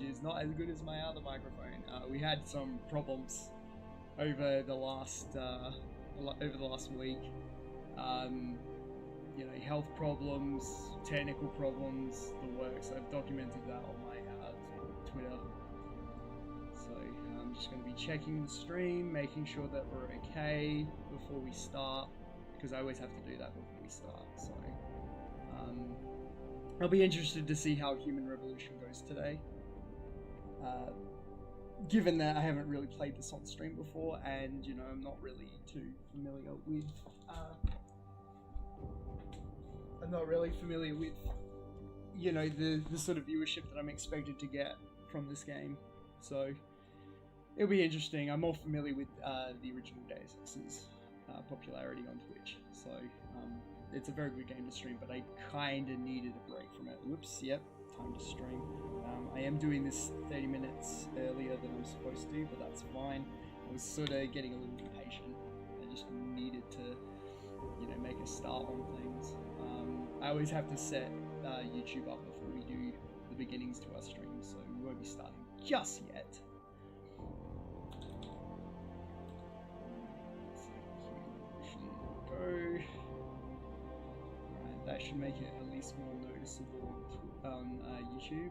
is not as good as my other microphone. We had some problems over the last week. You know, health problems, technical problems, the works. I've documented that on my Twitter. So I'm just going to be checking the stream, making sure that we're okay before we start, because I always have to do that before we start. So I'll be interested to see how Human Revolution goes today. Given that I haven't really played this on stream before, and you know, I'm not really too familiar with you know, the sort of viewership that I'm expected to get from this game. So it'll be interesting. I'm more familiar with the original Deus Ex's popularity on Twitch, so it's a very good game to stream, but I kind of needed a break from it. Whoops, yep, time to stream. I am doing this 30 minutes earlier than I'm supposed to, but that's fine. I was sort of getting a little impatient. I just needed to, you know, make a start on things. I always have to set YouTube up before we do the beginnings to our streams, so we won't be starting just yet. Go. Right, that should make it at least more noticeable on YouTube.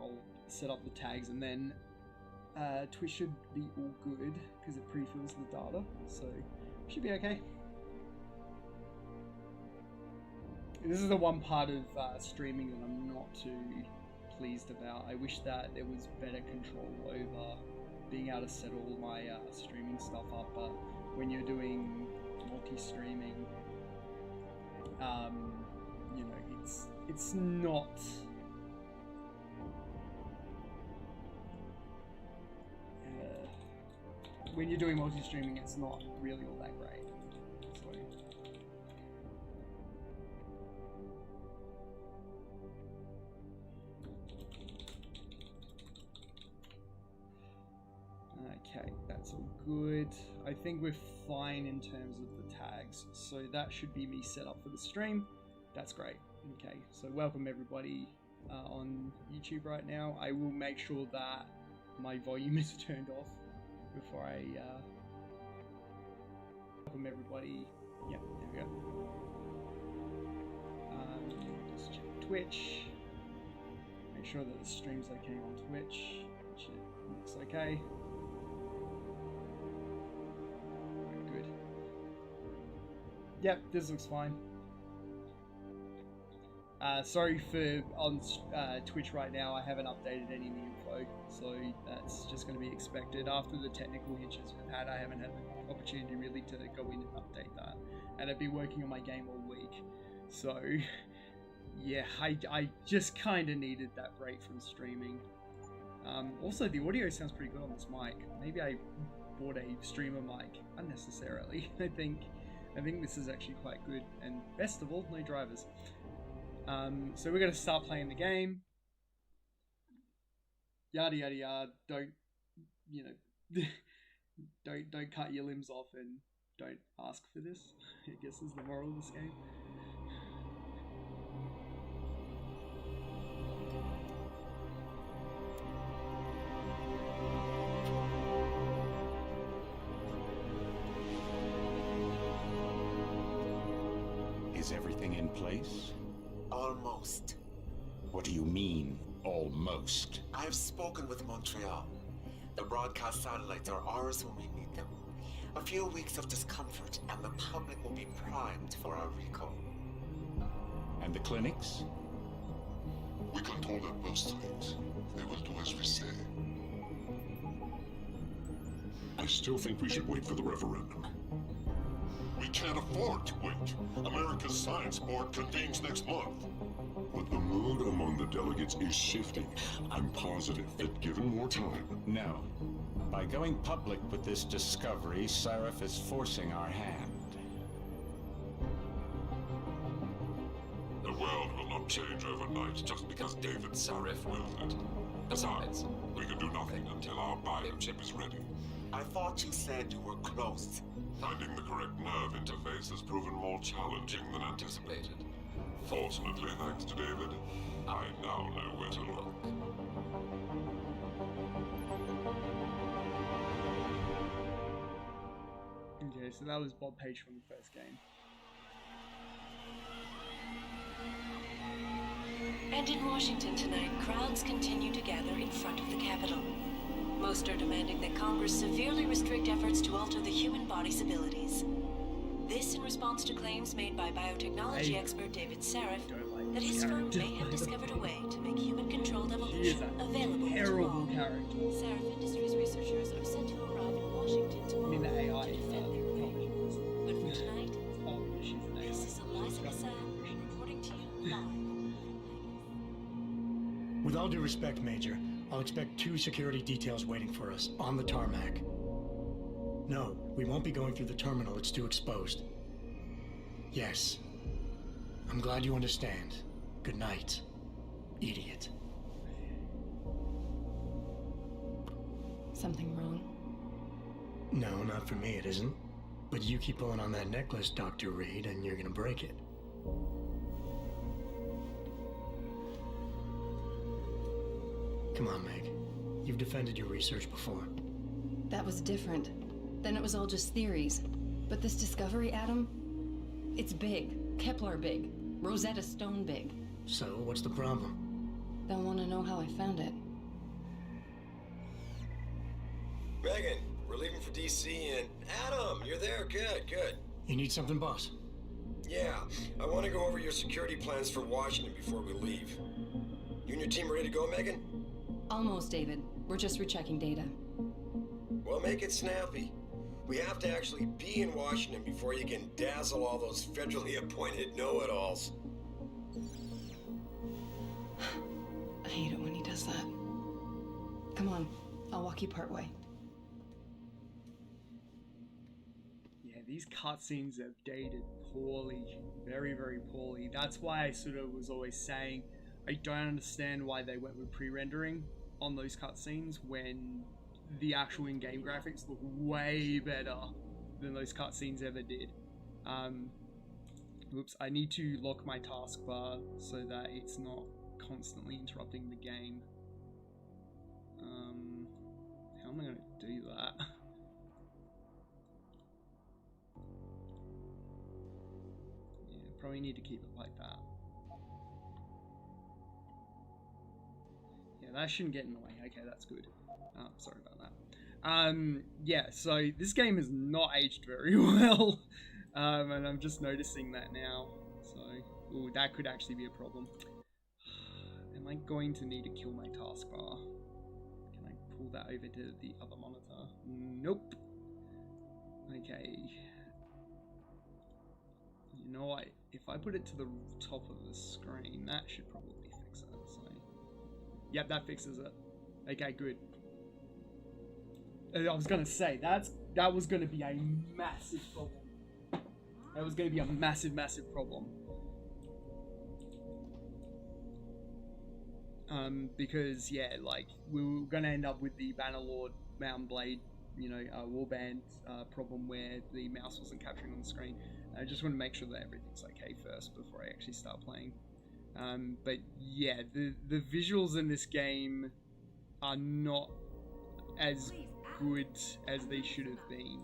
I'll set up the tags, and then Twitch should be all good because it pre-fills the data, so should be okay. This is the one part of streaming that I'm not too pleased about. I wish that there was better control over being able to set all my streaming stuff up, but when you're doing multi-streaming, you know, it's not when you're doing multi-streaming, it's not really all that great. So okay, that's all good. I think we're fine in terms of the tags, so that should be me set up for the stream. That's great. Okay, so welcome everybody on YouTube right now. I will make sure that my volume is turned off before I welcome everybody. Yep, there we go. Just check Twitch. Make sure that the stream's okay on Twitch, which it looks okay. Good. Yep, this looks fine. Sorry for on Twitch right now, I haven't updated any of the info, so that's just going to be expected. After the technical hitches we've had, I haven't had the opportunity really to go in and update that, and I've been working on my game all week, so yeah, I just kind of needed that break from streaming. Also, the audio sounds pretty good on this mic. Maybe I bought a streamer mic unnecessarily. I think this is actually quite good, and best of all, no drivers. So we're going to start playing the game. Yada yada yada. Don't, you know, don't cut your limbs off and don't ask for this, I guess is the moral of this game. Is everything in place? Almost. What do you mean, almost? I have spoken with Montreal. The broadcast satellites are ours when we need them. A few weeks of discomfort and the public will be primed for our recall. And the clinics? We control their birth rates. They will do as we say. I still think we should wait for the referendum. We can't afford to wait. America's Science Board convenes next month. But the mood among the delegates is shifting. I'm positive that given more time... No. By going public with this discovery, Sarif is forcing our hand. The world will not change overnight just because David Sarif willed it. Besides, we can do nothing until our biochip is ready. I thought you said you were close. Finding the correct nerve interface has proven more challenging than anticipated. Fortunately, thanks to David, I now know where to look. Okay, so that was Bob Page from the first game. And in Washington tonight, crowds continue to gather in front of the Capitol. Most are demanding that Congress severely restrict efforts to alter the human body's abilities. This in response to claims made by biotechnology expert David Sarif that his firm may have discovered a way to make human-controlled evolution available to all. Sarif Industries researchers are set to arrive in Washington tomorrow to defend their claim. But for tonight, this is Eliza Hassan reporting to you live. With all due respect, Major, I'll expect 2 security details waiting for us on the tarmac. No, we won't be going through the terminal. It's too exposed. Yes. I'm glad you understand. Good night, idiot. Something wrong? No, not for me, it isn't. But you keep pulling on that necklace, Dr. Reed, and you're gonna break it. Come on, Meg. You've defended your research before. That was different. Then it was all just theories. But this discovery, Adam, it's big. Kepler big. Rosetta Stone big. So, what's the problem? They'll want to know how I found it. Megan, we're leaving for DC and... Adam, you're there. Good, good. You need something, boss? Yeah, I want to go over your security plans for Washington before we leave. You and your team ready to go, Megan? Almost, David. We're just rechecking data. Well, make it snappy. We have to actually be in Washington before you can dazzle all those federally appointed know-it-alls. I hate it when he does that. Come on, I'll walk you part way. Yeah, these cutscenes have dated poorly. Very, very poorly. That's why I sort of was always saying I don't understand why they went with pre-rendering on those cutscenes when the actual in-game graphics look way better than those cutscenes ever did. Oops, I need to lock my taskbar so that it's not constantly interrupting the game. How am I going to do that? Yeah, probably need to keep it like that. Yeah, that shouldn't get in the way. Okay, that's good. Sorry about that. Yeah, so this game has not aged very well, and I'm just noticing that now. So, ooh, that could actually be a problem. Am I going to need to kill my taskbar? Can I pull that over to the other monitor? Nope. Okay. You know what? If I put it to the top of the screen, that should probably fix it. So, yep, that fixes it. Okay, good. I was gonna say that was gonna be a massive problem. That was gonna be a massive, massive problem. Because yeah, like we were gonna end up with the Bannerlord Mountain Blade, you know, warband problem where the mouse wasn't capturing on the screen. I just want to make sure that everything's okay first before I actually start playing. But yeah, the visuals in this game are not as good as they should have been.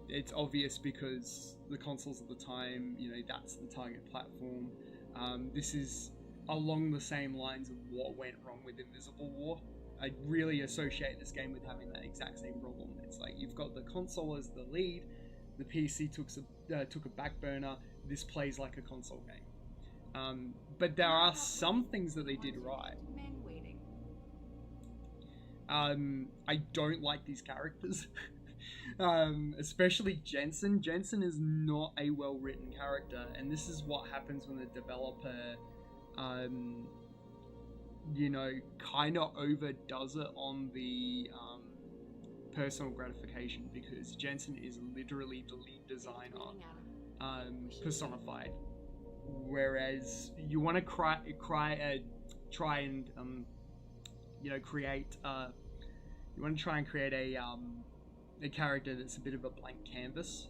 It's obvious because the consoles at the time, you know, that's the target platform. This is along the same lines of what went wrong with Invisible War. I really associate this game with having that exact same problem. It's like you've got the console as the lead, the PC took a back burner. This plays like a console game. But there are some things that they did right. I don't like these characters. Especially Jensen. Jensen is not a well-written character, and this is what happens when the developer, you know, kind of overdoes it on the personal gratification, because Jensen is literally the lead designer, personified. Whereas you want to try and you know, create you want to try and create a character that's a bit of a blank canvas,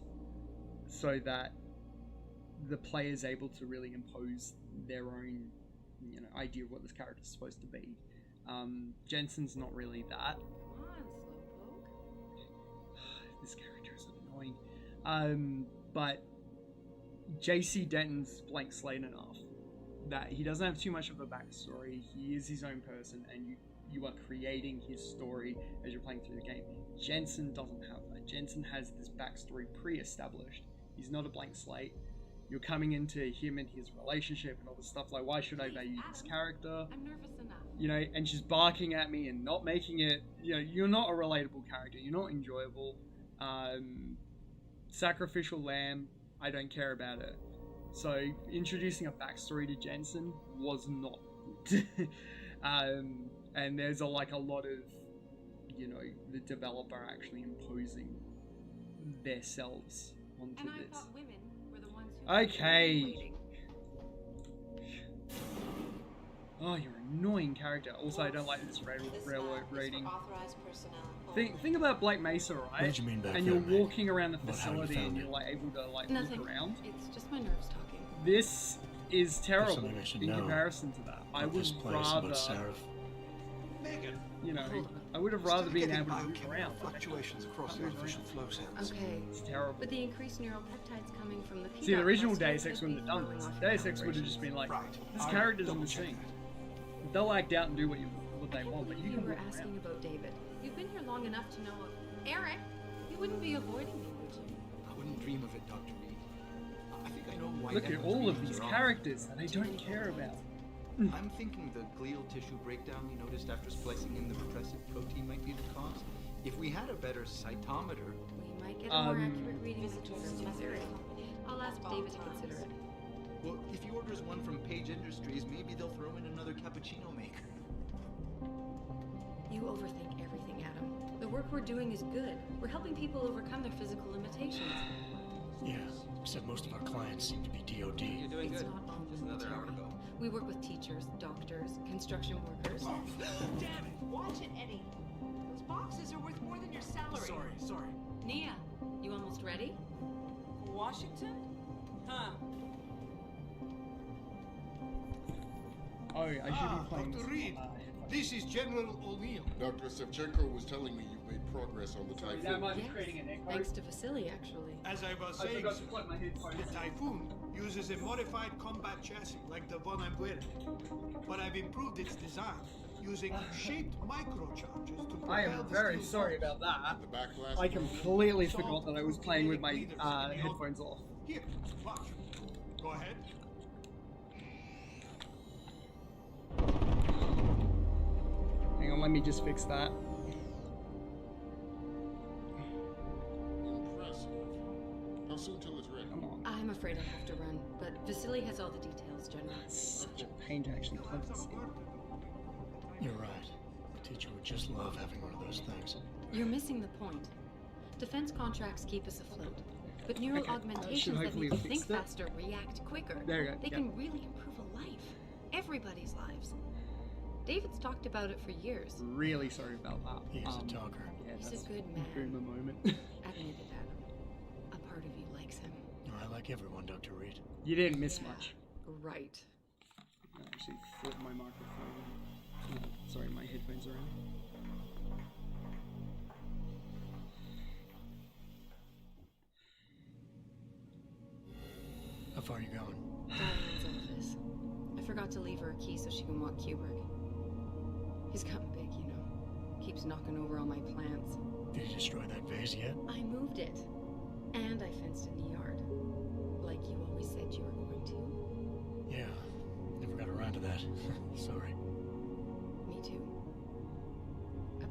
so that the player's able to really impose their own, idea of what this character is supposed to be. Jensen's not really that. Come on, Slowpoke. This character is annoying. But J.C. Denton's blank slate enough that he doesn't have too much of a backstory. He is his own person, and you are creating his story as you're playing through the game. Jensen doesn't have that. Jensen has this backstory pre-established. He's not a blank slate. You're coming into him and his relationship and all this stuff, like, why should I value this character? I'm nervous enough. And she's barking at me and not making it, you're not a relatable character. You're not enjoyable. Sacrificial lamb, I don't care about it. So introducing a backstory to Jensen was not good. And there's a lot of, the developer actually imposing themselves onto And I this. thought women were the ones who Okay. waiting. Oh, you're an annoying character. Also, I don't like this railroad rating. Think about Black Mesa, right? What did you mean back And there, you're mate? walking around the About how you facility and found you're it? able to Nothing. look around. It's just my nerves talking. This is terrible something I should in know comparison to that. I About would this place, rather, about Seraph. Megan, I would have rather been able to move around. fluctuations across the artificial flow cells. Okay. It's terrible. But the increased neuropeptides coming from the See, the original cluster Deus Ex could wouldn't be have done throwing this. off Deus your Ex would have just been like, Right. this I'll character's a double-check machine. that. They'll act out and do what they I can't want, but believe you can were walk asking around. about David. You've been here long enough to know Eric. You wouldn't be avoiding me, would you? I wouldn't dream of it, Dr. Reed. I think I know why. Look at Edward's all of readings these are off. characters that I don't care about. I'm thinking the glial tissue breakdown we noticed after splicing in the repressive protein might be the cause. If we had a better cytometer, We might get a more accurate reading than Eric. I'll ask David to consider it. well, if he orders one from Page Industries, maybe they'll throw in another cappuccino maker. You overthink everything, Adam. The work we're doing is good. We're helping people overcome their physical limitations. Yeah, except most of our clients seem to be DOD. You're doing It's good. not all Just another hour to military. go. We work with teachers, doctors, construction workers. Damn it! Watch it, Eddie. Those boxes are worth more than your salary. Sorry. Nia, you almost ready? Washington? Huh. Oh, I should be playing Dr. this. Reed, this is General O'Neill. Dr. Sevchenko was telling me you've made progress on the Sorry, Typhoon. that might be Yes. creating an echo. Thanks to Vasily, actually. As I was I saying, forgot to plug my headphones the Typhoon uses a modified combat chassis like the one I'm wearing. But I've improved its design using shaped microcharges to propel I am the very steel sorry bolts. about that. The backlash. I completely forgot that I was playing with my headphones off. Here, watch. Go ahead. Hang on, let me just fix that. Impressive. How soon till it's ready? Come on. I'm afraid I have to run, but Vasily has all the details, General. It's such a pain to actually plug this in. You're right. The teacher would just love having one of those things. You're missing the point. Defense contracts keep us afloat, but neural Okay, augmentations that hopefully make you fix think that. faster react quicker. There you go, They yeah. can really improve a life. Everybody's lives. David's talked about it for years. Really sorry about that. He is a talker. Yeah, He's a that's good man. boomer moment. Admit it, Adam. A part of you likes him. I like everyone, Dr. Reed. You didn't miss Yeah. much. Right. I actually flip my microphone. Sorry, my headphones are in. How far are you going? Diane's office. I forgot to leave her a key so she can walk Kubrick. He's gotten big, you know. Keeps knocking over all my plants. Did you destroy that vase yet? I moved it. And I fenced in the yard. Like you always said you were going to. Yeah. Never got around to that. Sorry. Me too.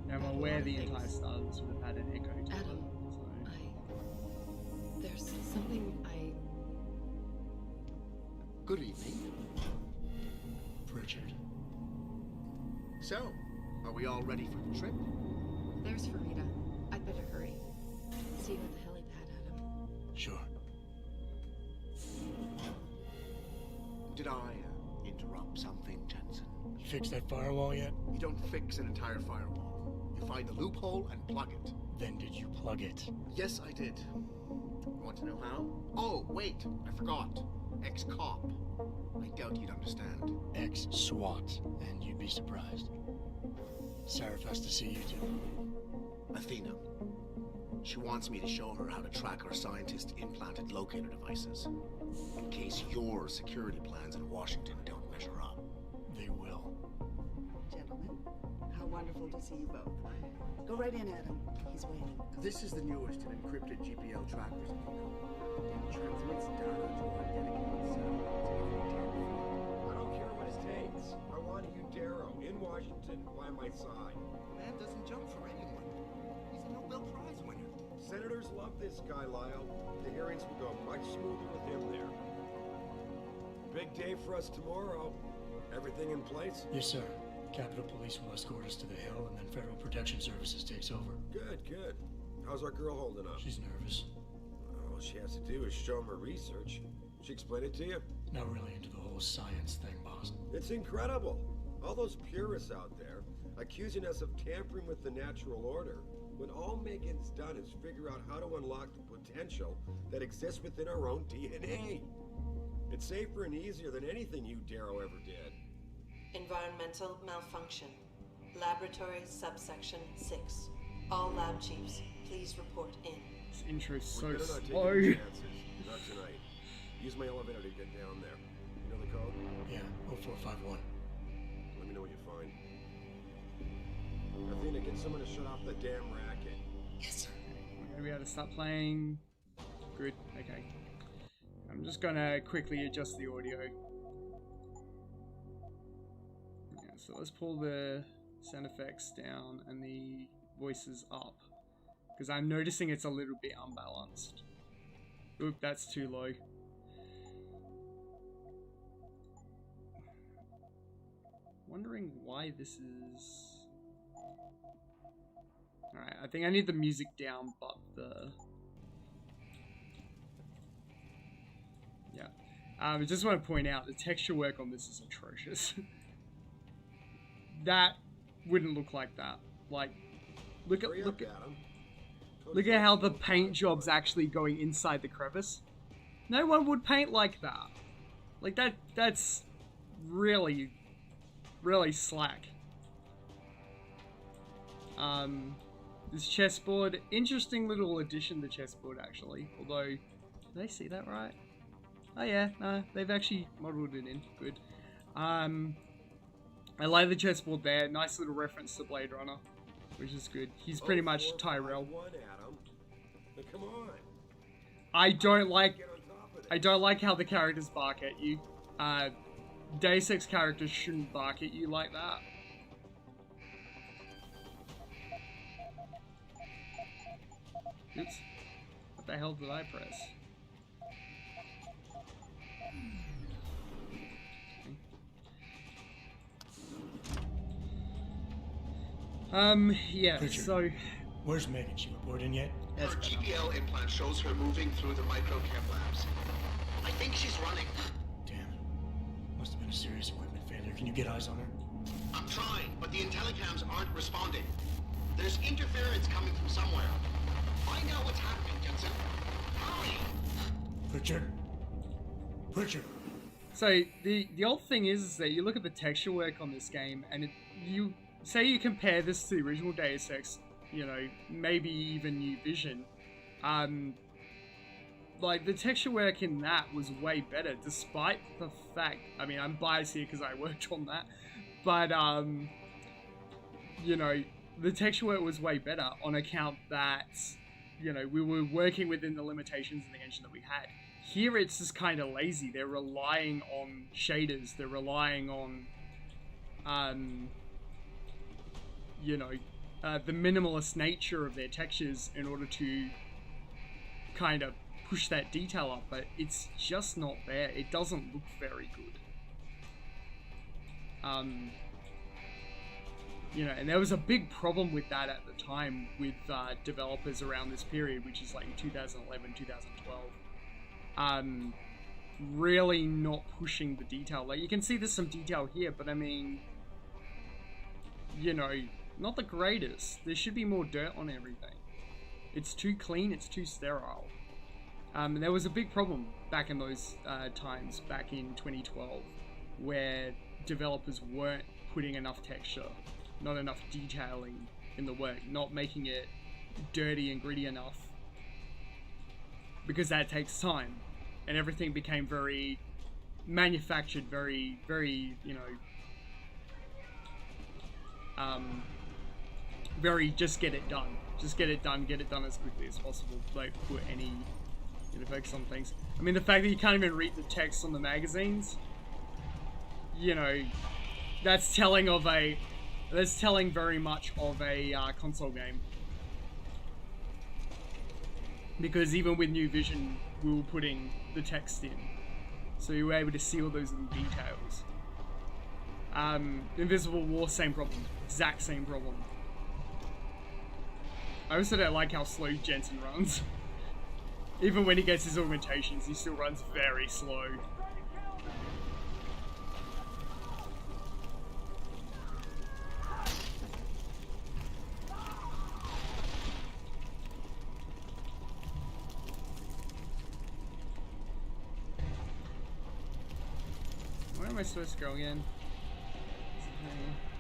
I'm About a aware lot of the things. entire start of this would have had an echo to it. Adam, So. there's something I... Good evening. Pritchard. So, are we all ready for the trip? There's Farida. I'd better hurry. See you at the helipad, Adam. Sure. Did I interrupt something, Jensen? You fixed that firewall yet? You don't fix an entire firewall. You find the loophole and plug it. Then did you plug it? Yes, I did. Want to know how? Oh, wait, I forgot. Ex-cop. I doubt you'd understand. Ex-SWAT, and you'd be surprised. Sarah has to see you too. Athena. She wants me to show her how to track our scientist-implanted locator devices. In case your security plans in Washington don't measure up. They will. Gentlemen, how wonderful to see you both. Go right in, Adam. He's waiting. This is the newest in encrypted GPL trackers, Athena. It transmits data to our dedicated satellites every 10 feet. I don't care what it takes. I want you, Darrow, in Washington, by my side. Man doesn't jump for anyone. He's a Nobel Prize winner. Senators love this guy, Lyle. The hearings will go much smoother with him there. Big day for us tomorrow. Everything in place? Yes, sir. Capitol Police will escort us to the Hill, and then Federal Protection Services takes over. Good, good. How's our girl holding up? She's nervous. All she has to do is show him her research. She explain it to you? Not really into the whole science thing, boss. It's incredible. All those purists out there accusing us of tampering with the natural order, when all Megan's done is figure out how to unlock the potential that exists within our own DNA. It's safer and easier than anything you, Darrow, ever did. Environmental malfunction. Laboratory subsection 6. All lab chiefs, please report in. This intro's so We're good at not slow. taking chances. Not tonight. Use my elevator to get down there. You know the code? Yeah, 0451. Let me know what you find. Athena, get someone to shut off the damn racket. Yes, sir. We're gonna be able to start playing. Good, okay. I'm just gonna quickly adjust the audio. Yeah, so let's pull the sound effects down and the voices up. Because I'm noticing it's a little bit unbalanced. Oop, that's too low. Wondering why this is... Alright, I think I need the music down, but the... Yeah. I just want to point out, the texture work on this is atrocious. That wouldn't look like that. Like, look at how the paint job's actually going inside the crevice. No one would paint like that. Like that's really, really slack. This chessboard, interesting little addition to chessboard actually. Although, did they see that right? Oh yeah, no, they've actually modeled it in. Good. I like the chessboard there. Nice little reference to Blade Runner, which is good. He's pretty much Tyrell. Come on. I don't like how the characters bark at you. Deus Ex characters shouldn't bark at you like that. Oops. What the hell did I press? Yeah, Richard, so... Where's Megan? She report in yet? Her GPL implant shows her moving through the microchem labs. I think she's running. Damn it. Must have been a serious equipment failure. Can you get eyes on her? I'm trying, but the intellicams aren't responding. There's interference coming from somewhere. Find out what's happening, Jensen. Hurry! Richard! Richard! So, the odd thing is that you look at the texture work on this game, and you say you compare this to the original Deus Ex, you know, maybe even New Vision, like, the texture work in that was way better, despite the fact, I mean, I'm biased here because I worked on that, but, you know, the texture work was way better on account that, you know, we were working within the limitations of the engine that we had. Here it's just kind of lazy. They're relying on shaders, they're relying on, you know, the minimalist nature of their textures in order to kind of push that detail up, but it's just not there. It doesn't look very good. You know, and there was a big problem with that at the time with developers around this period, which is like 2011, 2012. Really not pushing the detail. Like, you can see there's some detail here, but I mean, you know, not the greatest. There should be more dirt on everything. It's too clean, it's too sterile. There was a big problem back in those times, back in 2012, where developers weren't putting enough texture, not enough detailing in the work, not making it dirty and gritty enough, because that takes time, and everything became very manufactured, very, you know, very just get it done as quickly as possible. Don't put any focus on things. I mean, the fact that you can't even read the text on the magazines, you know, that's telling very much of a console game. Because even with New Vision, we were putting the text in, so you were able to see all those little details. Invisible War, same problem, exact same problem. I also don't like how slow Jensen runs. Even when he gets his augmentations, he still runs very slow. Where am I supposed to go again?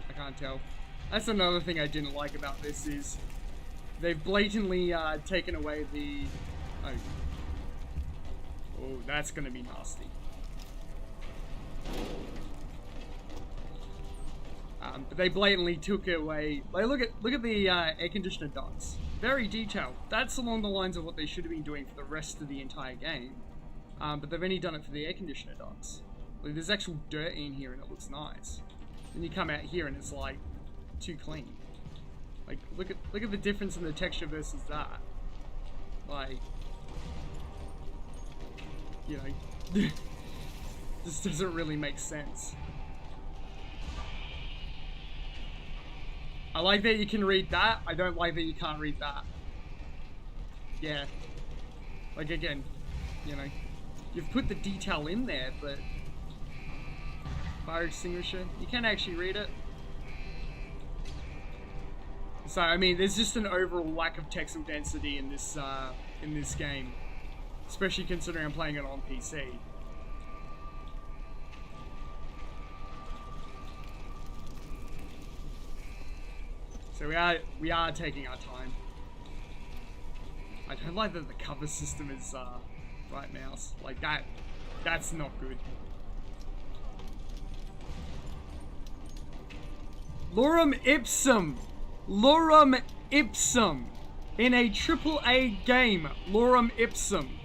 I can't tell. That's another thing I didn't like about this is they've blatantly taken away the... Oh, that's gonna be nasty. But they blatantly took away... Like, look at the air conditioner ducts. Very detailed. That's along the lines of what they should have been doing for the rest of the entire game. But they've only done it for the air conditioner ducts. Like, there's actual dirt in here and it looks nice. Then you come out here and it's like too clean. Like, look at the difference in the texture versus that. Like, you know, this doesn't really make sense. I like that you can read that. I don't like that you can't read that. Yeah. Like, again, you know, you've put the detail in there, but fire extinguisher, you can't actually read it. So, I mean, there's just an overall lack of textile density in this game. Especially considering I'm playing it on PC. So we are taking our time. I don't like that the cover system is right mouse. Like that's not good. Lorem ipsum! Lorem ipsum! In a AAA game, lorem ipsum.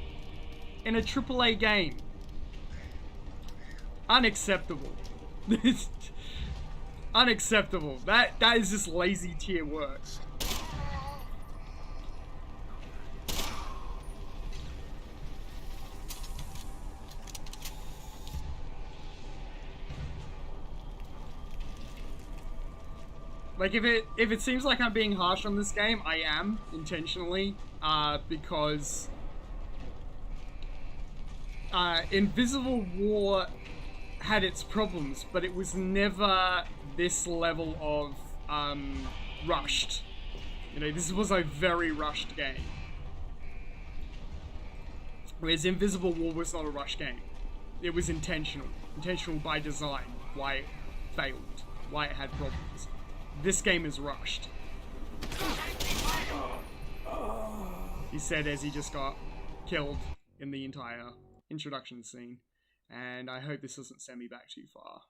In a AAA game. Unacceptable. Unacceptable. That is just lazy tier work. Like, if it seems like I'm being harsh on this game, I am, intentionally, because Invisible War had its problems, but it was never this level of rushed. You know, this was a very rushed game. Whereas Invisible War was not a rushed game. It was intentional. Intentional by design. Why it failed. Why it had problems. This game is rushed. He said as he just got killed in the entire introduction scene. And I hope this doesn't send me back too far.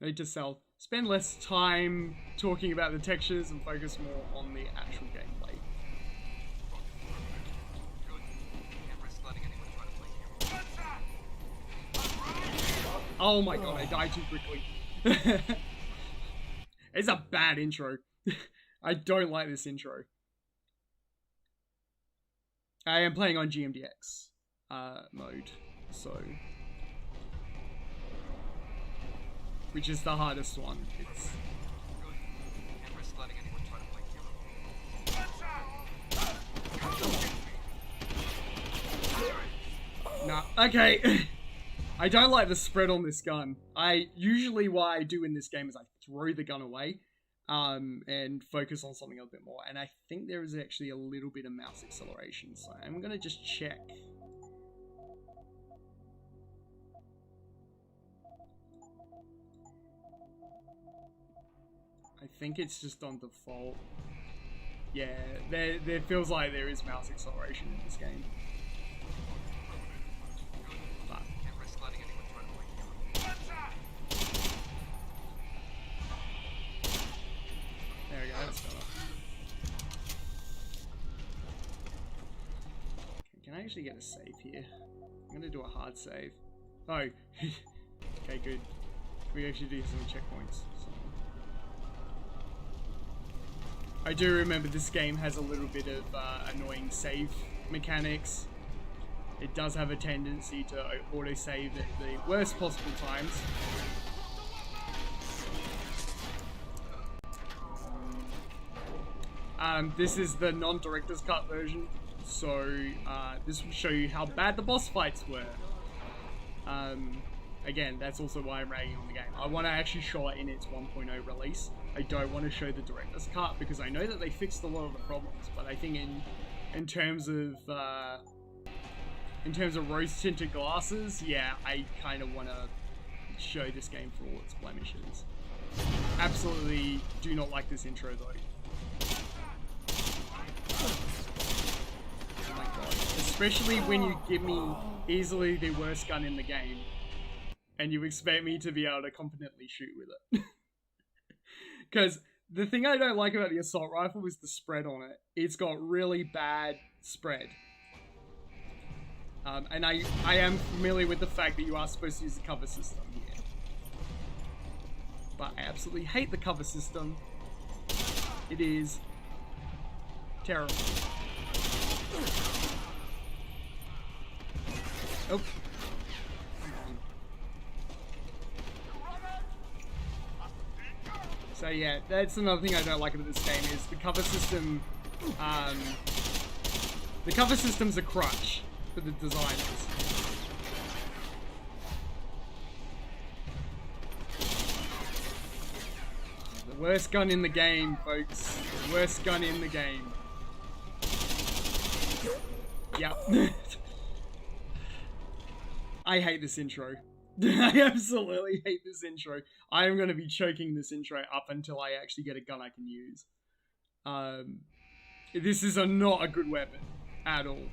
Need to spend less time talking about the textures and focus more on the actual gameplay. Oh my god, I died too quickly. It's a bad intro. I don't like this intro. I am playing on GMDX mode, so... Which is the hardest one. It's... Nah, okay. I don't like the spread on this gun. Usually what I do in this game is I throw the gun away. and focus on something a bit more. And I think there is actually a little bit of mouse acceleration, so I'm gonna just check. I think it's just on default. Yeah, there feels like there is mouse acceleration in this game. But there we go, that's better. Can I actually get a save here? I'm gonna do a hard save. Oh, okay, good. We actually do some checkpoints. So. I do remember this game has a little bit of annoying save mechanics. It does have a tendency to auto-save at the worst possible times. This is the non-director's cut version, so this will show you how bad the boss fights were. Again, that's also why I'm ragging on the game. I want to actually show it in its 1.0 release. I don't want to show the director's cut because I know that they fixed a lot of the problems, but I think in terms of rose-tinted glasses, yeah, I kind of want to show this game for all its blemishes. Absolutely do not like this intro though. Oh my god. Especially when you give me easily the worst gun in the game and you expect me to be able to competently shoot with it. Because the thing I don't like about the assault rifle is the spread on it. It's got really bad spread. And I am familiar with the fact that you are supposed to use the cover system here. But I absolutely hate the cover system. It is terrible. Oh. So yeah, that's another thing I don't like about this game is the cover system. The cover system's a crutch for the designers. The worst gun in the game, folks. The worst gun in the game. Yep. I hate this intro. I absolutely hate this intro. I am going to be choking this intro up until I actually get a gun I can use. This is not a good weapon at all.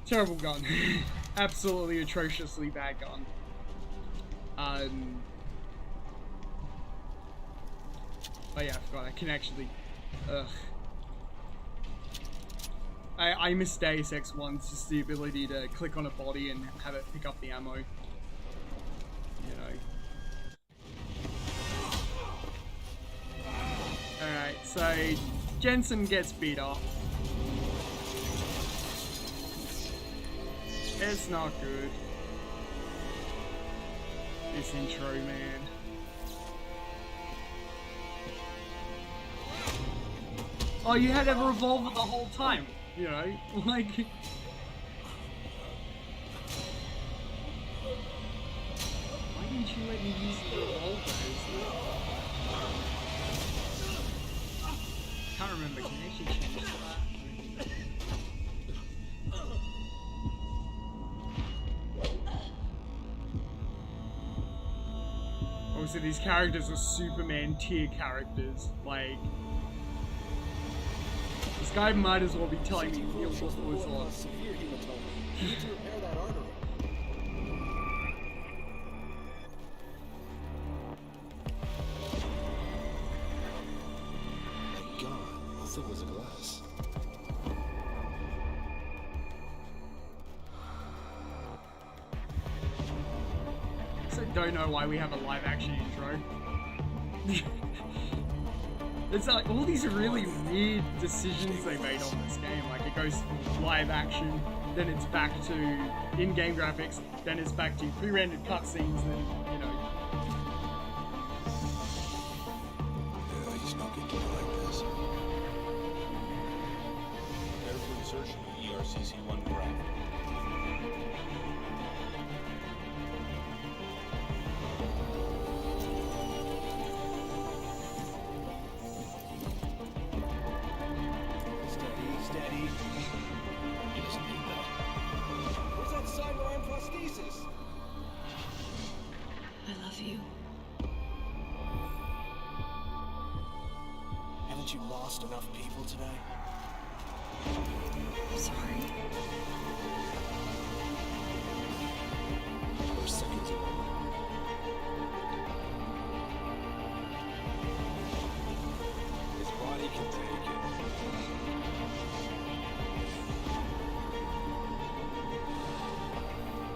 Terrible gun. Absolutely atrociously bad gun. Oh yeah, I forgot, I can actually... Ugh. I miss Deus Ex 1's just the ability to click on a body and have it pick up the ammo. You know. Alright, so Jensen gets beat up. It's not good. This intro, man. Oh, you had a revolver the whole time, you know? Like... Why didn't you let me use the revolver? Can't remember, can you actually change that? Obviously, these characters are Superman tier characters. Like, this guy might as well be telling me heal was on. Severe hematoma. You need to repair that artery. My God, how thick was the glass? I don't know why we have a live action intro. It's like all these really weird decisions they made on this game. Like it goes live action, then it's back to in-game graphics, then it's back to pre-rendered cutscenes, then, you know. Yeah, he's not going to like this. Prepare for insertion of ERCC-1 craft. Steady. He doesn't need that. Where's that sidearm prosthesis? I love you. Haven't you lost enough people today? I'm sorry. We're seconds away. His body can take it.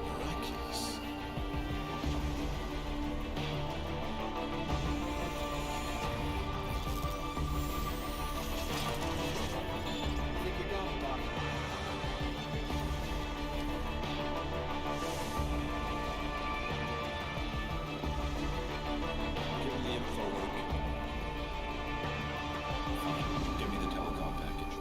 Miraculous. I think you got it, Doc. Give him the info, Luke. Fine. Give me the telecom package.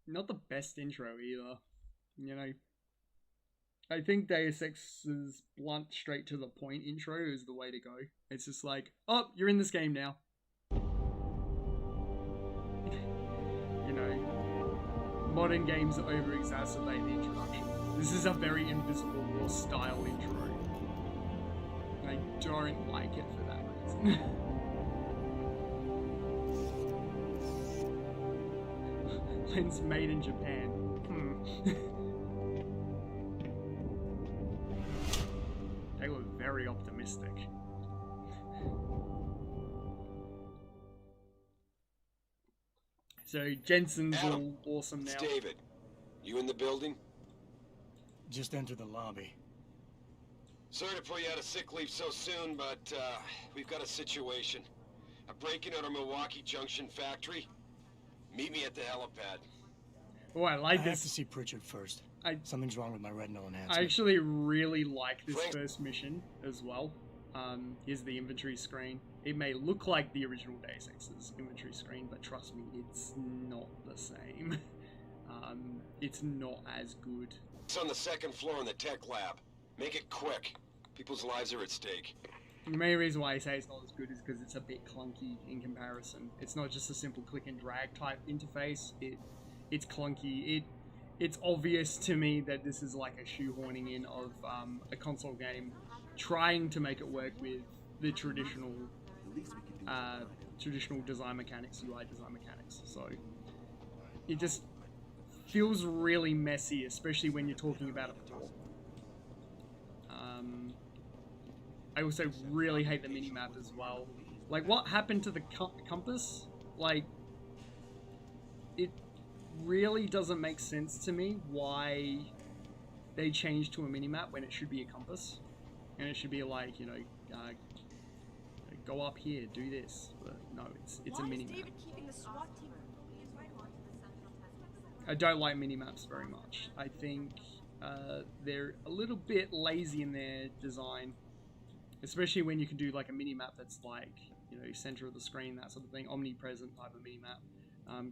Not the best intro either, you know. I think Deus Ex's blunt, straight to the point intro is the way to go. It's just like, oh, you're in this game now. You know, modern games over-exacerbate the introduction. This is a very Invisible War style intro. And I don't like it for that reason. It's made in Japan. They were very optimistic. So Jensen's Adam, all awesome now. It's David. You in the building? Just enter the lobby. Sorry to put you out of sick leave so soon, but we've got a situation. A break-in at our Milwaukee Junction factory. Meet me at the helipad. Oh, I like I this. have to see Pritchard first. Something's wrong with my retinal enhancement. I actually really like this first mission as well. Here's the inventory screen. It may look like the original Deus Ex's inventory screen, but trust me, it's not the same. It's not as good. It's on the second floor in the tech lab. Make it quick. People's lives are at stake. The main reason why I say it's not as good is because it's a bit clunky in comparison. It's not just a simple click and drag type interface. It's clunky. It's obvious to me that this is like a shoehorning in of a console game, trying to make it work with the traditional design mechanics, UI design mechanics. So it just feels really messy, especially when you're talking about a port. I also really hate the minimap as well. Like, what happened to the compass? Like, it really doesn't make sense to me why they changed to a minimap when it should be a compass. And it should be like, you know, go up here, do this. But no, it's a minimap. I don't like minimaps very much. I think they're a little bit lazy in their design. Especially when you can do like a minimap that's like, you know, center of the screen, that sort of thing, omnipresent type of minimap.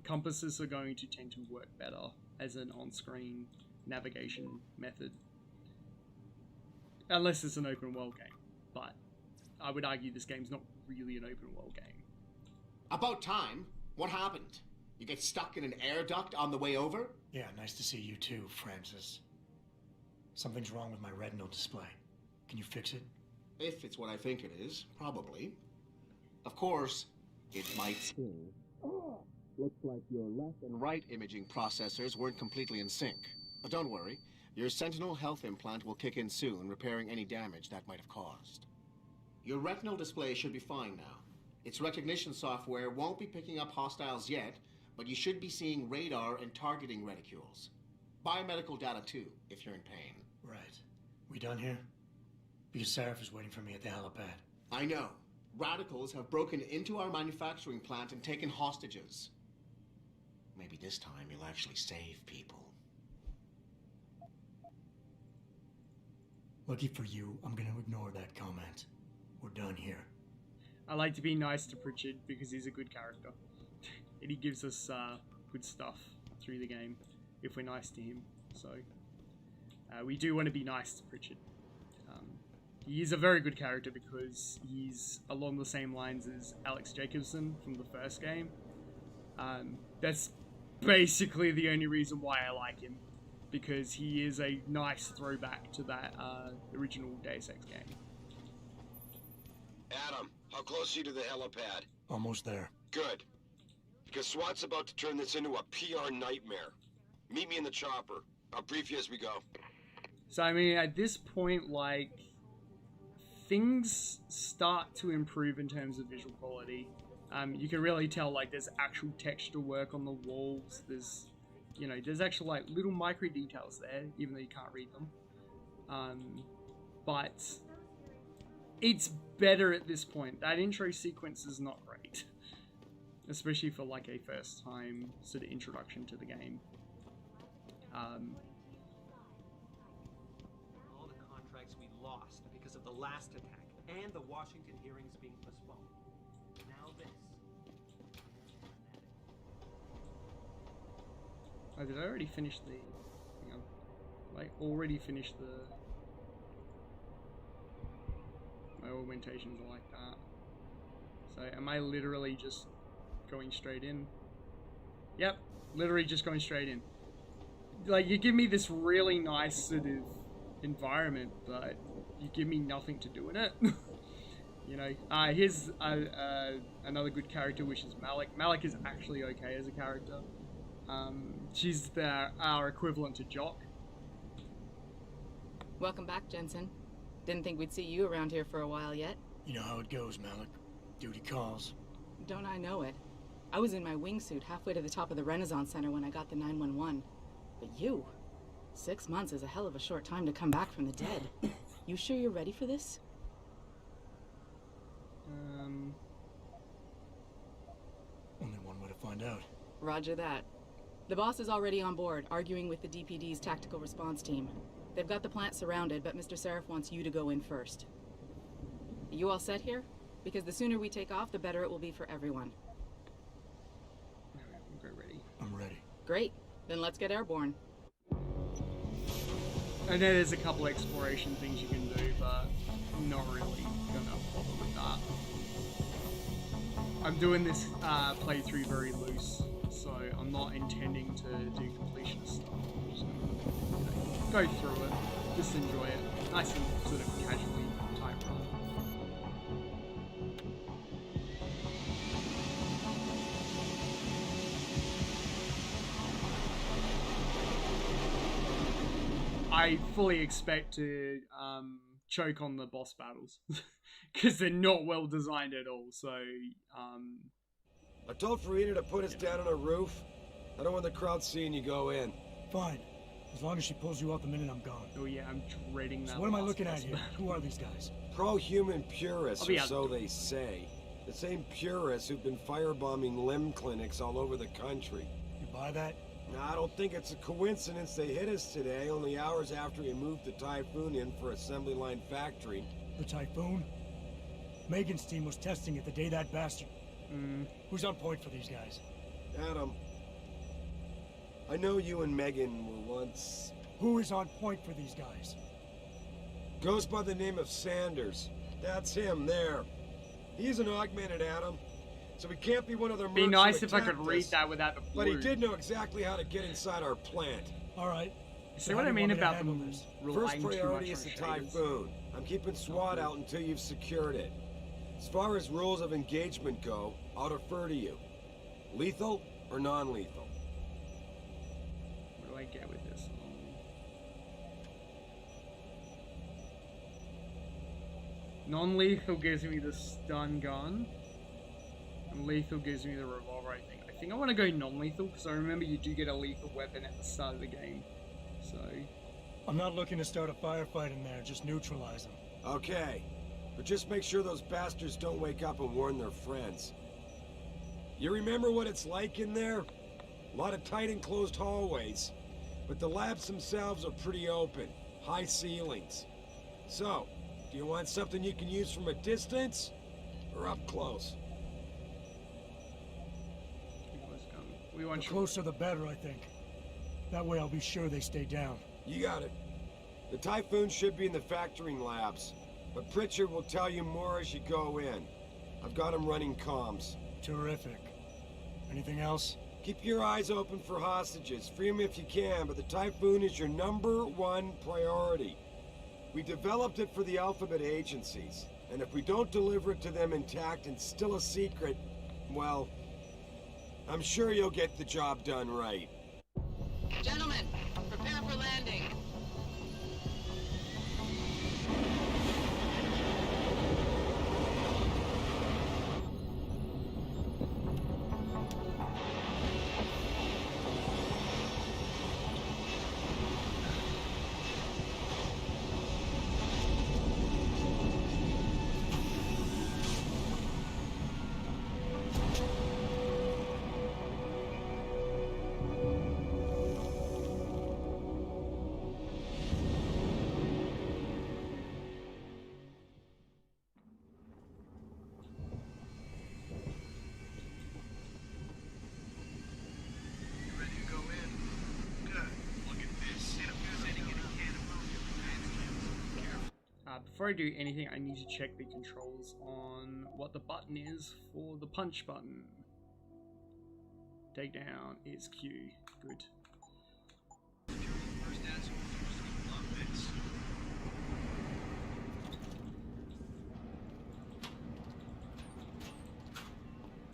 Compasses are going to tend to work better as an on-screen navigation method. Unless it's an open world game. But I would argue this game's not really an open world game. About time. What happened? You get stuck in an air duct on the way over? Yeah, nice to see you too, Francis. Something's wrong with my retinal display. Can you fix it? If it's what I think it is, probably. Of course, it might still. Looks like your left and right imaging processors weren't completely in sync. But don't worry, your Sentinel health implant will kick in soon, repairing any damage that might have caused. Your retinal display should be fine now. Its recognition software won't be picking up hostiles yet, but you should be seeing radar and targeting reticules. Biomedical data too, if you're in pain. Right. We done here? Because Sarif is waiting for me at the helipad. I know. Radicals have broken into our manufacturing plant and taken hostages. Maybe this time you'll actually save people. Lucky for you, I'm gonna ignore that comment. We're done here. I like to be nice to Pritchard because he's a good character. And he gives us good stuff through the game if we're nice to him. So we do want to be nice to Pritchard. He is a very good character because he's along the same lines as Alex Jacobson from the first game. That's basically the only reason why I like him, because he is a nice throwback to that original Deus Ex game. Adam, how close are you to the helipad? Almost there. Good. Because SWAT's about to turn this into a PR nightmare. Meet me in the chopper. I'll brief you as we go. So, I mean, at this point, like, things start to improve in terms of visual quality. You can really tell, like, there's actual texture work on the walls. There's, you know, there's actual, like, little micro details there, even though you can't read them. But it's better at this point. That intro sequence is not great. Especially for, like, a first-time sort of introduction to the game. All the contracts we lost because of the last attack and the Washington hearings being postponed. Now this. Oh, did I already finish the... Hang on. I already finished the... My augmentations are like that. So am I literally just going straight in? Yep, literally just going straight in. Like, you give me this really nice sort of environment, but you give me nothing to do in it. You know, here's another good character, which is Malik. Malik is actually okay as a character. She's our equivalent to Jock. Welcome back, Jensen. Didn't think we'd see you around here for a while yet. You know how it goes, Malik. Duty calls. Don't I know it? I was in my wingsuit halfway to the top of the Renaissance Center when I got the 911. But you? 6 months is a hell of a short time to come back from the dead. You sure you're ready for this? Only one way to find out. Roger that. The boss is already on board, arguing with the DPD's tactical response team. They've got the plant surrounded, but Mr. Sarif wants you to go in first. You all set here? Because the sooner we take off, the better it will be for everyone. Okay, ready. I'm ready. Great. Then let's get airborne. I know there's a couple exploration things you can do, but I'm not really gonna bother with that. I'm doing this playthrough very loose, so I'm not intending to do completionist stuff. I'm just gonna, go through it, just enjoy it. Nice and sort of casually type run. I fully expect to choke on the boss battles because they're not well designed at all. So I told Farida to put us down on a roof. I don't want the crowd seeing you go in. Fine, as long as she pulls you out the minute I'm gone. Oh yeah, I'm dreading that. So what am I looking at here? Who are these guys? Pro-human purists, or so there. they say. The same purists who've been firebombing limb clinics all over the country. You buy that? No, I don't think it's a coincidence they hit us today, only hours after we moved the Typhoon in for assembly line factory. The Typhoon? Megan's team was testing it the day that bastard... Who's on point for these guys? Adam, I know you and Megan were once... Who is on point for these guys? Goes by the name of Sanders. That's him, there. He's an augmented Adam. So he can't be one of their mercs. Be nice who if I could attacked read us, that without the But he blue. did know exactly how to get inside our plant. All right. See what I mean about them First relying too priority much is on the shaders? Typhoon. I'm keeping SWAT out until you've secured it. As far as rules of engagement go, I'll defer to you. Lethal or non-lethal? What do I get with this? Non-lethal gives me the stun gun. And lethal gives me the revolver, I think. I think I want to go non-lethal, because I remember you do get a lethal weapon at the start of the game. So... I'm not looking to start a firefight in there, just neutralize them. Okay. But just make sure those bastards don't wake up and warn their friends. You remember what it's like in there? A lot of tight enclosed hallways. But the labs themselves are pretty open. High ceilings. So, do you want something you can use from a distance? Or up close? We want the closer the better, I think. That way I'll be sure they stay down. You got it. The Typhoon should be in the factoring labs. But Pritchard will tell you more as you go in. I've got him running comms. Terrific. Anything else? Keep your eyes open for hostages. Free them if you can, but the Typhoon is your #1 priority. We developed it for the Alphabet agencies, and if we don't deliver it to them intact and still a secret, well, I'm sure you'll get the job done right. Gentlemen, prepare for landing. Before I do anything, I need to check the controls on what the button is for the punch button. Takedown is Q. Good.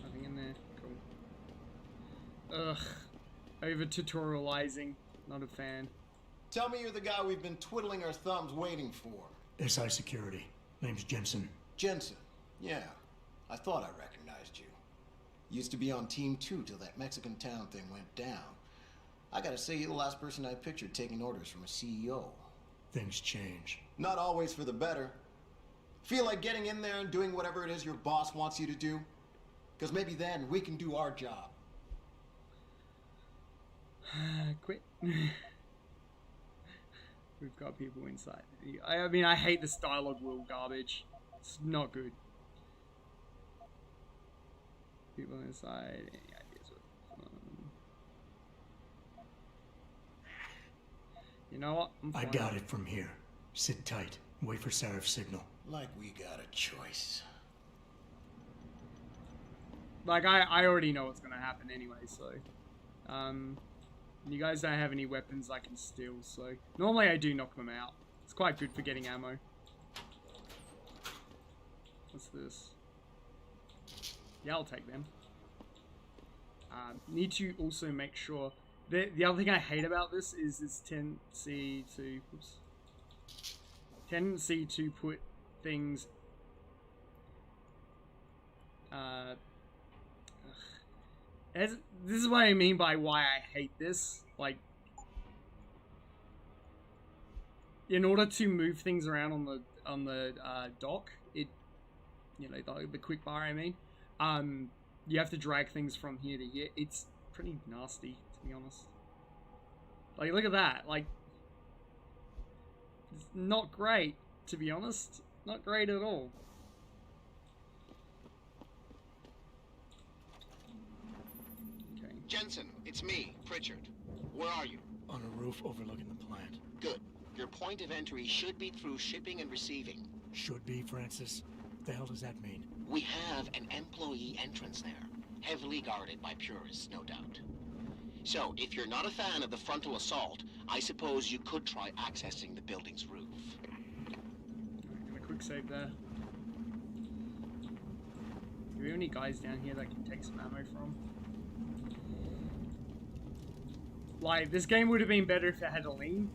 Nothing in there. Cool. Ugh. Over tutorializing. Not a fan. Tell me you're the guy we've been twiddling our thumbs waiting for. SI Security. Name's Jensen. Jensen. Yeah. I thought I recognized you. Used to be on Team 2 till that Mexican town thing went down. I gotta say, you're the last person I pictured taking orders from a CEO. Things change. Not always for the better. Feel like getting in there and doing whatever it is your boss wants you to do? Because maybe then we can do our job. Quit. We've got people inside. I mean, I hate this dialogue wheel garbage. It's not good. People inside. Any ideas what? You know what? I got it from here. Sit tight. Wait for Sarif's signal. Like we got a choice. Like, I already know what's gonna happen anyway, so... You guys don't have any weapons I can steal, so... Normally I do knock them out. It's quite good for getting ammo. What's this? Yeah, I'll take them. Need to also make sure... The other thing I hate about this is this tendency to... Oops. Tendency to put things... this is what I mean by why I hate this. Like, in order to move things around on the dock, the quick bar, I mean, you have to drag things from here to here. It's pretty nasty, to be honest. Like, look at that. Like, it's not great, to be honest. Not great at all. Jensen, it's me, Pritchard. Where are you? On a roof overlooking the plant. Good. Your point of entry should be through shipping and receiving. Should be, Francis. What the hell does that mean? We have an employee entrance there. Heavily guarded by purists, no doubt. So, if you're not a fan of the frontal assault, I suppose you could try accessing the building's roof. Gonna quick save there. Do we have any guys down here that can take some ammo from? Like, this game would have been better if it had a lean.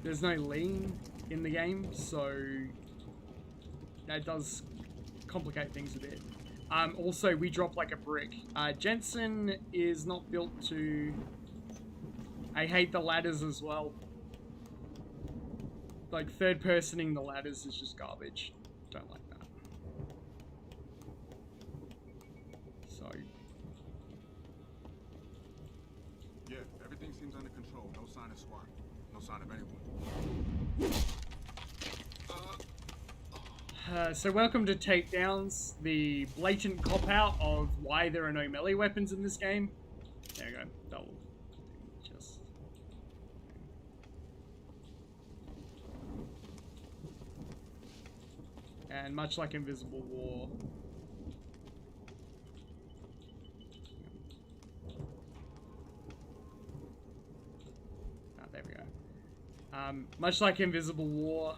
There's no lean in the game, so that does complicate things a bit. Also, we drop like a brick. Jensen is not built to I hate the ladders as well. Like, third-personing the ladders is just garbage. Don't like that. So... Yeah, everything seems under control. No sign of SWAT. No sign of anyone. So welcome to Takedowns, the blatant cop-out of why there are no melee weapons in this game. There you go. That will just... And much like Invisible War... Ah, there we go. Much like Invisible War,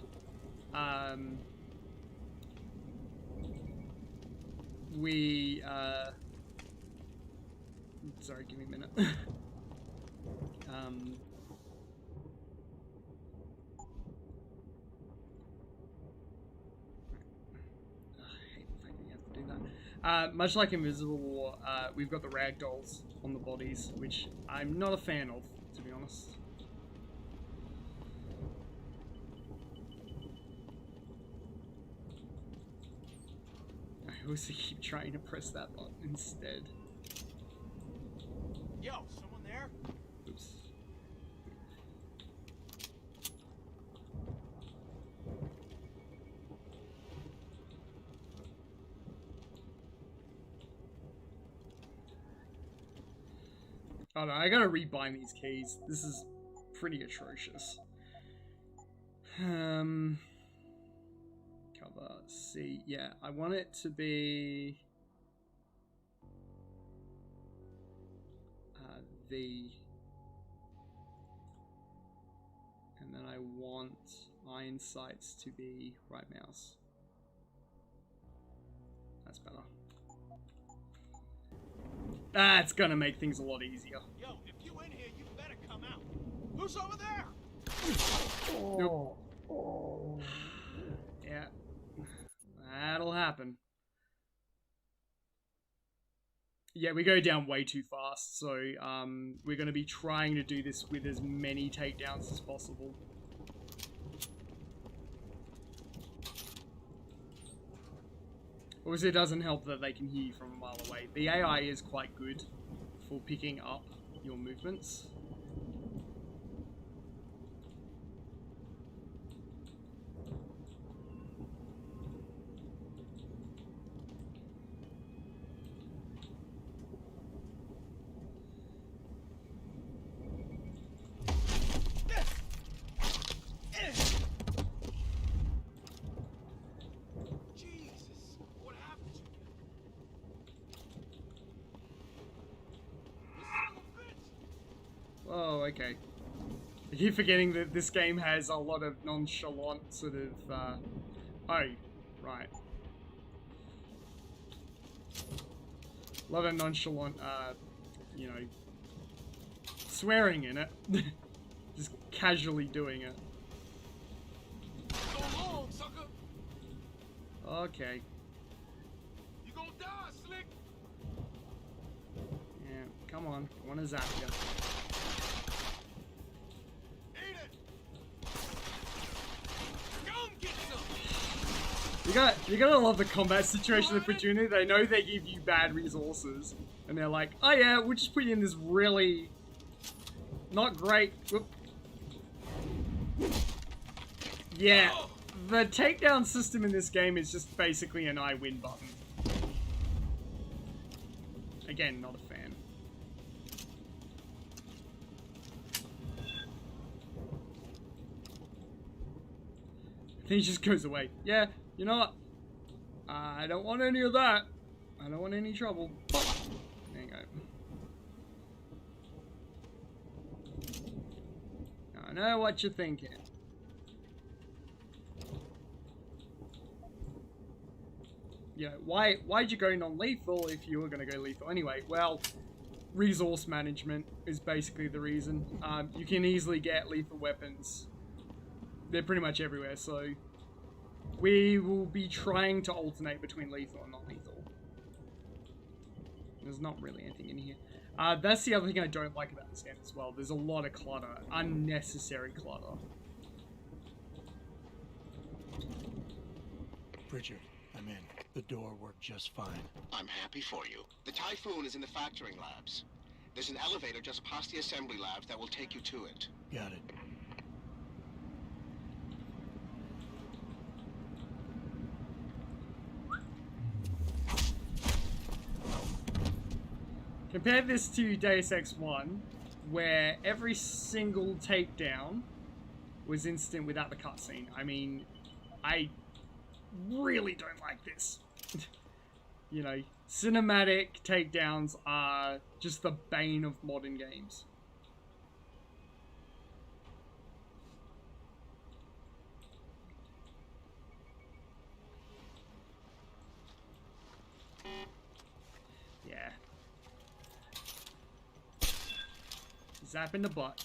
we, sorry, give me a minute. I hate the fact that you have to do that. Much like Invisible War, we've got the ragdolls on the bodies, which I'm not a fan of, to be honest. I also keep trying to press that button instead. Yo, someone there? Oops. Oh no, I gotta rebind these keys. This is pretty atrocious. Cover C. Yeah, I want it to be V. And then I want iron sights to be right mouse. That's better. That's gonna make things a lot easier. Yo, if you in here, you better come out. Who's over there? Nope. Yeah. That'll happen. Yeah, we go down way too fast, so we're going to be trying to do this with as many takedowns as possible. Obviously, it doesn't help that they can hear you from a mile away. The AI is quite good for picking up your movements. Oh, okay. I keep forgetting that this game has a lot of nonchalant sort of, oh, right. A lot of nonchalant, you know, swearing in it. Just casually doing it. Go long, sucker. Okay. You gonna die, Slick. Yeah, come on. I want to zap you. You gotta love the combat situation they put you in. They know they give you bad resources, and they're like, oh yeah, we'll just put you in this really not great. Whoop. Yeah, the takedown system in this game is just basically an I win button. Again, not a fan. Then he just goes away. Yeah, you know what? I don't want any of that. I don't want any trouble. There you go. I know what you're thinking. You know, why'd you go non-lethal if you were going to go lethal anyway? Well, resource management is basically the reason. You can easily get lethal weapons. They're pretty much everywhere, so we will be trying to alternate between lethal and non-lethal. There's not really anything in here. That's the other thing I don't like about this game as well. There's a lot of clutter. Unnecessary clutter. Bridger, I'm in. The door worked just fine. I'm happy for you. The Typhoon is in the factoring labs. There's an elevator just past the assembly labs that will take you to it. Got it. Compare this to Deus Ex 1, where every single takedown was instant without the cutscene. I mean, I really don't like this. You know, cinematic takedowns are just the bane of modern games. Yeah. Zap in the butt.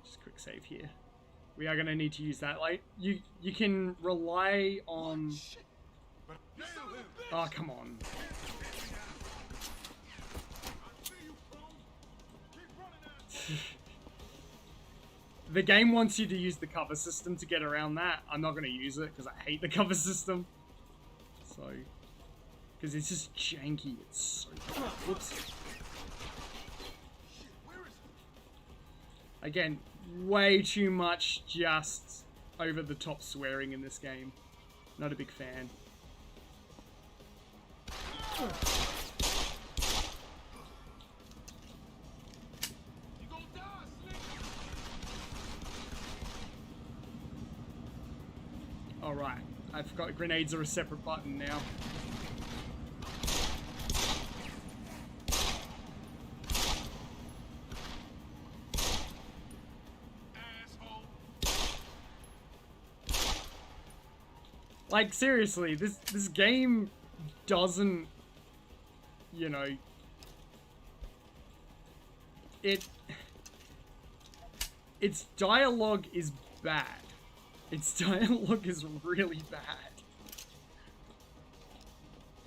Just quick save here. We are going to need to use that. Like, you can rely on... Oh, come on. The game wants you to use the cover system to get around that. I'm not going to use it because I hate the cover system. So, because it's just janky. It's so... Whoops. Again, way too much just over-the-top swearing in this game. Not a big fan. Alright, I forgot grenades are a separate button now. Like, seriously, this game doesn't, you know, its dialogue is bad. Its dialogue is really bad.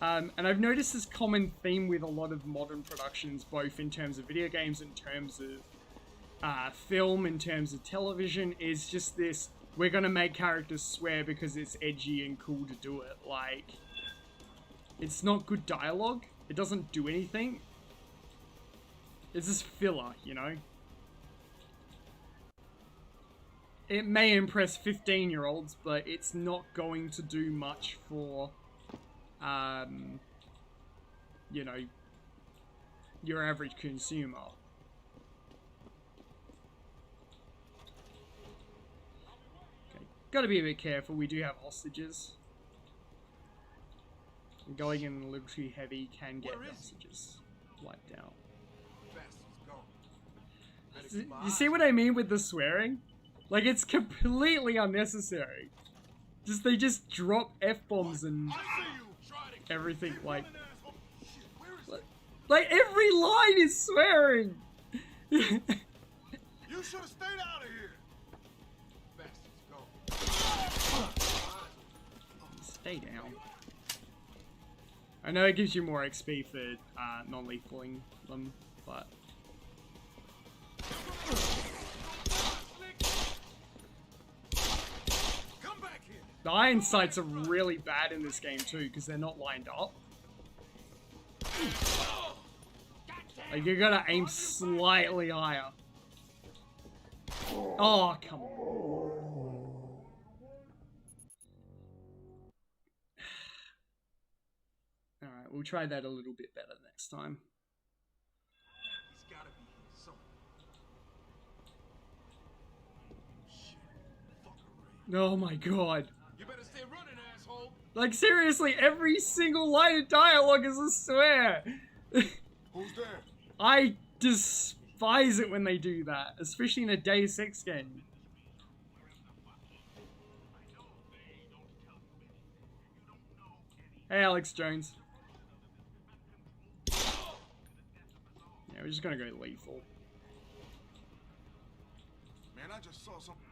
And I've noticed this common theme with a lot of modern productions, both in terms of video games, in terms of film, in terms of television, is just this, we're gonna make characters swear because it's edgy and cool to do it. Like, it's not good dialogue. It doesn't do anything. It's just filler, you know? It may impress 15-year-olds, but it's not going to do much for, you know, your average consumer. Okay, gotta be a bit careful. We do have hostages. Going in a little too heavy can get hostages wiped out. You see what I mean with the swearing? Like, it's completely unnecessary. They just drop F-bombs and everything, like every line is swearing! You should have stayed out of here! Bastards, go. Stay down. I know it gives you more XP for non-lethaling them, but... The iron sights are really bad in this game too, because they're not lined up. Like, you gotta aim slightly higher. Oh, come on. Alright, we'll try that a little bit better next time. He's gotta be here somewhere. Shit. Fucker, Ray. Oh my god. You better stay running, asshole. Like, seriously, every single line of dialogue is a swear. Who's there? I despise it when they do that, especially in a Deus Ex game. Hey, Alex Jones. Yeah, we're just gonna go lethal. Man, I just saw something.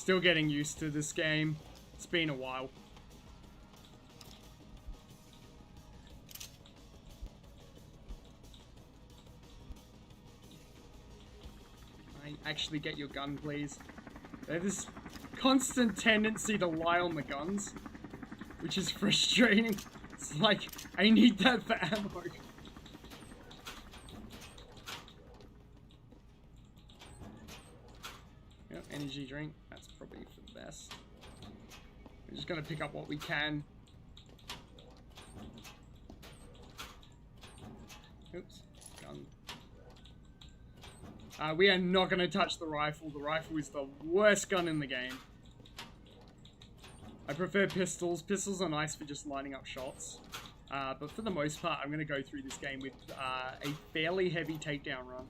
Still getting used to this game. It's been a while. Actually get your gun, please. There's this constant tendency to lie on the guns, which is frustrating. It's like, I need that for ammo. Yep, energy drink. That's probably for the best. We're just gonna pick up what we can. Oops, gun. We are not going to touch the rifle. The rifle is the worst gun in the game. I prefer pistols. Pistols are nice for just lining up shots. But for the most part, I'm going to go through this game with a fairly heavy takedown run.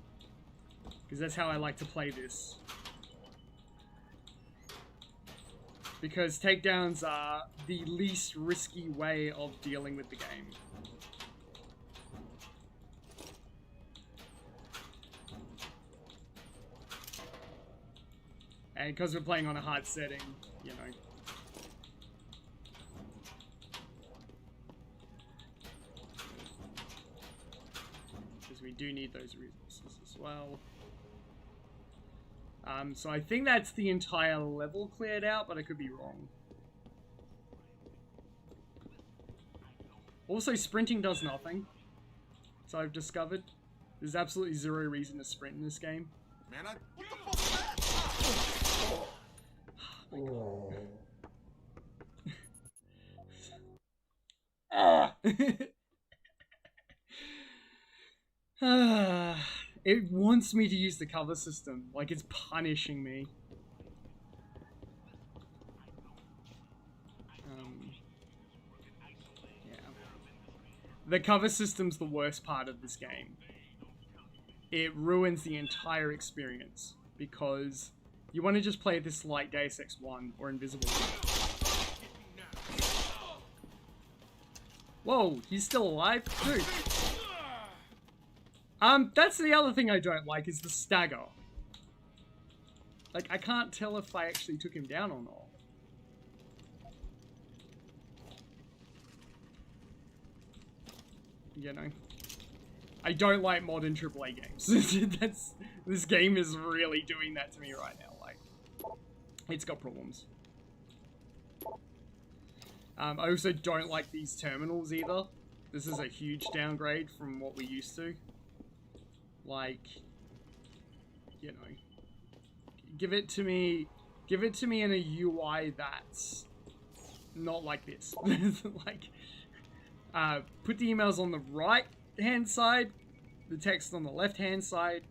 Because that's how I like to play this. Because takedowns are the least risky way of dealing with the game. And because we're playing on a hard setting, you know. Because we do need those resources as well. So I think that's the entire level cleared out, but I could be wrong. Also, sprinting does nothing. So I've discovered. There's absolutely zero reason to sprint in this game. Man, what the fuck It wants me to use the cover system, like it's punishing me. Yeah. The cover system's the worst part of this game. It ruins the entire experience, because you want to just play this like Deus Ex 1 or Invisible War. Whoa, he's still alive? Dude. That's the other thing I don't like, is the stagger. Like, I can't tell if I actually took him down or not. You know? I don't like modern AAA games. This game is really doing that to me right now. Like, it's got problems. I also don't like these terminals either. This is a huge downgrade from what we used to. Like, you know, give it to me in a UI that's not like this. Like, put the emails on the right hand side, the text on the left hand side.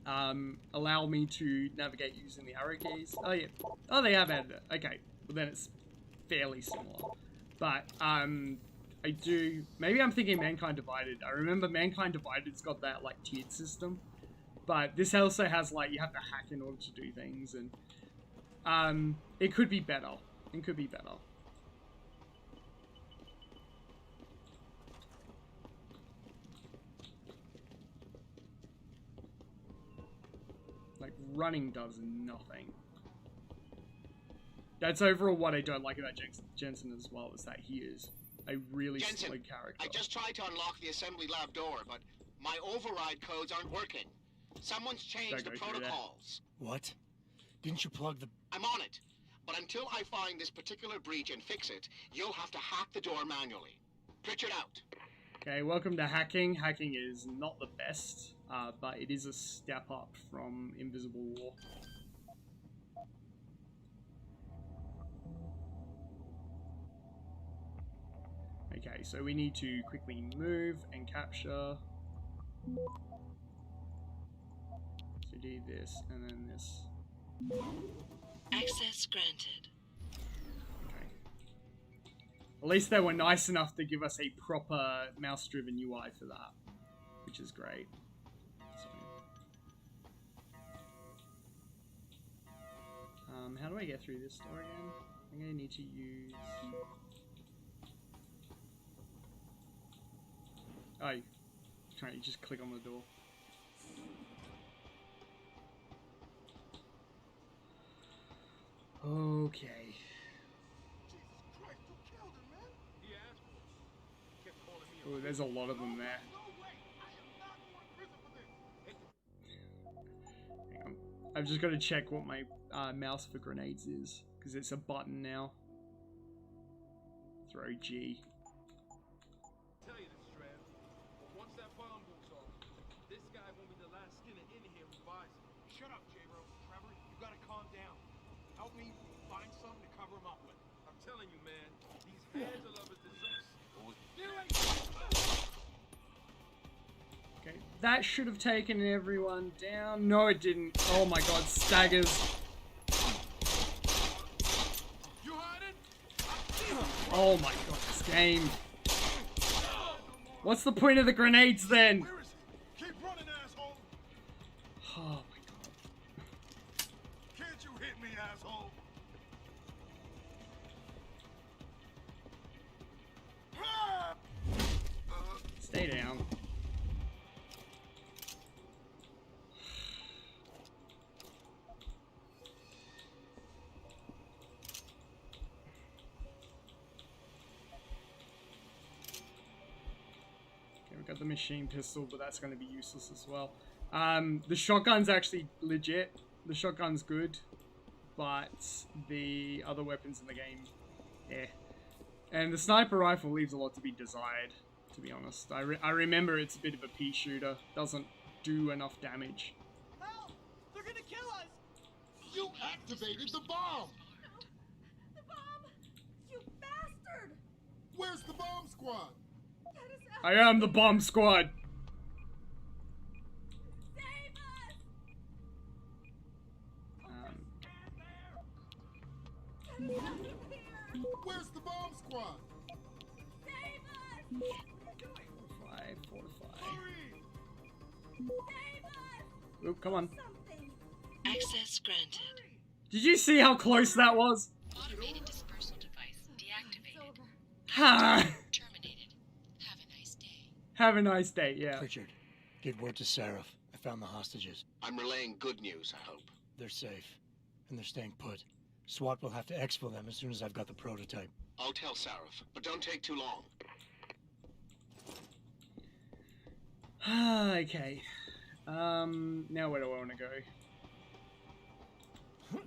Allow me to navigate using the arrow keys. Oh yeah, oh they have added it. Okay, well then it's fairly similar. But I do, maybe I'm thinking Mankind Divided. I remember Mankind Divided's got that like tiered system, but this also has like you have to hack in order to do things, and it could be better. It could be better. Like, running does nothing. That's overall what I don't like about Jensen as well, is that he is a really slow character. I just tried to unlock the assembly lab door, but my override codes aren't working. Someone's changed the protocols. What? Didn't you plug the... I'm on it. But until I find this particular breach and fix it, you'll have to hack the door manually. Pritchard out. Okay, welcome to hacking. Hacking is not the best, but it is a step up from Invisible War. Okay, so we need to quickly move and capture. So do this and then this. Access granted. Okay. At least they were nice enough to give us a proper mouse-driven UI for that, which is great. So, how do I get through this door again? I'm gonna need to use... Oh, you just click on the door. Okay. Oh, there's a lot of them there. Hang on. I've just got to check what my mouse for grenades is, because it's a button now. Throw G. Tell you this, Trev, but once that bomb goes off, this guy won't be the last skinner in here who buys it. Shut up, J-Ro. Trevor, you gotta calm down. Help me find something to cover him up with. I'm telling you, man, these hands will love it. Okay, that should have taken everyone down. No, it didn't. Oh my god, staggers. Oh my god, this game. What's the point of the grenades then? Keep running, asshole. Oh my god. Can't you hit me, asshole? Stay down. Okay, we've got the machine pistol, but that's going to be useless as well. The shotgun's actually legit. The shotgun's good, but the other weapons in the game, eh. And the sniper rifle leaves a lot to be desired, to be honest. I remember it's a bit of a pea shooter. Doesn't do enough damage. Help! They're gonna kill us! You activated the bomb! The bomb! You bastard! Where's the bomb squad? I am the bomb squad! Save us! Where's the bomb squad? Save us! Fortify. Oop, come on. Access granted. Did you see how close that was? Automated dispersal device deactivated. Ha! Terminated. Have a nice day. Have a nice day, yeah. Pritchard, get word to Seraph. I found the hostages. I'm relaying good news, I hope. They're safe, and they're staying put. SWAT will have to exfil them as soon as I've got the prototype. I'll tell Seraph, but don't take too long. Okay. Now where do I want to go?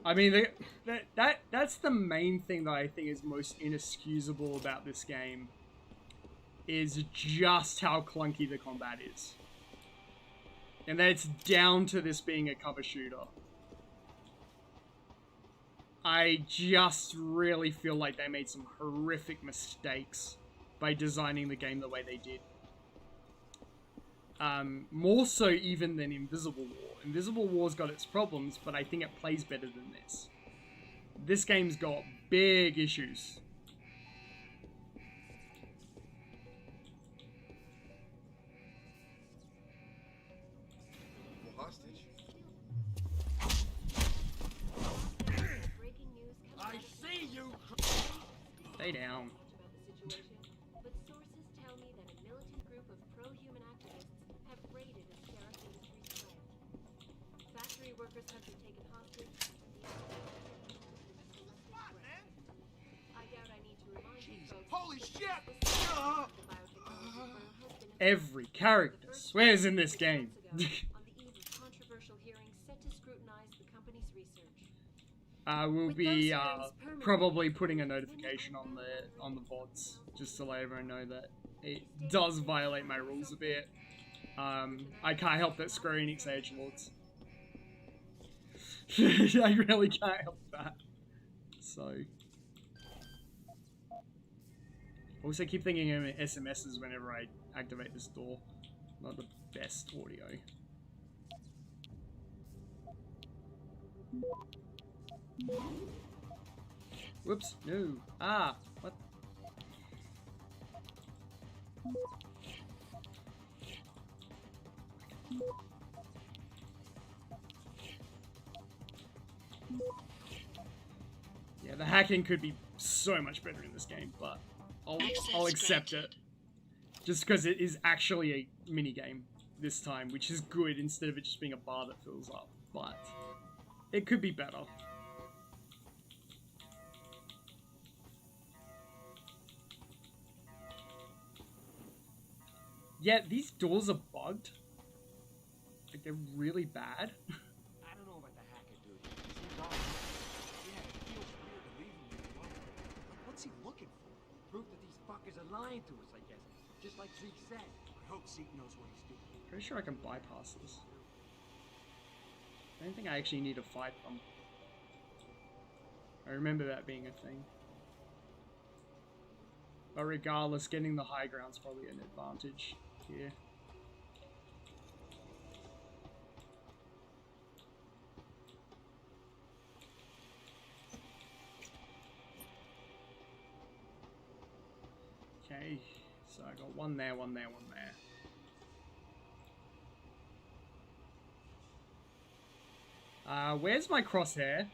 I mean, that's the main thing that I think is most inexcusable about this game, is just how clunky the combat is. And that it's down to this being a cover shooter. I just really feel like they made some horrific mistakes by designing the game the way they did. More so even than Invisible War. Invisible War's got its problems, but I think it plays better than this. This game's got big issues. Hostage? I see you! Stay down. But sources tell me that a militant group of pro-human activists have raided a Seraph Industries plant. Factory workers have been taken hostage. I doubt I need to remind you folks. Holy shit! Every character swears in this game. On the eve of controversial hearings set to scrutinize the company's research. We'll be probably putting a notification on the VODs just to let everyone know that it does violate my rules a bit. I can't help that Square Enix are edgelords. I really can't help that. So, also keep thinking of SMSs whenever I activate this door. Not the best audio. Whoops, no. Ah, what? Yeah, the hacking could be so much better in this game, but I'll accept it. Just because it is actually a mini game this time, which is good instead of it just being a bar that fills up. But it could be better. Yeah, these doors are bugged. Like, they're really bad. I don't know about the hacker dude. He seems off. Yeah, it feels weird to leave him alone. Like, what's he looking for? Proof that these fuckers are lying to us, I guess. Just like Zeke said. I hope Zeke knows what he's doing. Pretty sure I can bypass this. I don't think I actually need to fight them. I remember that being a thing. But regardless, getting the high ground's probably an advantage here. Okay, so I got one there, one there, one there. Where's my crosshair?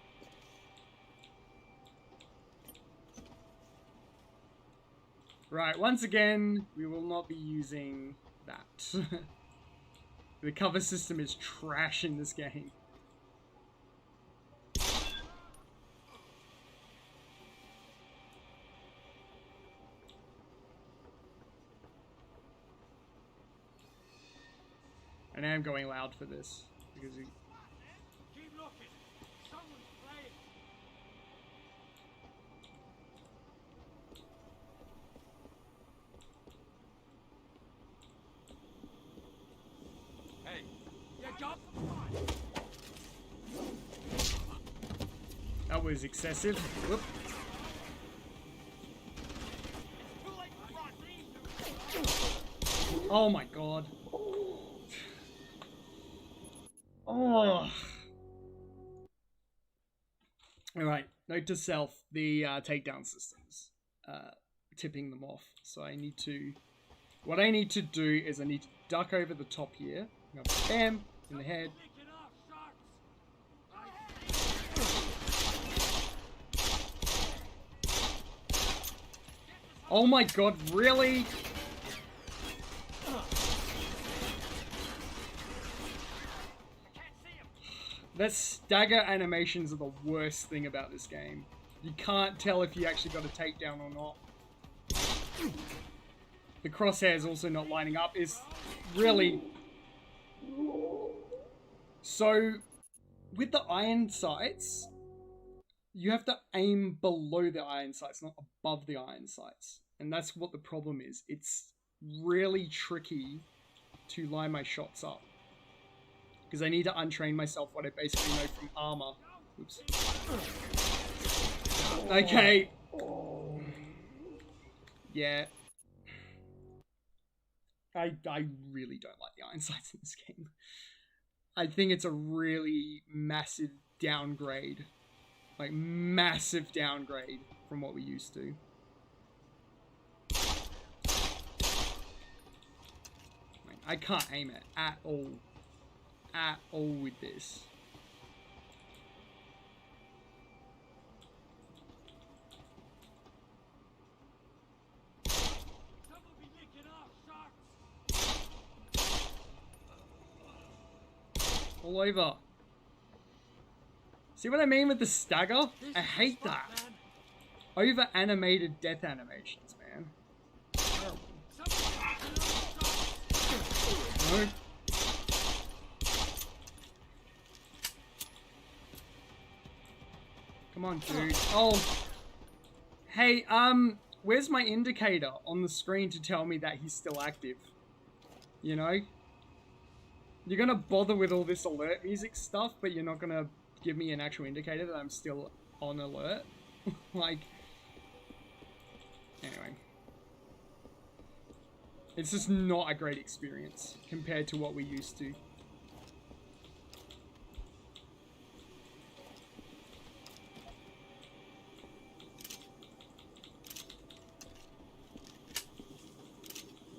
Right, once again, we will not be using that. The cover system is trash in this game. And I am going loud for this because he... Keep looking. Someone's playing. Hey, you got That was excessive. Whoop. Oh my god. Oh. Alright, note to self, the takedown systems. Tipping them off. So I need to... What I need to do is I need to duck over the top here. Bam! In the head. Oh my god, really? The stagger animations are the worst thing about this game. You can't tell if you actually got a takedown or not. The crosshairs also not lining up is really... So, with the iron sights, you have to aim below the iron sights, not above the iron sights. And that's what the problem is. It's really tricky to line my shots up. Because I need to untrain myself what I basically know from armor. Oops. Okay. Yeah. I really don't like the iron sights in this game. I think it's a really massive downgrade. Like, massive downgrade from what we used to. Like, I can't aim it at all. At all with this. All over. See what I mean with the stagger? I hate that. Over animated death animations, man. Terrible. No. Come on, dude. Oh. Hey, where's my indicator on the screen to tell me that he's still active? You know? You're gonna bother with all this alert music stuff, but you're not gonna give me an actual indicator that I'm still on alert? Like... Anyway. It's just not a great experience compared to what we used to.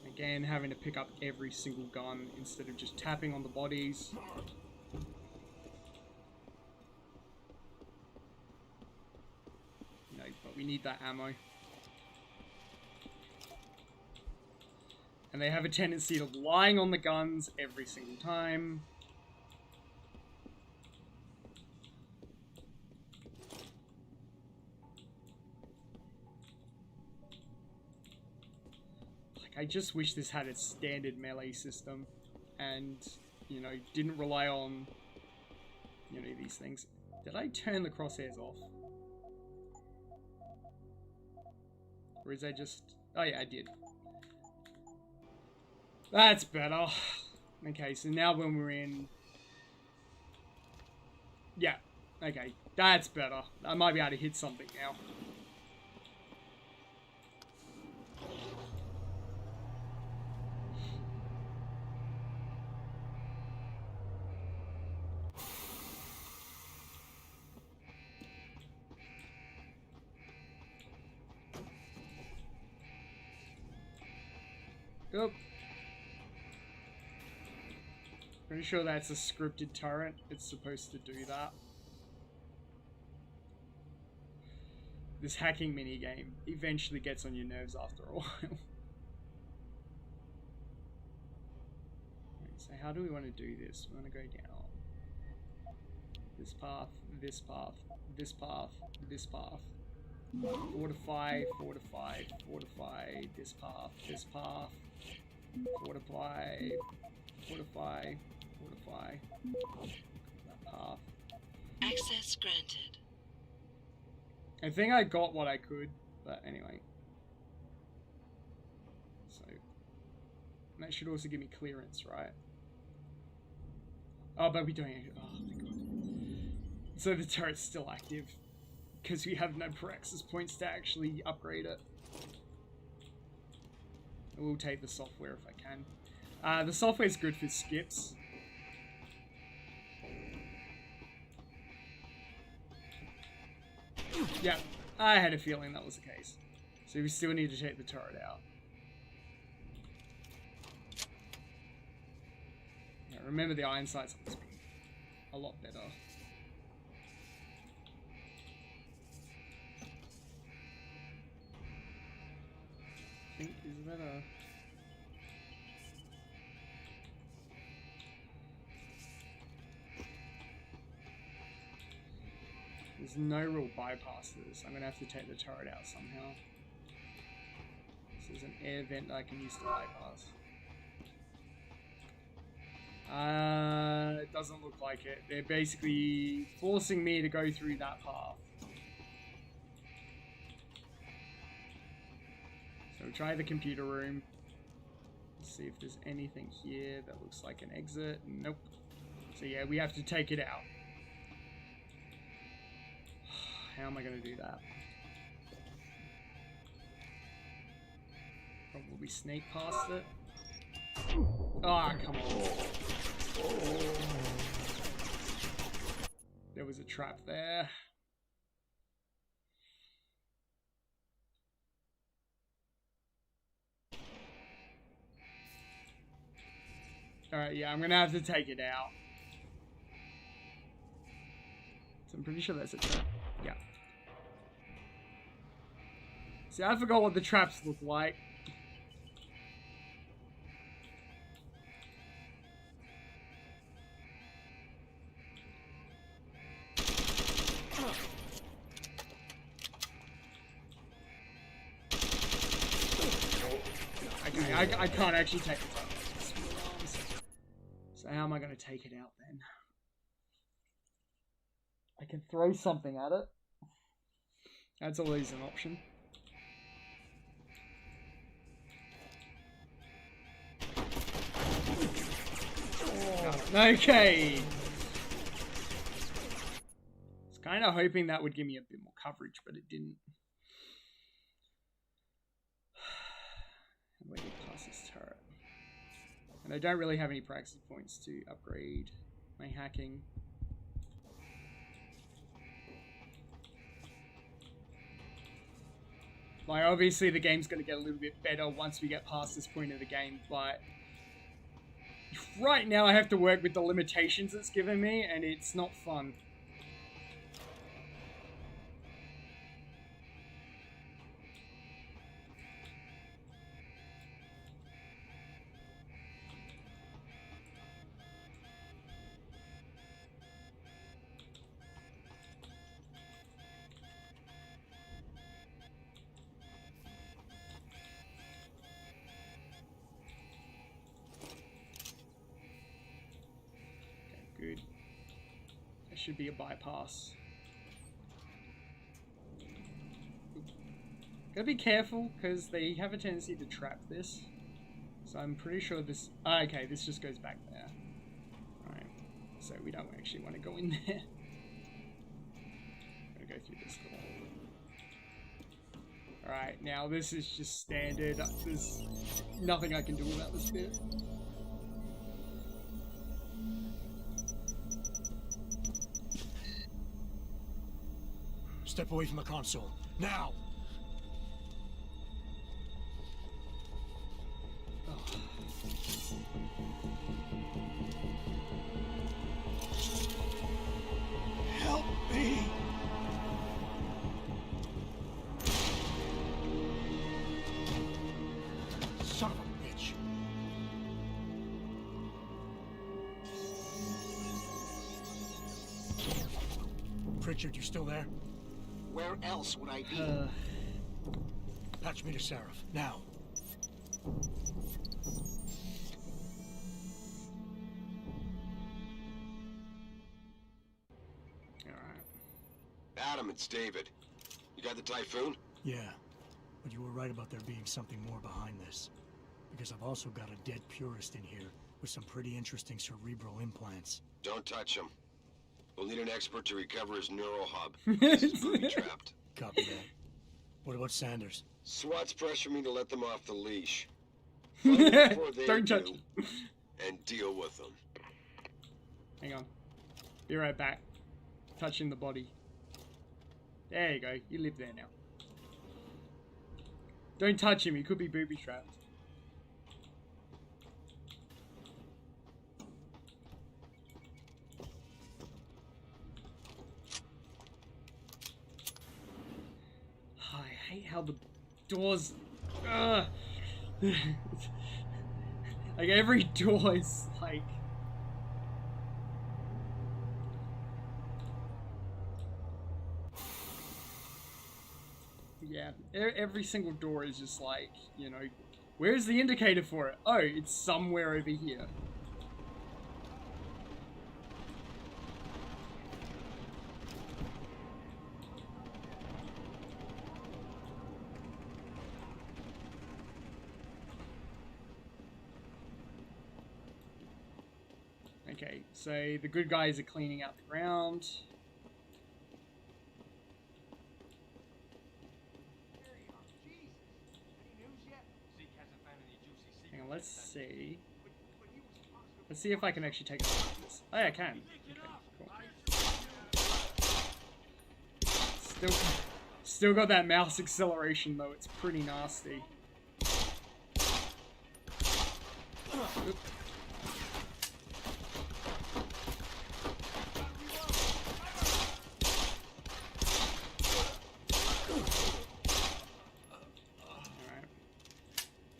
Again, having to pick up every single gun instead of just tapping on the bodies. No, but we need that ammo. And they have a tendency of lying on the guns every single time. I just wish this had a standard melee system and, you know, didn't rely on, you know, these things. Did I turn the crosshairs off? Or is that just... Oh yeah, I did. That's better. Okay, so now when we're in... Yeah, okay, that's better. I might be able to hit something now. Oop. Pretty sure that's a scripted turret. It's supposed to do that. This hacking minigame eventually gets on your nerves after a while. So how do we want to do this? We want to go down. This path, this path, this path, this path. Fortify, fortify, fortify, this path, fortify, fortify, fortify, that path. Access granted. I think I got what I could, but anyway. So, that should also give me clearance, right? Oh, but we don't. Oh my god. So the turret's still active. Because we have no praxis points to actually upgrade it. I will take the software if I can. The software's good for skips. Yeah, I had a feeling that was the case. So we still need to take the turret out. Yeah, remember the iron sights on this one. A lot better. I think, is that a... There's no real bypass to this. I'm gonna have to take the turret out somehow. This is an air vent I can use to bypass. It doesn't look like it. They're basically forcing me to go through that path. So try the computer room. Let's see if there's anything here that looks like an exit. Nope. So yeah, we have to take it out. How am I going to do that? Probably sneak past it. Ah, oh, come on. There was a trap there. Alright, yeah, I'm going to have to take it out. So I'm pretty sure that's a trap. Yeah. See, I forgot what the traps look like. Okay, I can't actually take it out. So how am I going to take it out then? I can throw something at it. That's always an option. Oh, okay. I was kind of hoping that would give me a bit more coverage, but it didn't. How do I get past this turret? And I don't really have any praxis points to upgrade my hacking. Like, obviously the game's going to get a little bit better once we get past this point of the game, but right now I have to work with the limitations it's given me, and it's not fun. should be a bypass. Gotta be careful, because they have a tendency to trap this. So I'm pretty sure this... Ah, okay, this just goes back there. Alright, so we don't actually want to go in there. Gotta go through this door. Alright, now this is just standard. There's nothing I can do about this bit. Step away from the console. Now! Help me! Son of a bitch! Pritchard, you still there? Where else would I be? Patch me to Seraph, now. Adam, it's David. You got the Typhoon? Yeah, but you were right about there being something more behind this. Because I've also got a dead purist in here with some pretty interesting cerebral implants. Don't touch him. We'll need an expert to recover his neural hub. He's booby-trapped. Copy that. What about Sanders? SWAT's pressured me to let them off the leash. Find them before they Don't touch do, and deal with them. Hang on. Be right back. Touching the body. There you go. You live there now. Don't touch him. He could be booby-trapped. Oh, I hate how the doors... Ugh. Like, every door is, like... Yeah, every single door is just like, you know, where's the indicator for it? Oh, it's somewhere over here. Okay, so the good guys are cleaning out the ground. Hang on, let's see. Let's see if I can actually take advantage of this. Oh, yeah, I can. Okay, cool. Still got that mouse acceleration though. It's pretty nasty. Oop.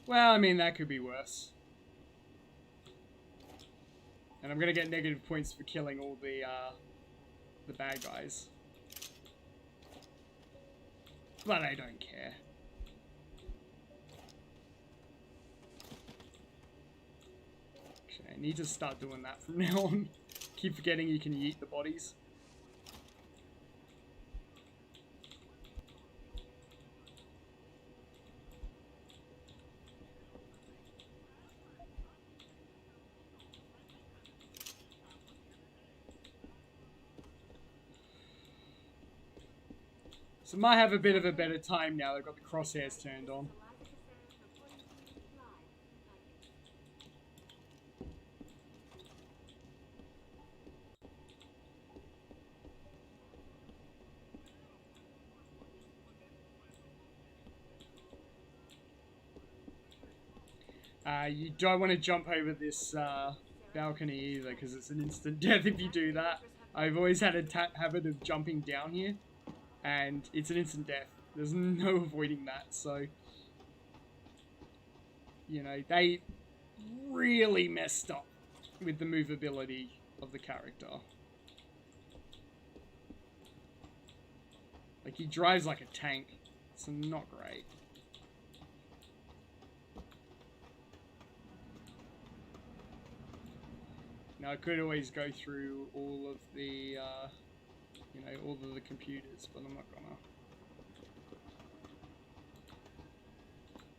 Well, I mean, that could be worse. And I'm gonna get negative points for killing all the bad guys. But I don't care. Okay, I need to start doing that from now on. Keep forgetting you can yeet the bodies. So might have a bit of a better time now. They've got the crosshairs turned on. You don't want to jump over this balcony either, because it's an instant death if you do that. I've always had a habit of jumping down here, and it's an instant death. There's no avoiding that, so... You know, they really messed up with the movability of the character. Like, he drives like a tank. It's not great. Now I could always go through all of the, you know, all of the computers, but I'm not gonna.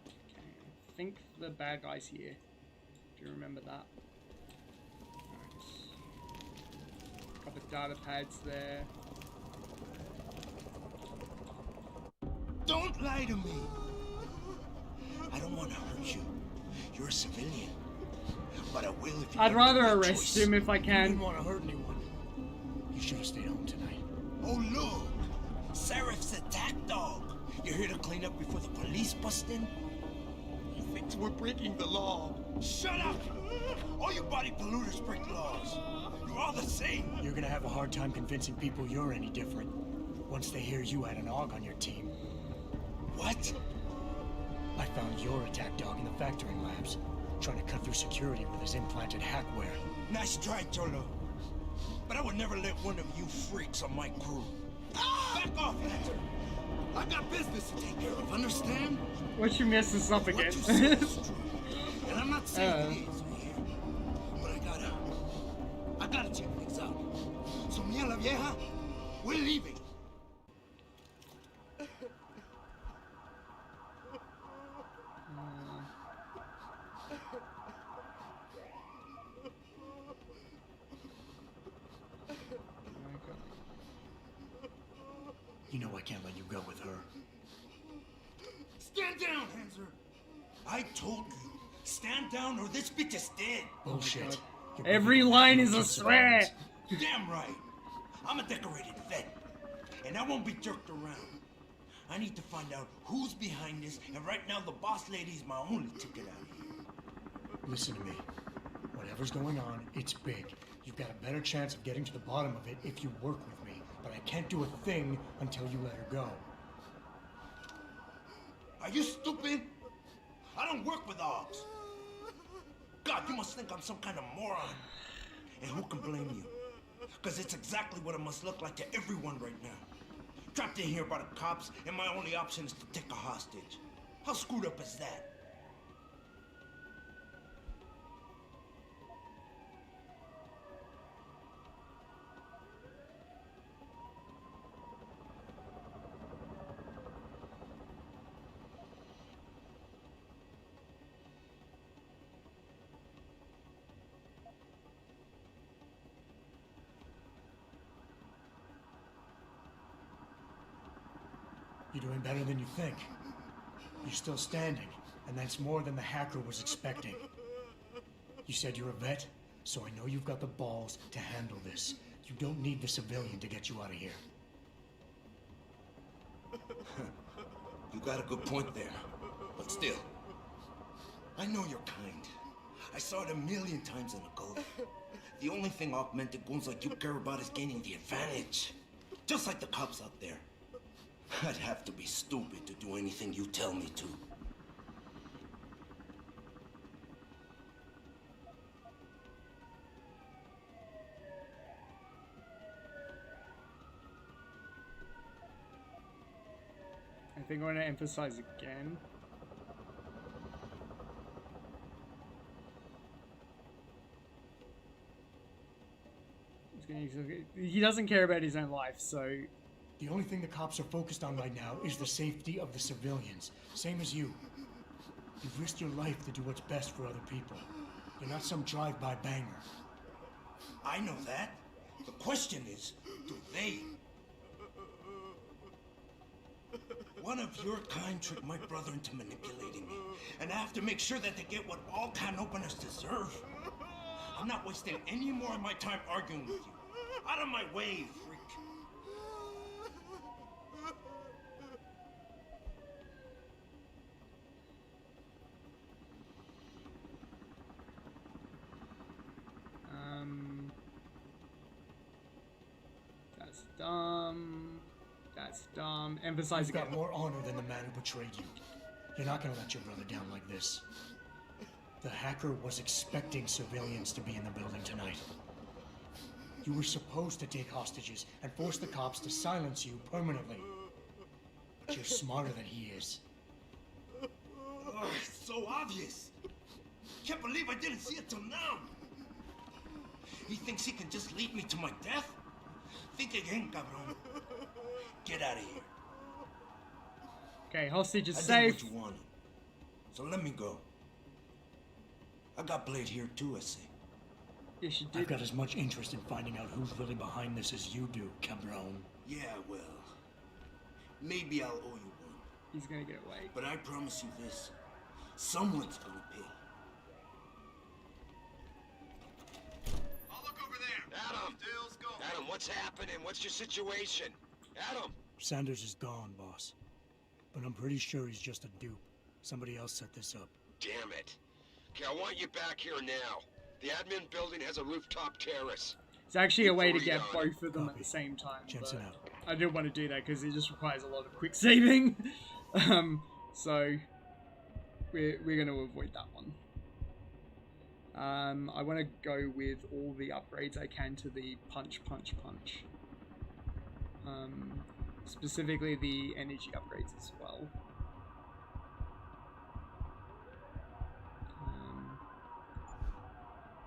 Okay, I think the bad guy's here. Do you remember that? Nice. Couple of data pads there. Don't lie to me. I don't want to hurt you. You're a civilian. But I will if you I'd rather make a arrest choice. him if I You can. didn't want to hurt anyone. You should have stayed home tonight. Oh, look. Seraph's attack dog. You're here to clean up before the police bust in? He thinks we're breaking the law. Shut up! All you body polluters break laws. You're all the same. You're gonna have a hard time convincing people you're any different once they hear you had an AUG on your team. What? I found your attack dog in the factoring labs, trying to cut through security with his implanted hackware. Nice try, Cholo. But I would never let one of you freaks on my crew. Back off, Hunter. I got business to take care of, understand? What you mess this up again? What you say is true. And I'm not saying it is here, but I gotta check things out. So me and la vieja, we're leaving. You know I can't let you go with her. Stand down, Hanser. I told you, stand down or this bitch is dead. Bullshit. Every line is a swear. Damn right. I'm a decorated vet, and I won't be jerked around. I need to find out who's behind this, and right now the boss lady is my only ticket out of here. Listen to me. Whatever's going on, it's big. You've got a better chance of getting to the bottom of it if you work with me. But I can't do a thing until you let her go. Are you stupid? I don't work with dogs. God, you must think I'm some kind of moron. And who can blame you? Because it's exactly what it must look like to everyone right now. Trapped in here by the cops, and my only option is to take a hostage. How screwed up is that? You're doing better than you think. You're still standing, and that's more than the hacker was expecting. You said you're a vet, so I know you've got the balls to handle this. You don't need the civilian to get you out of here. You got a good point there. But still, I know you're kind. I saw it 1,000,000 times in the Gulf. The only thing augmented goons like you care about is gaining the advantage. Just like the cops out there. I'd have to be stupid to do anything you tell me to. I think I want to emphasize again. He doesn't care about his own life, so... The only thing the cops are focused on right now is the safety of the civilians. Same as you. You've risked your life to do what's best for other people. You're not some drive-by banger. I know that. The question is, do they? One of your kind tricked my brother into manipulating me, and I have to make sure that they get what all can openers deserve. I'm not wasting any more of my time arguing with you. Out of my way, freak. That's dumb. That's dumb. Emphasize You've again. got more honor than the man who betrayed you. You're not gonna let your brother down like this. The hacker was expecting civilians to be in the building tonight. You were supposed to take hostages and force the cops to silence you permanently. But you're smarter than he is. Ugh, it's so obvious. Can't believe I didn't see it till now. He thinks he can just lead me to my death? Think again, cabron. Get out of here. Okay, hostage is I safe. did what you wanted, so let me go. I got Blade here too, I say. Yes, you did. I've got as much interest in finding out who's really behind this as you do, cabron. Yeah, well, maybe I'll owe you one. He's gonna get away. But I promise you this. Someone's gonna pay. I'll look over there. Adam, what's happening? What's your situation? Adam! Sanders is gone, boss. But I'm pretty sure he's just a dupe. Somebody else set this up. Damn it. Okay, I want you back here now. The admin building has a rooftop terrace. It's actually a way to Read get on both of them at the same time. Jensen but out. I didn't want to do that because it just requires a lot of quick saving. So we're going to avoid that one. I want to go with all the upgrades I can to the punch. Specifically the energy upgrades as well.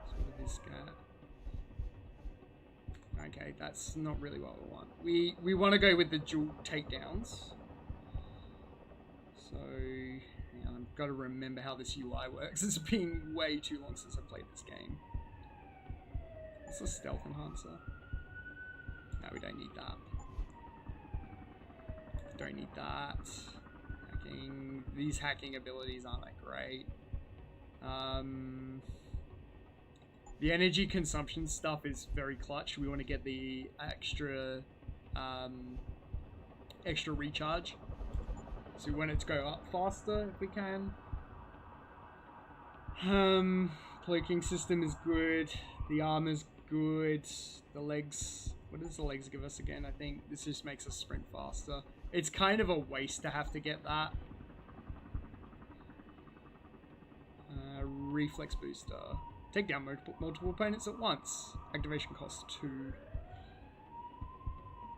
So what did this get? Okay, that's not really what we want. We want to go with the dual takedowns. So, hang on, I've got to remember how this UI works. It's been way too long since I played this game. What's a stealth enhancer? No, we don't need that. Don't need that. Hacking. These hacking abilities aren't that great. The energy consumption stuff is very clutch. We want to get the extra extra recharge. So we want it to go up faster if we can. Cloaking system is good. The armor's good. The legs... What does the legs give us again? I think this just makes us sprint faster. It's kind of a waste to have to get that. Reflex booster. Take down multiple opponents at once. Activation cost 2.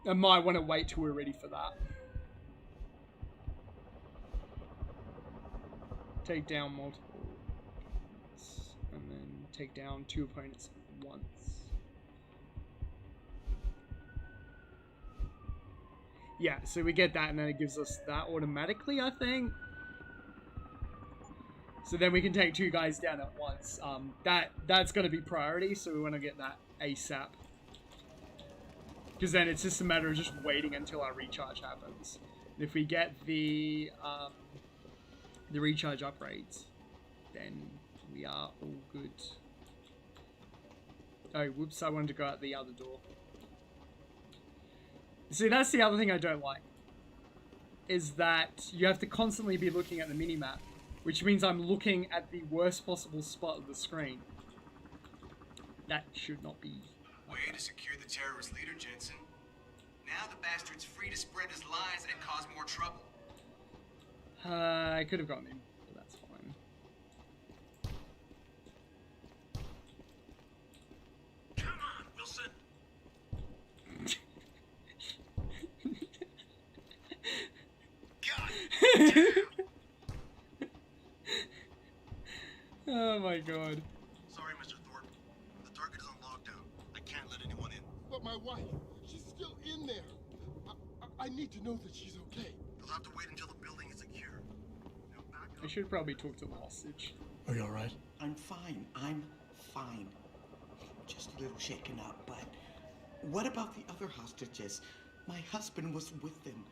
I might want to wait till we're ready for that. Take down multiple opponents. And then take down 2 opponents at once. Yeah, so we get that and then it gives us that automatically, I think. So then we can take 2 guys down at once. That's going to be priority, so we want to get that ASAP. Because then it's just a matter of just waiting until our recharge happens. And if we get the recharge upgrades, then we are all good. Oh, whoops, I wanted to go out the other door. See, that's the other thing I don't like. Is that you have to constantly be looking at the minimap. Which means I'm looking at the worst possible spot of the screen. That should not be. Way to secure the terrorist leader, Jensen. Now the bastard's free to spread his lies and cause more trouble. I could have gotten him, but that's fine. Come on, Wilson. God damn. Oh my god. Sorry, Mr. Thorpe. The target is on lockdown. I can't let anyone in. But my wife, she's still in there. I need to know that she's okay. You'll have to wait until the building is secure. I should probably talk to the hostage. Are you alright? I'm fine. I'm fine. Just a little shaken up, but what about the other hostages? My husband was with them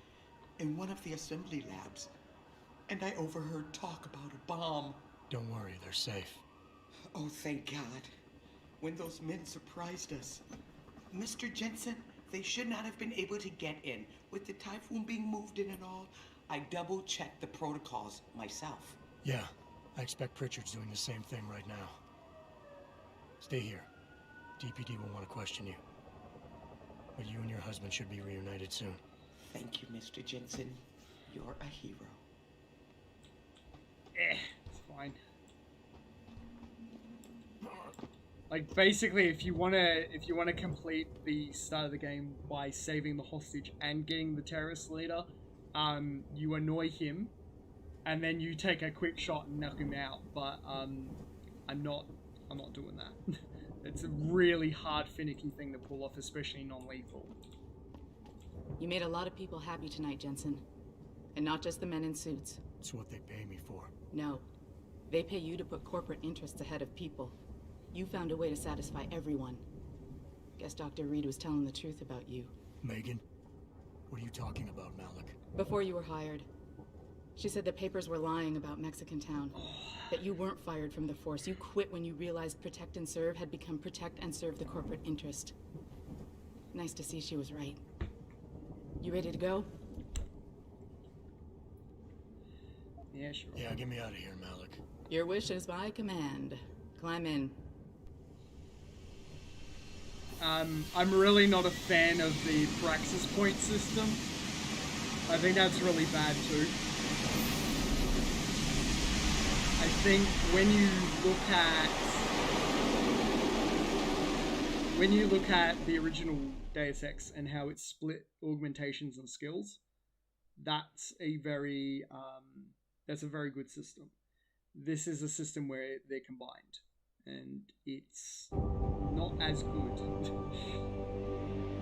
in one of the assembly labs, and I overheard talk about a bomb. Don't worry, they're safe. Oh, thank God. When those men surprised us. Mr. Jensen, they should not have been able to get in. With the typhoon being moved in and all, I double-checked the protocols myself. Yeah, I expect Pritchard's doing the same thing right now. Stay here. DPD will want to question you. But you and your husband should be reunited soon. Thank you, Mr. Jensen. You're a hero. It's fine. Like basically, if you wanna complete the start of the game by saving the hostage and getting the terrorist leader, you annoy him, and then you take a quick shot and knock him out. But I'm not doing that. It's a really hard, finicky thing to pull off, especially non-lethal. You made a lot of people happy tonight, Jensen. And not just the men in suits. It's what they pay me for. No. They pay you to put corporate interests ahead of people. You found a way to satisfy everyone. Guess Dr. Reed was telling the truth about you. Megan? What are you talking about, Malik? Before you were hired. She said the papers were lying about Mexican Town. That you weren't fired from the force. You quit when you realized Protect and Serve had become Protect and Serve the corporate interest. Nice to see she was right. You ready to go? Yeah, sure. Yeah, get me out of here, Malik. Your wish is my command. Climb in. I'm really not a fan of the praxis point system. I think that's really bad too. I think when you look at the original Deus Ex and how it split augmentations and skills, that's a very good system. This is a system where they're combined, and it's not as good.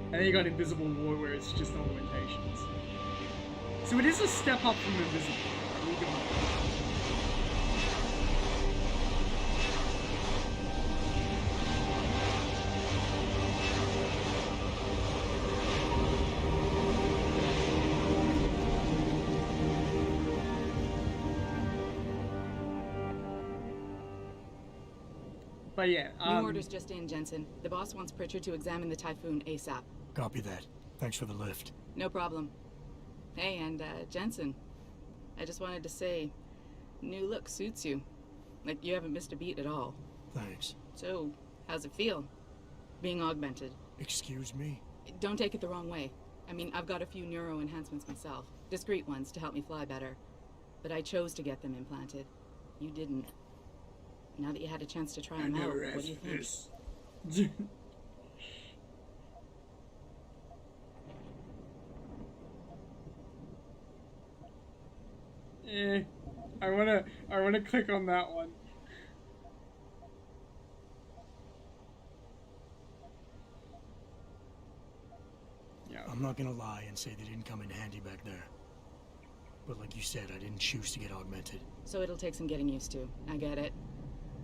And then you got Invisible War, where it's just augmentations. So it is a step up from Invisible War. But yeah, New orders just in, Jensen. The boss wants Pritchard to examine the Typhoon ASAP. Copy that. Thanks for the lift. No problem. Hey, and Jensen, I just wanted to say, new look suits you. Like, you haven't missed a beat at all. Thanks. So, how's it feel? Being augmented? Excuse me? Don't take it the wrong way. I mean, I've got a few neuro enhancements myself. Discreet ones to help me fly better. But I chose to get them implanted. You didn't. Now that you had a chance to try them out, what do you think? I wanna click on that one. Yeah. I'm not gonna lie and say they didn't come in handy back there. But like you said, I didn't choose to get augmented. So it'll take some getting used to. I get it.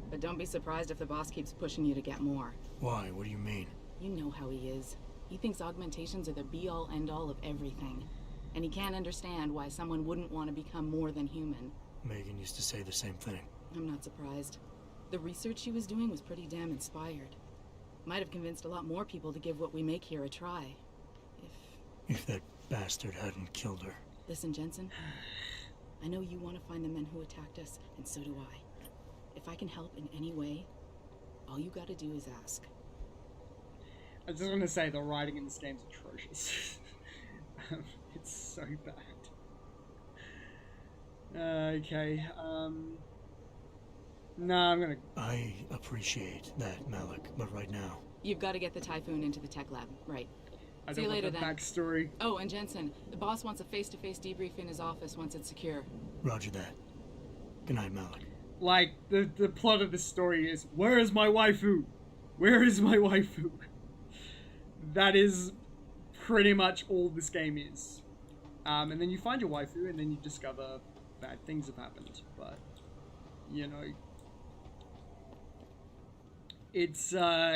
But don't be surprised if the boss keeps pushing you to get more. Why? What do you mean? You know how he is. He thinks augmentations are the be-all, end-all of everything. And he can't understand why someone wouldn't want to become more than human. Megan used to say the same thing. I'm not surprised. The research she was doing was pretty damn inspired. Might have convinced a lot more people to give what we make here a try. If that bastard hadn't killed her. Listen, Jensen. I know you want to find the men who attacked us, and so do I. If I can help in any way, all you gotta do is ask. I just want to say the writing in this game's atrocious. It's so bad. Okay, no, I'm gonna... I appreciate that, Malik, but right now... You've got to get the Typhoon into the tech lab, right? I See don't you later, want the then. backstory. Oh, and Jensen, the boss wants a face-to-face debrief in his office once it's secure. Roger that. Good night, Malik. Like, the plot of the story is, where is my waifu? Where is my waifu? That is pretty much all this game is. And then you find your waifu, and then you discover bad things have happened. But, you know, it's not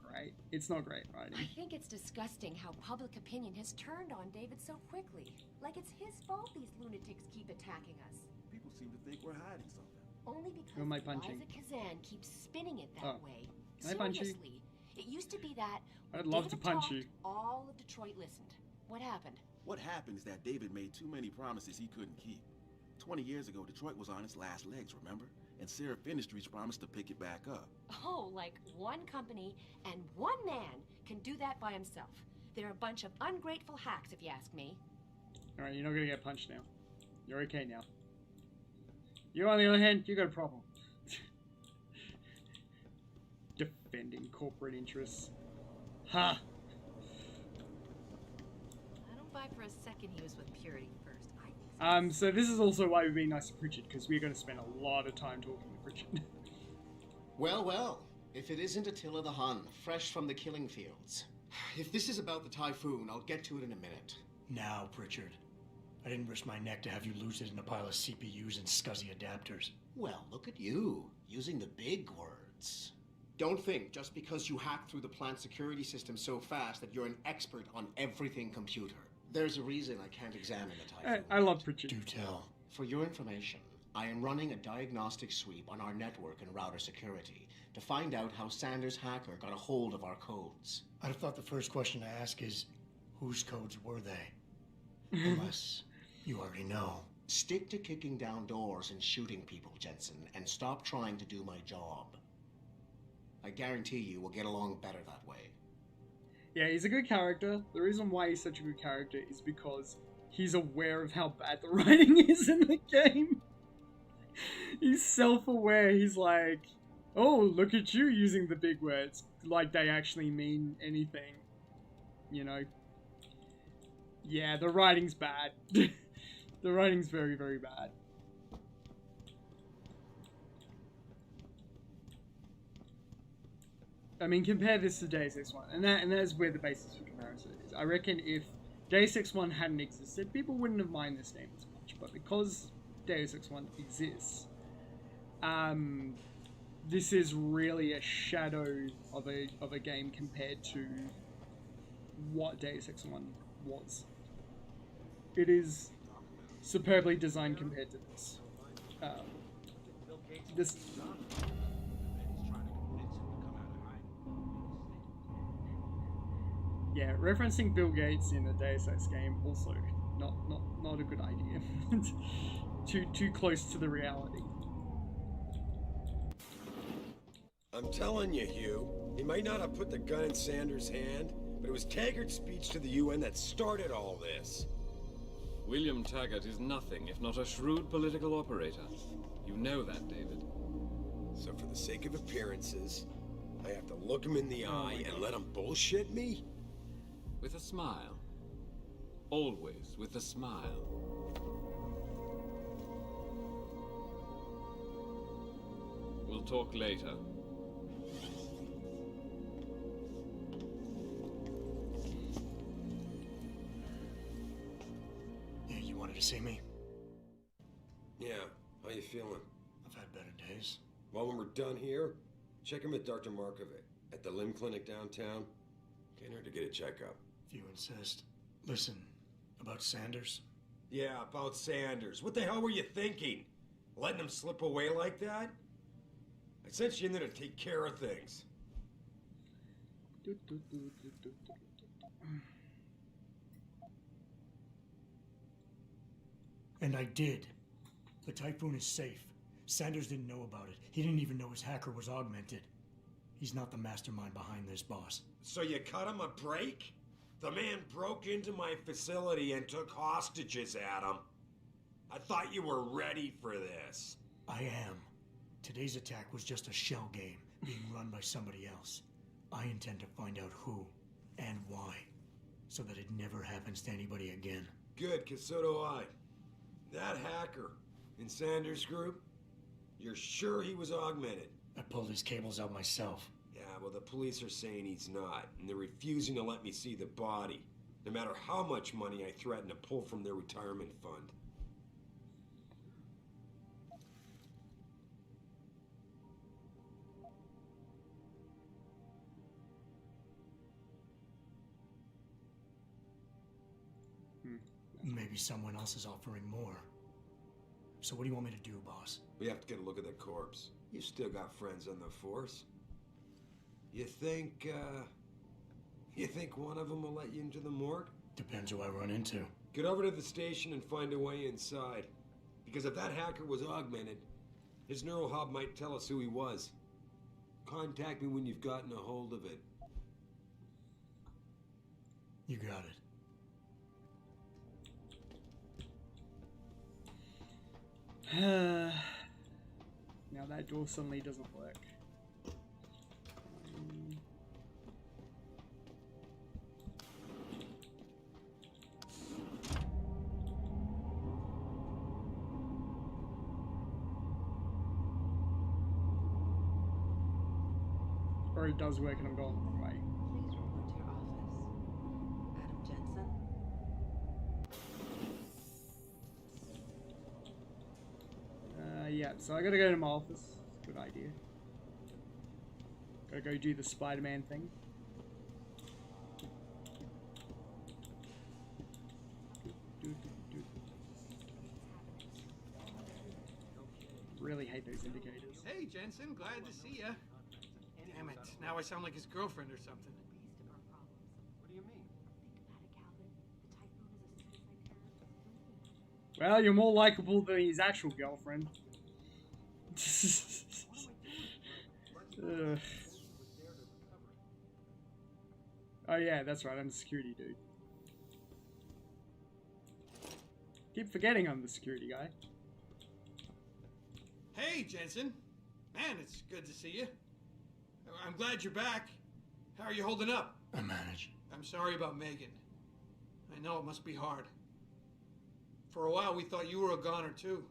great. It's not great writing. I think it's disgusting how public opinion has turned on David so quickly. Like it's his fault these lunatics keep attacking us. People seem to think we're hiding something. Only because Who am I punching? Liza Kazan keeps spinning it that way. Can I punch you? Seriously, it used to be that I'd when love to David punch talked, you. all of Detroit listened. What happened? What happened is that David made too many promises he couldn't keep. 20 years ago, Detroit was on its last legs, remember? And Seraph Industries promised to pick it back up. Oh, like one company and one man can do that by himself. They're a bunch of ungrateful hacks, if you ask me. Alright, you're not gonna get punched now. You're okay now. You, on the other hand, you got a problem. Defending corporate interests. Ha! I don't buy for a second he was with Purity first. So this is also why we've been nice to Pritchard, because we're going to spend a lot of time talking to Pritchard. Well, well. If it isn't Attila the Hun, fresh from the killing fields. If this is about the Typhoon, I'll get to it in a minute. Now, Pritchard. I didn't risk my neck to have you lose it in a pile of CPUs and scuzzy adapters. Well, look at you, using the big words. Don't think just because you hacked through the plant security system so fast that you're an expert on everything computer. There's a reason I can't examine the Typhoon. I love Pritchard. Do tell. For your information, I am running a diagnostic sweep on our network and router security to find out how Sanders' hacker got a hold of our codes. I'd have thought the first question to ask is, whose codes were they? Unless you already know. Stick to kicking down doors and shooting people, Jensen, and stop trying to do my job. I guarantee you we'll get along better that way. Yeah, he's a good character. The reason why he's such a good character is because he's aware of how bad the writing is in the game. He's self-aware. He's like, oh, look at you using the big words. Like they actually mean anything. You know? Yeah, the writing's bad. The writing's very, very bad. I mean, compare this to Deus Ex 1, and that's where the basis for comparison is. I reckon if Deus Ex 1 hadn't existed, people wouldn't have minded this game as much, but because Deus Ex 1 exists, this is really a shadow of a game compared to what Deus Ex 1 was. It is superbly designed compared to this. Yeah, referencing Bill Gates in a Deus Ex game also not a good idea. too close to the reality. I'm telling you, Hugh, he might not have put the gun in Sanders' hand, but it was Taggart's speech to the UN that started all this. William Taggart is nothing if not a shrewd political operator. You know that, David. So for the sake of appearances, I have to look him in the eye and let him bullshit me? With a smile. Always with a smile. We'll talk later. Yeah, you wanted to see me? Yeah, how you feeling? I've had better days. Well, when we're done here, check him with Dr. Markovic at the limb clinic downtown. Can't hurt to get a checkup. If you insist. Listen, about Sanders? Yeah, about Sanders. What the hell were you thinking? Letting him slip away like that? I sent you in there to take care of things. And I did. The Typhoon is safe. Sanders didn't know about it. He didn't even know his hacker was augmented. He's not the mastermind behind this, boss. So you cut him a break? The man broke into my facility and took hostages, Adam. I thought you were ready for this. I am. Today's attack was just a shell game being run by somebody else. I intend to find out who and why, so that it never happens to anybody again. Good, 'cause so do I. That hacker in Sanders' group, you're sure he was augmented? I pulled his cables out myself. Yeah, well, the police are saying he's not, and they're refusing to let me see the body, no matter how much money I threaten to pull from their retirement fund. Maybe someone else is offering more. So what do you want me to do, boss? We have to get a look at that corpse. You still got friends on the force. You think one of them will let you into the morgue? Depends who I run into. Get over to the station and find a way inside. Because if that hacker was augmented, his neural hub might tell us who he was. Contact me when you've gotten a hold of it. You got it. Now that door suddenly doesn't work. Or it does work and I'm going the wrong way. Please report to your office. Adam Jensen. Yeah, so I gotta go to my office. Good idea. Gotta go do the Spider-Man thing. Really hate those indicators. Hey, Jensen, glad to see ya. Damn it, now I sound like his girlfriend or something. What do you mean? Well, you're more likable than his actual girlfriend. Ugh. Oh yeah, that's right, I'm the security dude. Keep forgetting I'm the security guy. Hey, Jensen. Man, it's good to see you. I'm glad you're back. How are you holding up? I manage. I'm sorry about Megan. I know it must be hard. For a while, we thought you were a goner, too.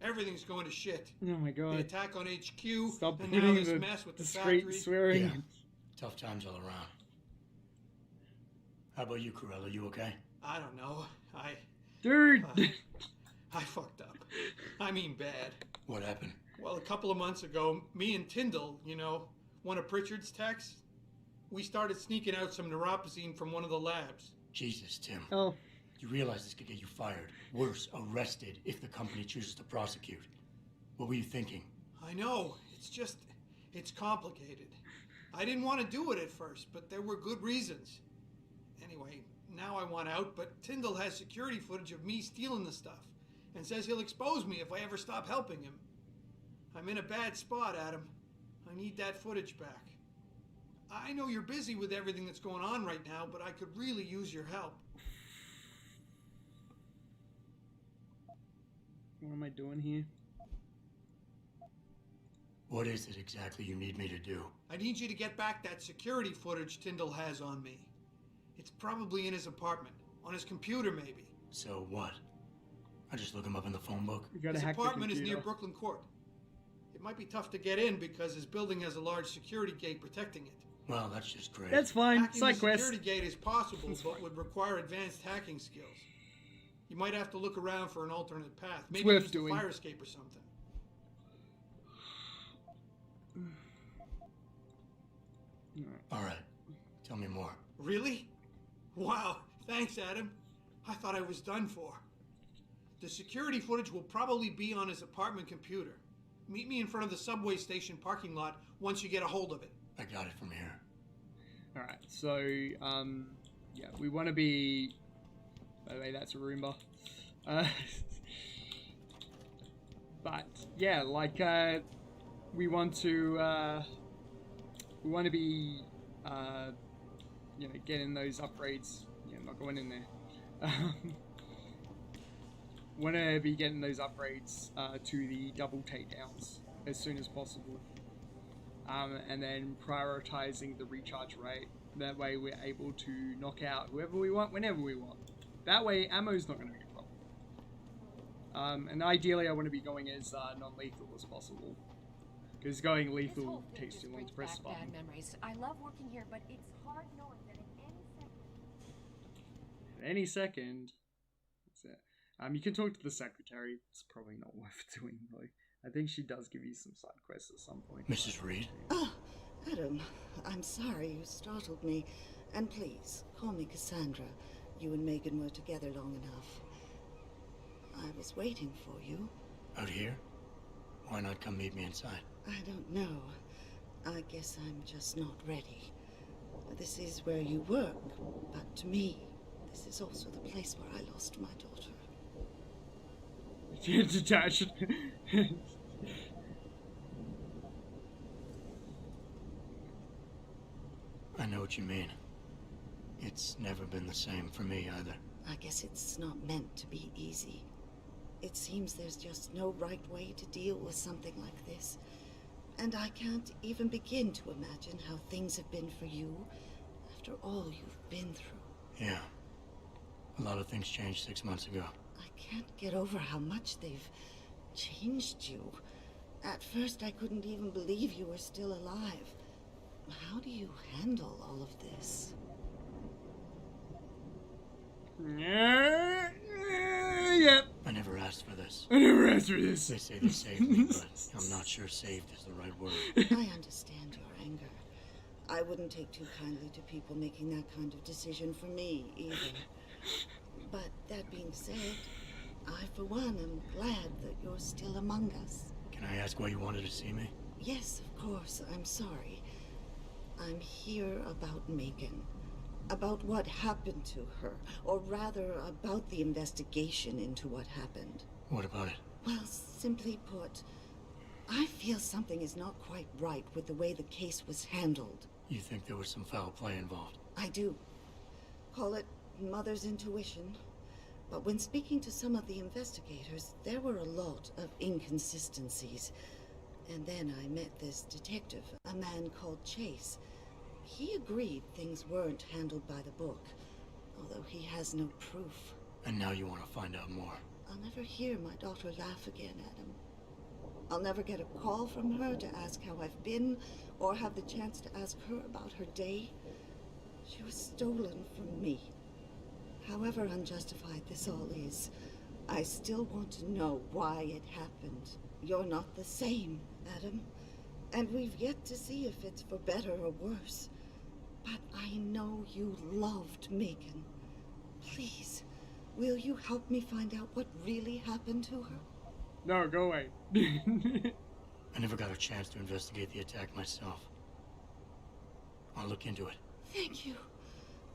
Everything's going to shit. Oh my god. The attack on HQ, Stop and now putting this the mess with the discreet factory. swearing. Yeah. Tough times all around. How about you, Corella? You okay? I don't know. Dude! I fucked up. I mean bad. What happened? Well, a couple of months ago, me and Tyndall, you know, one of Pritchard's techs, we started sneaking out some neuropozyne from one of the labs. Jesus, Tim. Oh. You realize this could get you fired. Worse, arrested if the company chooses to prosecute. What were you thinking? I know. It's complicated. I didn't want to do it at first, but there were good reasons. Anyway, now I want out, but Tyndall has security footage of me stealing the stuff and says he'll expose me if I ever stop helping him. I'm in a bad spot, Adam. I need that footage back. I know you're busy with everything that's going on right now, but I could really use your help. What am I doing here? What is it exactly you need me to do? I need you to get back that security footage Tyndall has on me. It's probably in his apartment. On his computer, maybe. So what? I just look him up in the phone book? His apartment is near Brooklyn Court. It might be tough to get in because his building has a large security gate protecting it. Well, that's just great. That's fine. Hacking Side the quest. security gate is possible, but would require advanced hacking skills. You might have to look around for an alternate path. Maybe worth use doing. the fire escape or something. All right. Tell me more. Really? Wow. Thanks, Adam. I thought I was done for. The security footage will probably be on his apartment computer. Meet me in front of the subway station parking lot once you get a hold of it. I got it from here. Alright, so, yeah, we want to be... By the way, that's a Roomba. But, yeah, like, we want to be, you know, getting those upgrades. Yeah, I'm not going in there. Want to be getting those upgrades to the double takedowns as soon as possible. And then prioritizing the recharge rate. That way we're able to knock out whoever we want, whenever we want. That way ammo's not going to be a problem. And ideally I want to be going as non-lethal as possible. Because going lethal takes too long to press the button. Bad memories. I love working here, but it's hard knowing that At any second... That's it. You can talk to the secretary. It's probably not worth doing though. I think she does give you some side quests at some point. Mrs. Reed? Oh, Adam, I'm sorry you startled me. And please, call me Cassandra. You and Megan were together long enough. I was waiting for you. Out here? Why not come meet me inside? I don't know. I guess I'm just not ready. This is where you work, but to me, this is also the place where I lost my daughter. Detached. I know what you mean. It's never been the same for me either. I guess it's not meant to be easy. It seems there's just no right way to deal with something like this. And I can't even begin to imagine how things have been for you after all you've been through. Yeah. A lot of things changed 6 months ago. I can't get over how much they've changed you. At first, I couldn't even believe you were still alive. How do you handle all of this? Yep. I never asked for this. I never asked for this. They say they saved me, but I'm not sure saved is the right word. I understand your anger. I wouldn't take too kindly to people making that kind of decision for me, either. But that being said, I, for one, am glad that you're still among us. Can I ask why you wanted to see me? Yes, of course. I'm sorry. I'm here about Megan. About what happened to her. Or rather, about the investigation into what happened. What about it? Well, simply put, I feel something is not quite right with the way the case was handled. You think there was some foul play involved? I do. Call it mother's intuition. But when speaking to some of the investigators, there were a lot of inconsistencies. And then I met this detective, a man called Chase. He agreed things weren't handled by the book, although he has no proof. And now you want to find out more? I'll never hear my daughter laugh again, Adam. I'll never get a call from her to ask how I've been, or have the chance to ask her about her day. She was stolen from me. However unjustified this all is, I still want to know why it happened. You're not the same, Adam. And we've yet to see if it's for better or worse. But I know you loved Megan. Please, will you help me find out what really happened to her? No, go away. I never got a chance to investigate the attack myself. I'll look into it. Thank you.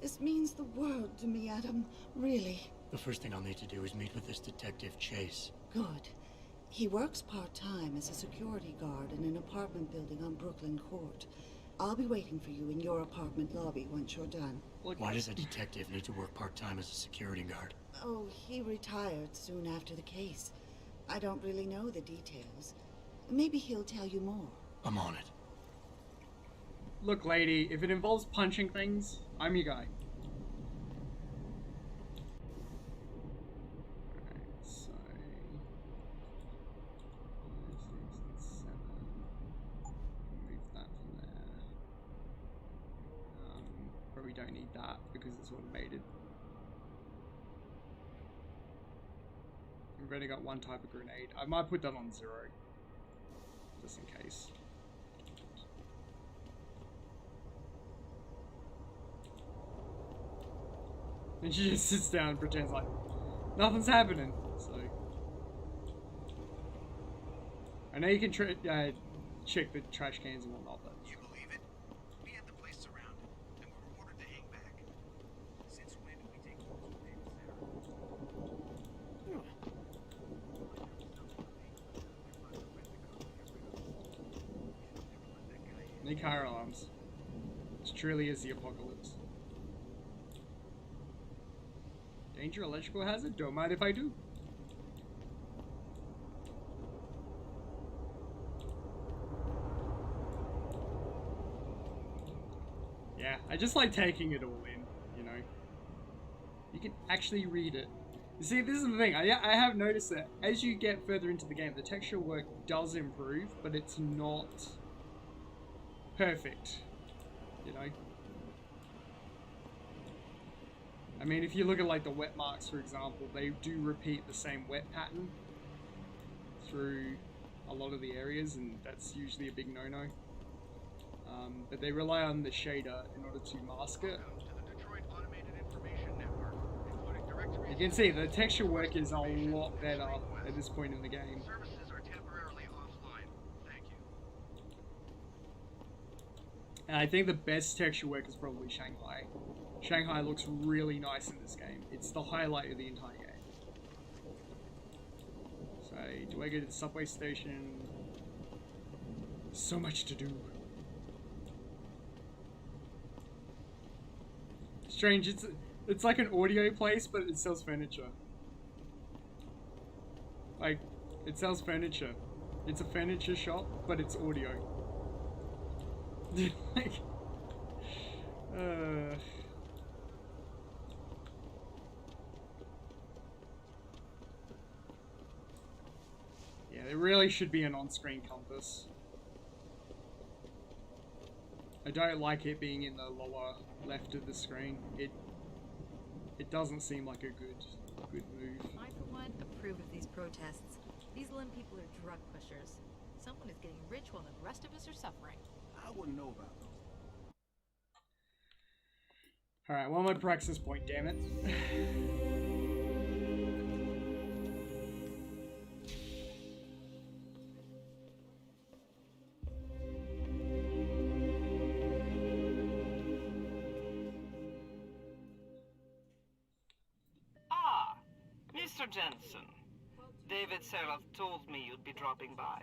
This means the world to me, Adam. Really. The first thing I'll need to do is meet with this detective, Chase. Good. He works part-time as a security guard in an apartment building on Brooklyn Court. I'll be waiting for you in your apartment lobby once you're done. Why does a detective need to work part-time as a security guard? Oh, he retired soon after the case. I don't really know the details. Maybe he'll tell you more. I'm on it. Look, lady, if it involves punching things, I'm your guy. Alright, so... 5, 6, and 7. Move that from there. Probably don't need that because it's automated. We've already got one type of grenade. I might put that on 0. Just in case. And she just sits down and pretends like nothing's happening. So I know you can check the trash cans and whatnot, but you believe it? We had the place surrounded, and we were ordered to hang back. Since when did we take orders from David? Any car alarms. It truly is the apocalypse. Danger, electrical hazard? Don't mind if I do. Yeah, I just like taking it all in, you know. You can actually read it. You see, this is the thing. I have noticed that as you get further into the game, the texture work does improve, but it's not perfect, you know. I mean, if you look at like the wet marks, for example, they do repeat the same wet pattern through a lot of the areas, and that's usually a big no-no. But they rely on the shader in order to mask it. You can see the texture work is a lot better at this point in the game. Services are temporarily offline. Thank you. And I think the best texture work is probably Shanghai. Shanghai looks really nice in this game. It's the highlight of the entire game. So, do I go to the subway station? So much to do. Strange, it's like an audio place, but it sells furniture. Like, it sells furniture. It's a furniture shop, but it's audio. Like, yeah, there really should be an on-screen compass. I don't like it being in the lower left of the screen. It doesn't seem like a good move. I, for one, approve of these protests. These limb people are drug pushers. Someone is getting rich while the rest of us are suffering. I wouldn't know about those. Alright, one more praxis point, damn it. Ah, Mr. Jensen. David Seraph told me you'd be dropping by.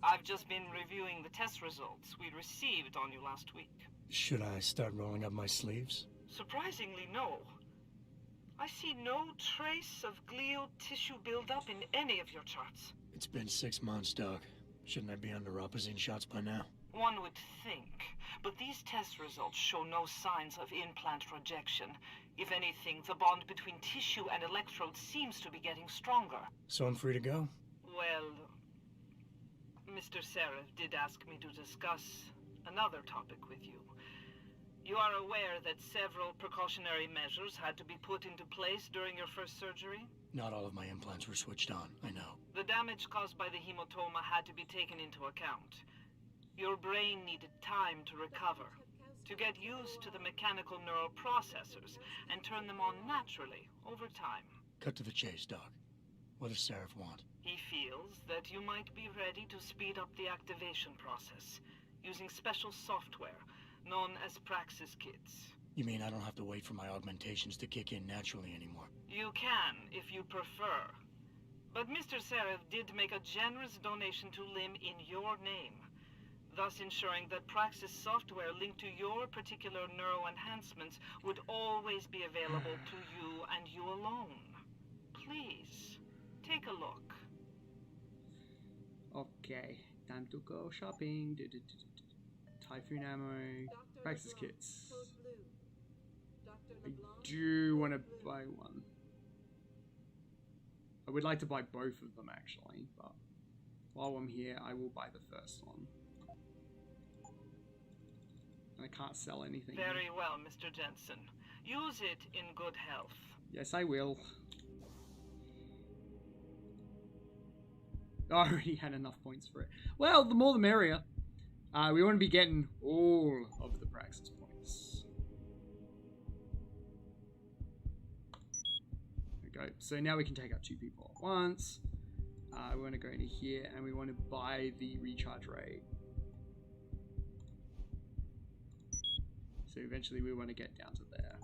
I've just been reviewing the test results we received on you last week. Should I start rolling up my sleeves? Surprisingly, no. I see no trace of glial tissue buildup in any of your charts. It's been 6 months, Doc. Shouldn't I be under opposite shots by now? One would think, but these test results show no signs of implant rejection. If anything, the bond between tissue and electrodes seems to be getting stronger. So I'm free to go? Well, Mr. Seraph did ask me to discuss another topic with you. You are aware that several precautionary measures had to be put into place during your first surgery? Not all of my implants were switched on, I know. The damage caused by the hematoma had to be taken into account. Your brain needed time to recover, to get used to the mechanical neural processors and turn them on naturally over time. Cut to the chase, Doc. What does Seraph want? He feels that you might be ready to speed up the activation process using special software known as Praxis Kits. You mean I don't have to wait for my augmentations to kick in naturally anymore? You can, if you prefer. But Mr. Seraph did make a generous donation to LIM in your name, thus ensuring that Praxis software linked to your particular neuro enhancements would always be available to you and you alone. Please, take a look. Okay, time to go shopping. Typhoon ammo, Praxis kits. I do want to buy one. I would like to buy both of them actually, but while I'm here, I will buy the first one. I can't sell anything. Very well, Mr. Jensen. Use it in good health. Yes, I will. I already had enough points for it. Well, the more the merrier. We want to be getting all of the Praxis points. There we go. So now we can take out 2 people at once. We want to go into here and we want to buy the recharge rate. So eventually we want to get down to there.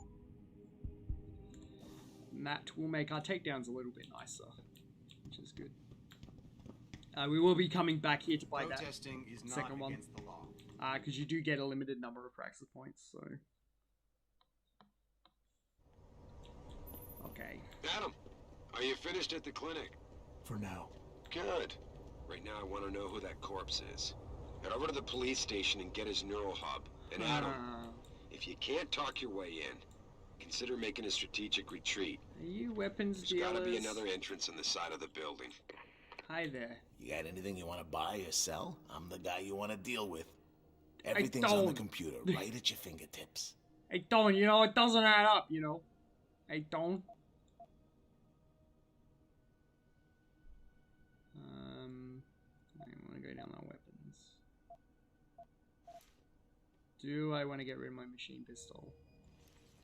And that will make our takedowns a little bit nicer, which is good. We will be coming back here to buy Protesting that is not second one. against the law. Because you do get a limited number of Praxis points, so... Okay. Adam, are you finished at the clinic? For now. Good. Right now I want to know who that corpse is. Head over to the police station and get his neural hub. And Adam, if you can't talk your way in, consider making a strategic retreat. Are you weapons There's dealers? gotta be another entrance on the side of the building. Hi there. You got anything you want to buy or sell? I'm the guy you want to deal with. Everything's don't. on the computer, right at your fingertips. I don't, you know, it doesn't add up, you know. I don't. I want to go down our weapons. Do I want to get rid of my machine pistol?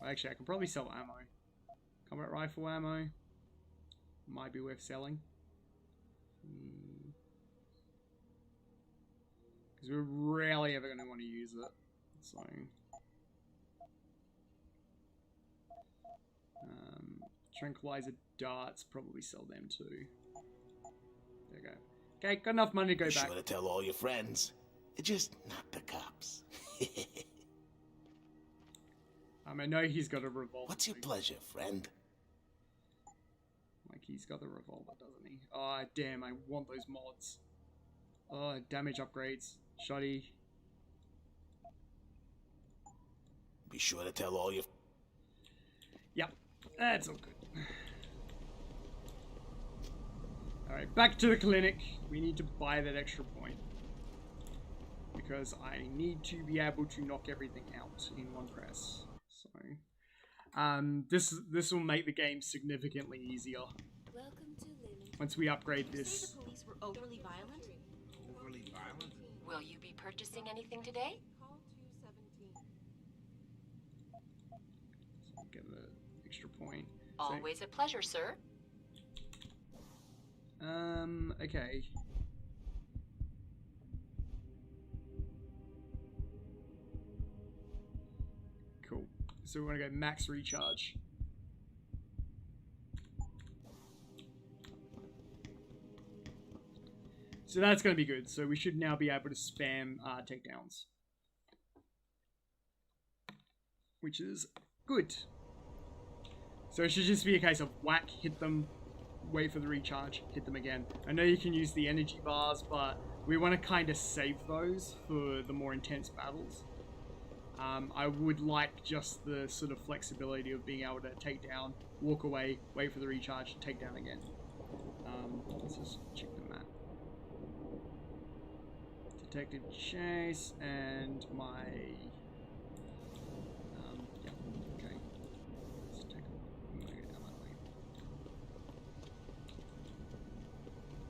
Well, actually, I can probably sell ammo. Combat rifle ammo. Might be worth selling. Because we're rarely ever going to want to use it. So... tranquilizer darts, probably sell them too. There you go. Okay, got enough money to go Be back. sure to tell all your friends. Just not the cops. I know he's got a revolver. What's your pleasure, friend? Like, he's got a revolver, doesn't he? Oh, damn, I want those mods. Oh, damage upgrades. Shoddy. Be sure to tell all your... Yep, that's all good. Alright, back to the clinic. We need to buy that extra point. because I need to be able to knock everything out in one press. So, this will make the game significantly easier. Welcome to Lemon. Once we upgrade Did you say this. the police were overly violent? Overly violent? Will you be purchasing anything today? Call 217. So get the extra point. Always a pleasure, sir. Okay. Cool. So we want to go max recharge. So that's going to be good. So we should now be able to spam takedowns. Which is good. So it should just be a case of whack, hit them, wait for the recharge, hit them again. I know you can use the energy bars, but we want to kind of save those for the more intense battles. I would like just the sort of flexibility of being able to take down, walk away, wait for the recharge, take down again. Let's just check the map. Detective Chase and my... yeah, okay. Let's take I'm gonna go down that way.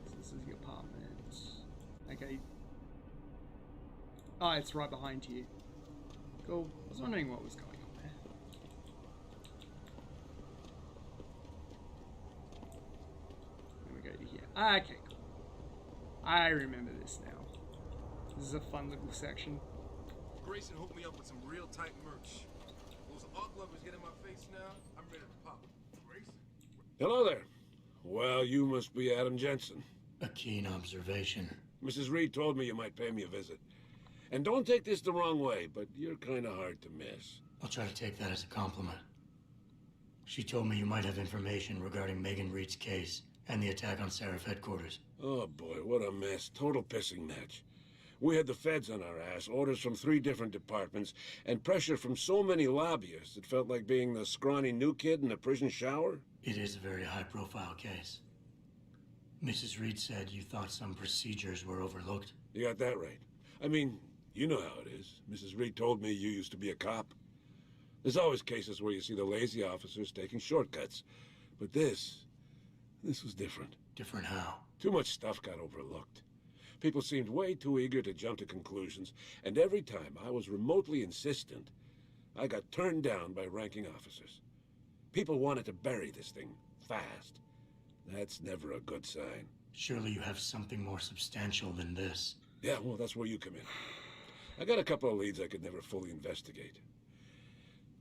So this is the apartment. Okay. Oh, it's right behind you. Cool. I was wondering what was going on there. Then we go to here. Okay, cool. I remember this now. This is a fun little section. Grayson hooked me up with some real tight merch. Those art lovers get in my face now, I'm ready to pop. Grayson? Hello there. Well, you must be Adam Jensen. A keen observation. Mrs. Reed told me you might pay me a visit. And don't take this the wrong way, but you're kind of hard to miss. I'll try to take that as a compliment. She told me you might have information regarding Megan Reed's case and the attack on Seraph headquarters. Oh boy, what a mess. Total pissing match. We had the feds on our ass, orders from 3 different departments, and pressure from so many lobbyists it felt like being the scrawny new kid in a prison shower. It is a very high-profile case. Mrs. Reed said you thought some procedures were overlooked. You got that right. I mean, you know how it is. Mrs. Reed told me you used to be a cop. There's always cases where you see the lazy officers taking shortcuts. But this was different. Different how? Too much stuff got overlooked. People seemed way too eager to jump to conclusions, and every time I was remotely insistent, I got turned down by ranking officers. People wanted to bury this thing fast. That's never a good sign. Surely you have something more substantial than this. Yeah, well, that's where you come in. I got a couple of leads I could never fully investigate.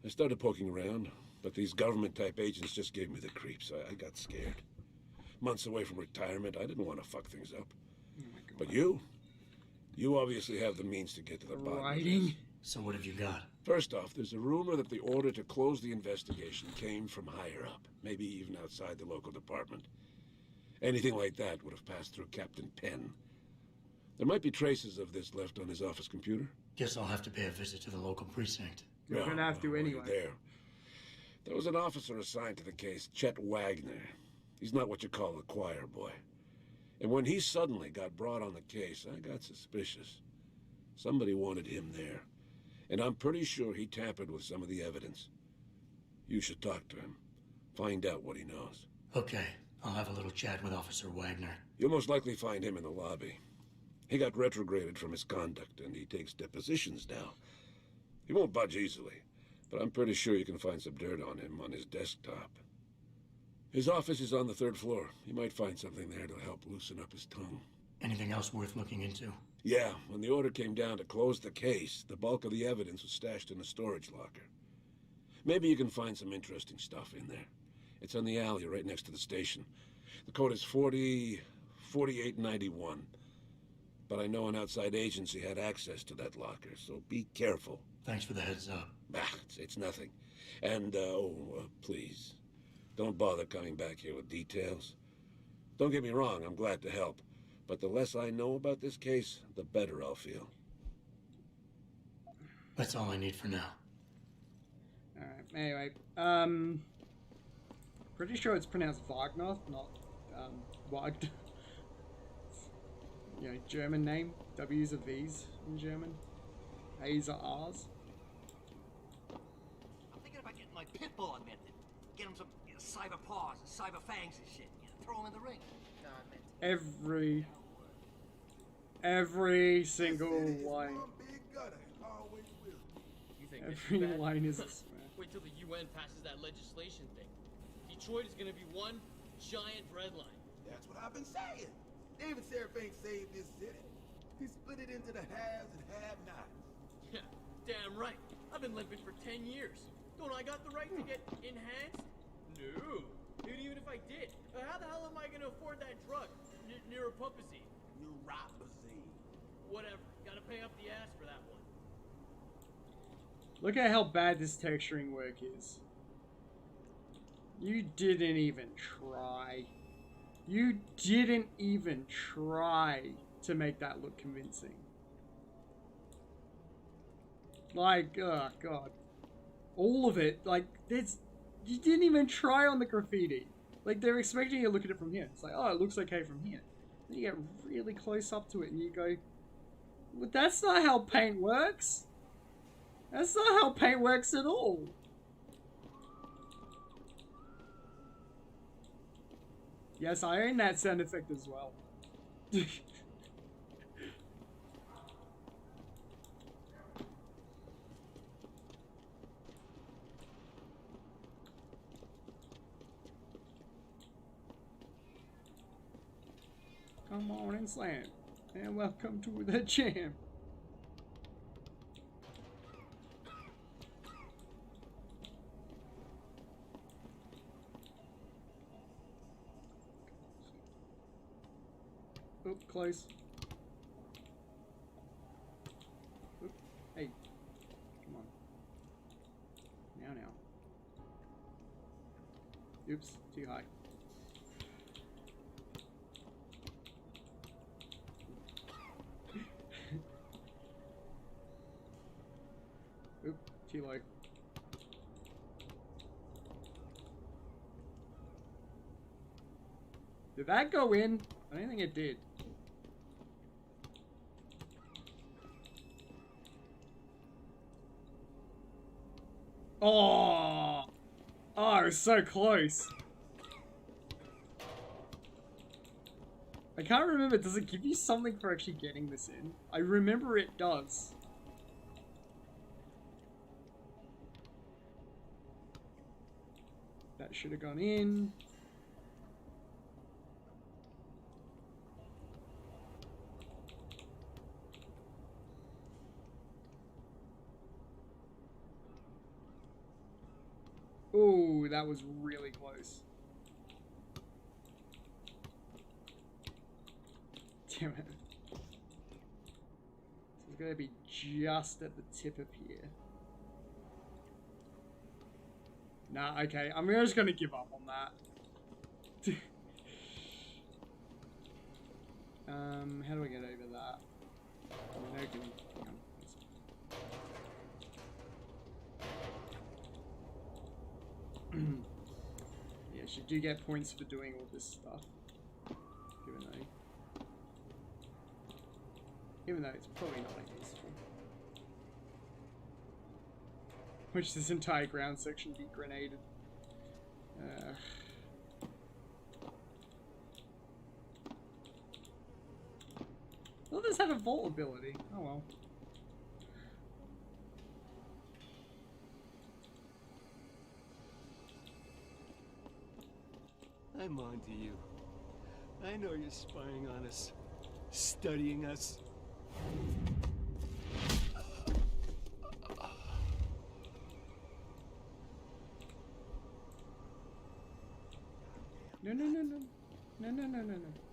I started poking around, but these government-type agents just gave me the creeps. I got scared. Months away from retirement, I didn't want to fuck things up. But you obviously have the means to get to the bottom of this. So what have you got? First off, there's a rumor that the order to close the investigation came from higher up, maybe even outside the local department. Anything like that would have passed through Captain Penn. There might be traces of this left on his office computer. Guess I'll have to pay a visit to the local precinct. You're gonna have to anyway. There was an officer assigned to the case, Chet Wagner. He's not what you call a choir boy. And when he suddenly got brought on the case, I got suspicious. Somebody wanted him there. And I'm pretty sure he tampered with some of the evidence. You should talk to him. Find out what he knows. Okay, I'll have a little chat with Officer Wagner. You'll most likely find him in the lobby. He got retrograded from his conduct, and he takes depositions now. He won't budge easily, but I'm pretty sure you can find some dirt on him on his desktop. His office is on the 3rd floor. You might find something there to help loosen up his tongue. Anything else worth looking into? Yeah, when the order came down to close the case, the bulk of the evidence was stashed in a storage locker. Maybe you can find some interesting stuff in there. It's on the alley right next to the station. The code is 4891. But I know an outside agency had access to that locker, so be careful. Thanks for the heads up. It's nothing. And, please, don't bother coming back here with details. Don't get me wrong, I'm glad to help. But the less I know about this case, the better I'll feel. That's all I need for now. Alright, anyway, pretty sure it's pronounced Wagner, not, Wagner. you know, German name. W's are V's in German. A's are R's. I'm thinking about getting my pit bull augmented. Get him some cyber paws and cyber fangs and shit. You know, throw him in the ring. Every single line. Every line is a smash. Wait till the UN passes that legislation thing. Detroit is gonna be one giant red line. That's what I've been saying. David Seraph ain't saved this city. He split it into the haves and have-nots. Yeah, damn right. I've been limping for 10 years. Don't I got the right to get enhanced? No. Dude, even if I did, how the hell am I gonna afford that drug? Neuropathy. Neuropathy. Whatever. Gotta pay up the ass for that one. Look at how bad this texturing work is. You didn't even try. You didn't even try to make that look convincing. Like, oh god. All of it, like, you didn't even try on the graffiti. Like, they're expecting you to look at it from here. It's like, oh, it looks okay from here. Then you get really close up to it and you go, well, that's not how paint works. That's not how paint works at all. Yes, I own that sound effect as well. Come on and slam. And welcome to the jam. Oop, close. Oop, hey. Come on. Now. Oops, too high. Oop, too low. Did that go in? I don't think it did. Oh! Oh, it was so close. I can't remember, does it give you something for actually getting this in? I remember it does. That should have gone in. Ooh, that was really close. Damn it. So it's gonna be just at the tip of here. Nah, okay. I'm just gonna give up on that. How do I get over that? I mean, I can... Hang on. Yes, you do get points for doing all this stuff. Even though it's probably not useful. Which this entire ground section be grenaded. Well, this had a vault ability. Oh well. I'm on to you. I know you're spying on us, studying us.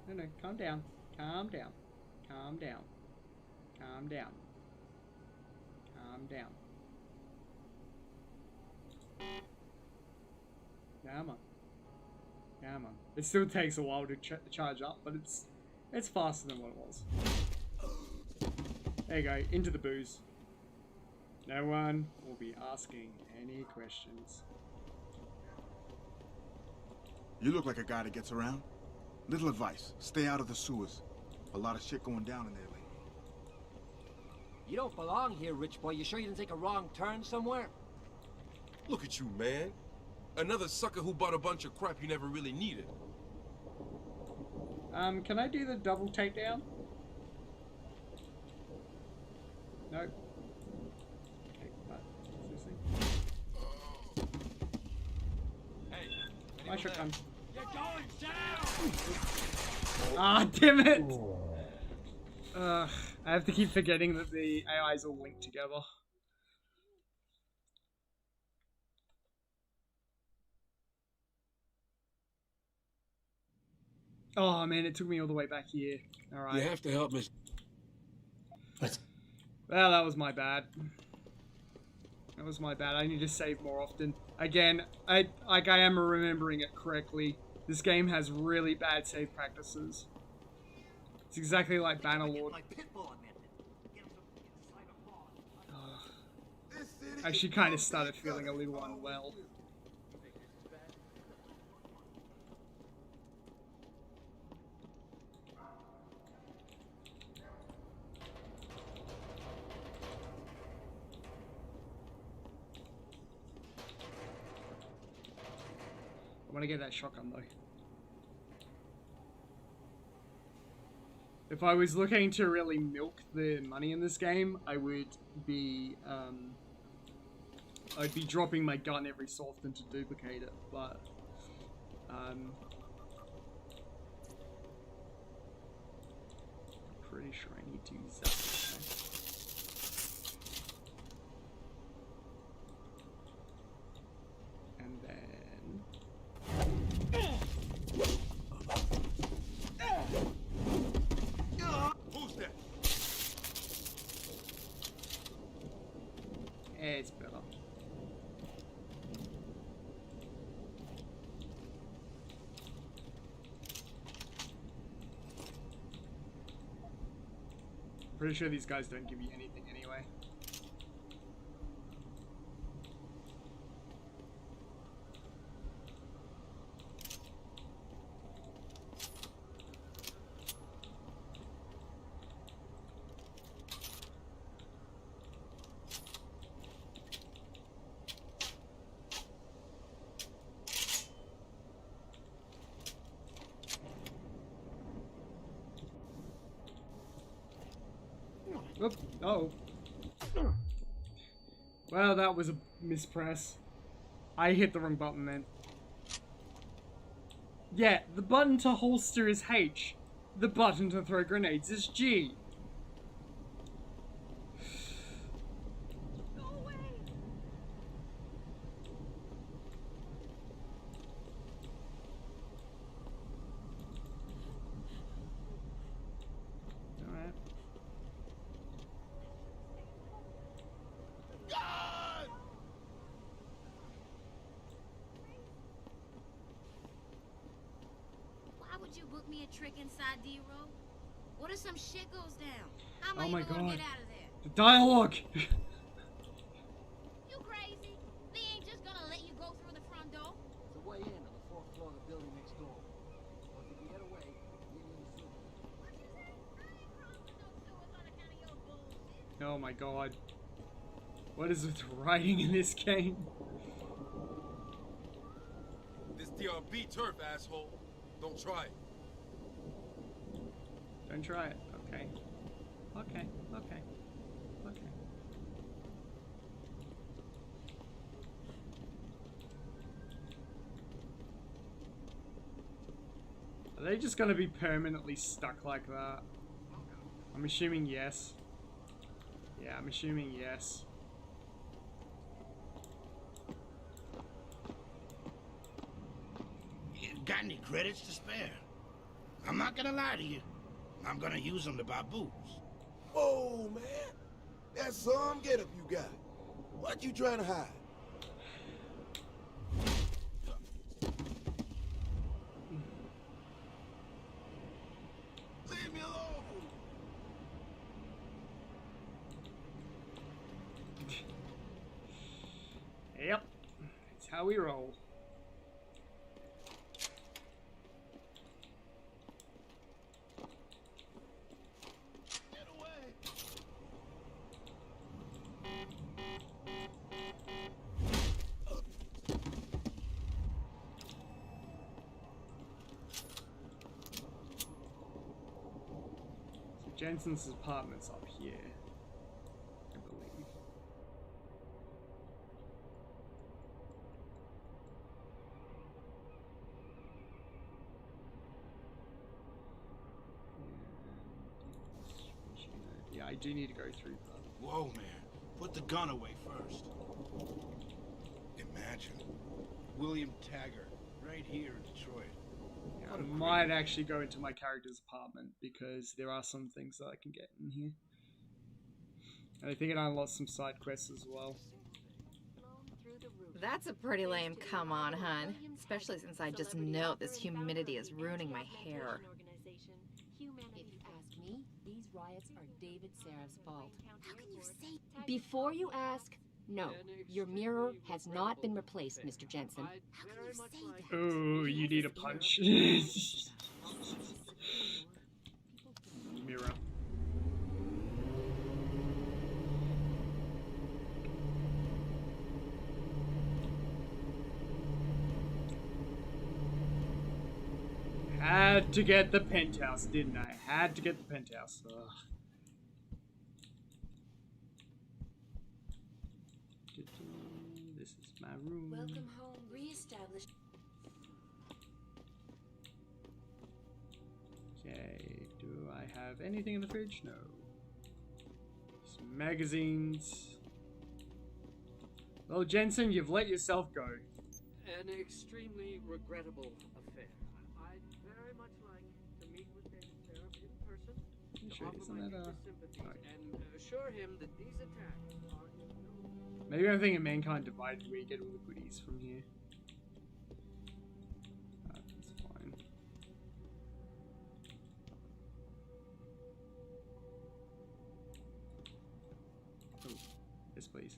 No, calm down. Calm down. Calm down. Calm down. Calm down. Come on. Come on. It still takes a while to charge up, but it's faster than what it was. There you go, into the booze. No one will be asking any questions. You look like a guy that gets around. Little advice, stay out of the sewers. A lot of shit going down in there lately. You don't belong here, rich boy. You sure you didn't take a wrong turn somewhere? Look at you, man. Another sucker who bought a bunch of crap you never really needed. Can I do the double takedown? Nope. Okay, but seriously. Hey, My shotgun. You're going down! Ah, damn it! Ugh, I have to keep forgetting that the AIs all link together. Oh man, it took me all the way back here. Alright. You have to help me. Well, that was my bad. That was my bad. I need to save more often. Again, I am remembering it correctly. This game has really bad save practices. It's exactly like Bannerlord. I actually kind of started feeling a little unwell. I want to get that shotgun though. If I was looking to really milk the money in this game, I would be I'd be dropping my gun every so often to duplicate it, but I'm pretty sure I need to use that. And then Who's that? it's better. Pretty sure these guys don't give you anything anyway. Oop. Oh. Well, that was a mispress. I hit the wrong button then. Yeah, the button to holster is H. The button to throw grenades is G. Why would you book me a trick inside D-Row? What if some shit goes down? How am Oh I my even gonna god. get out of there? The dialogue! You crazy? They ain't just gonna let you go through the front door. There's a way in on the fourth floor of the building next door. Or if you can get away, you need the sewer. Oh my god. What is with writing in this game? This DRB turf, asshole. Don't try it. Don't try it. Okay. Okay. Okay. Okay. Are they just gonna be permanently stuck like that? I'm assuming yes. Yeah, I'm assuming yes. You got any credits to spare? I'm not gonna lie to you. I'm gonna use them to buy booze. Whoa, man. That's some getup you got. What you trying to hide? Leave me alone. Yep. That's how we roll. Jensen's apartment's up here, I believe. Yeah, I do need to go through that. Whoa, man. Put the gun away first. Imagine. William Taggart, right here in Detroit. I might actually go into my character's apartment because there are some things that I can get in here. And I think it unlocks some side quests as well. That's a pretty lame come on, hun. Especially since I just know this humidity is ruining my hair. If you ask me, these riots are David Seraf's fault. How can you say that? Before you ask, no. Your mirror has not been replaced, Mr. Jensen. How can you say that? Ooh, you need a punch. Mirror. Had to get the penthouse, didn't I? Had to get the penthouse. Ugh. This is my room. Welcome home, reestablished. Okay, do I have anything in the fridge? No. Some magazines. Well, Jensen, you've let yourself go. An extremely regrettable affair. I'd very much like to meet with David Seraf in person to Sure, offer isn't Oh my that deepest sympathies and assure him that these attacks are in no... Maybe I'm thinking Mankind Divided where you get all the goodies from here. That's fine. Oh, yes please.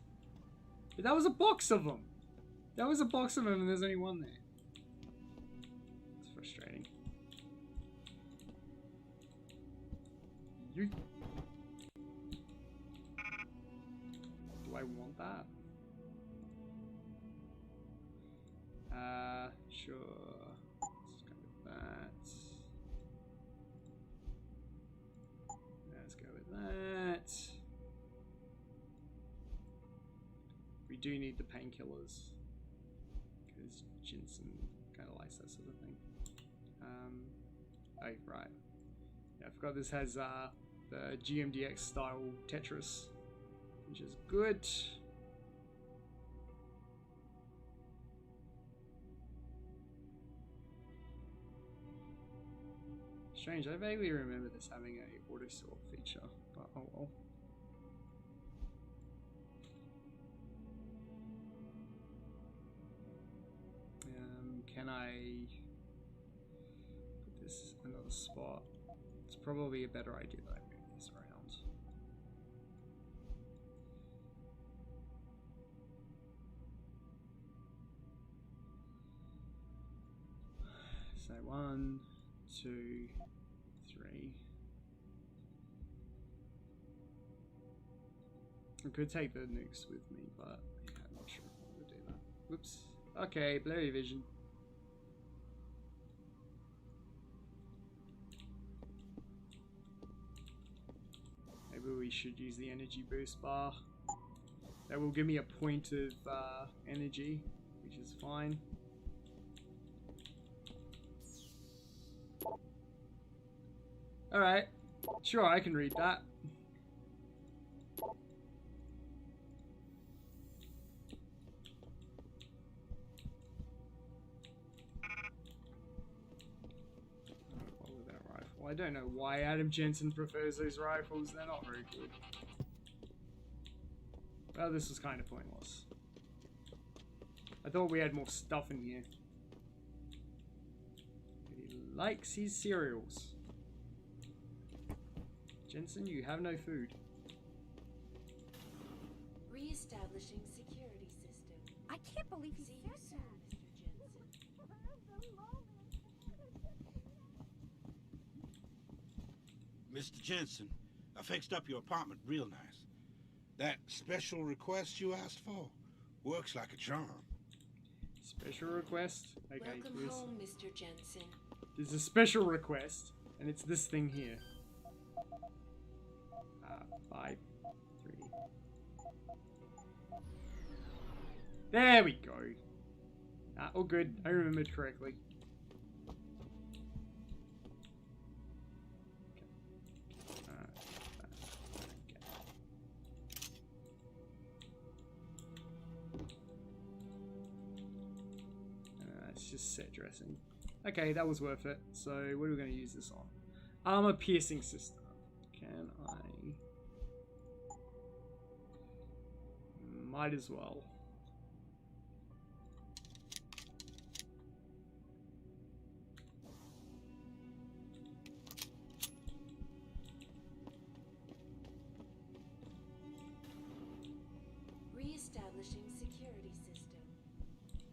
But that was a box of them! That was a box of them and there's only one there. It's frustrating. You... Do I want that? Sure. Let's go with that. Let's go with that. We do need the painkillers because Jensen kind of likes that sort of thing. Oh, right. Yeah, I forgot this has the GMDX style Tetris, which is good. Strange, I vaguely remember this having a auto sort feature, but oh well. Can I put this in another spot? It's probably a better idea that I move this around. So 1, 2, 3. I could take the nukes with me, but yeah, I'm not sure if I want to do that. Whoops. Okay, blurry vision. Maybe we should use the energy boost bar. That will give me a point of energy, which is fine. Alright, sure, I can read that. What with that rifle? I don't know why Adam Jensen prefers those rifles, they're not very good. Well, this was kind of pointless. I thought we had more stuff in here. He likes his cereals. Jensen, you have no food. Reestablishing security system. I can't believe he said that. Mr. Jensen, I fixed up your apartment real nice. That special request you asked for works like a charm. Special request? Okay, Welcome home, Mr. Jensen. There's a special request, and it's this thing here. 5, 3. There we go. All good. I remembered correctly. It's just set dressing. Okay, that was worth it. So, what are we going to use this on? Armor piercing system. Can I? Might as well. Re-establishing security system.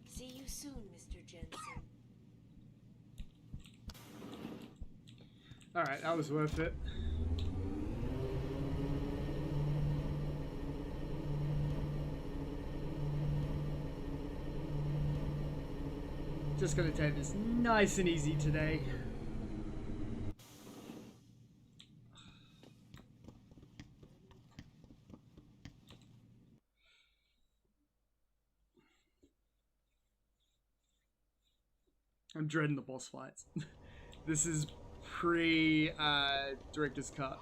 See you soon, Mr. Jensen. Alright, that was worth it. Just gonna take this nice and easy today. I'm dreading the boss fights. This is pre-director's cut.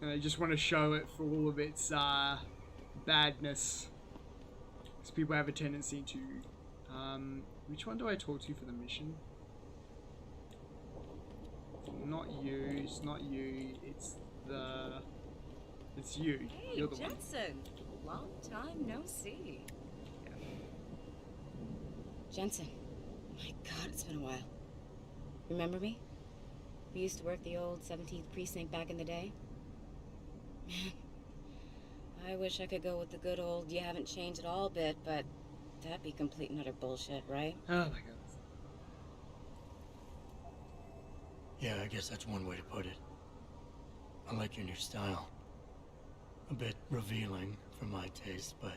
And I just want to show it for all of its badness. Because people have a tendency to... which one do I talk to for the mission? Not you, it's not you, it's the... It's you. Hey, You're the Jensen! Long time no see. Jensen. My God, it's been a while. Remember me? We used to work the old 17th precinct back in the day. Man, I wish I could go with the good old you haven't changed at all bit, but that'd be complete and utter bullshit, right? Oh my God. Yeah, I guess that's one way to put it. I like your new style. A bit revealing for my taste, but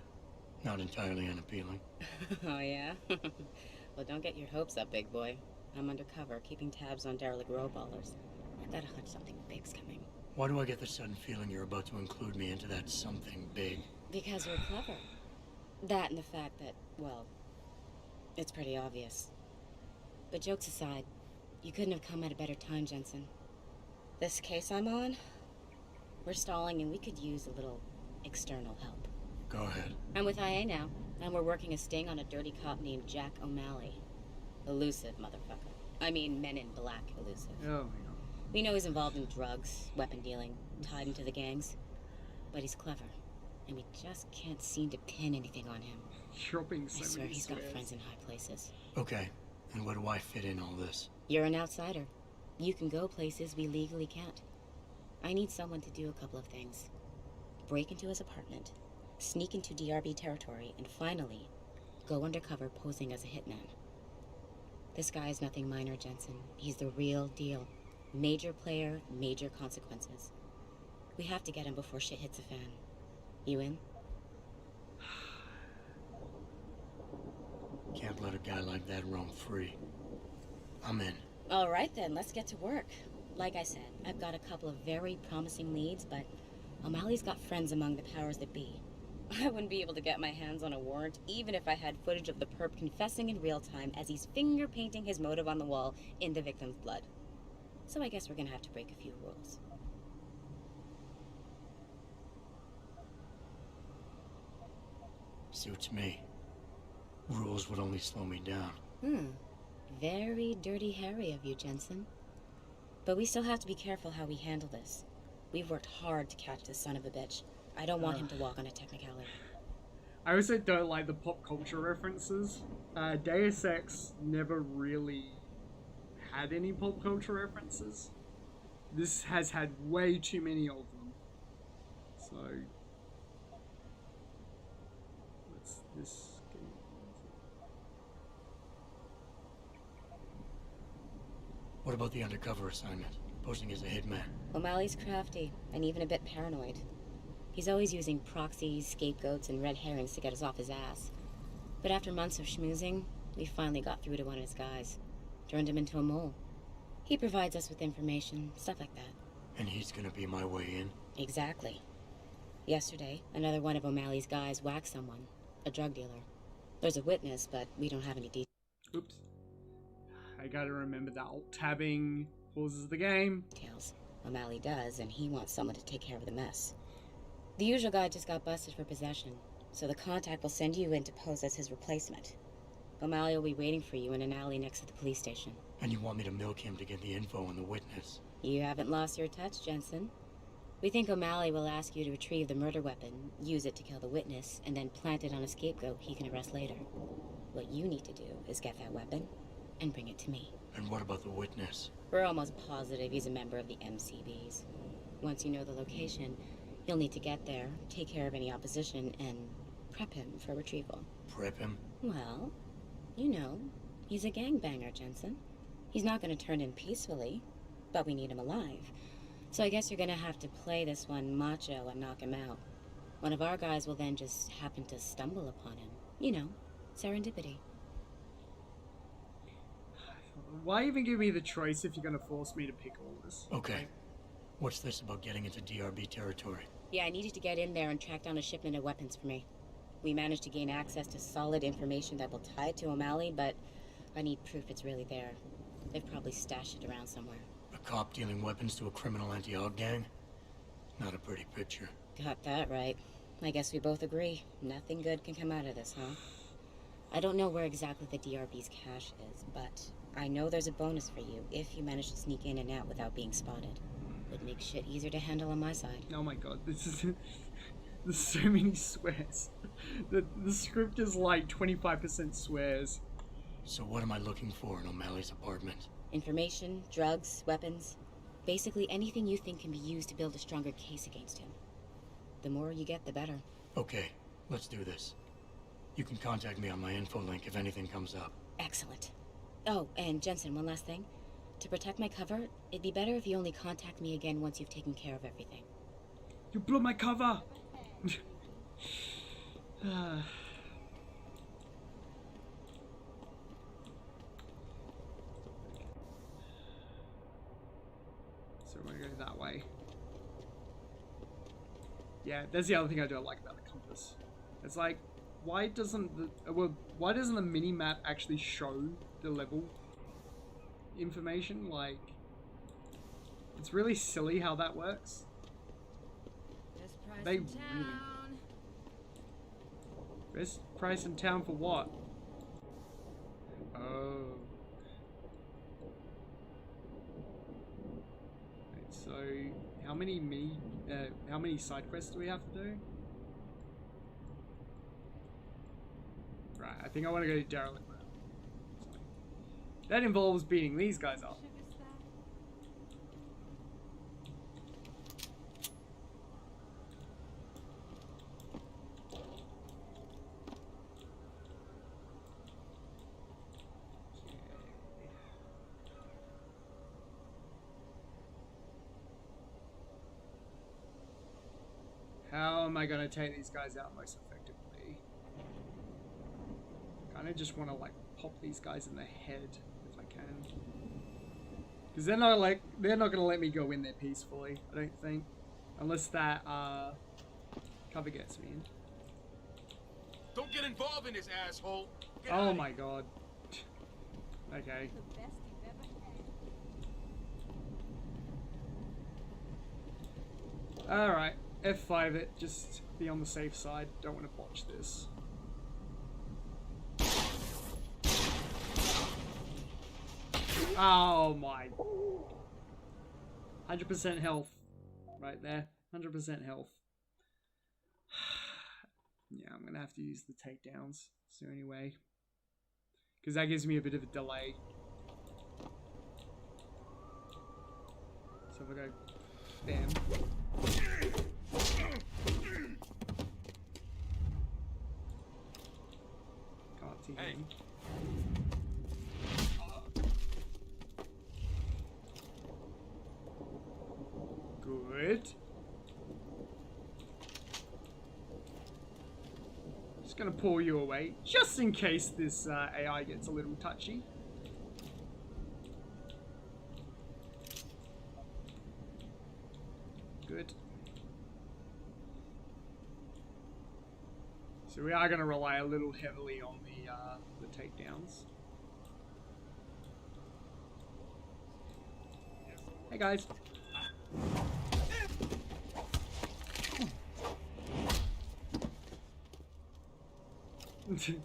not entirely unappealing. Oh, yeah? Well, don't get your hopes up, big boy. I'm undercover, keeping tabs on derelict road ballers. I got a hunch something big's coming. Why do I get the sudden feeling you're about to include me into that something big? Because you're clever. That and the fact that, well, it's pretty obvious. But jokes aside, you couldn't have come at a better time, Jensen. This case I'm on, we're stalling and we could use a little external help. Go ahead. I'm with IA now, and we're working a sting on a dirty cop named Jack O'Malley. Elusive motherfucker. I mean, Men in Black elusive. Oh my God. We know he's involved in drugs, weapon dealing, tied into the gangs. But he's clever, and we just can't seem to pin anything on him. Dropping so I swear many he's got swears. friends in high places. Okay, and where do I fit in all this? You're an outsider. You can go places we legally can't. I need someone to do a couple of things. Break into his apartment, sneak into DRB territory, and finally, go undercover posing as a hitman. This guy's nothing minor, Jensen. He's the real deal. Major player, major consequences. We have to get him before shit hits the fan. You in? Can't let a guy like that roam free. I'm in. All right then, let's get to work. Like I said, I've got a couple of very promising leads, but O'Malley's got friends among the powers that be. I wouldn't be able to get my hands on a warrant even if I had footage of the perp confessing in real time as he's finger painting his motive on the wall in the victim's blood. So I guess we're gonna have to break a few rules. Suits me. Rules would only slow me down. Very dirty Harry of you, Jensen. But we still have to be careful how we handle this. We've worked hard to catch this son of a bitch. I don't want him to walk on a technicality. I also don't like the pop culture references. Deus Ex never really had any pop culture references. This has had way too many of them. So, what's this? What about the undercover assignment? Posing as a hitman? O'Malley's crafty, and even a bit paranoid. He's always using proxies, scapegoats, and red herrings to get us off his ass. But after months of schmoozing, we finally got through to one of his guys. Turned him into a mole. He provides us with information, stuff like that. And he's gonna be my way in? Exactly. Yesterday, another one of O'Malley's guys whacked someone, a drug dealer. There's a witness, but we don't have any details. Oops. I gotta remember that alt-tabbing pauses the game. O'Malley does, and he wants someone to take care of the mess. The usual guy just got busted for possession, so the contact will send you in to pose as his replacement. O'Malley will be waiting for you in an alley next to the police station. And you want me to milk him to get the info on the witness? You haven't lost your touch, Jensen. We think O'Malley will ask you to retrieve the murder weapon, use it to kill the witness, and then plant it on a scapegoat he can arrest later. What you need to do is get that weapon and bring it to me. And what about the witness? We're almost positive he's a member of the MCBs. Once you know the location, you'll need to get there, take care of any opposition, and prep him for retrieval. Prep him? Well, you know, he's a gangbanger, Jensen. He's not going to turn in peacefully, but we need him alive. So I guess you're going to have to play this one macho and knock him out. One of our guys will then just happen to stumble upon him. You know, serendipity. Why even give me the choice if you're going to force me to pick all this? Okay. What's this about getting into DRB territory? Yeah, I need you to get in there and track down a shipment of weapons for me. We managed to gain access to solid information that will tie it to O'Malley, but I need proof it's really there. They've probably stashed it around somewhere. A cop dealing weapons to a criminal anti-aug gang? Not a pretty picture. Got that right. I guess we both agree. Nothing good can come out of this, huh? I don't know where exactly the DRB's cache is, but I know there's a bonus for you if you manage to sneak in and out without being spotted. Would make shit easier to handle on my side. Oh my god, this is... There's so many swears. The script is like 25% swears. So what am I looking for in O'Malley's apartment? Information, drugs, weapons. Basically anything you think can be used to build a stronger case against him. The more you get, the better. Okay, let's do this. You can contact me on my info link if anything comes up. Excellent. Oh, and Jensen, one last thing. To protect my cover, it'd be better if you only contact me again once you've taken care of everything. You blew my cover! So we're gonna go that way. Yeah, that's the other thing I don't like about the compass. It's like, why doesn't the mini-map actually show the level information? Like, it's really silly how that works. They really... Best price in town for what? Oh. Right, so how many side quests do we have to do? Right, I think I want to go to Derelict Road. So, that involves beating these guys up. How am I going to take these guys out most effectively? Kind of just want to like pop these guys in the head if I can. Because they're not going to let me go in there peacefully, I don't think. Unless that cover gets me in. Don't get involved in this, asshole. Get Oh my god. Okay. Alright. F5 it, just be on the safe side. Don't want to botch this. Oh my. 100% health. Right there. 100% health. Yeah, I'm going to have to use the takedowns. So anyway. Because that gives me a bit of a delay. So if I go... Bam. Can't see him. Good. Just gonna pull you away, just in case this AI gets a little touchy. it. So we are going to rely a little heavily on the takedowns. Hey guys.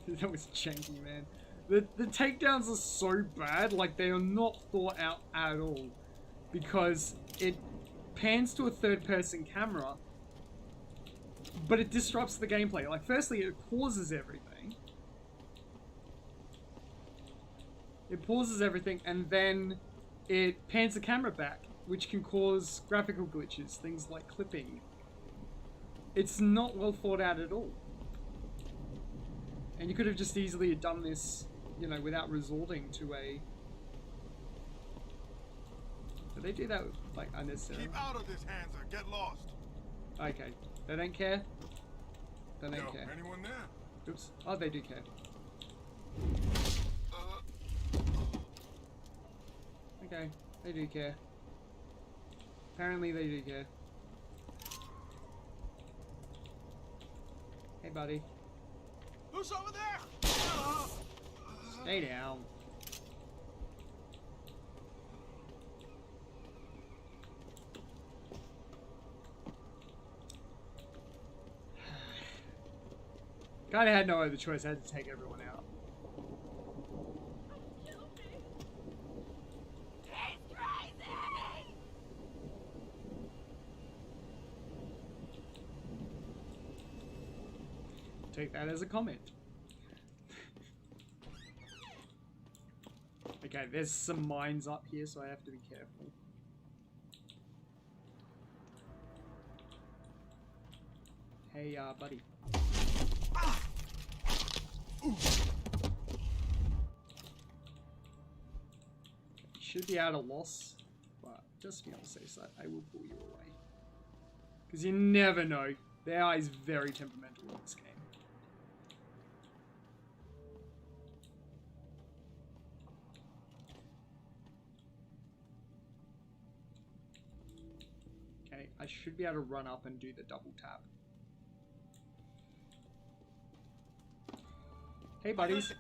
That was janky, man. The takedowns are so bad, like they are not thought out at all. Because it pans to a third-person camera, but it disrupts the gameplay. Like, firstly, it pauses everything. It pauses everything, and then it pans the camera back, which can cause graphical glitches, things like clipping. It's not well thought out at all. And you could have just easily done this, you know, without resorting to a... Did they do that, like, unnecessarily? Keep out of this, Hansa. Get lost. Okay. They don't care? They don't Yo, care. anyone there? Oops. Oh, they do care. Okay. They do care. Apparently they do care. Hey, buddy. Who's over there? Stay down. Kinda had no other choice. I had to take everyone out. Take that as a comment. Okay, there's some mines up here, so I have to be careful. Hey, buddy. Okay, you should be out of loss, but just to be on the safe side, I will pull you away. Because you never know. The AI is very temperamental in this game. Okay, I should be able to run up and do the double tap. Hey, buddies.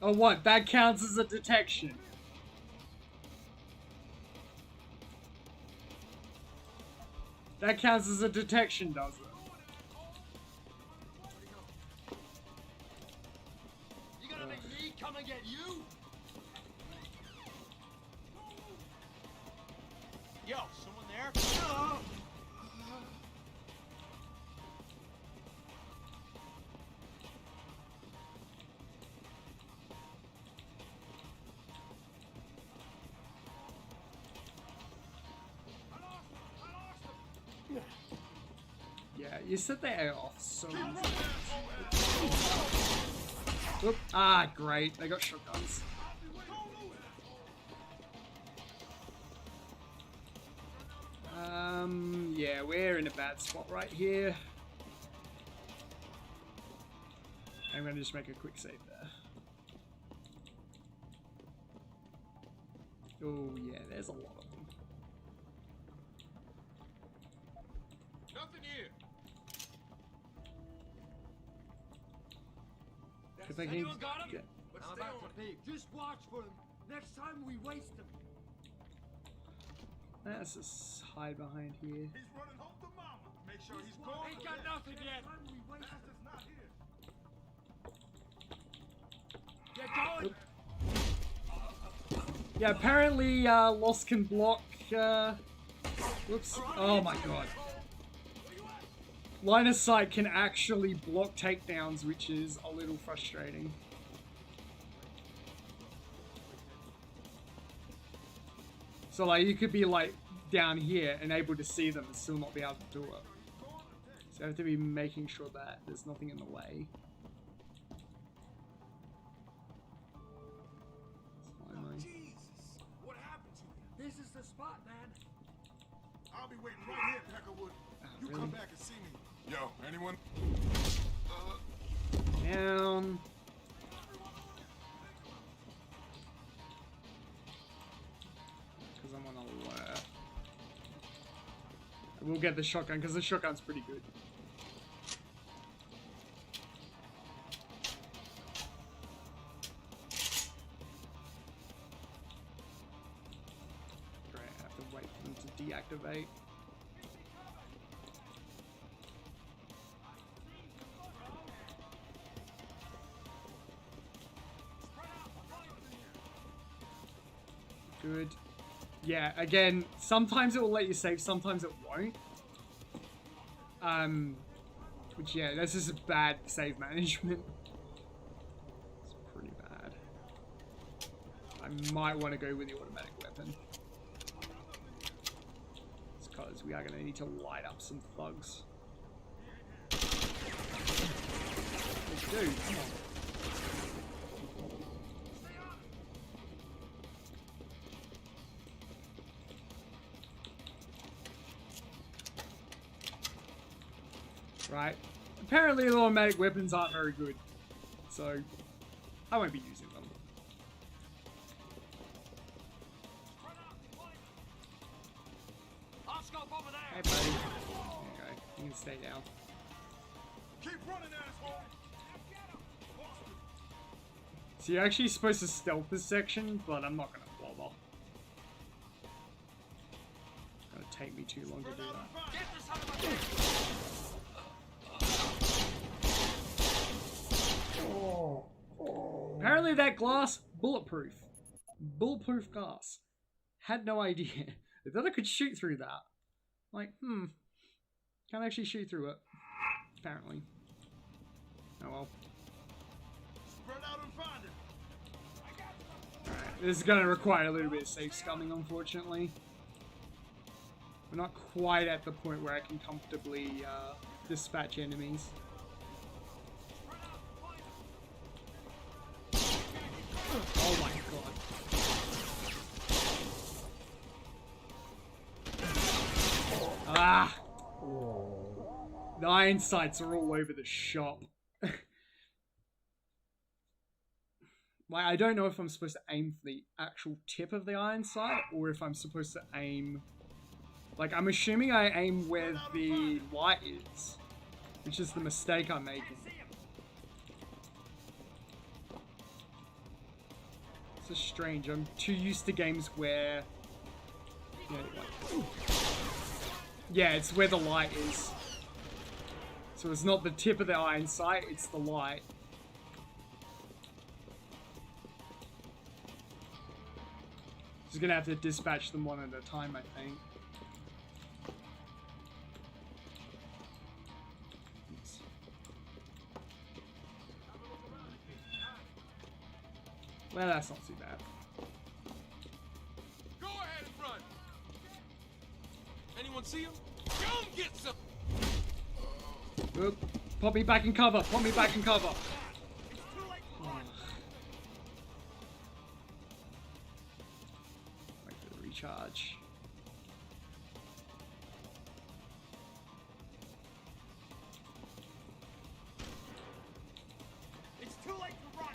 Oh, what? That counts as a detection. That counts as a detection, does it? You gonna make me come and get you? Yo, someone there? Yeah, you set the air off so easy. Oop. Ah, great. They got shotguns. Yeah, we're in a bad spot right here. I'm gonna just make a quick save there. Oh yeah, there's a lot of them. Nothing here. If I can Anyone got him? get... I'm about to peek. Just watch for them. Next time we waste them. Let's just hide behind here. He's running home to mama. Make sure he's gone. Ain't got nothing yet. Master's not here. Get going. Yeah, apparently Lost can block... Whoops. Oh my god. Line of sight can actually block takedowns, which is a little frustrating. So like, you could be like down here and able to see them and still not be able to do it. So I have to be making sure that there's nothing in the way. Jesus, what happened to you? This is the spot, man. I'll be waiting right here, Peckerwood. You really? come back and see me. Yo, anyone? Down. We'll get the shotgun, because the shotgun's pretty good. Great, I have to wait for them to deactivate. Good. Yeah, again, sometimes it will let you save, sometimes it won't. Which, yeah, this is a bad save management. It's pretty bad. I might want to go with the automatic weapon. It's because we are going to need to light up some thugs. Dude, come on. Right. Apparently the automatic weapons aren't very good. So, I won't be using them. Hey buddy. There you go. You can stay down. Keep running, asshole. So you're actually supposed to stealth this section, but I'm not gonna bother. It's gonna take me too long to do that. Apparently that glass, bulletproof. Bulletproof glass. Had no idea. I thought I could shoot through that. Like, can't actually shoot through it. Apparently. Oh well. Spread out and find it. Alright, this is gonna require a little bit of safe scumming, unfortunately. We're not quite at the point where I can comfortably dispatch enemies. Oh my god. Ah! The iron sights are all over the shop. Like, I don't know if I'm supposed to aim for the actual tip of the iron sight, or if I'm supposed to aim... Like, I'm assuming I aim where the light is, which is the mistake I'm making. It's just strange. I'm too used to games where... Yeah, it's where the light is. So it's not the tip of the iron sight, it's the light. Just gonna have to dispatch them one at a time, I think. Well, that's not too bad. Go ahead and run. Anyone see him? Come get some. Oop. Put me back in cover. Put me back in cover. Wait for the recharge. It's too late to run.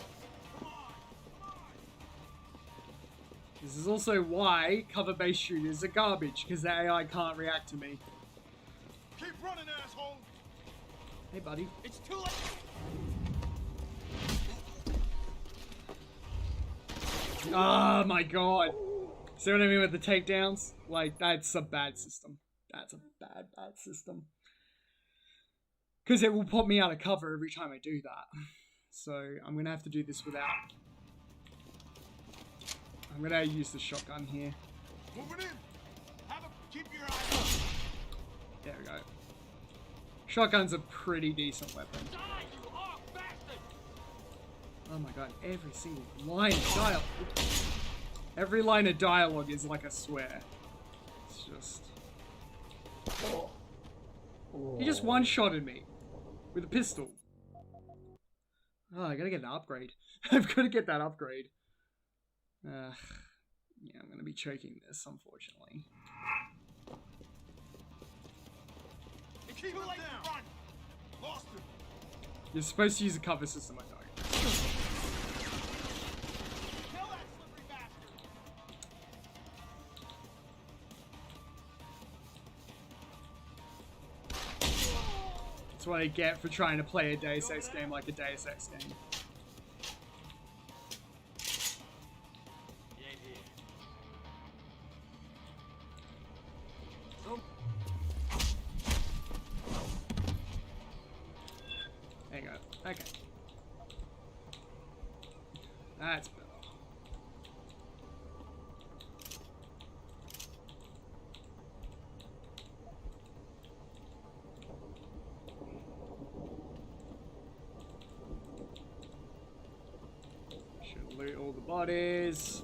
Come on. This is also why cover-based shooters are garbage, because the AI can't react to me. Keep running, asshole. Hey, buddy. It's too late. Oh my god. See what I mean with the takedowns? Like, that's a bad system. That's a bad system. Because it will put me out of cover every time I do that. So, I'm going to have to do this without. I'm going to use the shotgun here. Moving in. Keep your eyes up. There we go. Shotgun's a pretty decent weapon. Oh my god, every single line of dialogue. Every line of dialogue is like a swear. It's just... He just one-shotted me with a pistol. Oh, I gotta get an upgrade. I've gotta get that upgrade. Yeah, I'm gonna be choking this, unfortunately. Keep it down. Lost him. You're supposed to use a cover system, I know. Kill that slippery bastard. That's what I get for trying to play a Deus Ex game like a Deus Ex game. There you go. Okay. That's better. Should loot all the bodies.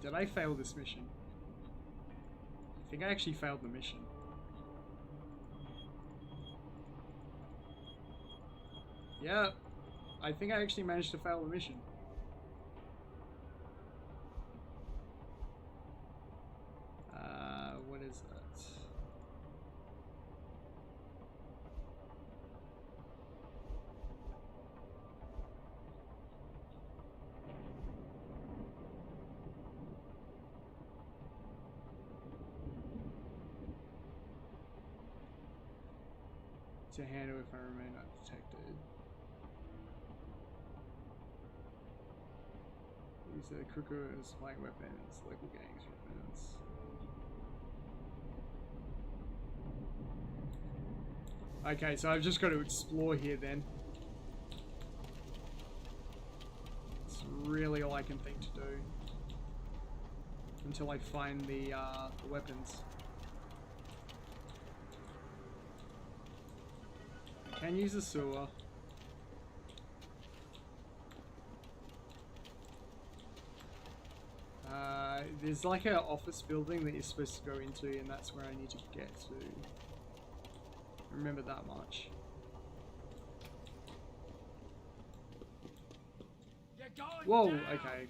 Did I fail this mission? I think I actually failed the mission. Yeah, I think I actually managed to fail the mission. What is that? To handle if I remain undetected. Use the cuckoo as supplying weapons, local gangs weapons. Okay, so I've just got to explore here then. It's really all I can think to do until I find the weapons. Can use the sewer. There's like an office building that you're supposed to go into, and that's where I need to get to. Remember that much. Whoa, okay.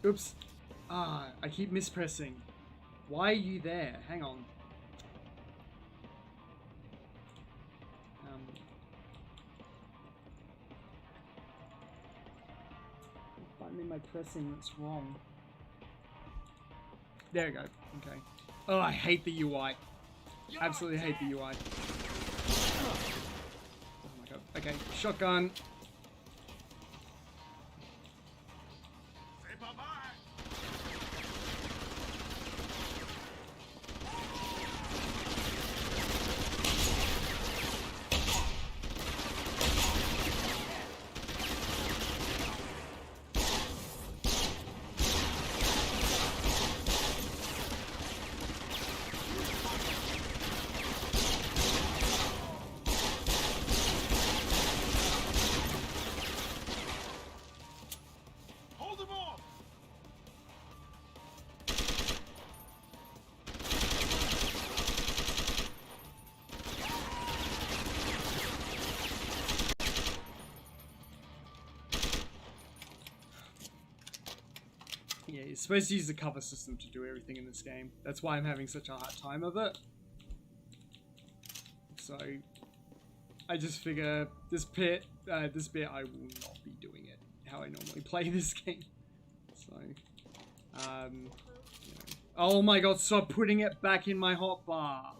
Oops. Ah, I keep mispressing. Why are you there? Hang on. Button am I pressing that's wrong? There we go. Okay. Oh, I hate the UI. Absolutely hate the UI. Oh my god. Okay, shotgun. Yeah, you're supposed to use the cover system to do everything in this game. That's why I'm having such a hard time of it. So, I just figure this bit I will not be doing it how I normally play this game. So, you know. Oh my god, stop putting it back in my hotbar.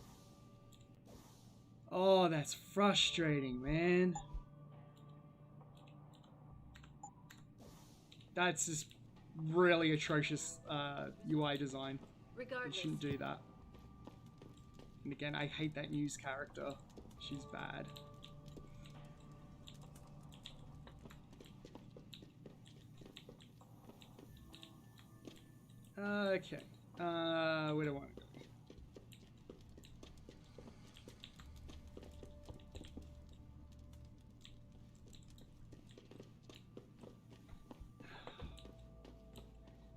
Oh, that's frustrating, man. That's just really atrocious UI design. Regardless. It shouldn't do that. And again, I hate that news character. She's bad. Okay. Where do I want to go?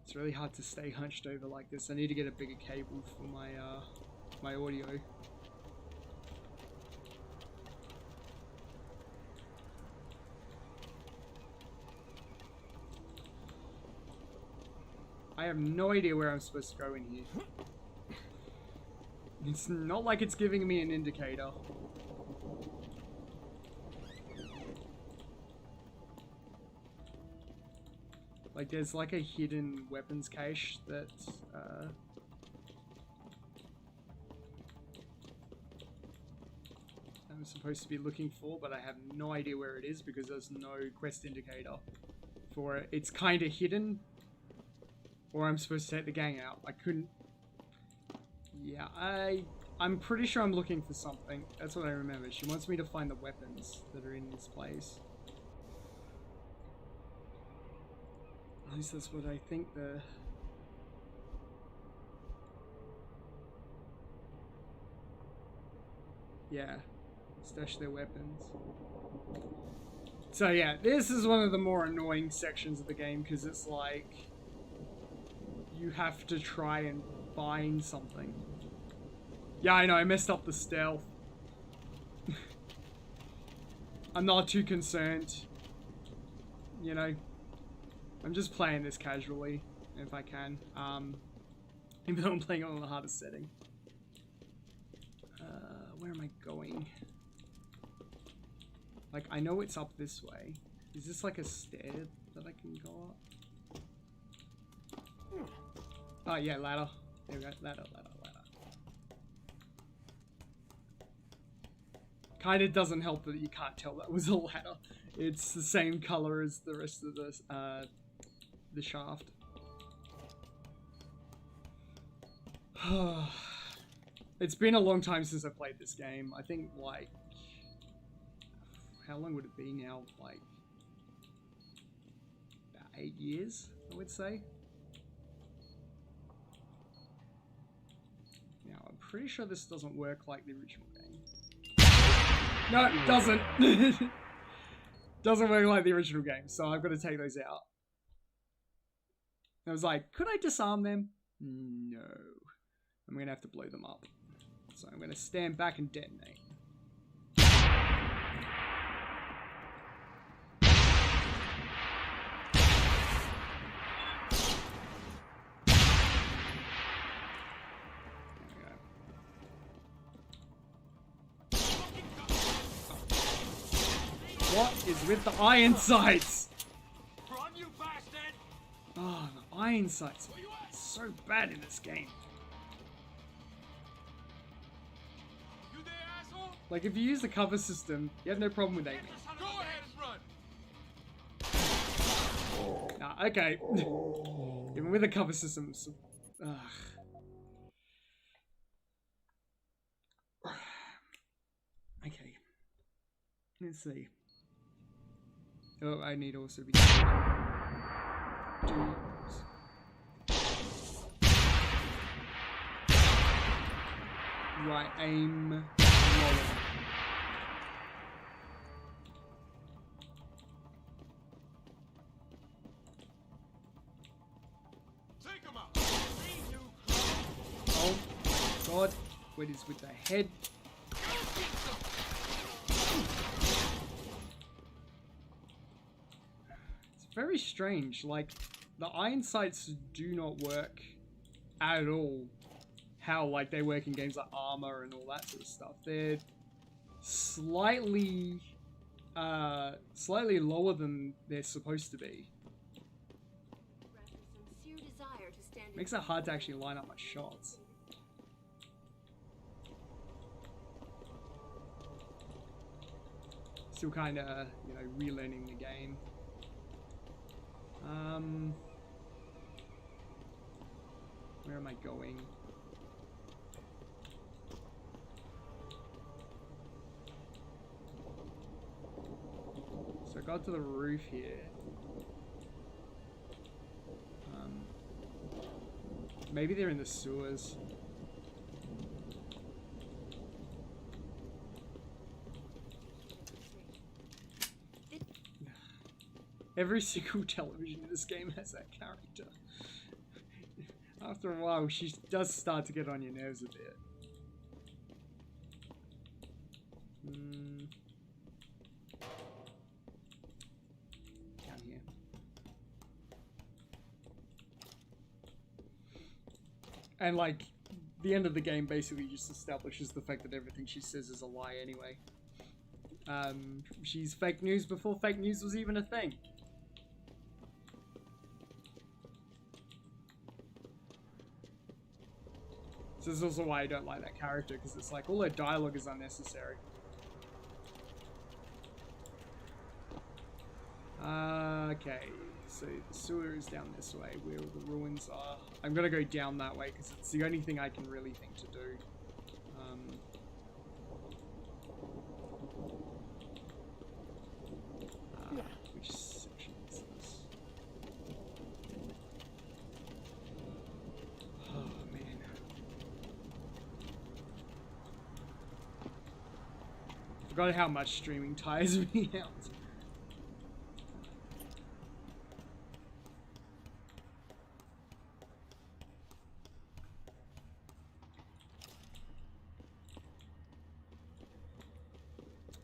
It's really hard to stay hunched over like this. I need to get a bigger cable for my my audio. I have no idea where I'm supposed to go in here. It's not like it's giving me an indicator. Like, there's like a hidden weapons cache that, I'm supposed to be looking for, but I have no idea where it is because there's no quest indicator for it. It's kind of hidden, or I'm supposed to take the gang out. I couldn't... Yeah, I'm pretty sure I'm looking for something. That's what I remember. She wants me to find the weapons that are in this place. At least that's what I think the... Yeah. Stash their weapons. So yeah, this is one of the more annoying sections of the game because it's like... You have to try and find something. Yeah, I know, I messed up the stealth. I'm not too concerned. You know, I'm just playing this casually, if I can. Even though I'm playing it on the hardest setting. Where am I going? Like, I know it's up this way. Is this like a stair that I can go up? Oh, yeah, ladder. There we go. Ladder. Kind of doesn't help that you can't tell that was a ladder. It's the same color as the rest of the shaft. It's been a long time since I played this game. I think, like... How long would it be now? Like... About 8 years, I would say. Now, I'm pretty sure this doesn't work like the original game. No, it doesn't. Doesn't work like the original game, so I've got to take those out. I was like, could I disarm them? No. I'm going to have to blow them up. So I'm going to stand back and detonate. What is with the iron sights? Run, you bastard! Oh, the iron sights are so bad in this game. You there, asshole? Like, if you use the cover system, you have no problem with aiming. Go ahead and run! Nah, okay. Even with the cover system, okay. Let's see. Oh, I need to also be... Right, aim lower. Take him out. Oh, God. What is with the head? Very strange, like, the iron sights do not work at all how, like, they work in games like Armor and all that sort of stuff. They're slightly lower than they're supposed to be. Makes it hard to actually line up my shots. Still kinda, you know, relearning the game. Where am I going? So I got to the roof here. Maybe they're in the sewers. Every single television in this game has that character. After a while, she does start to get on your nerves a bit. Down here. And like, the end of the game basically just establishes the fact that everything she says is a lie anyway. She's fake news before fake news was even a thing. So this is also why I don't like that character, because it's like all her dialogue is unnecessary. Okay, so the sewer is down this way, where all the ruins are. I'm gonna go down that way, because it's the only thing I can really think to do. Which section is this? Oh, man. Forgot how much streaming tires me out.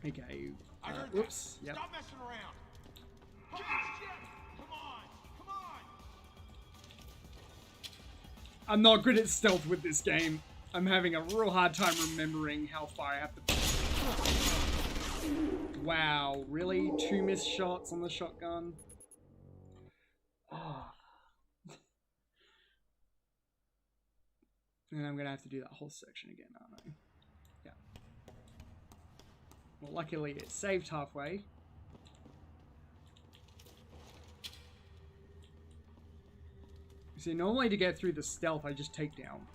Okay. Whoops. Yep. Stop messing around. Holy shit! Come on! Come on! I'm not good at stealth with this game. I'm having a real hard time remembering how far I have to... Wow, really? 2 missed shots on the shotgun? Oh. And I'm gonna have to do that whole section again, aren't I? Yeah. Well, luckily it saved halfway. See, normally to get through the stealth, I just take down.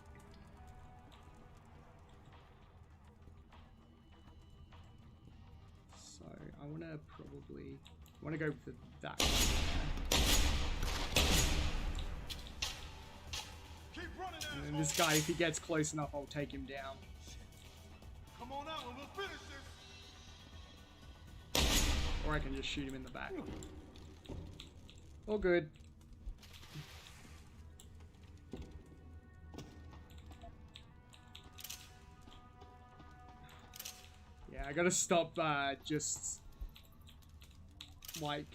So, I want to probably... I want to go for that one. Keep running, And then this guy, if he gets close enough, I'll take him down. Come on out and we'll finish this. Or I can just shoot him in the back. All good. Yeah, I gotta stop just like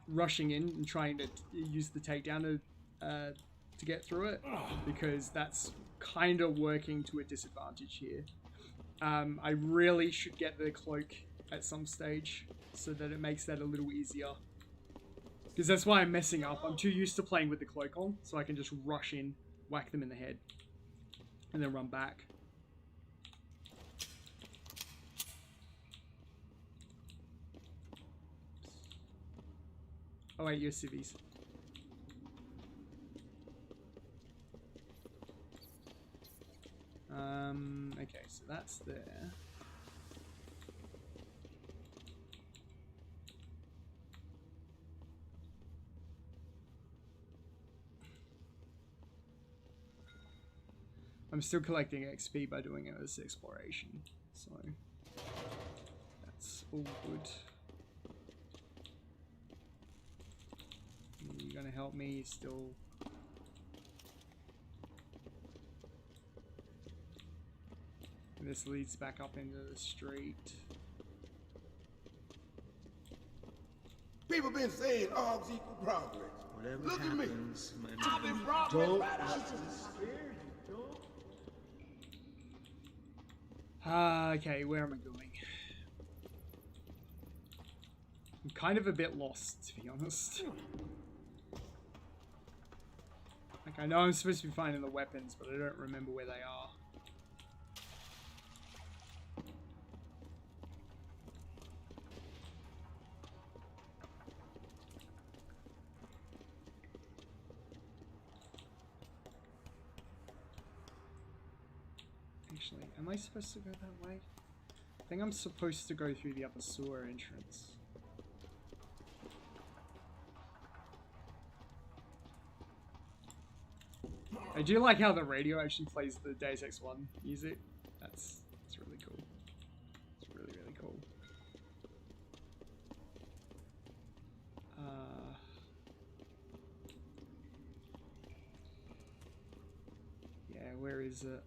rushing in and trying to use the takedown to get through it, because that's kind of working to a disadvantage here. I really should get the cloak at some stage so that it makes that a little easier, because that's why I'm messing up. I'm too used to playing with the cloak on, so I can just rush in, whack them in the head, and then run back. Oh wait, you're civvies. Okay, so that's there. I'm still collecting XP by doing it as exploration, so that's all good. You're gonna help me still. This leads back up into the street. People been saying odds equal progress. Whatever Look happens, at me. I've been progress right out. Okay, where am I going? I'm kind of a bit lost, to be honest. Like, I know I'm supposed to be finding the weapons, but I don't remember where they are. Actually, am I supposed to go that way? I think I'm supposed to go through the upper sewer entrance. I do like how the radio actually plays the Deus Ex 1 music. That's really cool. It's really, really cool. Yeah, where is it?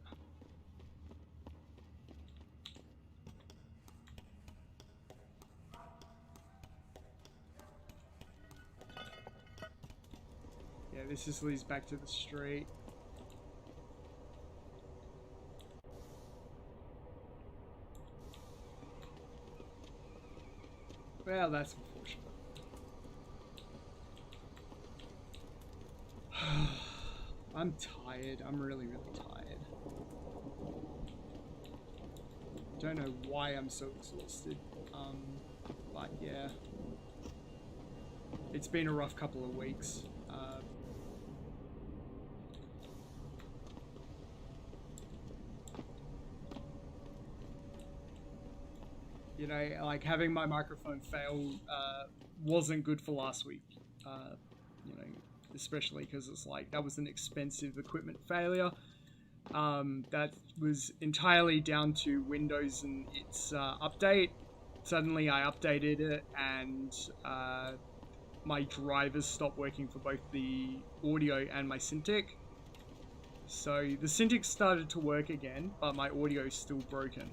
Yeah, this just leads back to the street. Well, that's unfortunate. I'm tired. I'm really, really tired. Don't know why I'm so exhausted. But yeah. It's been a rough couple of weeks. You know, like having my microphone fail wasn't good for last week. You know, especially because it's like that was an expensive equipment failure. That was entirely down to Windows and its update. Suddenly I updated it and my drivers stopped working for both the audio and my Cintiq. So the Cintiq started to work again, but my audio is still broken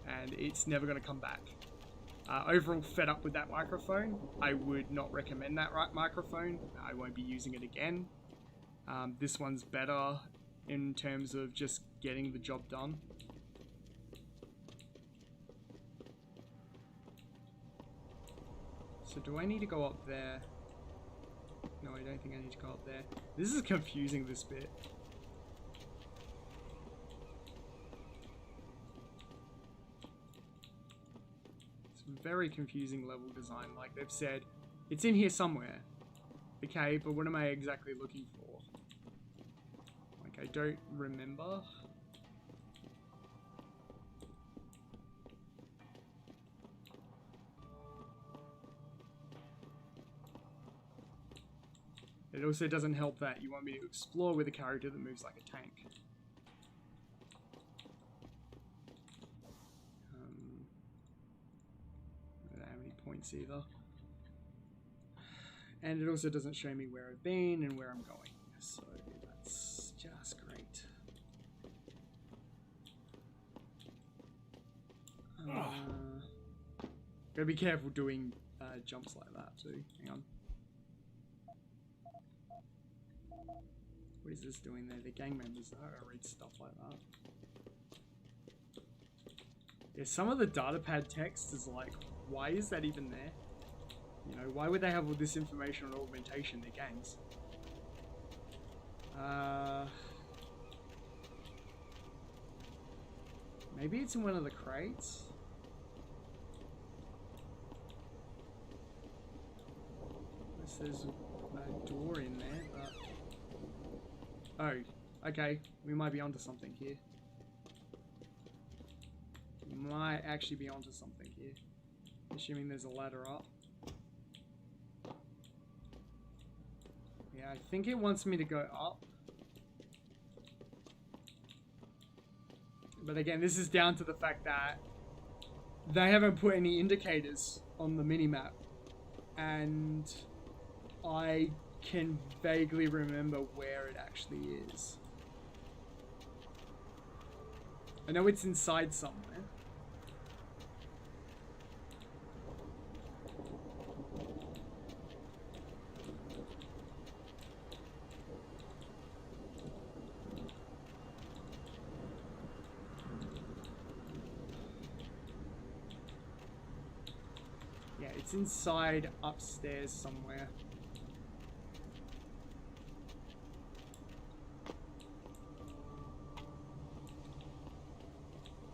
and it's never going to come back. Overall fed up with that microphone. I would not recommend that microphone. I won't be using it again. This one's better in terms of just getting the job done. So do I need to go up there? No, I don't think I need to go up there. This is confusing, this bit. It's very confusing level design. Like they've said, it's in here somewhere. Okay, but what am I exactly looking for? Like, I don't remember. It also doesn't help that you want me to explore with a character that moves like a tank. I don't have any points either. And it also doesn't show me where I've been and where I'm going. So that's just great. Gotta be careful doing jumps like that too. Hang on. What is this doing there? The gang members. I don't read stuff like that. Yeah, some of the datapad text is like, why is that even there? You know, why would they have all this information on augmentation? They're gangs. Maybe it's in one of the crates? Unless there's a door in there, but... Oh, okay. We might be onto something here. We might actually be onto something here. Assuming there's a ladder up. Yeah, I think it wants me to go up. But again, this is down to the fact that they haven't put any indicators on the minimap. And I can vaguely remember where it actually is. I know it's inside somewhere. Yeah, it's inside upstairs somewhere.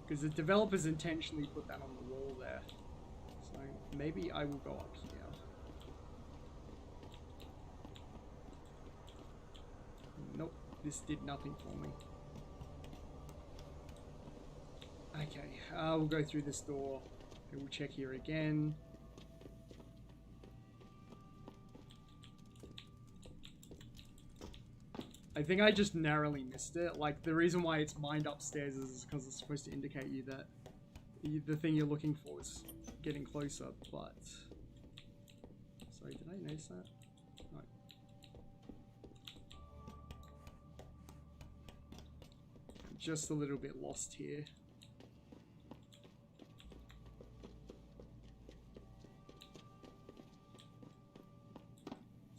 Because the developers intentionally put that on the wall there. So maybe I will go up here. Nope, this did nothing for me. Okay, we'll go through this door. Okay, we'll check here again. I think I just narrowly missed it. Like, the reason why it's mined upstairs is because it's supposed to indicate you that the thing you're looking for is getting closer, but... Sorry, did I notice that? No. I'm just a little bit lost here.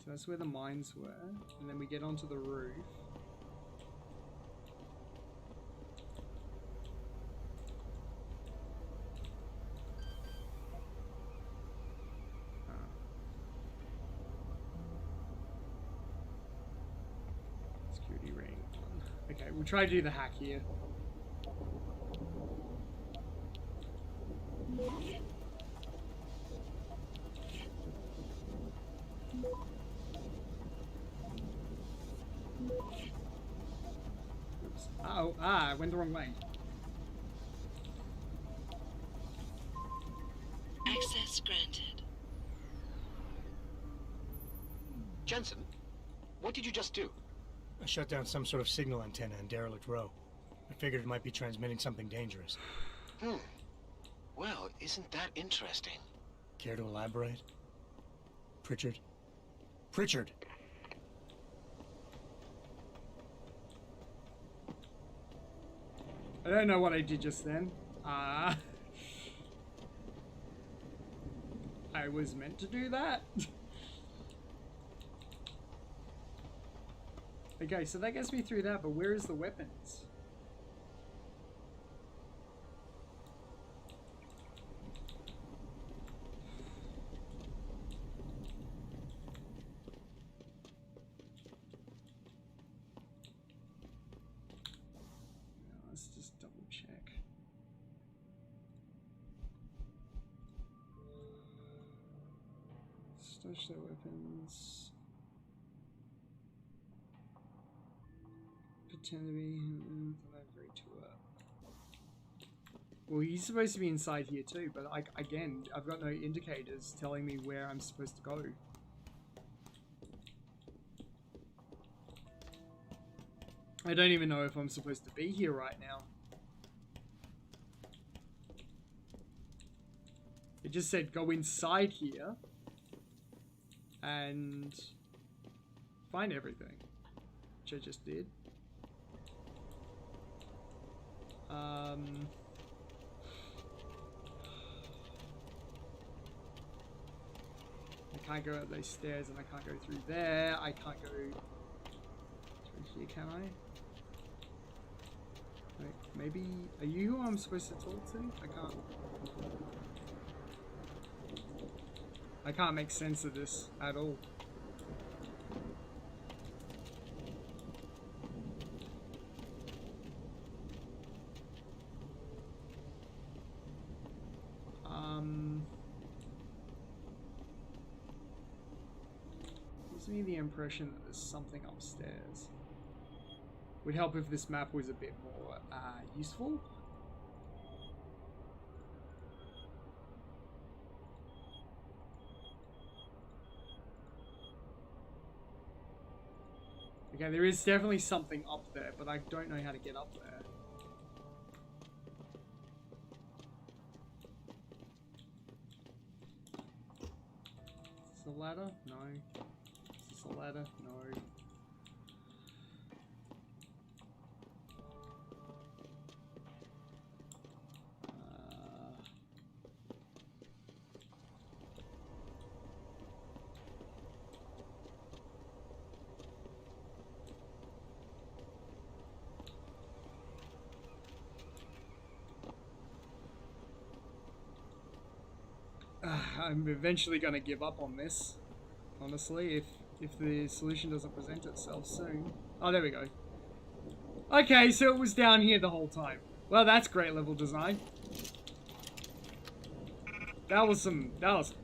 So that's where the mines were, and then we get onto the roof. Security ring. Okay, we'll try to do the hack here. Oops. Uh-oh, I went the wrong way. Access granted. Jensen, what did you just do? I shut down some sort of signal antenna in Derelict Row. I figured it might be transmitting something dangerous. Well, isn't that interesting? Care to elaborate? Pritchard? Pritchard! I don't know what I did just then. I was meant to do that. Okay, so that gets me through that, but where is the weapons? Let's just double check. Stash their weapons. Pretend to be very to well, he's supposed to be inside here too, but again, I've got no indicators telling me where I'm supposed to go. I don't even know if I'm supposed to be here right now. It just said go inside here and find everything, which I just did. I can't go up those stairs and I can't go through there. I can't go through here, can I? Wait, maybe... Are you who I'm supposed to talk to? I can't make sense of this at all. Gives me the impression that there's something upstairs. Would help if this map was a bit more useful. Okay, there is definitely something up there, but I don't know how to get up there. Is this a ladder? No. Is this a ladder? No. I'm eventually going to give up on this, honestly, if the solution doesn't present itself soon. Oh, there we go. Okay, so it was down here the whole time. Well, that's great level design. That was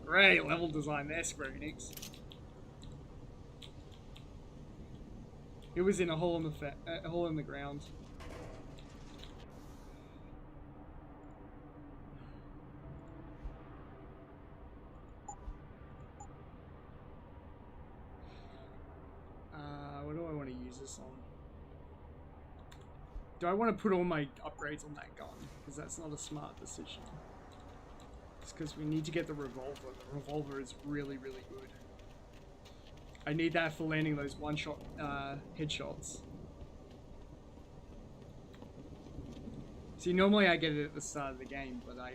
great level design there, Square Enix. It was in a hole in the ground. What do I want to use this on? Do I want to put all my upgrades on that gun? Because that's not a smart decision. It's because we need to get the revolver. The revolver is really, really good. I need that for landing those one-shot headshots. See, normally I get it at the start of the game, but I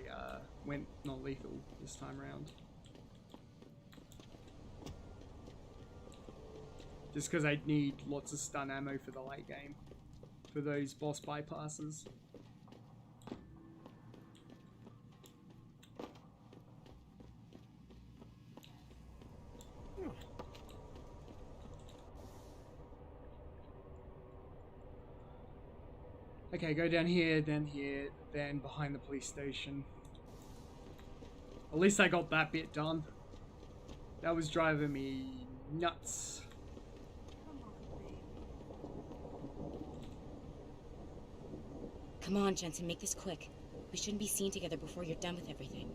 went non-lethal this time around. Just because I need lots of stun ammo for the late game. For those boss bypasses. Okay, go down here, then behind the police station. At least I got that bit done. That was driving me nuts. Come on, Jensen, make this quick. We shouldn't be seen together before you're done with everything.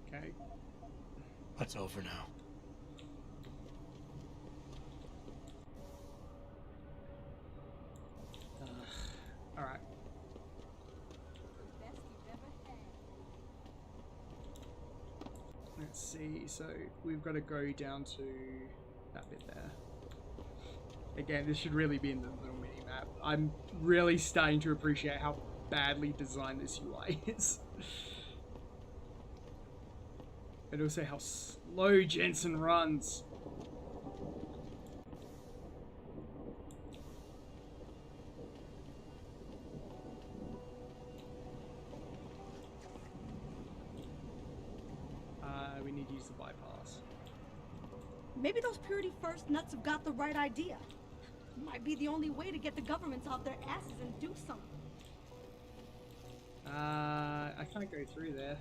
Okay. That's over now. Alright. Let's see, so we've got to go down to that bit there. Again, this should really be in the little mini-map. I'm really starting to appreciate how badly designed this UI is. And also how slow Jensen runs. We need to use the bypass. Maybe those Purity First nuts have got the right idea. Might be the only way to get the governments off their asses and do something. I can't go through there.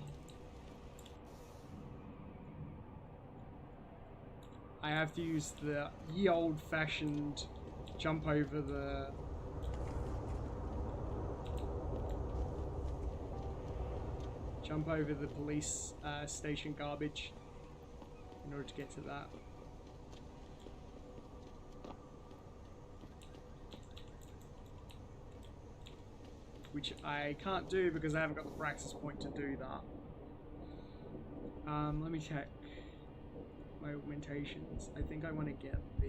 I have to use the ye old-fashioned jump over the... Jump over the police station garbage in order to get to that. Which I can't do because I haven't got the praxis point to do that. Let me check my augmentations. I think I want to get the...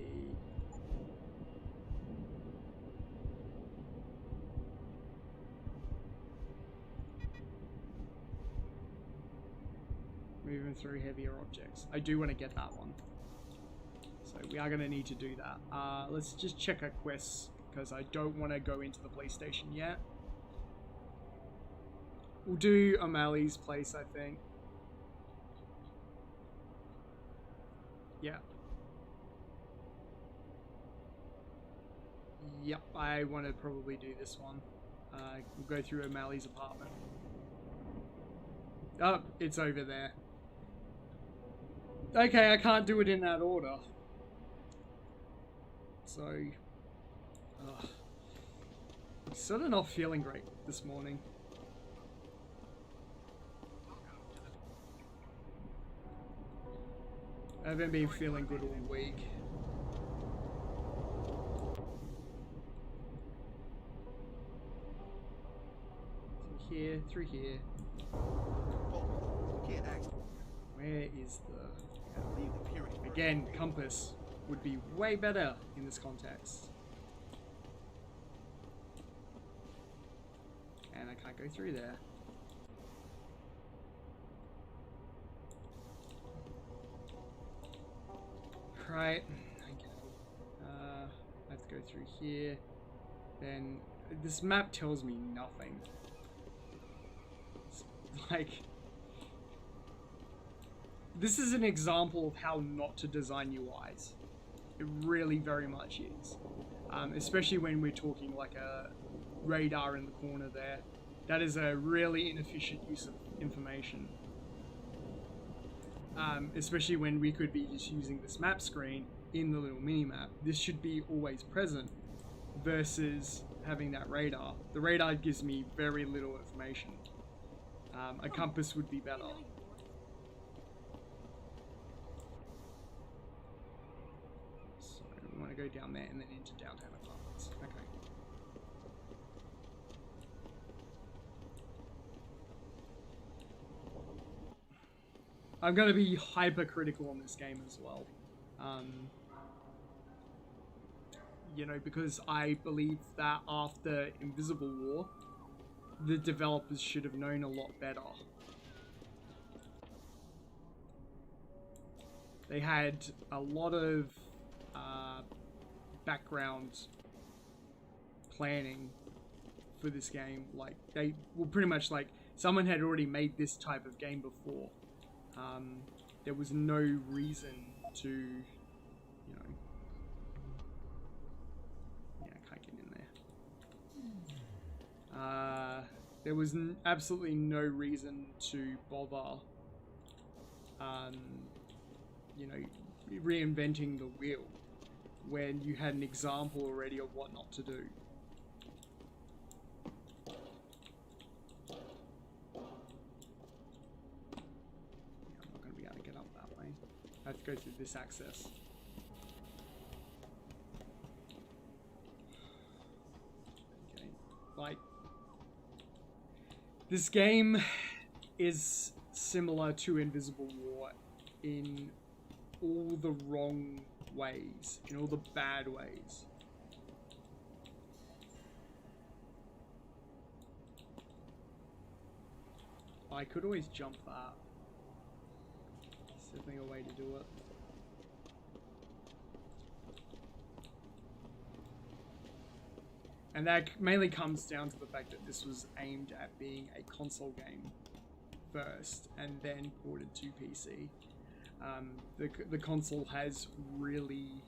Moving through heavier objects. I do want to get that one. So we are going to need to do that. Let's just check our quests because I don't want to go into the police station yet. We'll do O'Malley's place, I think. Yeah. Yep, I want to probably do this one. We'll go through O'Malley's apartment. Oh, it's over there. Okay, I can't do it in that order. So... I'm sort of not feeling great this morning. I haven't been feeling good all week. Through here. Where is the... Again, compass would be way better in this context. And I can't go through there. Right. Okay. I have to go through here. Then this map tells me nothing. It's like, this is an example of how not to design UIs. It really very much is. Especially when we're talking like a radar in the corner there. That is a really inefficient use of information. Especially when we could be just using this map screen in the little mini-map. This should be always present versus having that radar. The radar gives me very little information. A compass would be better. So we want to go down there and then into downtown apartments. Okay. I'm going to be hypercritical on this game as well. You know, because I believe that after Invisible War, the developers should have known a lot better. They had a lot of background planning for this game. Like, they were pretty much like, someone had already made this type of game before. There was no reason to, you know... Yeah, I can't get in there. There was absolutely no reason to bother, you know, reinventing the wheel when you had an example already of what not to do. I'm not going to be able to get up that way. I have to go through this access. Okay, like, this game is similar to Invisible War in all the wrong ways, in all the bad ways. I could always jump that. There's definitely a way to do it. And that mainly comes down to the fact that this was aimed at being a console game first and then ported to PC. The console has really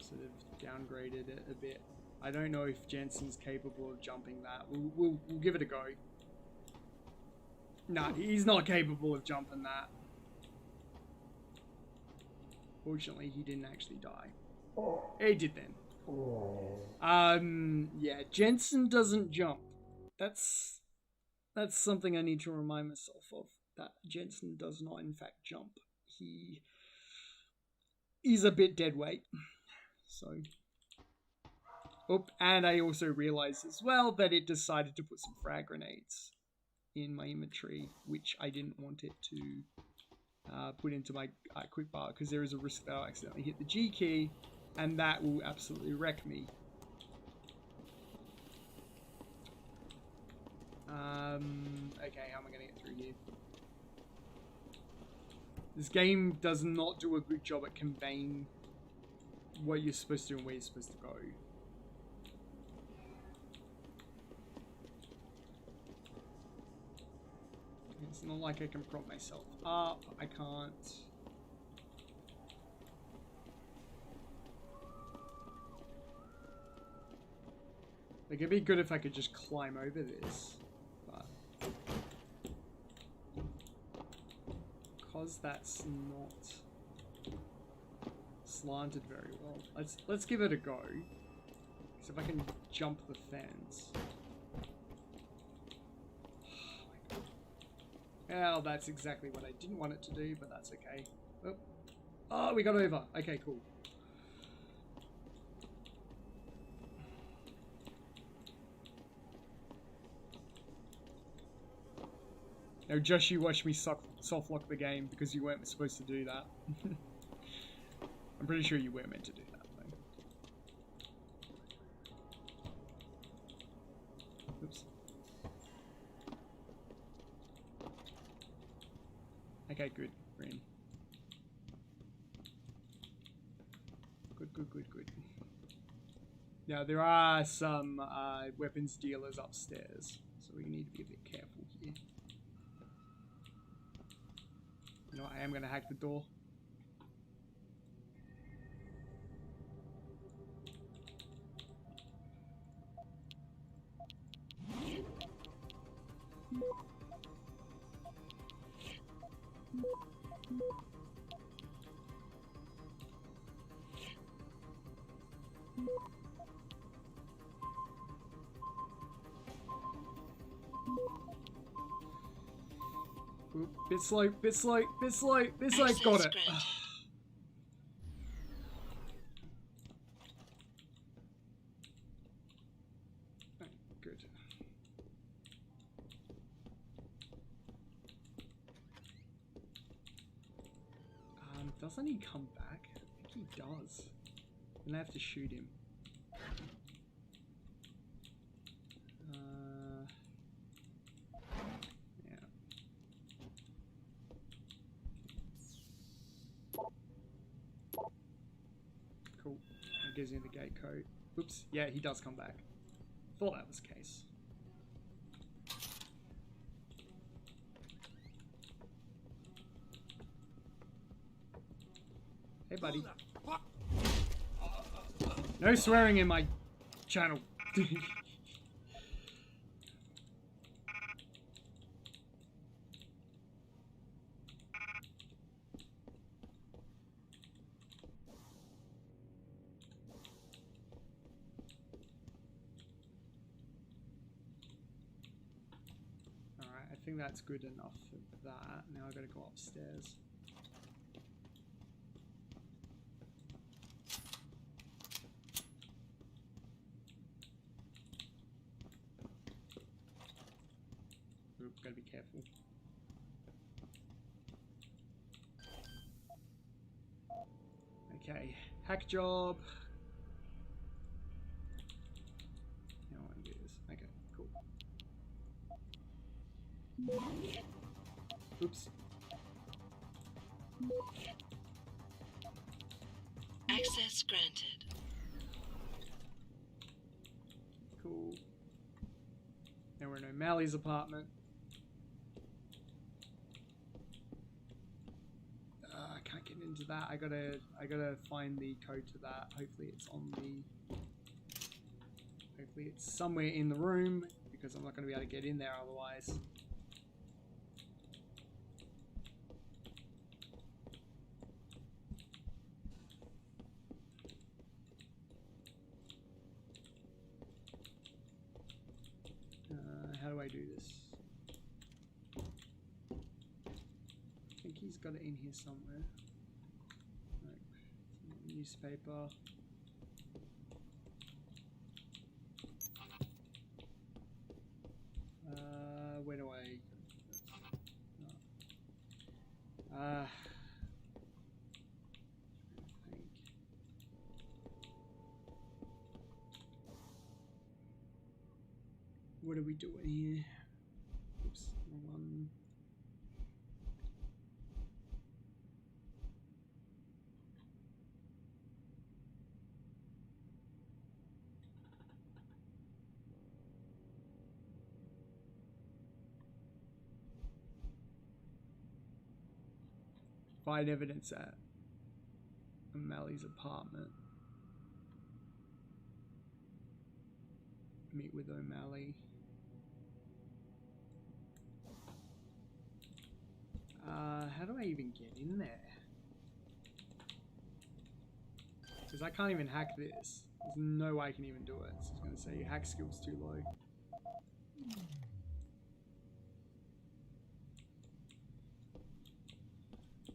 sort of downgraded it a bit. I don't know if Jensen's capable of jumping that. We'll give it a go. Nah, he's not capable of jumping that. Fortunately, he didn't actually die. He did then. Yeah, Jensen doesn't jump. That's something I need to remind myself of. That Jensen does not, in fact, jump. He's a bit dead weight. So. Oh, and I also realized as well that it decided to put some frag grenades in my inventory, which I didn't want it to put into my quick bar, because there is a risk that I'll accidentally hit the G key, and that will absolutely wreck me. Okay, how am I going to get through here? This game does not do a good job at conveying what you're supposed to do and where you're supposed to go. It's not like I can prop myself up. I can't. Like, it'd be good if I could just climb over this, but because that's not slanted very well. Let's give it a go. See if I can jump the fence. Well, that's exactly what I didn't want it to do, but that's okay. Oh, we got over. Okay, cool. Now, Josh, you watched me soft lock the game because you weren't supposed to do that. I'm pretty sure you were meant to do that, though. Oops. Okay, good. We're in. Good. Now, there are some weapons dealers upstairs, so we need to be a bit careful here. You know, I am going to hack the door. Oop, bit slow, got it. Good. Doesn't he come back? I think he does. I'm gonna have to shoot him. Yeah. Cool. That gives me the gate code. Oops. Yeah, he does come back. Thought that was the case. buddy. No swearing in my channel. I think that's good enough for that. Now I gotta go upstairs. Oop, gotta be careful. Okay, hack job. Now I want to do this. Okay, cool. Oops. Access granted. Cool. Now we're in O'Malley's apartment. I can't get into that. I gotta find the code to that. Hopefully it's on the. Hopefully it's somewhere in the room because I'm not gonna be able to get in there otherwise. How do I do this? I think he's got it in here somewhere. Nope. Newspaper. Where do I? No. What are we doing here? Oops, wrong one. Find evidence at O'Malley's apartment. Meet with O'Malley. How do I even get in there? Because I can't even hack this. There's no way I can even do it. So it's going to say your hack skill's too low.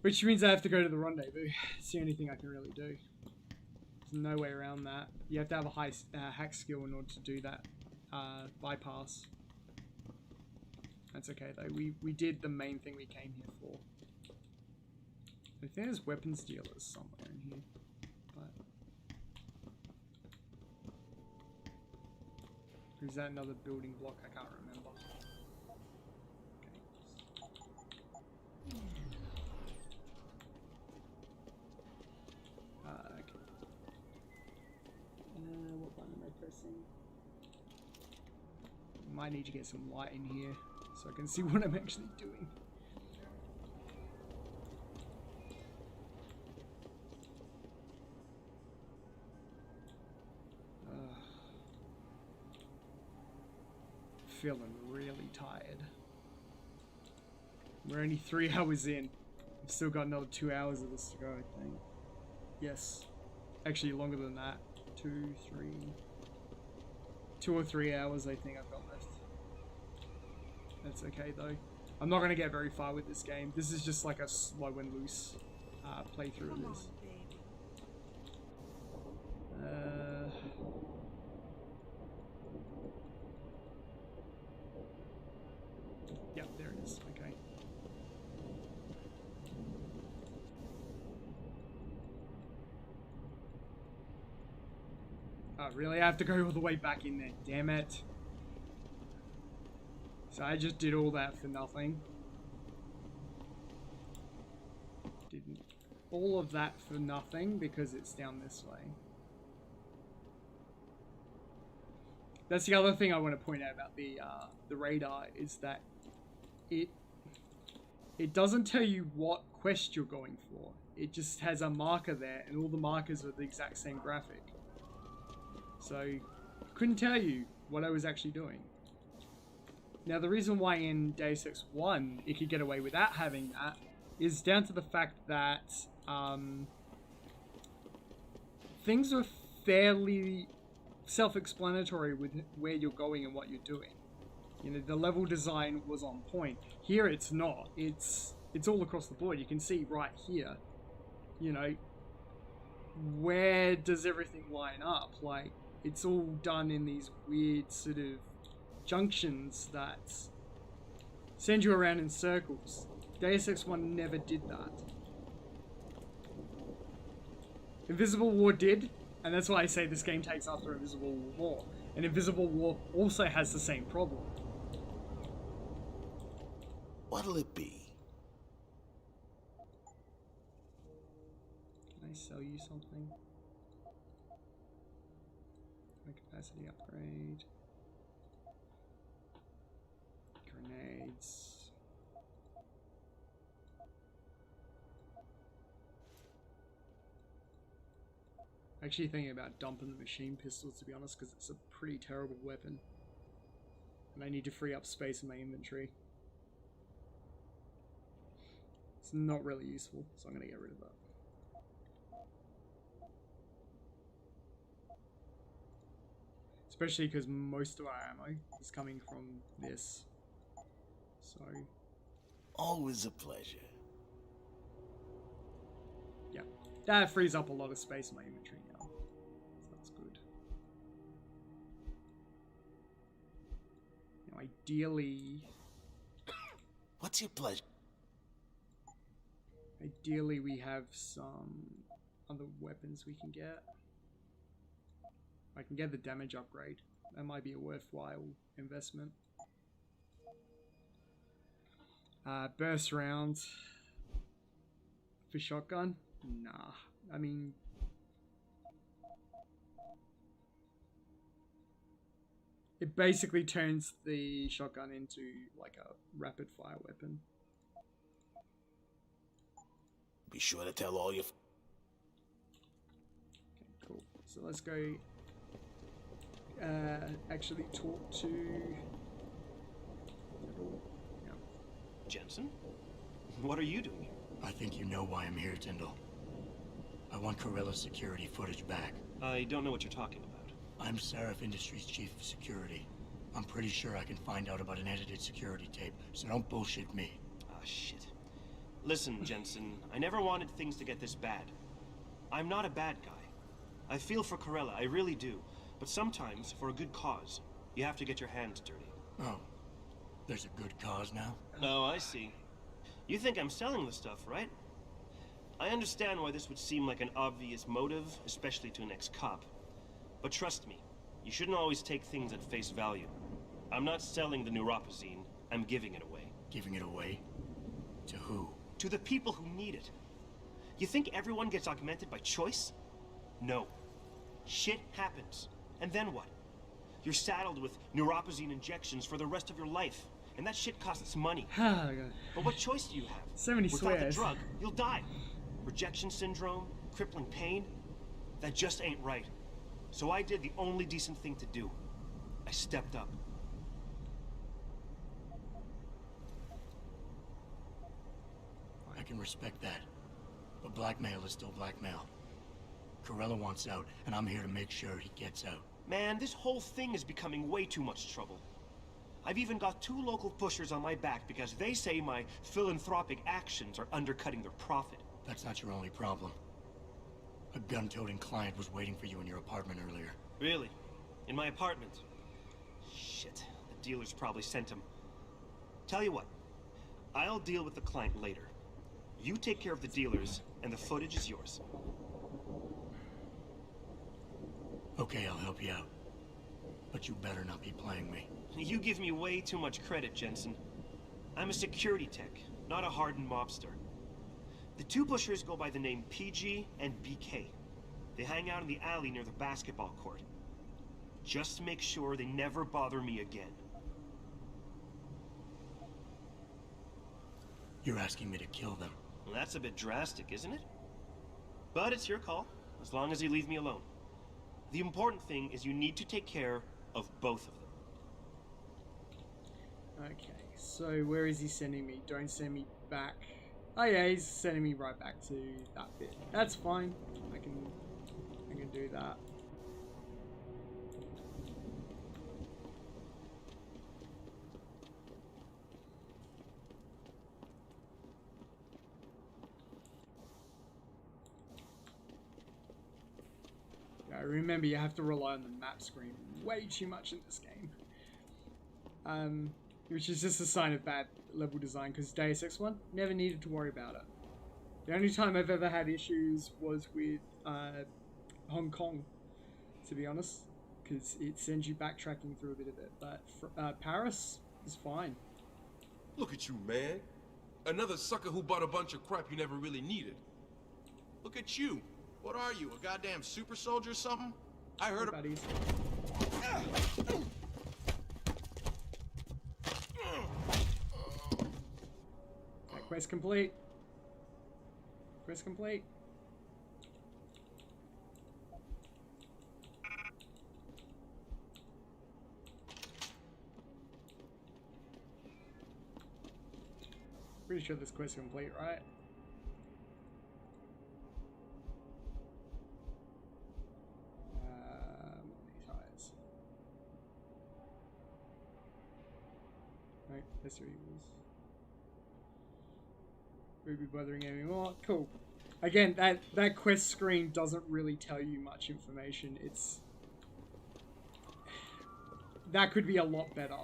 Which means I have to go to the rendezvous. It's the only thing I can really do. There's no way around that. You have to have a high hack skill in order to do that bypass. That's okay though. We did the main thing we came here for. I think there's weapons dealers somewhere in here, but or is that another building block? I can't remember. Okay. What button am I pressing? Might need to get some light in here so I can see what I'm actually doing. Feeling really tired. We're only 3 hours in. I've still got another 2 hours of this to go, I think. Yes. Actually, longer than that. 2 or 3 hours, I think I've got left. That's okay, though. I'm not going to get very far with this game. This is just like a slow and loose playthrough of this. Yep, there it is. Okay. Oh, really? I have to go all the way back in there. Damn it. So I just did all that for nothing. Didn't all of that for nothing because it's down this way. That's the other thing I want to point out about the radar is that it doesn't tell you what quest you're going for. it just has a marker there, and all the markers are the exact same graphic. So, I couldn't tell you what I was actually doing. Now, the reason why in Deus Ex 1 it could get away without having that is down to the fact that things were fairly self-explanatory with where you're going and what you're doing. You know, the level design was on point. Here it's not. It's all across the board. You can see right here, you know, where does everything line up? Like, it's all done in these weird sort of junctions that send you around in circles. Deus Ex 1 never did that. Invisible War did, and that's why I say this game takes after Invisible War more. And Invisible War also has the same problem. What'll it be? Can I sell you something? My capacity upgrade. Grenades. Actually thinking about dumping the machine pistols, to be honest, because it's a pretty terrible weapon. And I need to free up space in my inventory. It's not really useful, so I'm going to get rid of that. Especially because most of our ammo is coming from this. So... always a pleasure. yeah, that frees up a lot of space in my inventory now. So that's good. Now, ideally... what's your pleasure? Ideally, we have some other weapons we can get. I can get the damage upgrade. That might be a worthwhile investment. Burst rounds for shotgun? Nah. I mean... it basically turns the shotgun into like a rapid fire weapon. Be sure to tell all your... okay, cool. So let's go... actually talk to... yeah. Jensen? What are you doing here? I think you know why I'm here, Tyndall. I want Corella's security footage back. I don't know what you're talking about. I'm Seraph Industries' chief of security. I'm pretty sure I can find out about an edited security tape, so don't bullshit me. Ah, shit. Listen, Jensen, I never wanted things to get this bad. I'm not a bad guy. I feel for Corella, I really do. But sometimes, for a good cause, you have to get your hands dirty. Oh, there's a good cause now? Oh, I see. You think I'm selling the stuff, right? I understand why this would seem like an obvious motive, especially to an ex-cop. But trust me, you shouldn't always take things at face value. I'm not selling the neuropazine, I'm giving it away. Giving it away? To who? To the people who need it. You think everyone gets augmented by choice? No. Shit happens. And then what? You're saddled with neuropazine injections for the rest of your life. And that shit costs money. But what choice do you have? So many Without the swears. drug, you'll die. Rejection syndrome, crippling pain. That just ain't right. So I did the only decent thing to do. I stepped up. I can respect that. But blackmail is still blackmail. Corella wants out, and I'm here to make sure he gets out. Man, this whole thing is becoming way too much trouble. I've even got 2 local pushers on my back because they say my philanthropic actions are undercutting their profit. That's not your only problem. A gun-toting client was waiting for you in your apartment earlier. Really? In my apartment? Shit, the dealers probably sent him. Tell you what, I'll deal with the client later. You take care of the dealers, and the footage is yours. Okay, I'll help you out. But you better not be playing me. You give me way too much credit, Jensen. I'm a security tech, not a hardened mobster. The 2 pushers go by the name PG and BK. They hang out in the alley near the basketball court. Just make sure they never bother me again. You're asking me to kill them. Well, that's a bit drastic, isn't it? But it's your call, as long as you leave me alone. The important thing is you need to take care of both of them. Okay, so where is he sending me? Don't send me back. Oh yeah, he's sending me right back to that bit. That's fine. I can do that. Yeah, remember, you have to rely on the map screen way too much in this game. Which is just a sign of bad level design, because Deus Ex 1 never needed to worry about it. The only time I've ever had issues was with Hong Kong, to be honest, because it sends you backtracking through a bit of it, but Paris is fine. Look at you, man. Another sucker who bought a bunch of crap you never really needed. Look at you. What are you, a goddamn super soldier or something? I heard of... Okay, quest complete. Quest complete. Pretty sure this quest is complete, right? These eyes. Right, that's where he was. Won't be bothering anymore. Cool. Again, that quest screen doesn't really tell you much information. It's... that could be a lot better.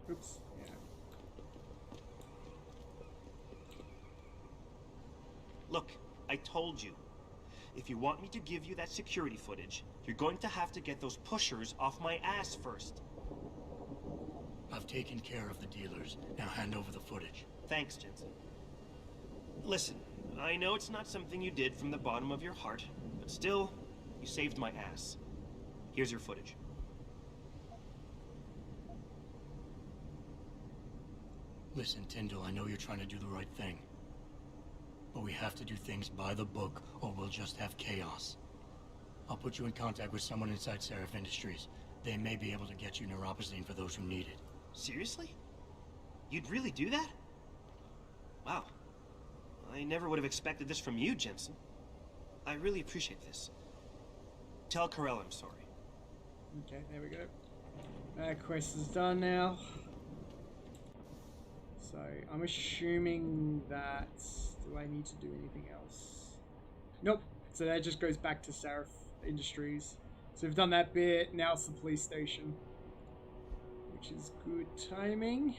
Oops. Yeah. Look, I told you. If you want me to give you that security footage, you're going to have to get those pushers off my ass first. I've taken care of the dealers. Now hand over the footage. Thanks, Jensen. Listen, I know it's not something you did from the bottom of your heart, but still, you saved my ass. Here's your footage. Listen, Tyndall, I know you're trying to do the right thing. But we have to do things by the book, or we'll just have chaos. I'll put you in contact with someone inside Seraph Industries. They may be able to get you neuropozyne for those who need it. Seriously? You'd really do that? Wow. I never would have expected this from you, Jensen. I really appreciate this. Tell Carell I'm sorry. Okay, there we go. That quest is done now. So, I'm assuming that... do I need to do anything else? Nope. So that just goes back to Seraph Industries. So we've done that bit. Now it's the police station. Which is good timing.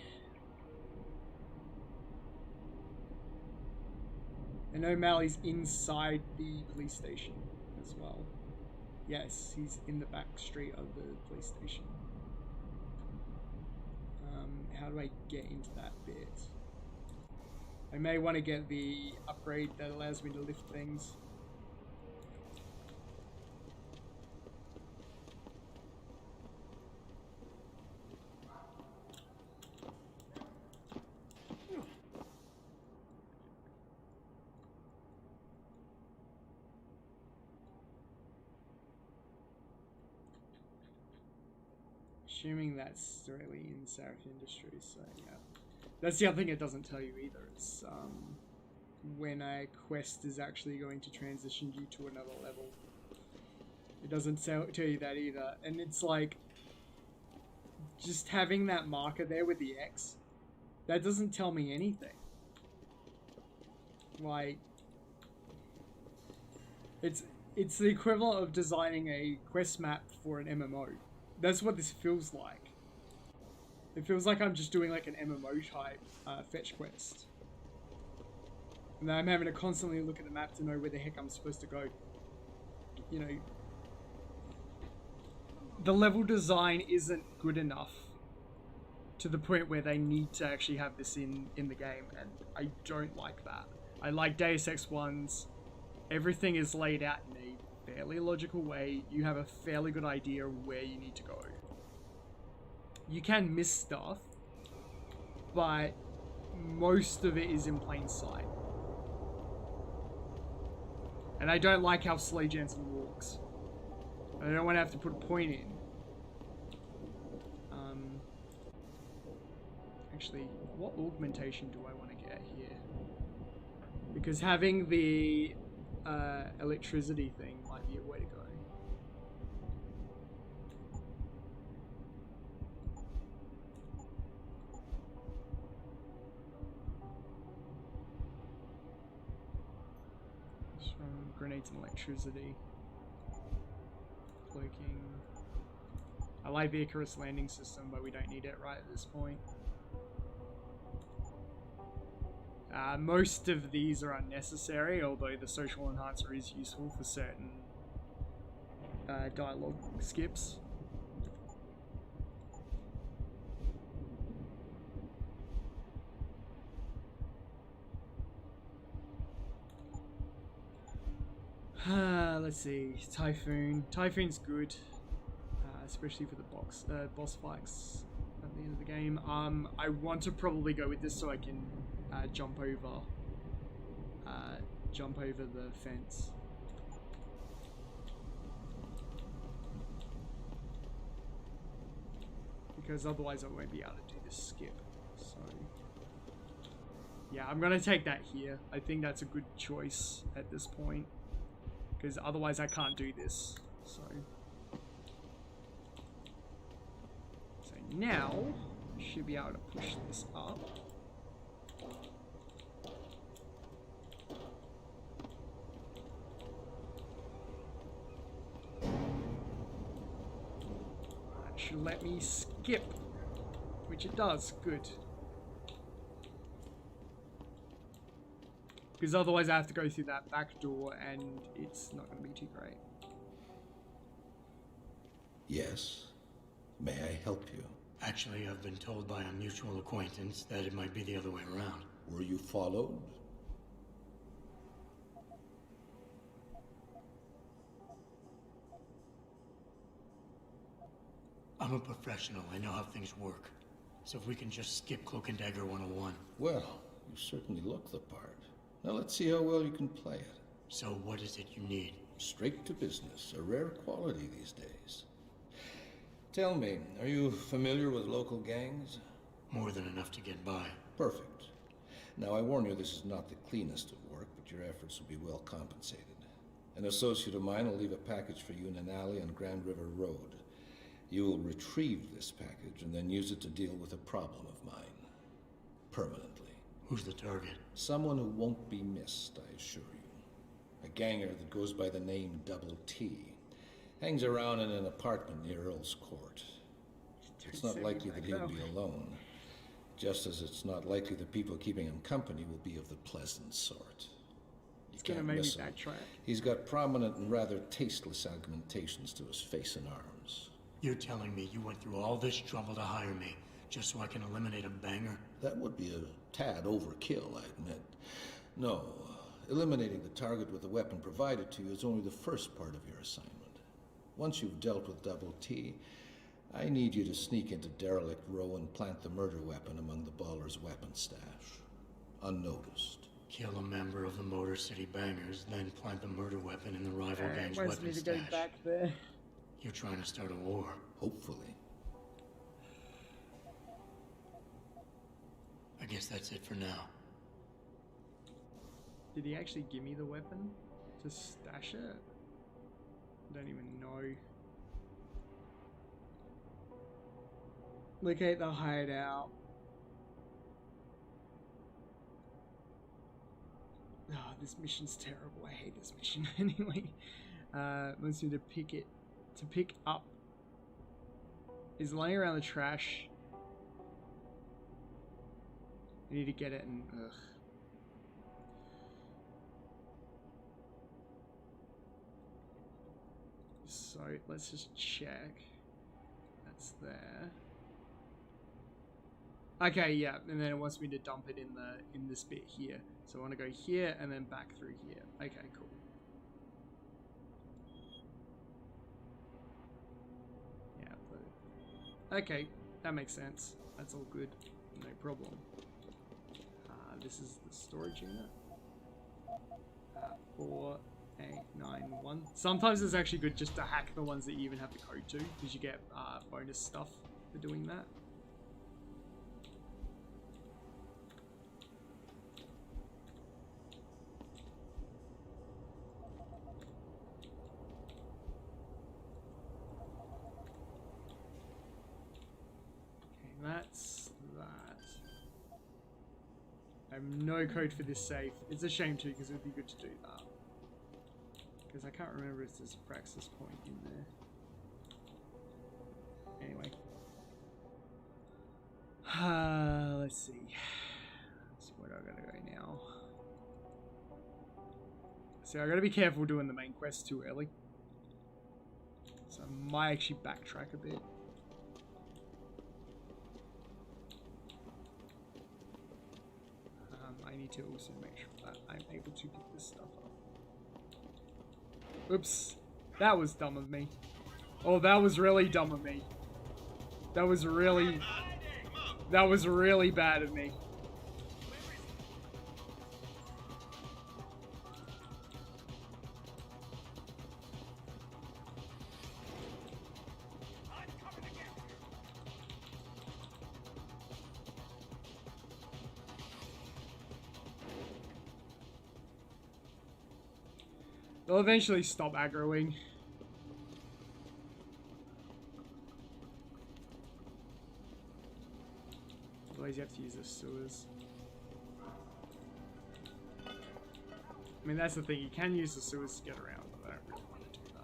And O'Malley's inside the police station as well. Yes, he's in the back street of the police station. How do I get into that bit? I may want to get the upgrade that allows me to lift things. Assuming that's directly in Seraph Industries, so yeah. That's the other thing it doesn't tell you either. It's when a quest is actually going to transition you to another level. It doesn't tell you that either. And it's like, just having that marker there with the X, that doesn't tell me anything. Like, it's the equivalent of designing a quest map for an MMO. That's what this feels like. It feels like I'm just doing like an MMO type fetch quest. And I'm having to constantly look at the map to know where the heck I'm supposed to go. You know, the level design isn't good enough to the point where they need to actually have this in the game, and I don't like that. I like Deus Ex 1's. Everything is laid out in a fairly logical way, you have a fairly good idea of where you need to go. You can miss stuff, but most of it is in plain sight. And I don't like how slow Jensen walks. I don't want to have to put a point in. Actually, what augmentation do I want to get here? Because having the electricity thing might be a way to go. From grenades and electricity. Cloaking. I like the Icarus landing system, but we don't need it right at this point. Most of these are unnecessary, although the social enhancer is useful for certain dialogue skips. Let's see, Typhoon. Typhoon's good, especially for the boss fights at the end of the game. I want to probably go with this so I can jump over the fence. Because otherwise I won't be able to do this skip. So yeah, I'm gonna take that here. I think that's a good choice at this point. Because otherwise I can't do this. So now I should be able to push this up. Should let me skip, which it does. Good. Because otherwise I have to go through that back door and it's not going to be too great. Yes. May I help you? Actually, I've been told by a mutual acquaintance that it might be the other way around. Were you followed? I'm a professional. I know how things work. So if we can just skip Cloak and Dagger 101. Well, you certainly look the part. Now let's see how well you can play it. So what is it you need? Straight to business. A rare quality these days. Tell me, are you familiar with local gangs? More than enough to get by. Perfect. Now I warn you, this is not the cleanest of work, but your efforts will be well compensated. An associate of mine will leave a package for you in an alley on Grand River Road. You will retrieve this package and then use it to deal with a problem of mine. Permanently. Who's the target? Someone who won't be missed, I assure you. A ganger that goes by the name Double T. Hangs around in an apartment near Earl's Court. It's not likely that he'll be alone. Just as it's not likely the people keeping him company will be of the pleasant sort. It's gonna make me backtrack. He's got prominent and rather tasteless augmentations to his face and arms. You're telling me you went through all this trouble to hire me, just so I can eliminate a banger? That would be a tad overkill, I admit. No, eliminating the target with the weapon provided to you is only the first part of your assignment. Once you've dealt with Double T, I need you to sneak into Derelict Row and plant the murder weapon among the Baller's weapon stash. Unnoticed. Kill a member of the Motor City Bangers, then plant the murder weapon in the rival gang's wants weapon me to stash. go back there. You're trying to start a war. Hopefully. I guess that's it for now. Did he actually give me the weapon to stash it? I don't even know. Locate the hideout. Oh, this mission's terrible. I hate this mission anyway. Wants me to pick up. He's laying around the trash. I need to get it and ugh. So let's just check. That's there. Okay, yeah, and then it wants me to dump it in this bit here. So I want to go here and then back through here. Okay, cool. Okay, that makes sense. That's all good. No problem. This is the storage unit. 4891. Sometimes it's actually good just to hack the ones that you even have the code to, because you get bonus stuff for doing that. That's that. I have no code for this safe. It's a shame too, because it would be good to do that. Because I can't remember if there's a praxis point in there. Anyway. Let's see. So where do I gotta go now? See, I gotta be careful doing the main quest too early. So I might actually backtrack a bit. I need to also make sure that I'm able to pick this stuff up. Oops. That was dumb of me. Oh, that was really dumb of me. That was really bad of me. They'll eventually stop aggroing. Otherwise you have to use the sewers. I mean, that's the thing, you can use the sewers to get around, but I don't really want to do that.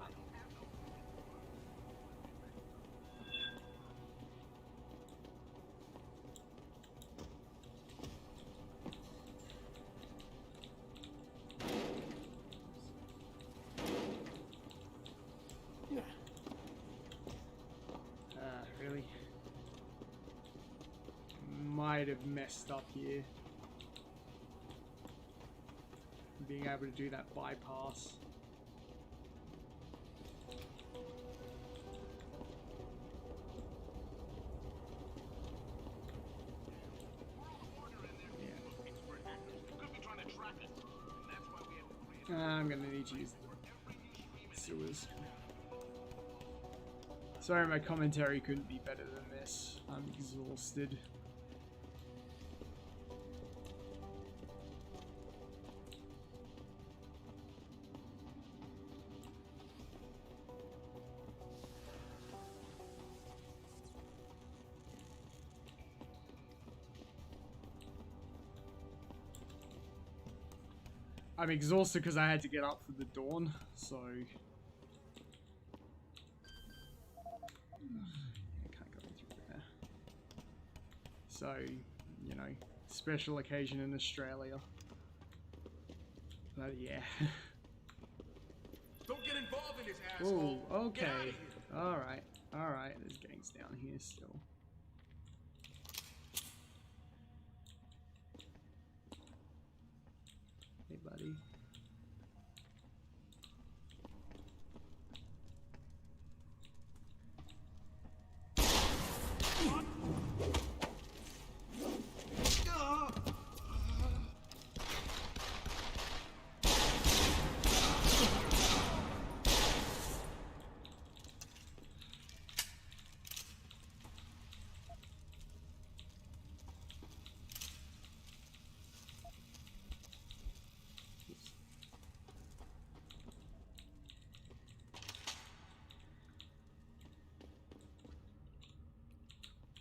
Really? Might have messed up here. Being able to do that bypass. I'm gonna need to use the sewers. Sorry, my commentary couldn't be better than this. I'm exhausted. I'm exhausted because I had to get up for the dawn, so... I can't go through there. So, you know, special occasion in Australia. But yeah. Don't get involved in this, asshole. Oh, okay. Alright, alright. There's gangs down here still. Hey, buddy.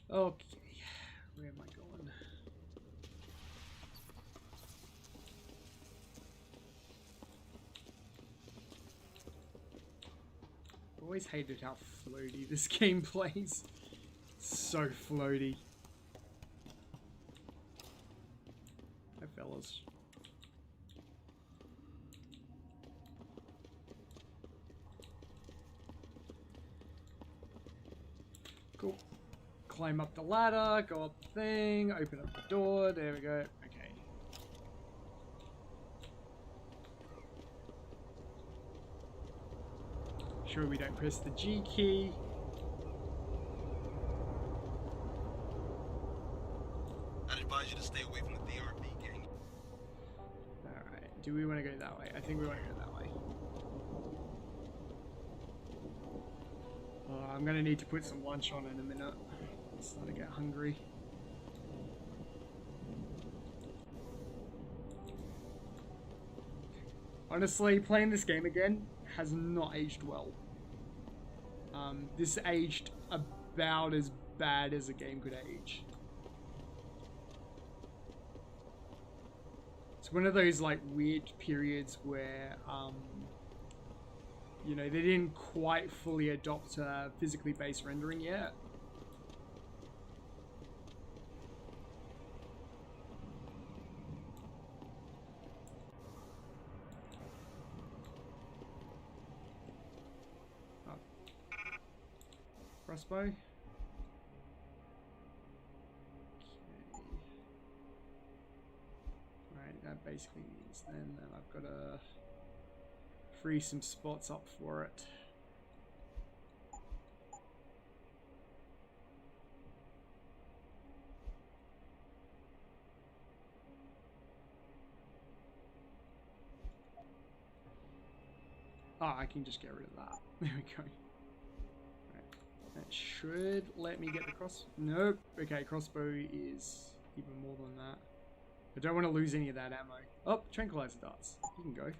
Okay, where am I going? Always hated how floaty this game plays. So floaty. Hi, fellas. Cool. Climb up the ladder, go up the thing, open up the door, there we go. Okay. Sure we don't press the G key. Do we want to go that way? I think we want to go that way. Oh, I'm going to need to put some lunch on in a minute. I'm starting to get hungry. Honestly, playing this game again has not aged well. This aged about as bad as a game could age. It's one of those like weird periods where, you know, they didn't quite fully adopt physically based rendering yet. Crossbow. Okay. Right, that basically means then that I've got to free some spots up for it. Oh, I can just get rid of that. There we go. That should let me get the cross... Nope. Okay, crossbow is even more than that. I don't want to lose any of that ammo. Oh, tranquilizer darts. You can go.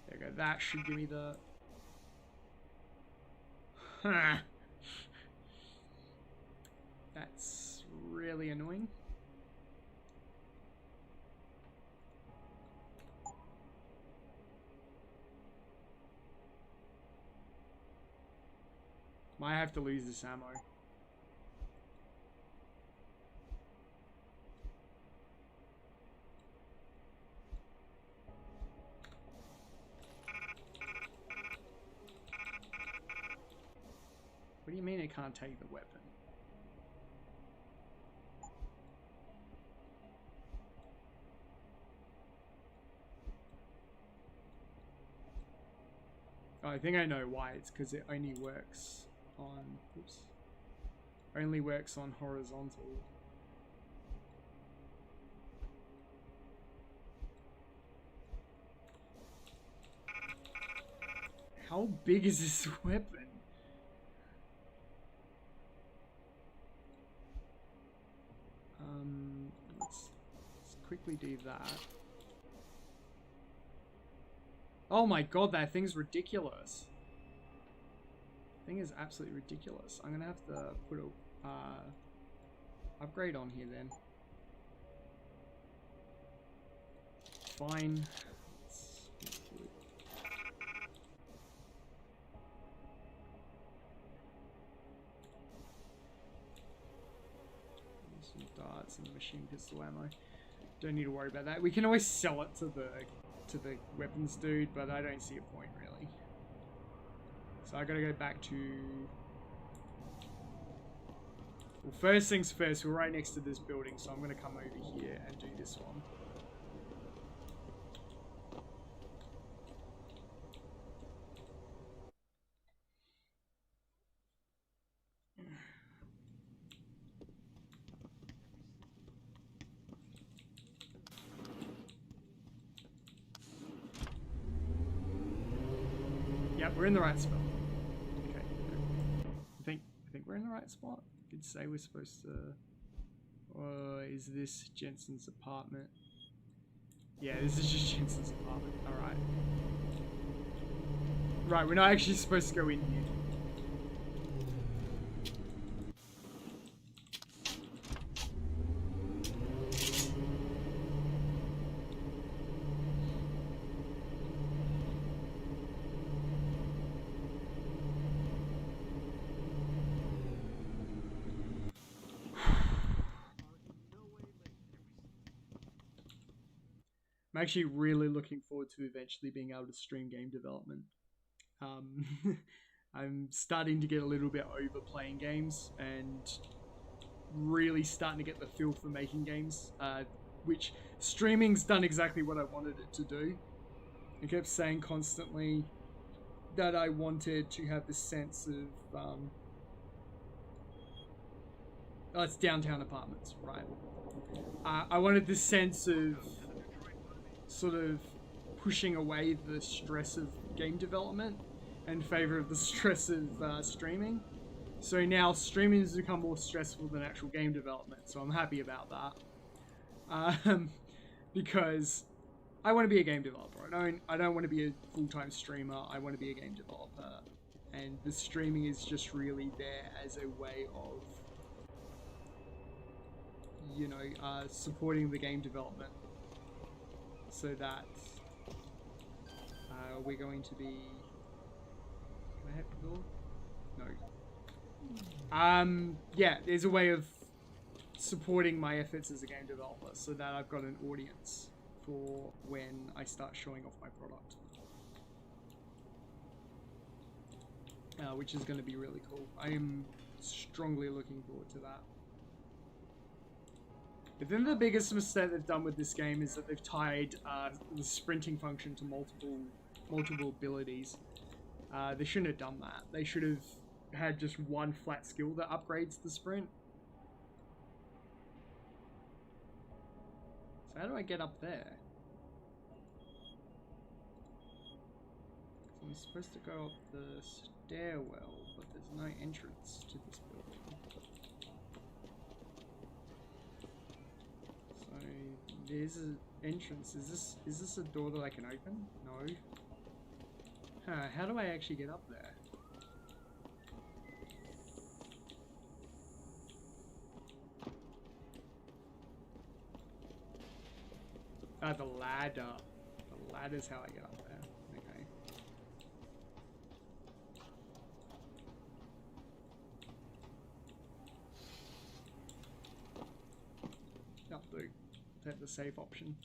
There we go. That should give me the... That's really annoying. Might have to lose this ammo. What do you mean I can't take the weapon? Oh, I think I know why. It's because it only works on, oops, only works on horizontal. How big is this weapon? Let's quickly do that. Oh my god, that thing's ridiculous. Thing is absolutely ridiculous. I'm gonna have to put a upgrade on here then. Fine. Some darts and machine pistol ammo. Don't need to worry about that. We can always sell it to the weapons dude, but I don't see a point really. So I gotta go back to... Well, first things first, we're right next to this building, so I'm gonna come over here and do this one. Yep, we're in the right spot. Okay, I think we're in the right spot. Did say we're supposed to... is this Jensen's apartment? Yeah, this is just Jensen's apartment. Alright. Right, we're not actually supposed to go in here. I'm actually really looking forward to eventually being able to stream game development. I'm starting to get a little bit over playing games and really starting to get the feel for making games, which streaming's done exactly what I wanted it to do. I kept saying constantly that I wanted to have this sense of Oh, it's downtown apartments, right. I wanted this sense of sort of pushing away the stress of game development in favor of the stress of streaming. So now streaming has become more stressful than actual game development, so I'm happy about that. Because I want to be a game developer. I don't want to be a full-time streamer. I want to be a game developer. And the streaming is just really there as a way of, you know, supporting the game development. So that we're going to be... Can I hit the door? No. Yeah, there's a way of supporting my efforts as a game developer so that I've got an audience for when I start showing off my product. Which is going to be really cool. I am strongly looking forward to that. I think the biggest mistake they've done with this game is that they've tied the sprinting function to multiple abilities. They shouldn't have done that. They should have had just one flat skill that upgrades the sprint. So how do I get up there? So I'm supposed to go up the stairwell, but there's no entrance to this building. So there's an entrance. Is this a door that I can open? No. Huh, how do I actually get up there? The ladder. The ladder's how I get up there. Okay. That'll do. Take the safe option.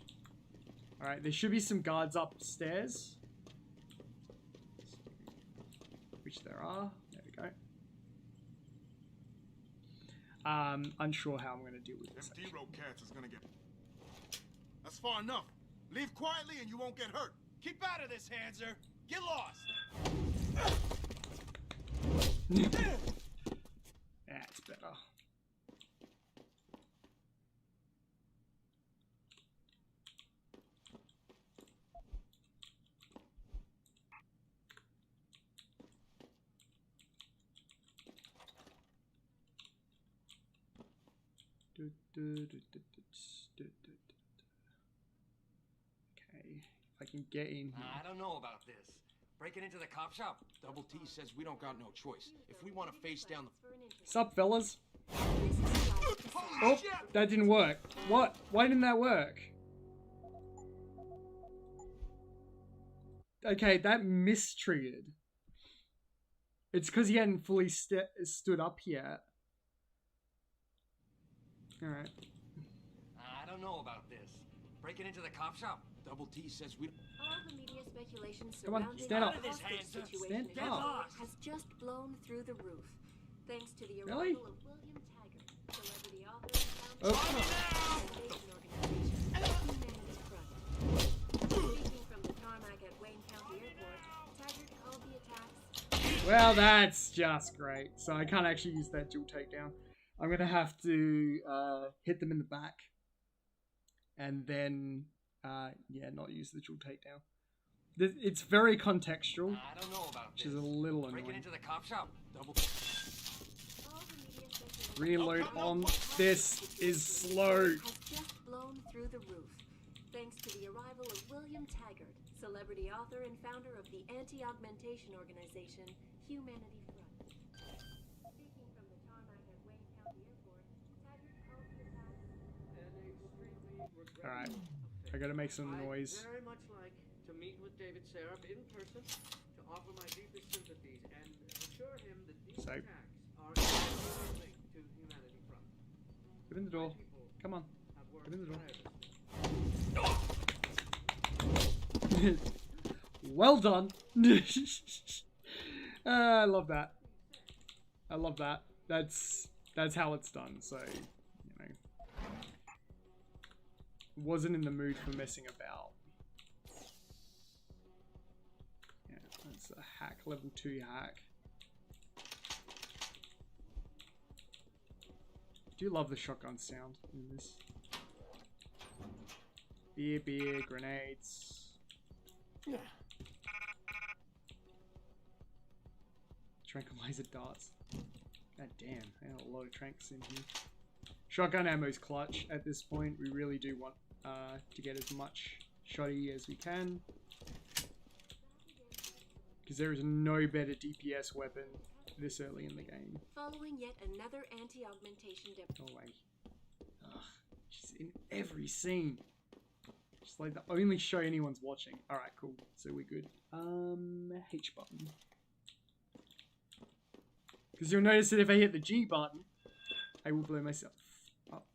Alright, there should be some guards upstairs. Which there are. There we go. Unsure how I'm going to deal with this. Them D-row cats is gonna get... That's far enough. Leave quietly and you won't get hurt. Keep out of this, Hanser. Get lost. That's better. Okay, if I can get in here. I don't know about this. Breaking into the cop shop? Double T says we don't got no choice. If we want to face down the... Sup, fellas? Oh, that didn't work. What? Why didn't that work? Okay, that mistriggered. It's because he hadn't fully stood up yet. Alright. I don't know about this. Breaking into the cop shop? Double T says we... All the media speculation Come on, surrounding stand up. the hostage situation Stand up. has just blown through the roof, thanks to the Really? arrival of William Taggart, celebrity author and founder of the Humanities Front. Speaking from the tarmac at Wayne County Airport, Taggart called the attacks. Well, that's just great. So I can't actually use that dual takedown. I'm going to have to hit them in the back. And then, yeah, not use the dual takedown. It's very contextual, I don't know about which is a little Breaking annoying. into the cop shop? Double... Reload on this is slow. Has just blown through the roof, thanks to the arrival of William Taggart, celebrity author and founder of the anti-augmentation organization Humanity Front. Speaking from the tarmac at Wayne County Airport, Taggart called the attacks. Alright, I gotta make some noise. I'd very much like to meet with David Seraph in person to offer my deepest sympathies and assure him that these So. attacks are linked to Humanity Front. Get in the door. Come on. Get in the door. Well done. I love that. I love that. That's how it's done. So, you know, wasn't in the mood for messing about. Yeah, that's a hack, level 2 hack. do love the shotgun sound in this. Beer, grenades. Yeah. Tranquilizer darts. God damn, there are a lot of tranks in here. Shotgun ammo's clutch at this point. We really do want to get as much shoddy as we can. Because there is no better DPS weapon this early in the game. Following yet another anti-augmentation Oh wait. Ugh, she's in every scene. Just like the only show anyone's watching. Alright, cool. So we're good. H button. Because you'll notice that if I hit the G button, I will blow myself up.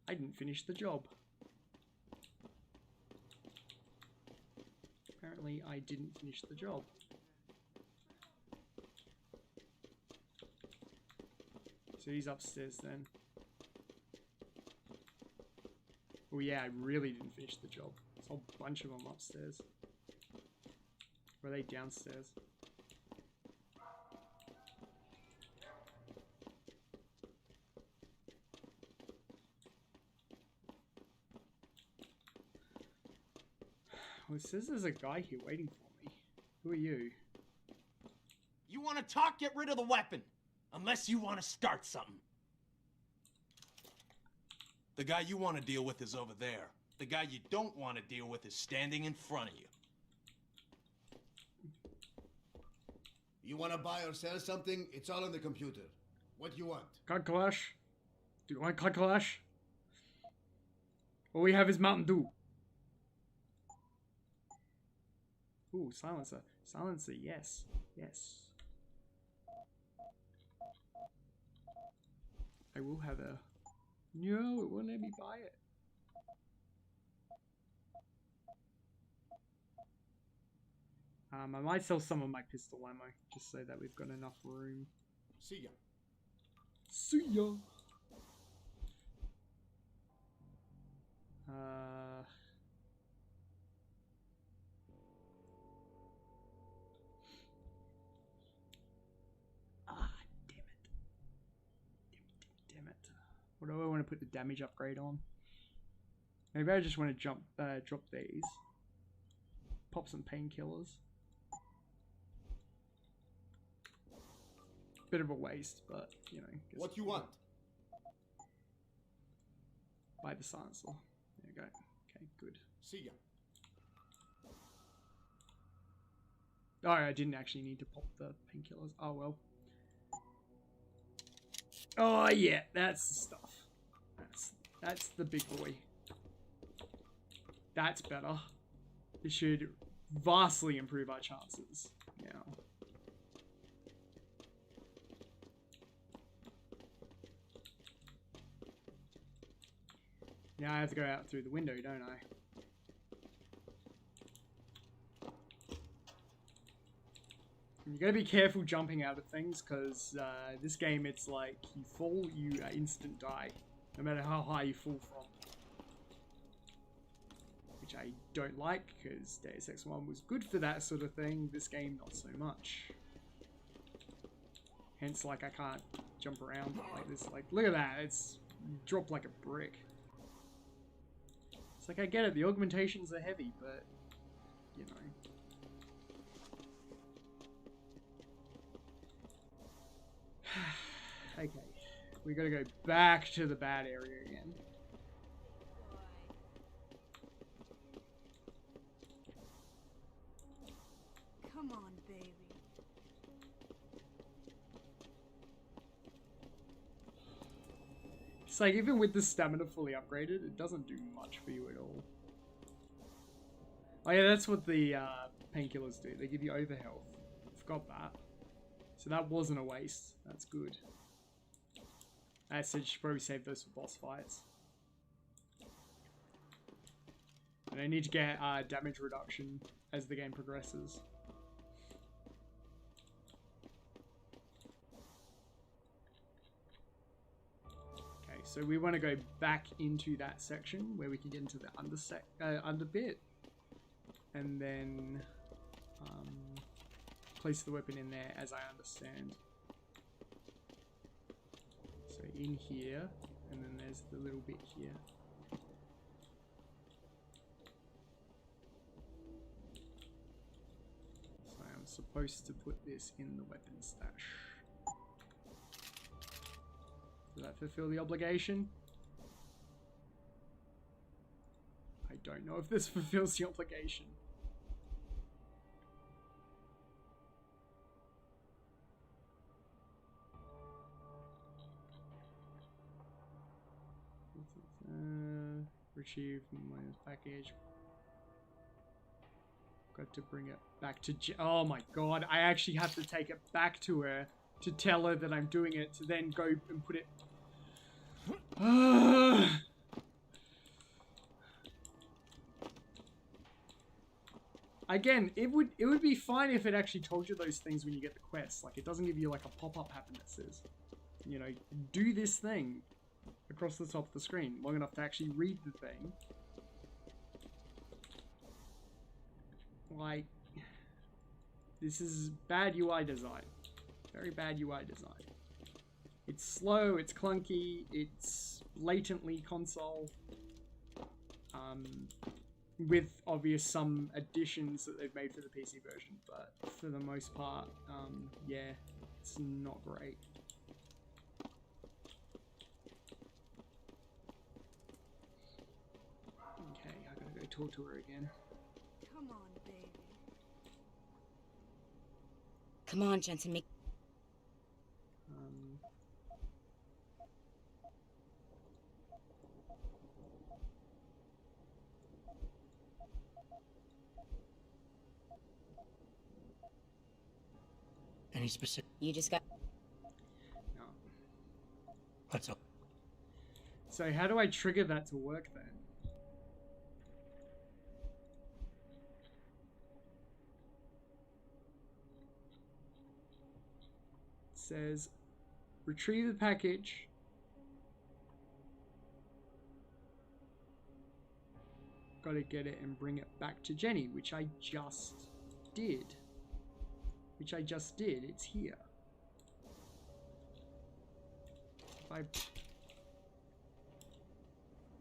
I didn't finish the job. Apparently, I didn't finish the job. So he's upstairs then. Oh yeah, I really didn't finish the job. There's a whole bunch of them upstairs. Or are they downstairs? Well, it says there's a guy here waiting for me. Who are you? You want to talk? Get rid of the weapon. Unless you want to start something. The guy you want to deal with is over there. The guy you don't want to deal with is standing in front of you. You want to buy or sell something? It's all on the computer. What do you want? Cut Clash? Do you want Cut Clash? All we have is Mountain Dew. Ooh, silencer. Silencer, yes. Yes. I will have a... No, it won't let me buy it. I might sell some of my pistol ammo, just so that we've got enough room. See ya. See ya! Damn it. What do I want to put the damage upgrade on? Maybe I just want to drop these. Pop some painkillers. Bit of a waste, but, you know. What you want? Buy the silencer. There you go. Okay, good. See ya. Oh, I didn't actually need to pop the painkillers. Oh, well. Oh, yeah, that's the stuff. That's the big boy. That's better. This should vastly improve our chances now. Now I have to go out through the window, don't I? You gotta be careful jumping out of things, because this game, it's like, you fall, you instant die. No matter how high you fall from. Which I don't like, because Deus Ex 1 was good for that sort of thing. This game, not so much. Hence, like, I can't jump around like this. Like, look at that, it's dropped like a brick. It's like, I get it, the augmentations are heavy, but, you know. Okay, we gotta go back to the bad area again. Come on, baby. It's like, even with the stamina fully upgraded, it doesn't do much for you at all. Oh yeah, that's what the painkillers do. They give you overhealth. Forgot that. So that wasn't a waste. That's good. I said you should probably save those for boss fights. And I need to get damage reduction as the game progresses. Okay, so we want to go back into that section where we can get into the under bit. And then place the weapon in there, as I understand. in here, and then there's the little bit here. So I'm supposed to put this in the weapon stash. Does that fulfill the obligation? I don't know if this fulfills the obligation. Retrieve my package. Got to bring it back to oh my god, I actually have to take it back to her to tell her that I'm doing it, to then go and put it... Again, it would be fine if it actually told you those things when you get the quest. Like, it doesn't give you like a pop-up happen that says, you know, do this thing across the top of the screen long enough to actually read the thing. Like, this is bad UI design. Very bad UI design. It's slow, it's clunky, it's blatantly console. With obvious some additions that they've made for the PC version, but for the most part, yeah, it's not great. Okay, I gotta go talk to her again. Come on, baby. Come on, Jensen, make... Any specific... You just got... No. What's up? So how do I trigger that to work then? It says, retrieve the package. Gotta get it and bring it back to Jenny, which I just did. It's here. If I...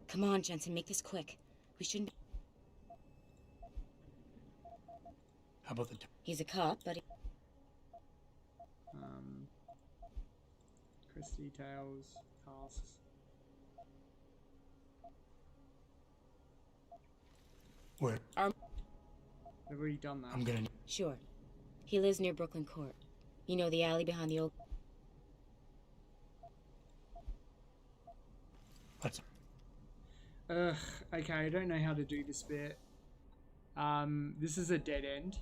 Come on, Jensen, make this quick. We shouldn't... How about the... He's a cop, but he... Quest details, tasks. Where? I've already done that. I'm gonna... Sure. He lives near Brooklyn Court. You know, the alley behind the old... What's... Okay, I don't know how to do this bit. This is a dead end.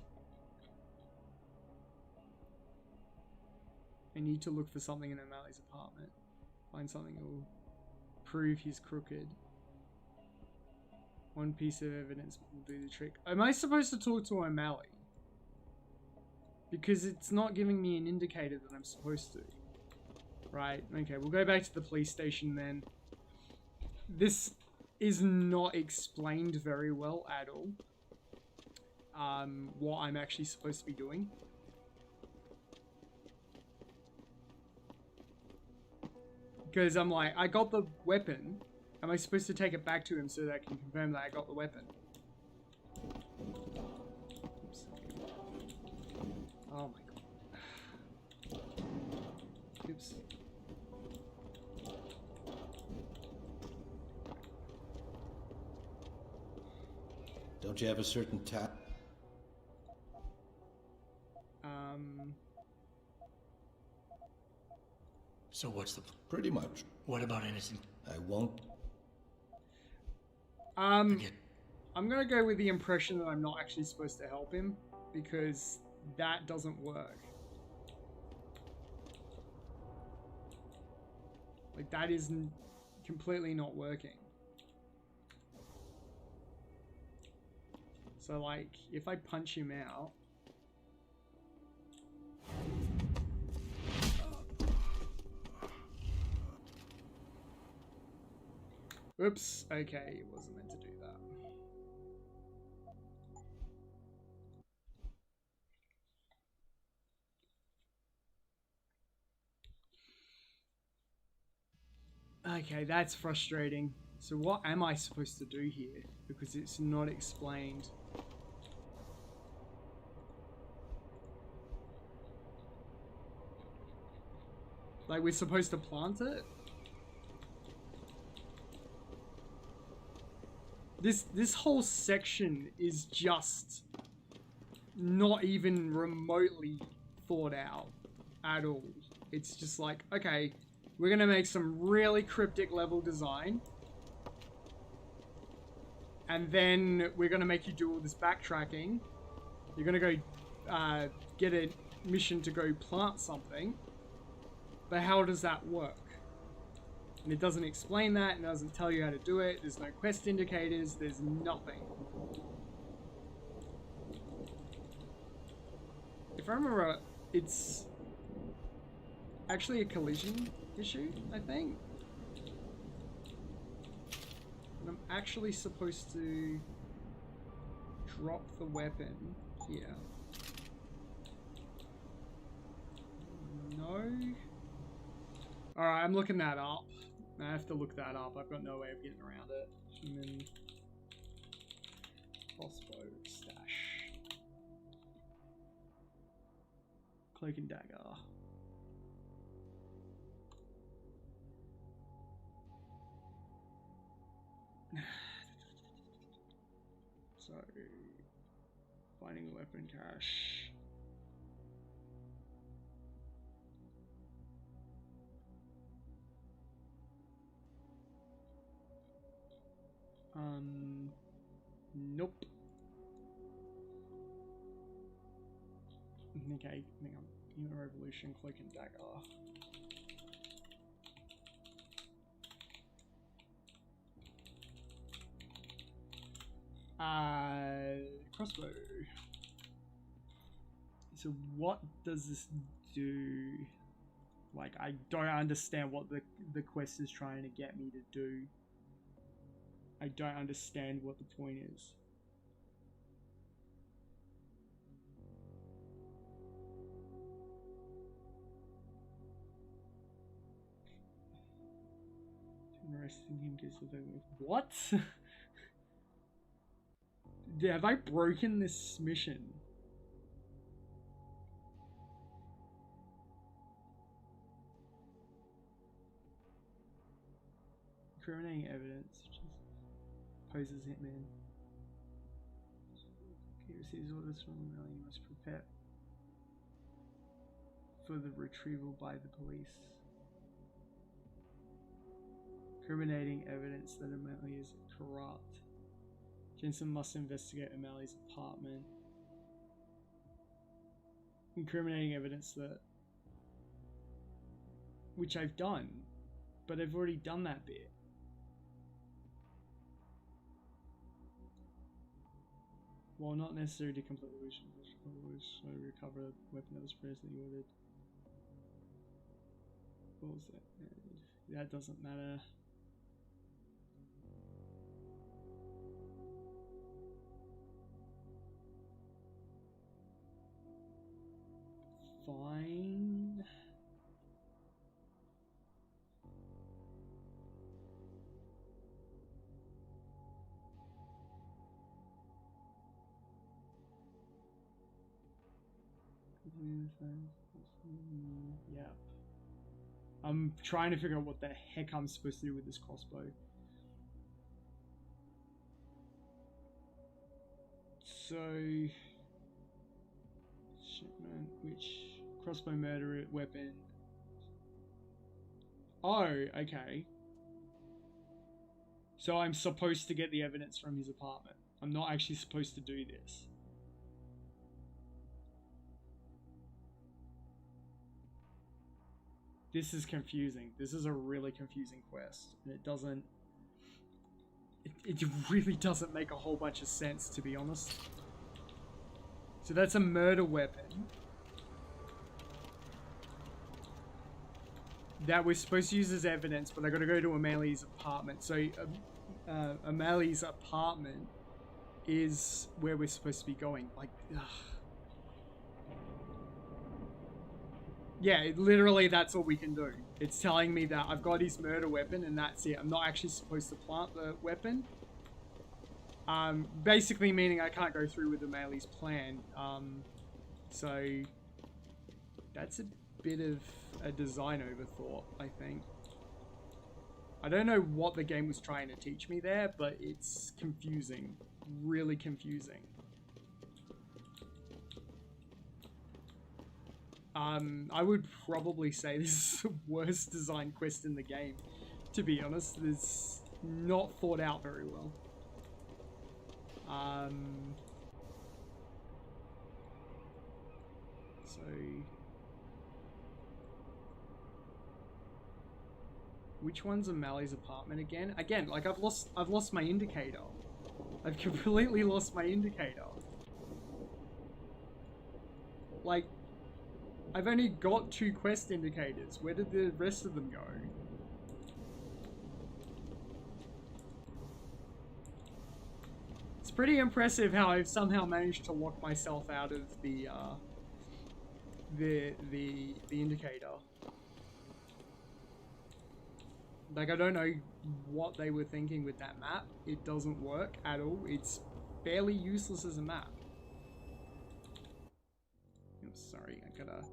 I need to look for something in O'Malley's apartment. Find something that will prove he's crooked. One piece of evidence will do the trick. Am I supposed to talk to O'Malley? Because it's not giving me an indicator that I'm supposed to. Right, okay, we'll go back to the police station then. This is not explained very well at all. What I'm actually supposed to be doing. Because I'm like, I got the weapon. Am I supposed to take it back to him so that I can confirm that I got the weapon? Oops. Oh my god. Oops. Don't you have a certain tap? So what's the... Pretty much. What about innocent? I won't... I'm gonna go with the impression that I'm not actually supposed to help him, because that doesn't work. Like, that is completely not working. So, like, if I punch him out... Oops, okay, it wasn't meant to do that. Okay, that's frustrating. So what am I supposed to do here? Because it's not explained. Like, we're supposed to plant it? This whole section is just not even remotely thought out at all. It's just like, okay, we're gonna make some really cryptic level design, and then we're gonna make you do all this backtracking. You're gonna go get a mission to go plant something, but how does that work? And it doesn't explain that, and it doesn't tell you how to do it. There's no quest indicators, there's nothing. If I remember, it's actually a collision issue, I think. And I'm actually supposed to drop the weapon here. No? Alright, I'm looking that up. I have to look that up. I've got no way of getting around it. Human crossbow stash. Cloak and dagger. So, finding a weapon cache. Nope. Okay, hang on. Human Revolution, Cloak and Dagger. Crossbow. So what does this do? Like, I don't understand what the quest is trying to get me to do. I don't understand what the point is. Arresting him gives the what? Have I broken this mission? Incriminating evidence, poses hitman. He receives orders from the He must prepare for the retrieval by the police. Incriminating evidence that O'Malley is corrupt. Jensen must investigate O'Malley's apartment. Incriminating evidence that... which I've done, but I've already done that bit. While not necessary to complete the mission, so recover the weapon that was previously ordered. What was that? That doesn't matter. Fine. Yeah. I'm trying to figure out what the heck I'm supposed to do with this crossbow. So... shipment, which... crossbow murder weapon... Oh, okay. So I'm supposed to get the evidence from his apartment. I'm not actually supposed to do this. This is confusing. This is a really confusing quest. And it doesn't... It really doesn't make a whole bunch of sense, to be honest. So that's a murder weapon. That we're supposed to use as evidence, but I gotta go to O'Malley's apartment. So, O'Malley's apartment is where we're supposed to be going. Like, ugh. Yeah, literally that's all we can do. It's telling me that I've got his murder weapon and that's it. I'm not actually supposed to plant the weapon. Basically meaning I can't go through with the Mealy's plan. So that's a bit of a design overthought, I think. I don't know what the game was trying to teach me there, but it's confusing. Really confusing. I would probably say this is the worst design quest in the game, to be honest. It's not thought out very well. So which one's O'Malley's apartment again? Again, like I've lost my indicator. I've completely lost my indicator. Like, I've only got 2 quest indicators. Where did the rest of them go? It's pretty impressive how I've somehow managed to lock myself out of the indicator. Like, I don't know what they were thinking with that map. It doesn't work at all. It's fairly useless as a map. I'm sorry, I gotta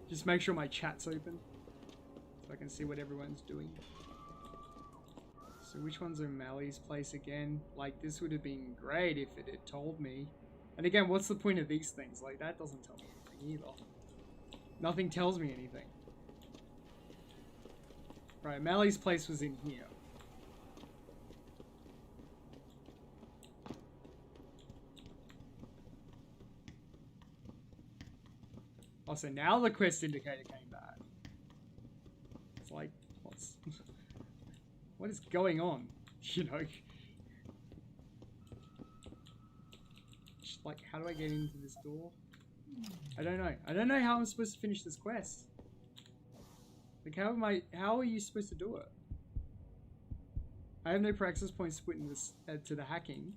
just make sure my chat's open so I can see what everyone's doing. So which one's O'Malley's place again? Like, this would have been great if it had told me. And again, what's the point of these things? Like, that doesn't tell me anything either. Nothing tells me anything. Right, O'Malley's place was in here. Oh, so now the quest indicator came back. It's like, what is going on? You know? Just like, how do I get into this door? I don't know. I don't know how I'm supposed to finish this quest. Like, how are you supposed to do it? I have no access points to put in this, to the hacking.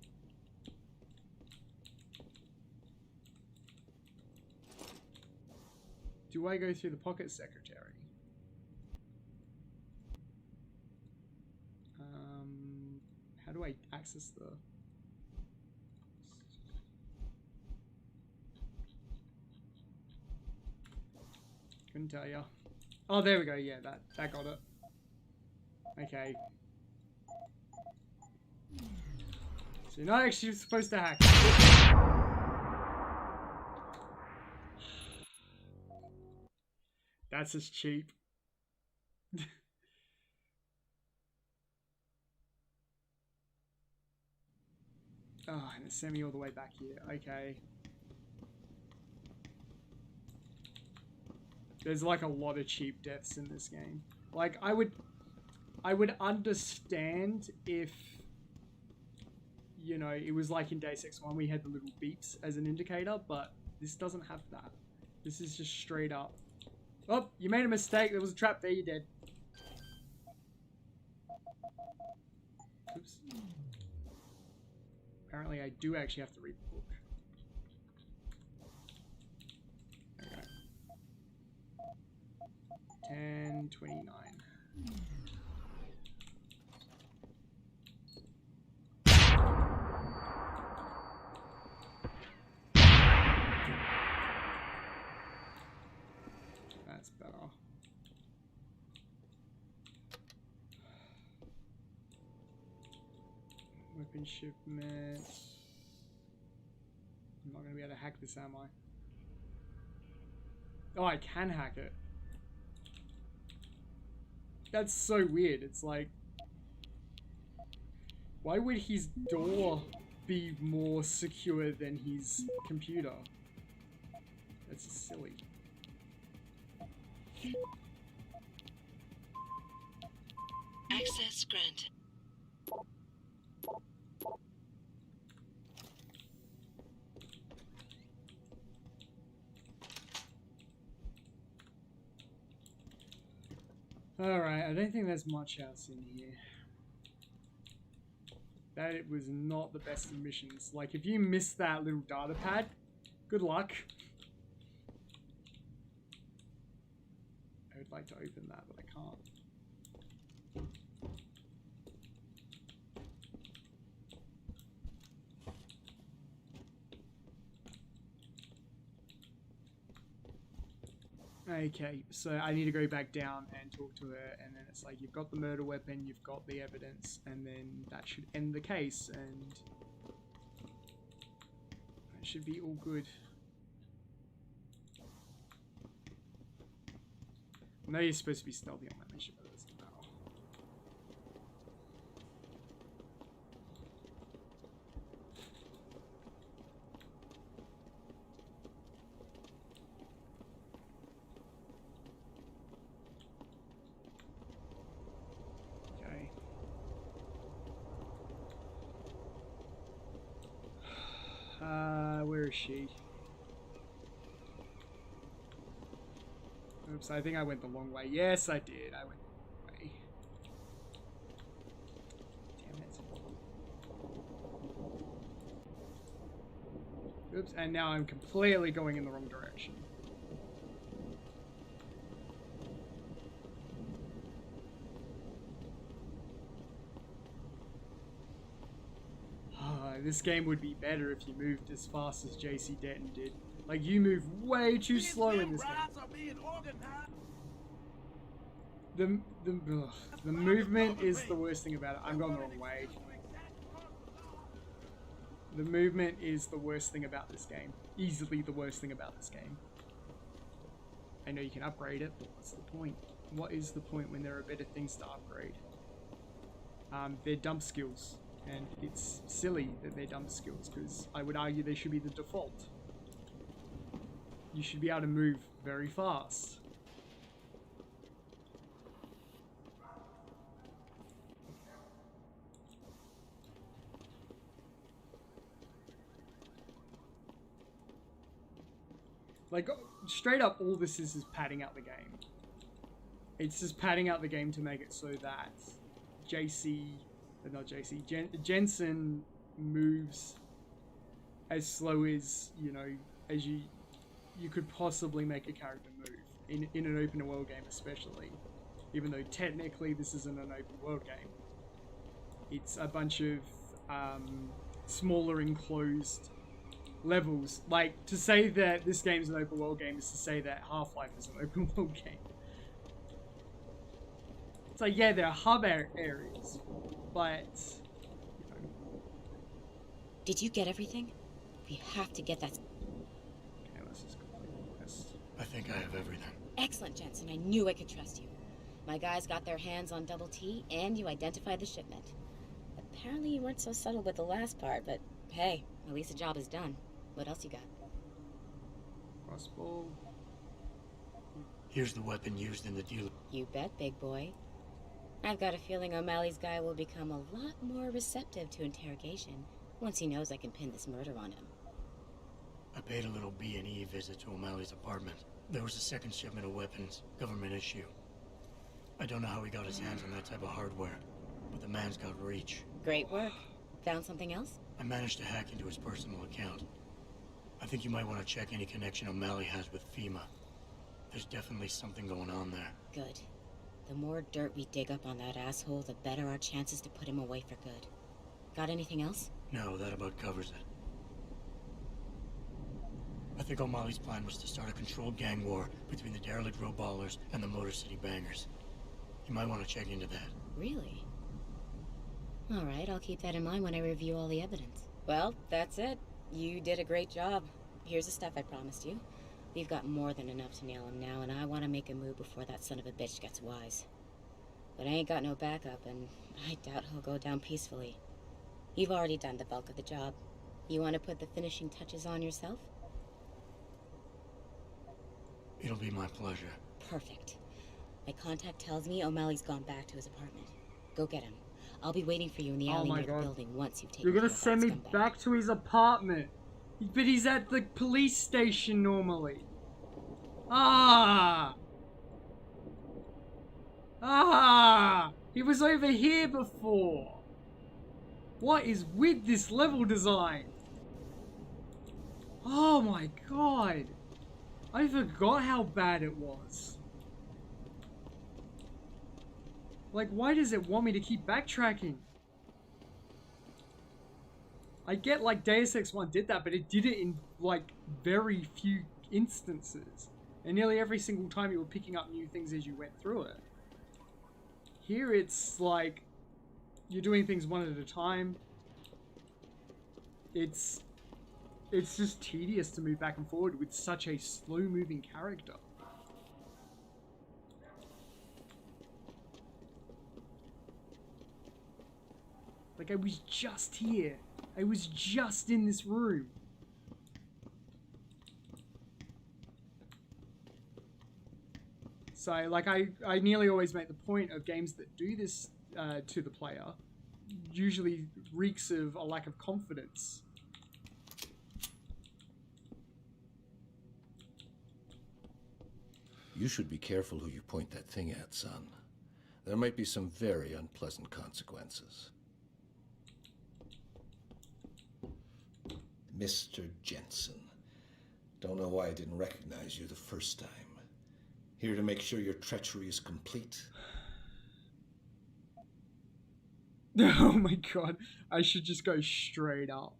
Do I go through the pocket secretary? How do I access the... Couldn't tell ya. Oh, there we go. Yeah, that got it. Okay. So you're not actually supposed to hack. That's just cheap. Oh, and it sent me all the way back here. Okay. There's like a lot of cheap deaths in this game. Like, I would understand if, you know, it was like in Deus Ex 1 we had the little beeps as an indicator, but this doesn't have that. This is just straight up. Oh, you made a mistake. There was a trap there. You're dead. Oops. Apparently, I do actually have to read the book. Okay. 10:29. That's better. Weapon shipment. I'm not going to be able to hack this, am I? Oh, I can hack it. That's so weird. It's like, why would his door be more secure than his computer? That's just silly. Access granted. Alright, I don't think there's much else in here. That it was not the best of missions. Like, if you missed that little data pad, good luck. I would like to open that, but I can't. can't. Okay, so I need to go back down and talk to her, and then it's like, you've got the murder weapon, you've got the evidence, and then that should end the case, and it should be all good. I know you're supposed to be stealthy on that mission, but it doesn't matter. Where is she? Oops, I think I went the long way. Yes, I did. I went the wrong way. Damn it. Oops, and now I'm completely going in the wrong direction. This game would be better if you moved as fast as JC Denton did. Like, you move way too slow in this game. The movement is the worst thing about it. I'm going the wrong way. The movement is the worst thing about this game. Easily the worst thing about this game. I know you can upgrade it, but what's the point? What is the point when there are better things to upgrade? They're dump skills. And it's silly that they're dump skills, because I would argue they should be the default. You should be able to move very fast. Like, straight up, all this is padding out the game. It's just padding out the game to make it so that Jensen moves as slow as, you know, as you could possibly make a character move in an open world game, especially, even though technically this isn't an open world game. It's a bunch of smaller enclosed levels. Like, to say that this game's an open world game is to say that Half-Life is an open world game. It's like, yeah, there are hub areas, but did you get everything? We have to get that. Okay, let's just complete this. I think I have everything. Excellent, Jensen. I knew I could trust you. My guys got their hands on Double T, and you identified the shipment. Apparently you weren't so subtle with the last part, but hey, at least the job is done. What else you got? Crossbow. Here's the weapon used in the deal. You bet, big boy. I've got a feeling O'Malley's guy will become a lot more receptive to interrogation once he knows I can pin this murder on him. I paid a little B&E visit to O'Malley's apartment. There was a second shipment of weapons, government issue. I don't know how he got his hands on that type of hardware, but the man's got reach. Great work. Found something else? I managed to hack into his personal account. I think you might want to check any connection O'Malley has with FEMA. There's definitely something going on there. Good. The more dirt we dig up on that asshole, the better our chances to put him away for good. Got anything else? No, that about covers it. I think O'Malley's plan was to start a controlled gang war between the derelict road ballers and the Motor City bangers. You might want to check into that. Really? Alright, I'll keep that in mind when I review all the evidence. Well, that's it. You did a great job. Here's the stuff I promised you. We've got more than enough to nail him now, and I want to make a move before that son of a bitch gets wise. But I ain't got no backup, and I doubt he'll go down peacefully. You've already done the bulk of the job. You want to put the finishing touches on yourself? It'll be my pleasure. Perfect. My contact tells me O'Malley's gone back to his apartment. Go get him. I'll be waiting for you in the alley near the building once you've taken You're gonna care of send that me scumbag. back to his apartment. But he's at the police station normally. Ah! He was over here before. What is with this level design? Oh my god. I forgot how bad it was. Like, why does it want me to keep backtracking? I get, like, Deus Ex 1 did that, but it did it in, like, very few instances. And nearly every single time you were picking up new things as you went through it. Here it's, like, you're doing things one at a time. It's just tedious to move back and forward with such a slow-moving character. Like, I was just here. I was just in this room. So, like, I nearly always make the point of games that do this to the player usually reeks of a lack of confidence. You should be careful who you point that thing at, son. There might be some very unpleasant consequences. Mr. Jensen. Don't know why I didn't recognize you the first time. Here to make sure your treachery is complete. Oh my god, I should just go straight up.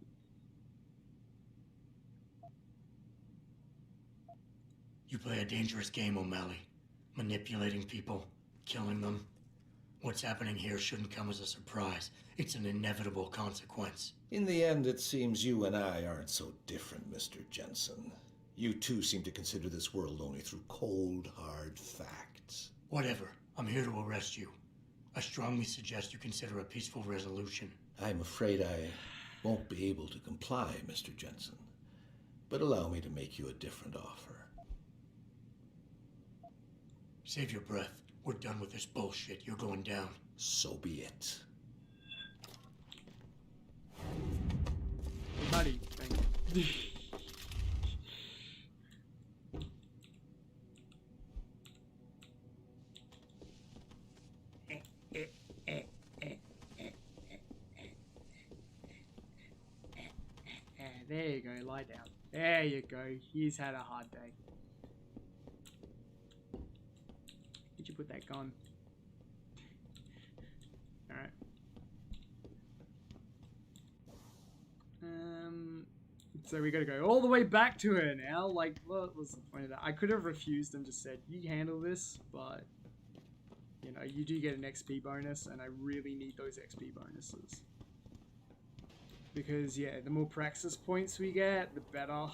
You play a dangerous game, O'Malley. Manipulating people, killing them. What's happening here shouldn't come as a surprise. It's an inevitable consequence. In the end, it seems you and I aren't so different, Mr. Jensen. You too seem to consider this world only through cold, hard facts. Whatever. I'm here to arrest you. I strongly suggest you consider a peaceful resolution. I'm afraid I won't be able to comply, Mr. Jensen. But allow me to make you a different offer. Save your breath. We're done with this bullshit. You're going down. So be it. Buddy, thank you. There you go, lie down. There you go. He's had a hard day. Did you put that gun? Alright. So we gotta go all the way back to her now. Like, what was the point of that? I could have refused and just said, you handle this, but you know, you do get an XP bonus, and I really need those XP bonuses. Because, yeah, the more praxis points we get, the better.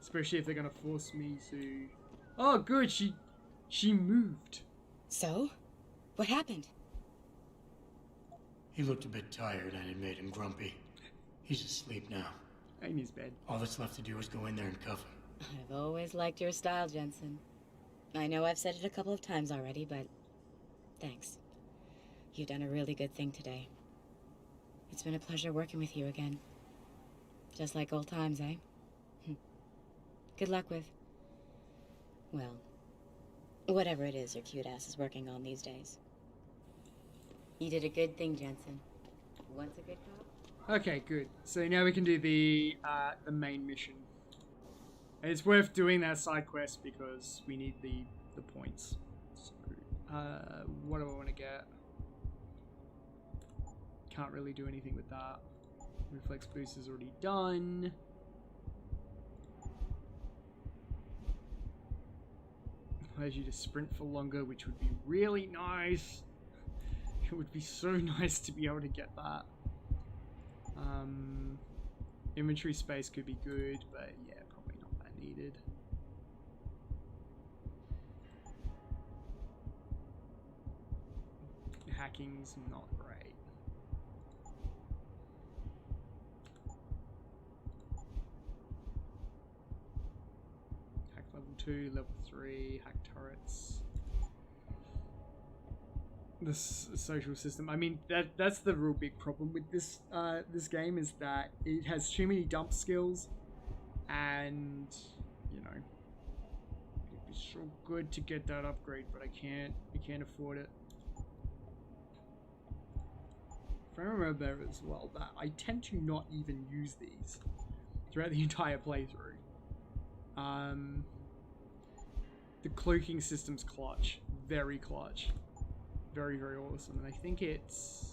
Especially if they're gonna force me to... Oh, good, she moved. So? What happened? He looked a bit tired, and it made him grumpy. He's asleep now. In his bed. All that's left to do is go in there and cuff him. I've always liked your style, Jensen. I know I've said it a couple of times already, but thanks. You've done a really good thing today. It's been a pleasure working with you again. Just like old times, eh? Good luck with... well, whatever it is your cute ass is working on these days. You did a good thing, Jensen. Once a good cop. Okay, good. So now we can do the main mission. And it's worth doing that side quest because we need the points. So, what do I want to get? Can't really do anything with that. Reflex boost is already done. Allows you to sprint for longer, which would be really nice. It would be so nice to be able to get that. Inventory space could be good, but yeah, probably not that needed. Hacking's not great. Hack level 2, level 3, hack turrets. This social system. I mean, that's the real big problem with this this game, is that it has too many dump skills, and you know, it'd be so good to get that upgrade, but I can't afford it. If I remember as well, that I tend to not even use these throughout the entire playthrough. The cloaking system's clutch. very clutch. Very, very awesome. And I think it's...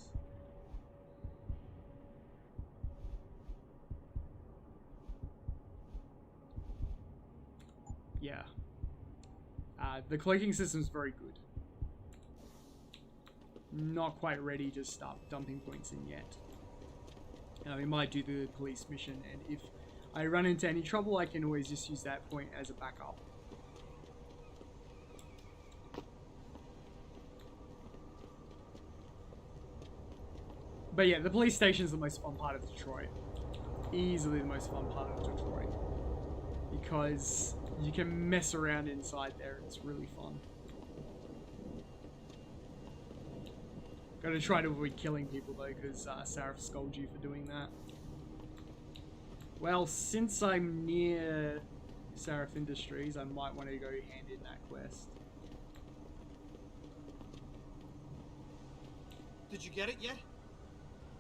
yeah. The cloaking system is very good. Not quite ready to start dumping points in yet. We might do the police mission, and if I run into any trouble, I can always just use that point as a backup. But yeah, the police station is the most fun part of Detroit. Easily the most fun part of Detroit. Because you can mess around inside there. It's really fun. Gotta try to avoid killing people though, because Sarah scolds you for doing that. Well, since I'm near Seraph Industries, I might want to go hand in that quest. Did you get it yet?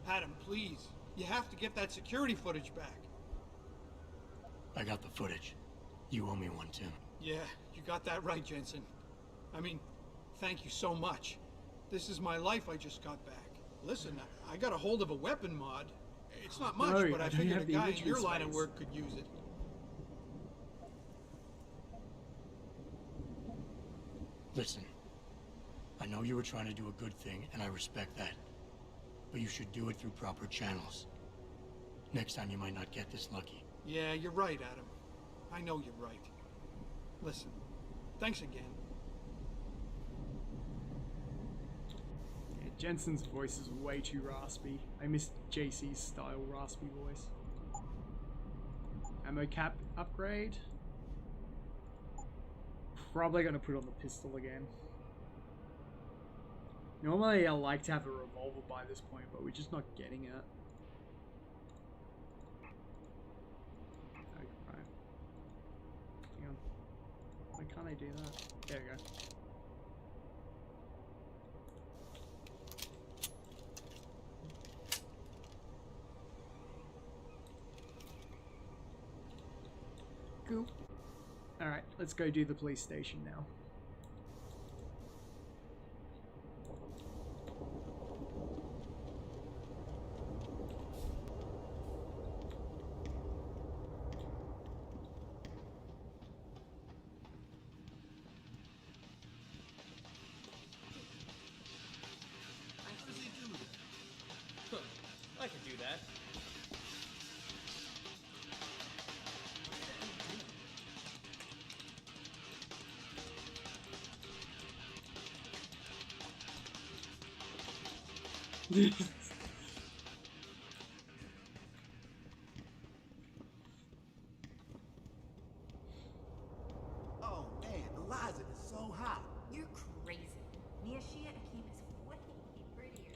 Adam, please. You have to get that security footage back. I got the footage. You owe me one, Tim. Yeah, you got that right, Jensen. I mean, thank you so much. This is my life I just got back. Listen, I got a hold of a weapon mod. It's not much, No, but I I don't figured a have the guy in original your line of space. work could use it. Listen, I know you were trying to do a good thing, and I respect that. But you should do it through proper channels. Next time you might not get this lucky. Yeah, you're right, Adam. I know you're right. Listen, thanks again. Yeah, Jensen's voice is way too raspy. I miss JC's style raspy voice. Ammo cap upgrade. Probably gonna put on the pistol again. Normally I like to have a revolver by this point, but we're just not getting it. Okay, right. Hang on. Why can't I do that? There we go. Cool. Alright, let's go do the police station now. I can do that. Oh man, Eliza is so hot. You're crazy. Niashia Akeem is way prettier.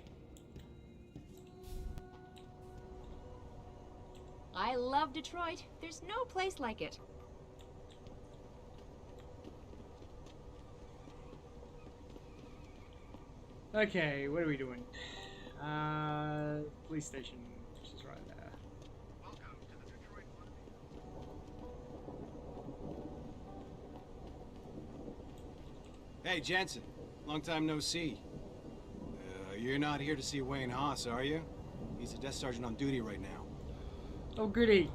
I love Detroit. There's no place like it. Okay, what are we doing? Police station, which is right there. Hey, Jensen. Long time no see. You're not here to see Wayne Haas, are you? He's a desk sergeant on duty right now. Oh goody.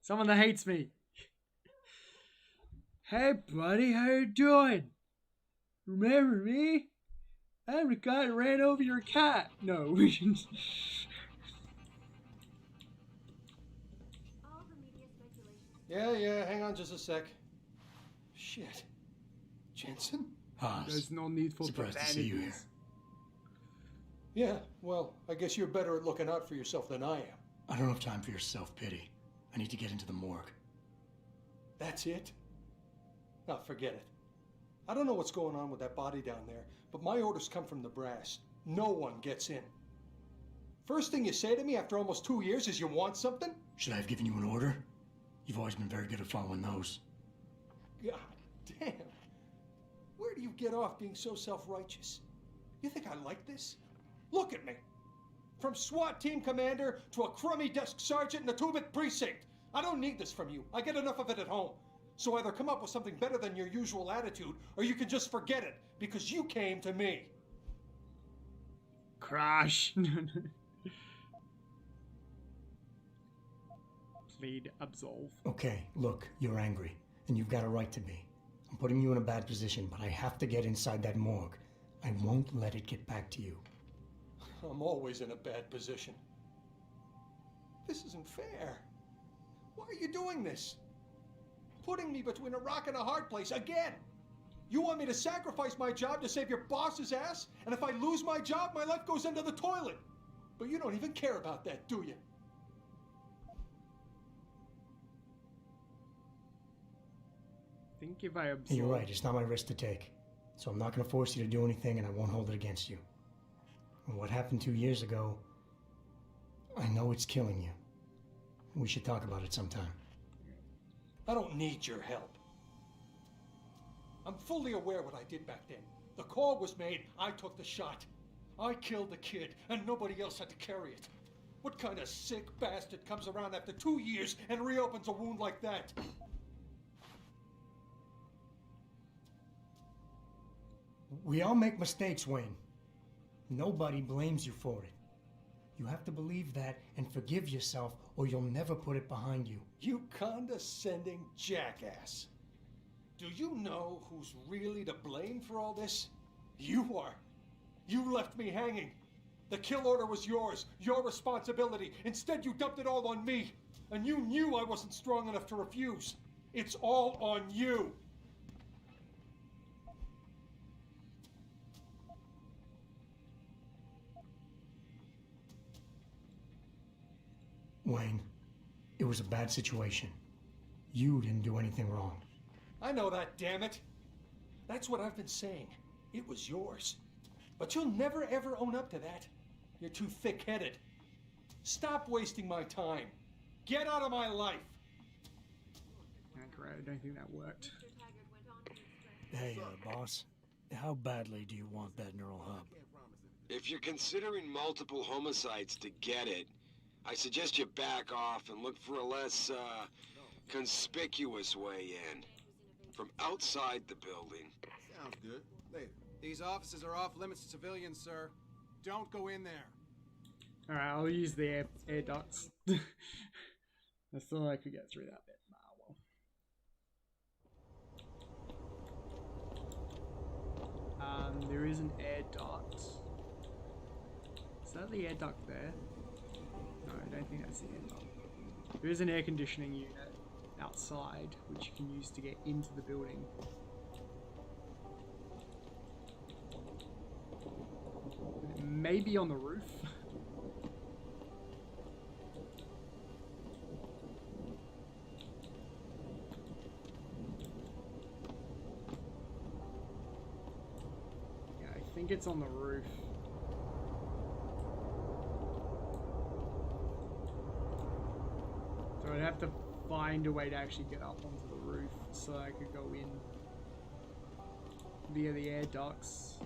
Someone that hates me. Hey buddy, how you doing? Remember me? I'm the guy that ran over your cat. No, we shouldn't. Yeah, hang on just a sec. Shit. Jensen? Haas. There's no need for Surprised to see you here. profanities. Yeah, well, I guess you're better at looking out for yourself than I am. I don't have time for your self-pity. I need to get into the morgue. That's it? No, forget it. I don't know what's going on with that body down there, but my orders come from the brass. No one gets in. First thing you say to me after almost 2 years is you want something? Should I have given you an order? You've always been very good at following those. God damn. Where do you get off being so self-righteous? You think I like this? Look at me. From SWAT team commander to a crummy desk sergeant in the 2-bit precinct. I don't need this from you. I get enough of it at home. So either come up with something better than your usual attitude, or you can just forget it, because you came to me. Crash. Plead absolve. Okay, look, you're angry, and you've got a right to be. I'm putting you in a bad position, but I have to get inside that morgue. I won't let it get back to you. I'm always in a bad position. This isn't fair. Why are you doing this? Putting me between a rock and a hard place again. You want me to sacrifice my job to save your boss's ass? And if I lose my job, my life goes into the toilet. But you don't even care about that, do you? I think if I absolve... You're right, it's not my risk to take. So I'm not going to force you to do anything, and I won't hold it against you. And what happened 2 years ago, I know it's killing you. We should talk about it sometime. I don't need your help. I'm fully aware what I did back then. The call was made, I took the shot. I killed the kid, and nobody else had to carry it. What kind of sick bastard comes around after 2 years and reopens a wound like that? We all make mistakes, Wayne. Nobody blames you for it. You have to believe that and forgive yourself, or you'll never put it behind you. You condescending jackass. Do you know who's really to blame for all this? You are. You left me hanging. The kill order was yours, your responsibility. Instead, you dumped it all on me. And you knew I wasn't strong enough to refuse. It's all on you. Wayne, it was a bad situation. You didn't do anything wrong. I know that, damn it. That's what I've been saying. It was yours. But you'll never ever own up to that. You're too thick-headed. Stop wasting my time. Get out of my life. Great, I don't think that worked. Hey, boss. How badly do you want that neural hub? If you're considering multiple homicides to get it, I suggest you back off and look for a less, conspicuous way in. From outside the building. Sounds good. Later. These offices are off limits to civilians, sir. Don't go in there. Alright, I'll use the air ducts. I thought I could get through that bit. Nah, well. There is an air duct. Is that the air duct there? No, I don't think that's the air duct. There is an air conditioning unit outside, which you can use to get into the building. Maybe on the roof. Yeah, I think it's on the roof. So I'd have to find a way to actually get up onto the roof so I could go in via the air ducts.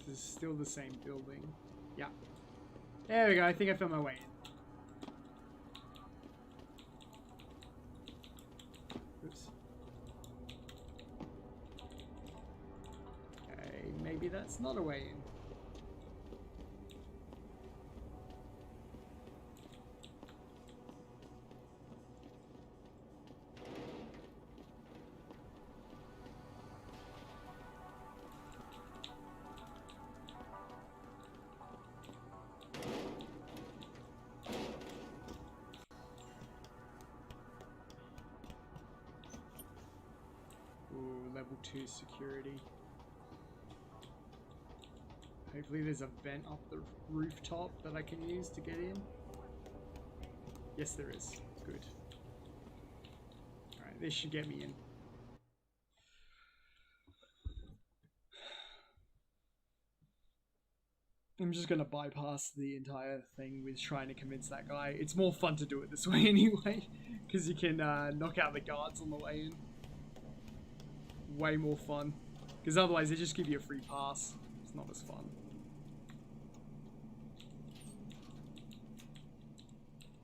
This is still the same building. Yeah. There we go. I think I found my way in. Maybe that's not a way in. Ooh, level 2 security. Hopefully there's a vent up the rooftop that I can use to get in. Yes, there is. Good. Alright, this should get me in. I'm just gonna bypass the entire thing with trying to convince that guy. It's more fun to do it this way anyway, because you can knock out the guards on the way in. way more fun. Because otherwise they just give you a free pass. It's not as fun.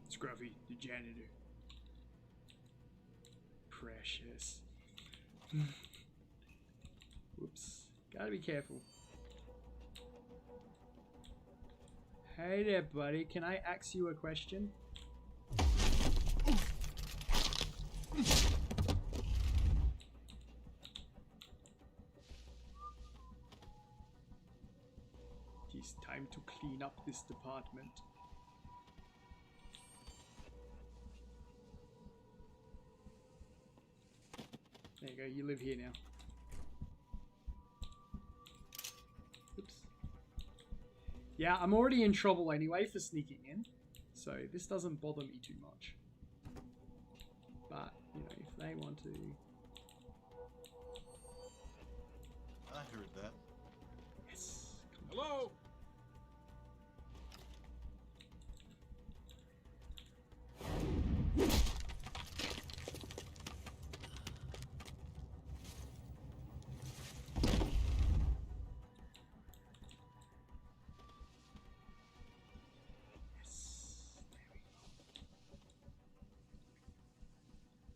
Scruffy, the janitor. Precious. Whoops. Gotta be careful. Hey there, buddy. Can I ask you a question? It is time to clean up this department. There you go, you live here now. Oops. Yeah, I'm already in trouble anyway for sneaking in, so this doesn't bother me too much. But, you know, if they want to... I heard that. Yes. Hello?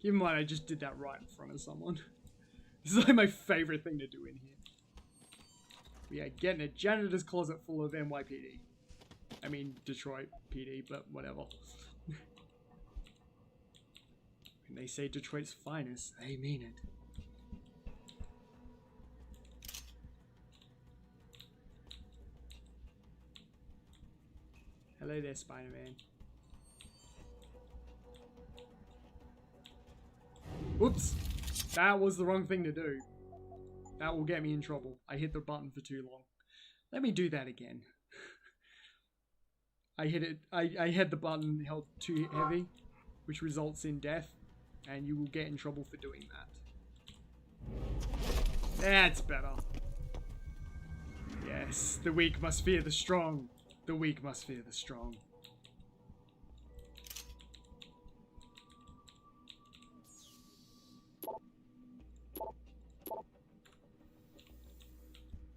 Keep in mind, I just did that right in front of someone. This is like my favorite thing to do in here. We are getting a janitor's closet full of NYPD. I mean, Detroit PD, but whatever. When they say Detroit's finest, they mean it. Hello there, Spider-Man. Whoops! That was the wrong thing to do. That will get me in trouble. I hit the button for too long. Let me do that again. I hit it. I had the button held too heavy, which results in death, and you will get in trouble for doing that. That's better. Yes, the weak must fear the strong. The weak must fear the strong.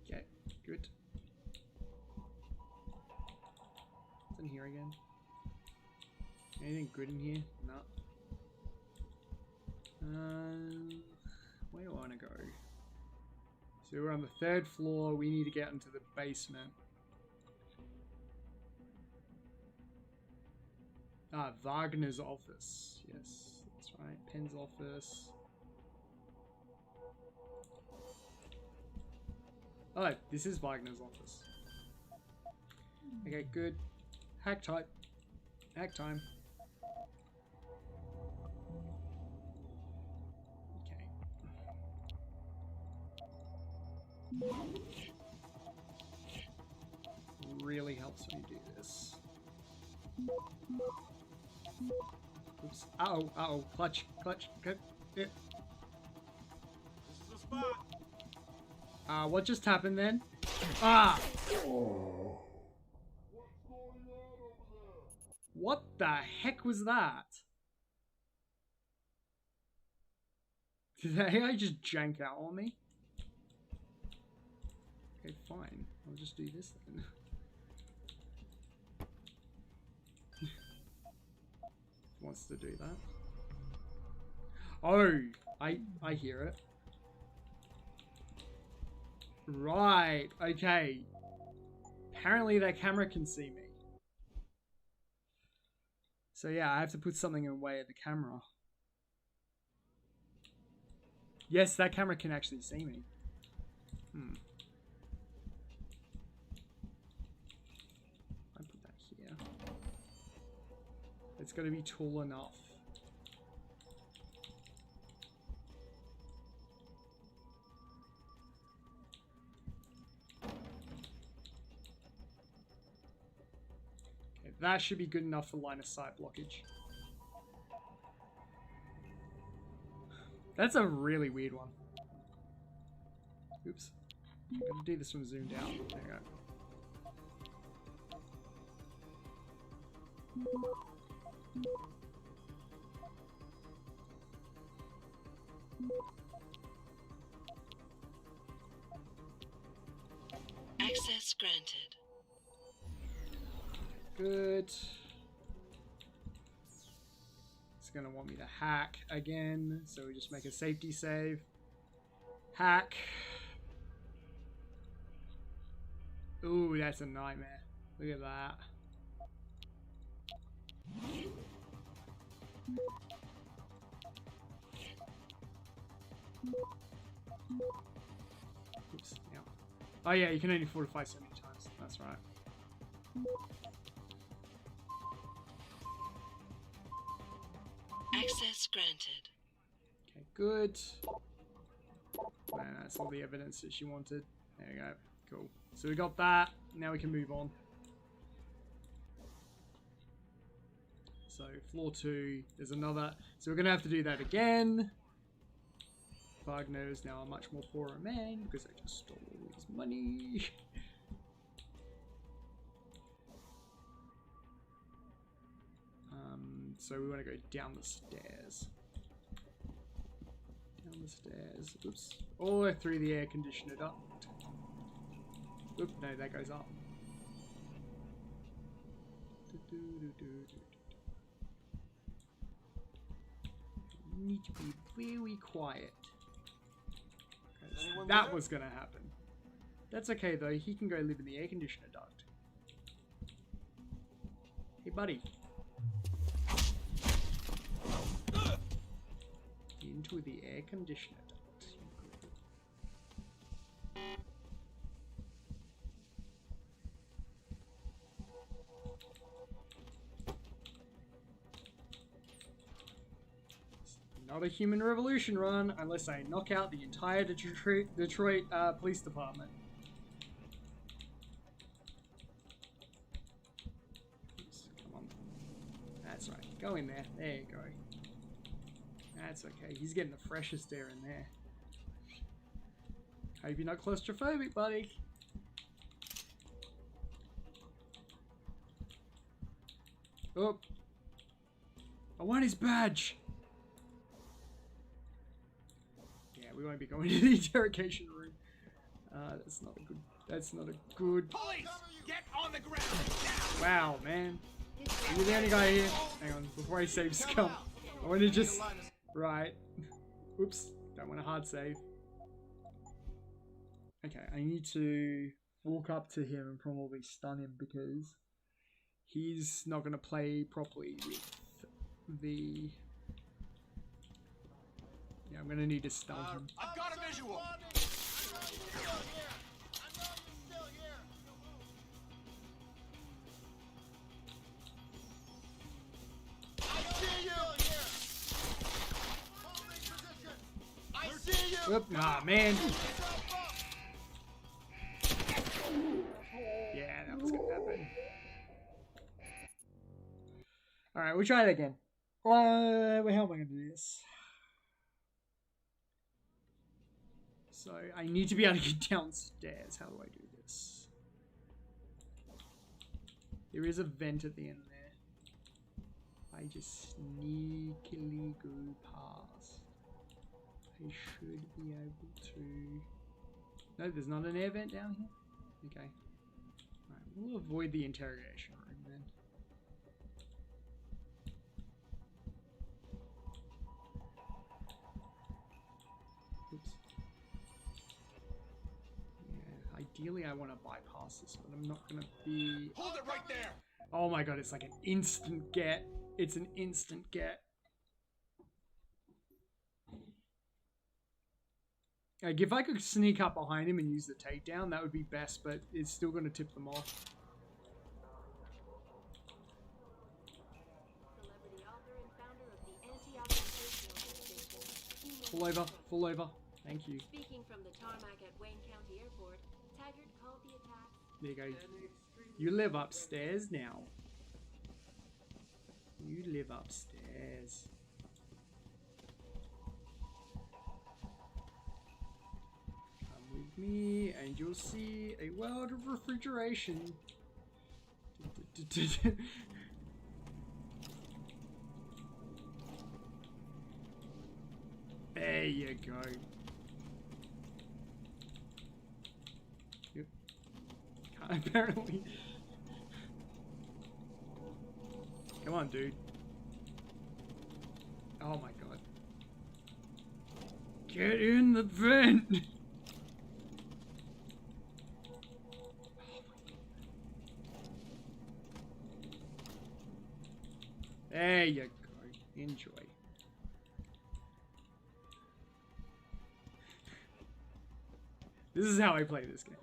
Okay, good. What's in here again? Anything good in here? No. Where do I want to go? So we're on the 3rd floor. We need to get into the basement. Ah, Wagner's office. Yes, that's right. Penn's office. Oh, this is Wagner's office. Okay, good. Hack type. Hack time. Okay. Really helps when you do this. Oops. Uh-oh, uh-oh. Clutch, clutch, clutch. This is the spot. What just happened then? Ah! What the heck was that? Did the AI just jank out on me? Okay, fine. I'll just do this then. Wants to do that. Oh, I hear it. Right, okay. Apparently that camera can see me. So yeah, I have to put something in the way of the camera. Yes, that camera can actually see me. I put that here. It's got to be tall enough. Okay, that should be good enough for line of sight blockage. That's a really weird one. Oops. I'm gonna do this one zoomed out. There you go. granted. Good. It's gonna want me to hack again, so we just make a safety save. Hack. Ooh, that's a nightmare. Look at that. Oops, yeah. Oh yeah, you can only fortify so many times. That's right. Access granted. Okay, good. And that's all the evidence that she wanted. There you go. Cool. So we got that. Now we can move on. So floor 2, there's another. So we're going to have to do that again. Wagner is now a much more poorer man because I just stole all his money. So we want to go down the stairs. Down the stairs. Oops. All the way through the air conditioner duct. Oop, no, that goes up. Need to be very quiet. That was gonna happen. That's okay though, he can go live in the air conditioner duct. Hey buddy. Into the air conditioner duct. Not a human revolution run unless I knock out the entire Detroit police department. Oops, come on. That's right. Go in there. There you go. That's okay. He's getting the freshest air in there. Hope you're not claustrophobic, buddy. Oh. I want his badge. Yeah, we won't be going to the interrogation room. That's not a good. That's not a good. Police, get on the ground now. Wow, man. You're the only guy here. Hang on, before I save scum, I want to just. Right. Oops. Don't want a hard save. Okay, I need to walk up to him and probably stun him because he's not going to play properly with the... Yeah, I'm going to need to stun him. I've got a visual. Oop, nah, man. Yeah, that was gonna happen. Alright, we'll try it again. How am I gonna do this? So, I need to be able to get downstairs. How do I do this? There is a vent at the end there. I just sneakily go past. I should be able to... No, there's not an air vent down here? Okay. Alright, we'll avoid the interrogation room then. Oops. Yeah, ideally I want to bypass this, but I'm not going to be... Hold it right there! Oh my god, it's like an instant get. It's an instant get. Like, if I could sneak up behind him and use the takedown, that would be best, but it's still going to tip them off. Pull over, pull over. Thank you. Speaking from the tarmac at Wayne County Airport, Taggart called the attack. There you go. You live upstairs now. You live upstairs. With me and you'll see a world of refrigeration. There you go. Yep. apparently. Come on, dude. Oh my god. Get in the vent! There you go. Enjoy. This is how I play this game.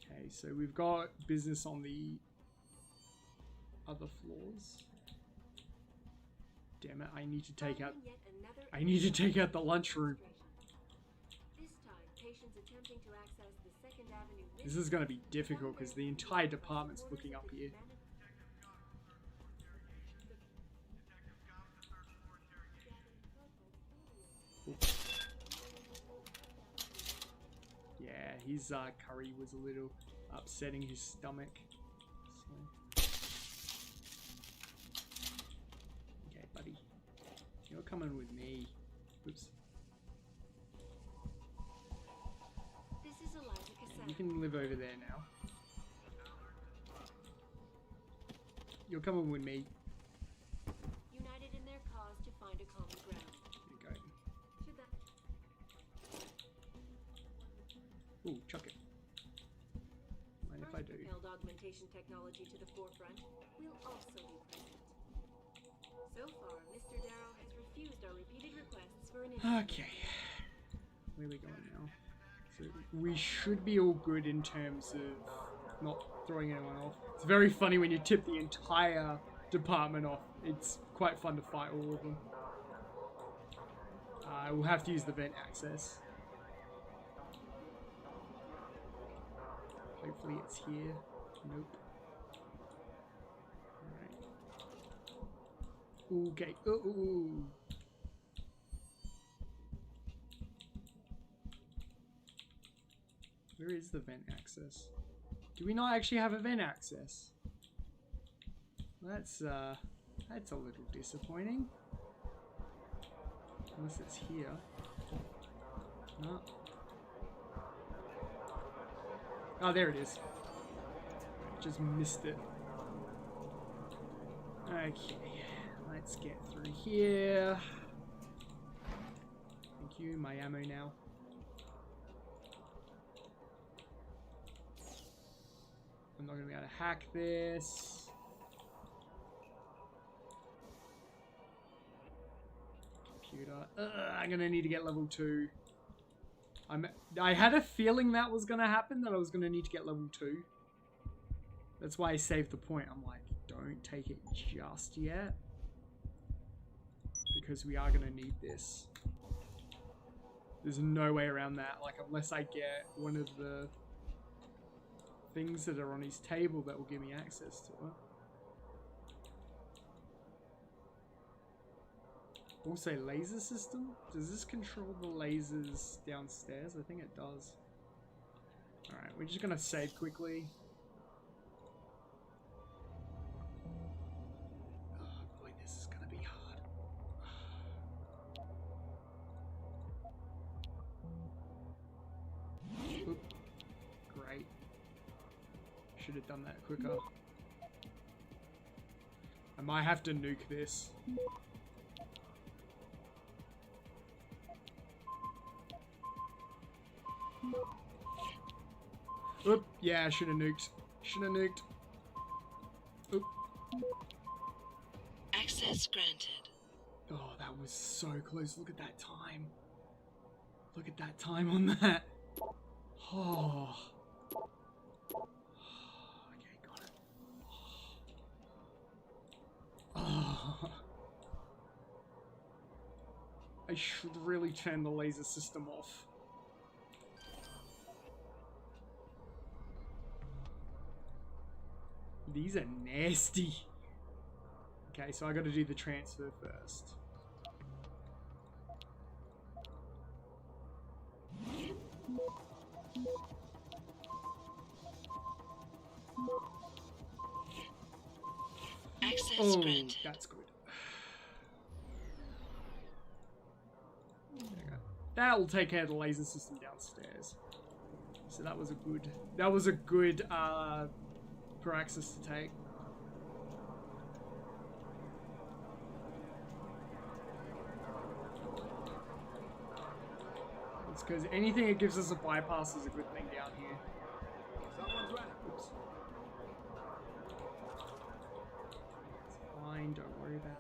Okay, so we've got business on the other floors. Damn it, I need to take out the lunchroom. This is going to be difficult because the entire department's looking up here. Yeah, his curry was a little upsetting his stomach. So. Okay, buddy. You're coming with me. Oops. Yeah, you can live over there now. You're coming with me. United in their cause to find a common ground. There you go. Should that... Ooh, chuck it. Mind if I do? Propelled augmentation technology to the forefront will also be present. So far, Mr. Darrow has refused our repeated requests for an interview. Okay. Where are we going now? So we should be all good in terms of not throwing anyone off. It's very funny when you tip the entire department off. It's quite fun to fight all of them. We'll have to use the vent access. Hopefully it's here. Nope. Alright. Okay. Ooh. Where is the vent access? Do we not actually have a vent access? That's a little disappointing. Unless it's here. No. Oh, there it is. Just missed it. Okay, let's get through here. Thank you, my ammo now. I'm not going to be able to hack this. Computer. I'm going to need to get level 2. I had a feeling that was going to happen, that I was going to need to get level 2. That's why I saved the point. I'm like, don't take it just yet. Because we are going to need this. There's no way around that. Like, unless I get one of the things that are on his table that will give me access to it. Also, laser system? Does this control the lasers downstairs? I think it does. Alright, we're just gonna save quickly. Oh boy, this is gonna be hard. Oop. Great. Should have done that quicker. I might have to nuke this. Oop, yeah, I should have nuked. Should have nuked. Oop. Access granted. Oh, that was so close. Look at that time. Look at that time on that. Oh. Okay, got it. Oh. I should really turn the laser system off. These are nasty. Okay, so I got to do the transfer first. Access granted. That's good. that will take care of the laser system downstairs. So that was a good Praxis to take. It's because anything that gives us a bypass is a good thing down here. Someone's right. Oops. It's fine, don't worry about it.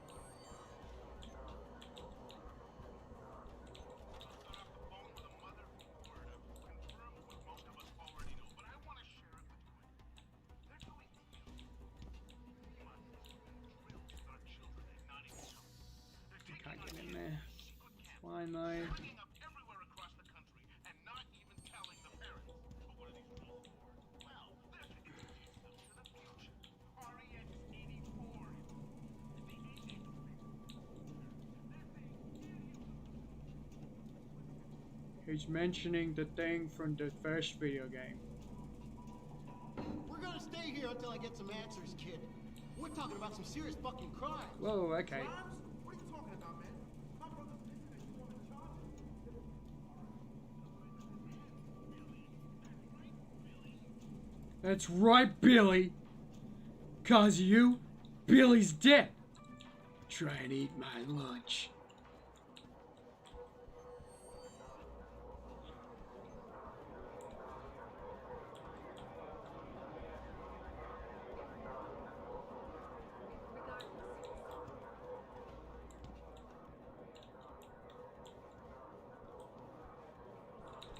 Can't get in there. It's fine though. He's mentioning the thing from the first video game. We're gonna stay here until I get some answers, kid. We're talking about some serious fucking crimes. Whoa, okay. What are you talking about, man? My brother's missing and you want to charge him? That's right, Billy. 'Cause you, Billy's dead. Try and eat my lunch.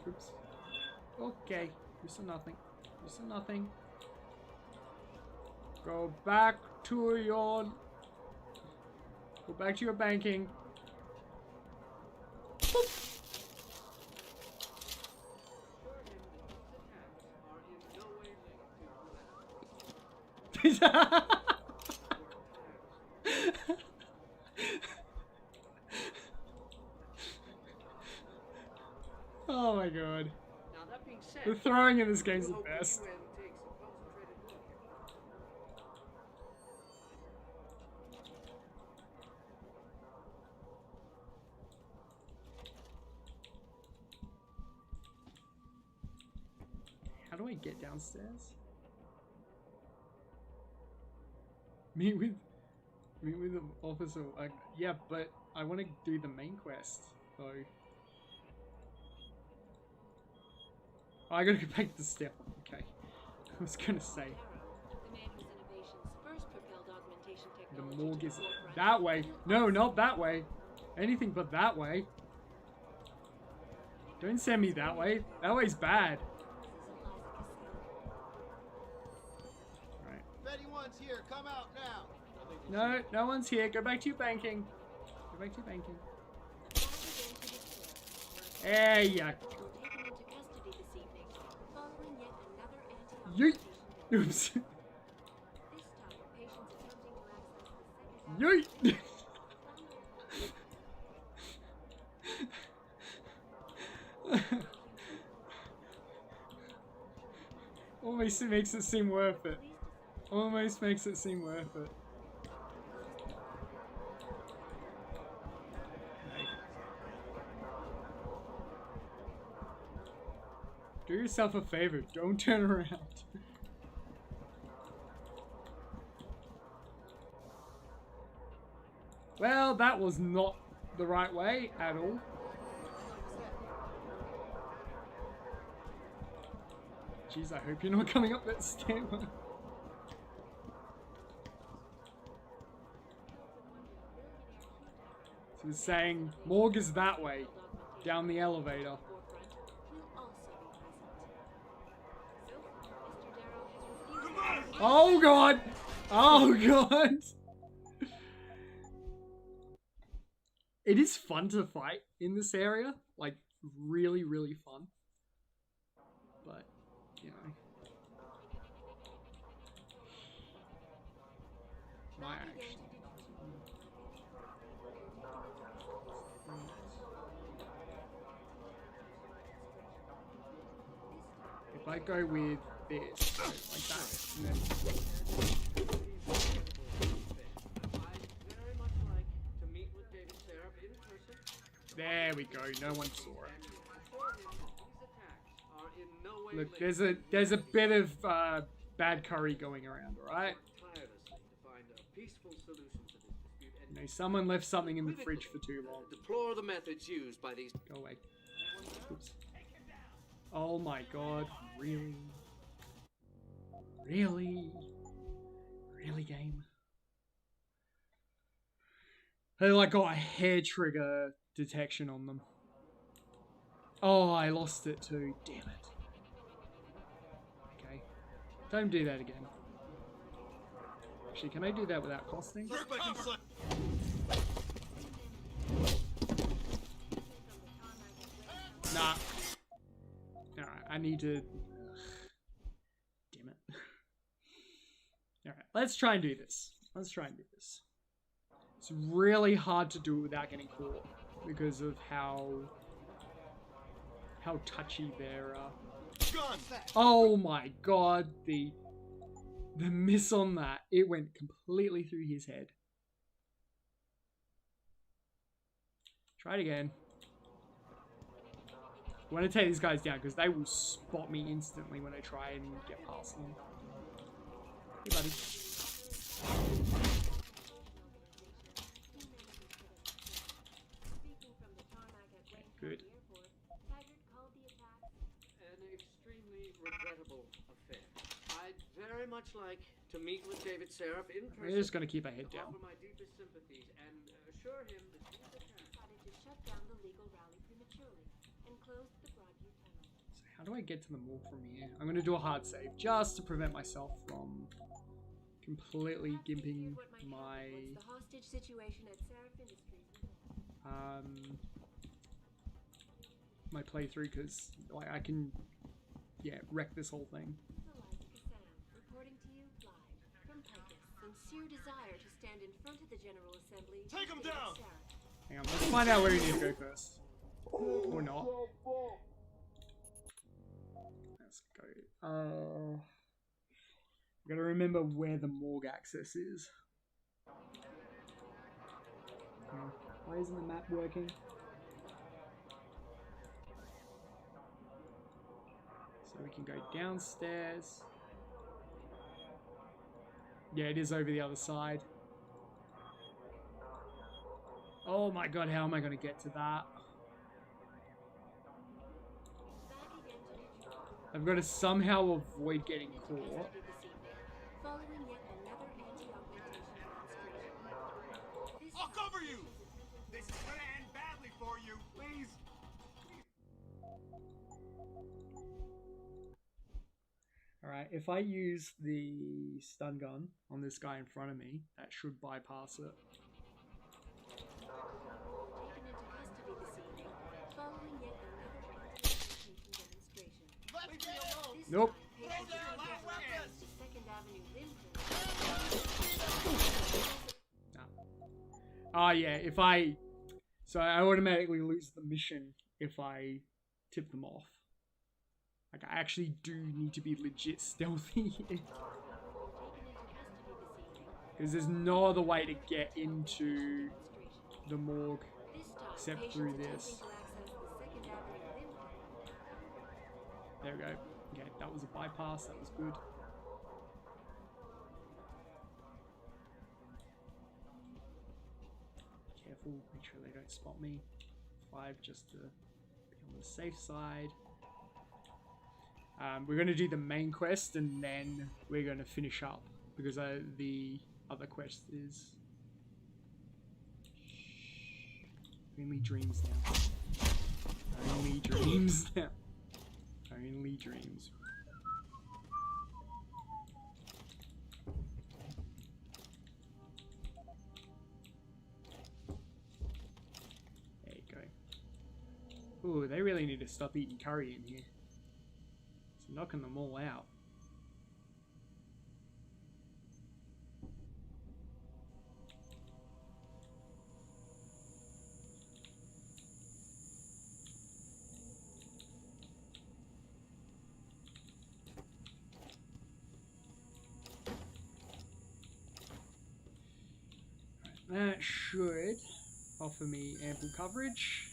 Oops. Okay. You saw nothing. You saw nothing. Go back to your... Go back to your banking. Oh my god. Now, that being said, the throwing in this game's the best. How do I get downstairs? Meet with the officer. Yeah, but I want to do the main quest though. Oh, I gotta go back to the step. Okay. I was gonna say. The morgue is that way. No, not that way. Anything but that way. Don't send me that way. That way's bad. Right. If anyone's here, come out now. No, no one's here. Go back to your banking. Go back to your banking. There you Yeet! Oops. Yeet! Almost makes it seem worth it. Almost makes it seem worth it. Do yourself a favor, don't turn around. Well, that was not the right way at all. Jeez, I hope you're not coming up that stairwell. So he's saying, morgue is that way, down the elevator. Oh god! Oh god! It is fun to fight in this area. Like, really, really fun. But, you know. My action. If I go with this, like that, and then... There we go. No one saw it. Are in no way Look, linked. there's a bit of bad curry going around. All right. Tirelessly to find a peaceful solution to this dispute. And You know, someone left something in the fridge for too long. deplore the methods used by these. Go away. Oops. Oh my god. Really? Really? Really, game? They like got a hair trigger detection on them. Oh, I lost it too. Damn it. Okay. Don't do that again. Actually, can I do that without costing? Nah. Alright, I need to... Damn it. Alright, let's try and do this. Let's try and do this. It's really hard to do it without getting caught because of how touchy their oh my god, the miss on that. It went completely through his head. Try it again. I want to take these guys down because they will spot me instantly when I try and get past them. Hey, buddy. Good. An extremely regrettable affair. I'd very much like to meet with David Seraph in person. We're just gonna keep our head down. Offer my deepest sympathies and assure him that he's decided to shut down the legal rally prematurely and close the Broadview tunnel. So how do I get to the mall from here? I'm gonna do a hard save just to prevent myself from completely gimping my What's the hostage situation at Seraph Industries? my playthrough, because like I can wreck this whole thing. Reporting to you live from Pecos. Sincere desire to stand in front of the General Assembly. Take him down! Hang on, let's find out where we need to go first. Or not. Let's go. Gotta remember where the morgue access is. Why isn't the map working? So we can go downstairs. Yeah, it is over the other side. Oh my god, how am I going to get to that? I've got to somehow avoid getting caught. I'll cover you! This is gonna end badly for you, please! Alright, if I use the stun gun on this guy in front of me, that should bypass it. Nope. Oh yeah, if I... So I automatically lose the mission if I tip them off. Like, I actually do need to be legit stealthy here. Because there's no other way to get into the morgue except through this. There we go. Okay, that was a bypass, that was good. Careful, make sure they don't spot me. 5 just to be on the safe side. We're going to do the main quest and then we're going to finish up because the other quest is only dreams now. Only dreams now. Only dreams. There you go. Ooh, they really need to stop eating curry in here. It's knocking them all out. That should offer me ample coverage.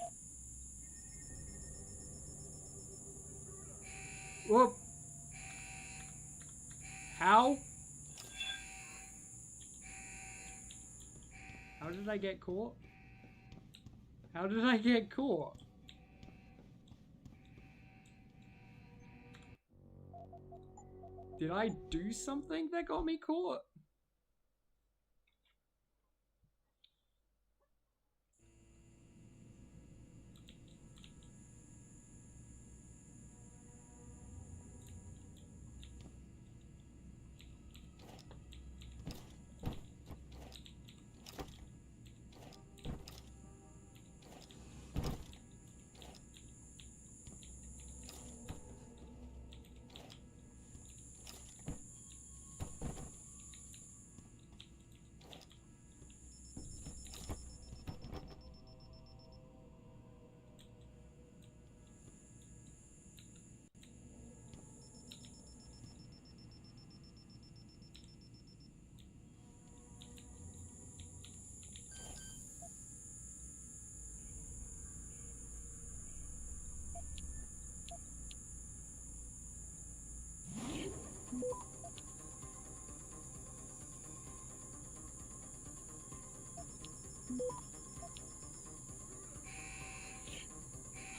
Whoop. How? How did I get caught? How did I get caught? Did I do something that got me caught?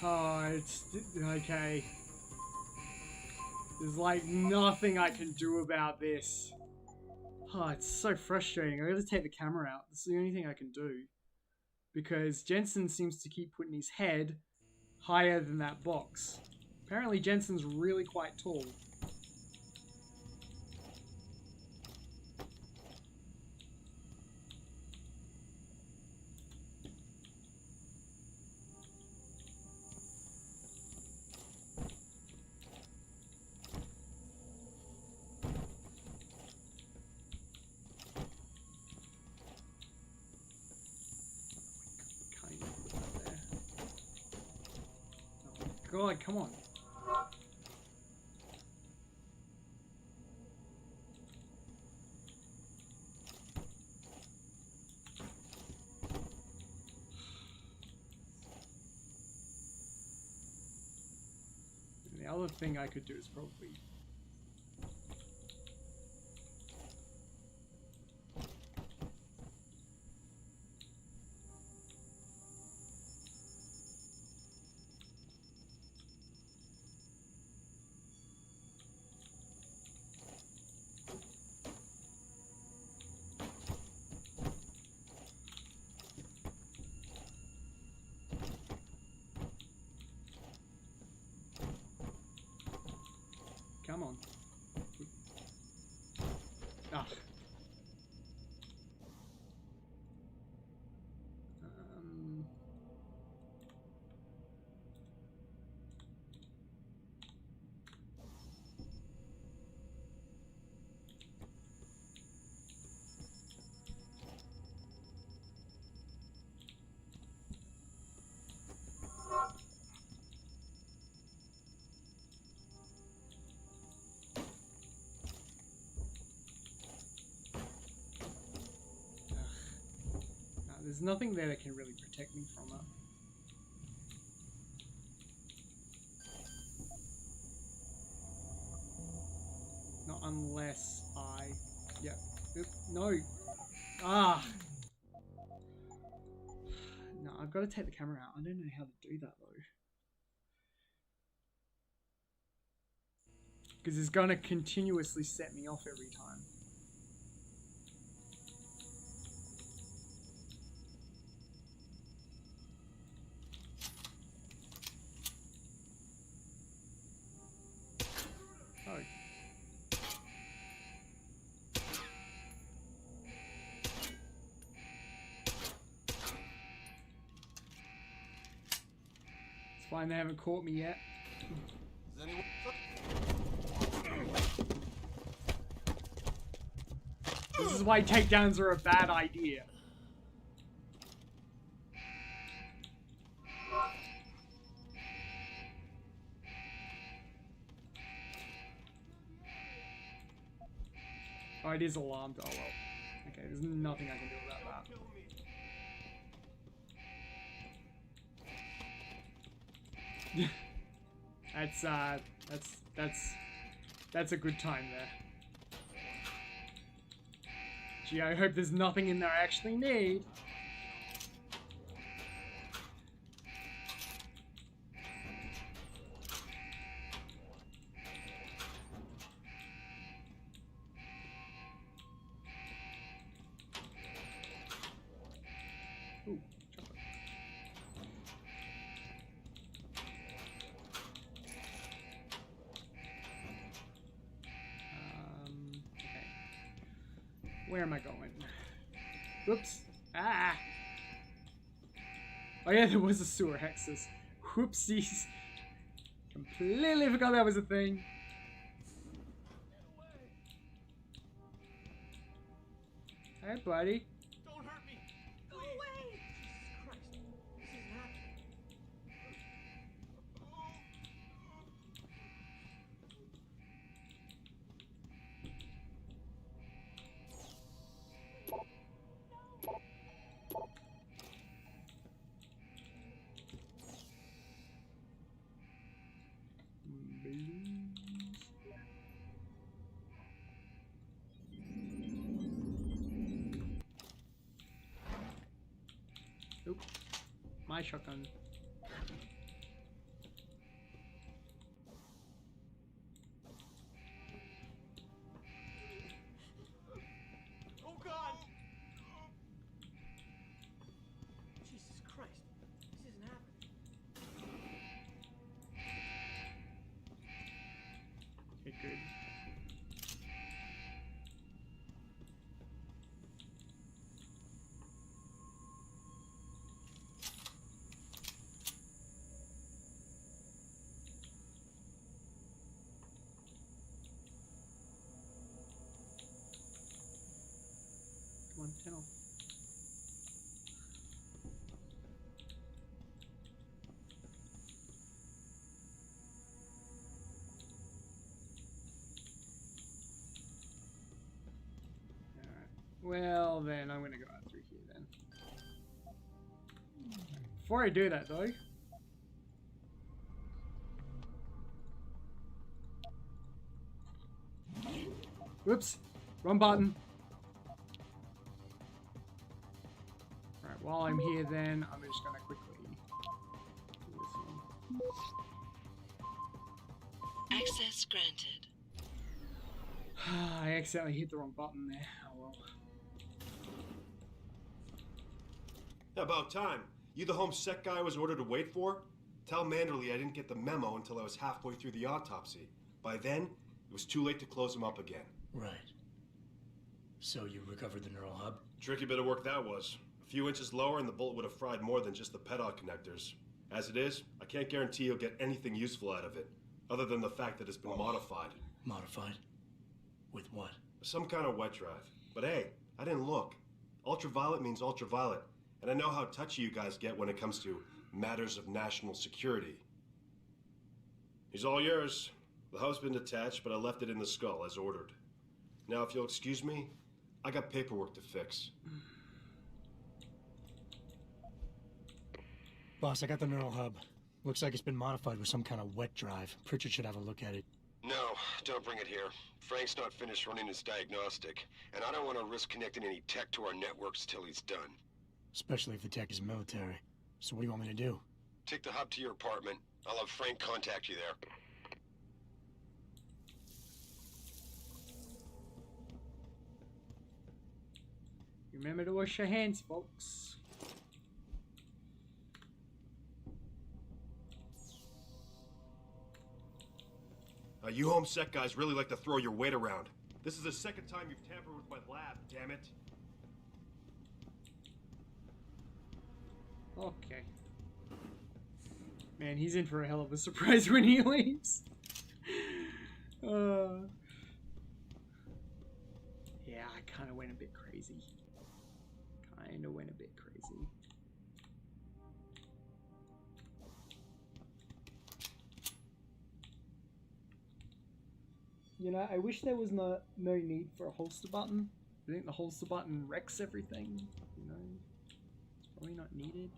Oh, it's okay. There's like nothing I can do about this. Oh, it's so frustrating. I gotta take the camera out. This is the only thing I can do. Because Jensen seems to keep putting his head higher than that box. Apparently Jensen's really quite tall. God, come on. And the other thing I could do is probably... Come on. Ah. There's nothing there that can really protect me from her. Not unless I... Yeah. No. Ah. No, I've got to take the camera out. I don't know how to do that though. Because it's going to continuously set me off every time. Fine, they haven't caught me yet. This is why takedowns are a bad idea. Oh, it is alarmed. Oh well. Okay, there's nothing I can do about that. That's That's a good time there. Gee, I hope there's nothing in there I actually need. Ooh, chocolate. Okay. Where am I going? Whoops. Ah! Oh yeah, there was a sewer hexus. Whoopsies. Completely forgot that was a thing. Hey, buddy. Don't hurt me. Go away! Jesus Christ. This isn't happening. Oop. My shotgun. Oh God! Jesus Christ. This isn't happening. Okay, good. Come on, 10 off. Well, then I'm gonna go out through here then. Before I do that, though, whoops, wrong button. Alright, while I'm here, then I'm just gonna quickly do this one. Access granted. I accidentally hit the wrong button there. Oh well. About time. You the home sec guy I was ordered to wait for? Tell Manderley I didn't get the memo until I was halfway through the autopsy. By then, it was too late to close him up again. Right. So you recovered the neural hub? Tricky bit of work that was. A few inches lower and the bullet would have fried more than just the pedal connectors. As it is, I can't guarantee you'll get anything useful out of it, other than the fact that it's been modified. Modified? With what? Some kind of wet drive. But hey, I didn't look. Ultraviolet means ultraviolet, and I know how touchy you guys get when it comes to matters of national security. He's all yours. The hub's been detached, but I left it in the skull as ordered. Now, if you'll excuse me, I got paperwork to fix. Boss, I got the neural hub. Looks like it's been modified with some kind of wet drive. Pritchard should have a look at it. No, don't bring it here. Frank's not finished running his diagnostic, and I don't want to risk connecting any tech to our networks till he's done. Especially if the tech is military. So what do you want me to do? Take the hub to your apartment. I'll have Frank contact you there. Remember to wash your hands, folks. You home sec guys really like to throw your weight around. This is the second time you've tampered with my lab, damn it. Okay. Man, he's in for a hell of a surprise when he leaves. Yeah, I kind of went a bit crazy. You know, I wish there was no need for a holster button. I think the holster button wrecks everything. You know, it's probably not needed.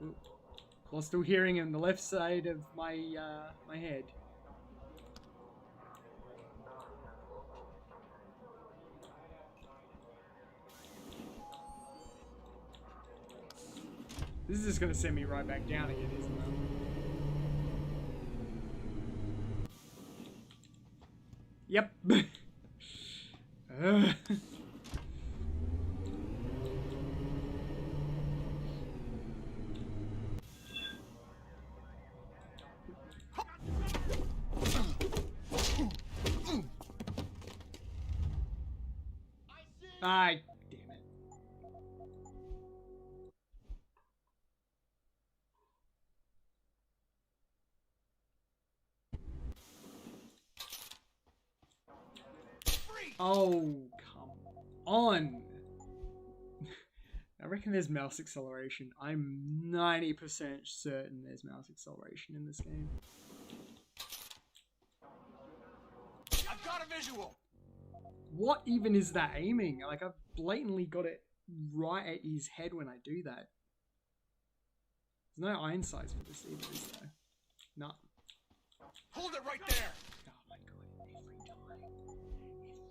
Ooh. while still hearing on the left side of my my head. This is just gonna send me right back down again, isn't it? Yep. Ay, damn it. Oh, come on. I reckon there's mouse acceleration. I'm 90% certain there's mouse acceleration in this game. I've got a visual. What even is that aiming? Like, I've blatantly got it right at his head when I do that. There's no iron sights for this either, is there? No. Hold it right there. Oh my god, every time.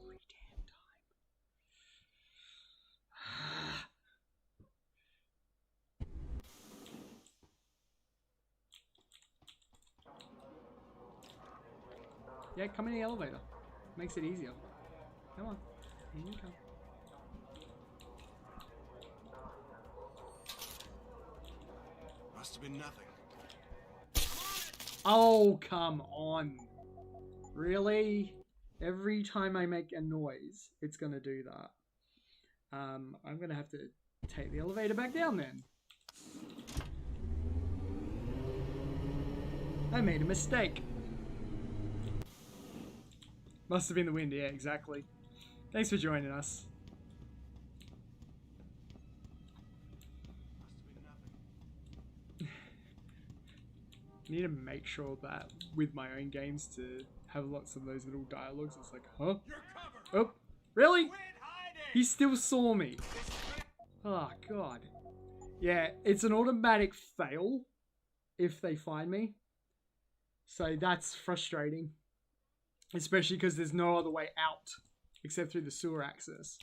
Every damn time. Yeah, come in the elevator. Makes it easier. Come on. Here you come. Must have been nothing. Oh, come on. Really? Every time I make a noise, it's gonna do that. I'm gonna have to take the elevator back down then. I made a mistake. Must have been the wind, yeah, exactly. Thanks for joining us. I need to make sure that with my own games to have lots of those little dialogues. It's like, huh? Oh, really? He still saw me. Oh, God. Yeah, it's an automatic fail if they find me. So that's frustrating. Especially because there's no other way out except through the sewer access.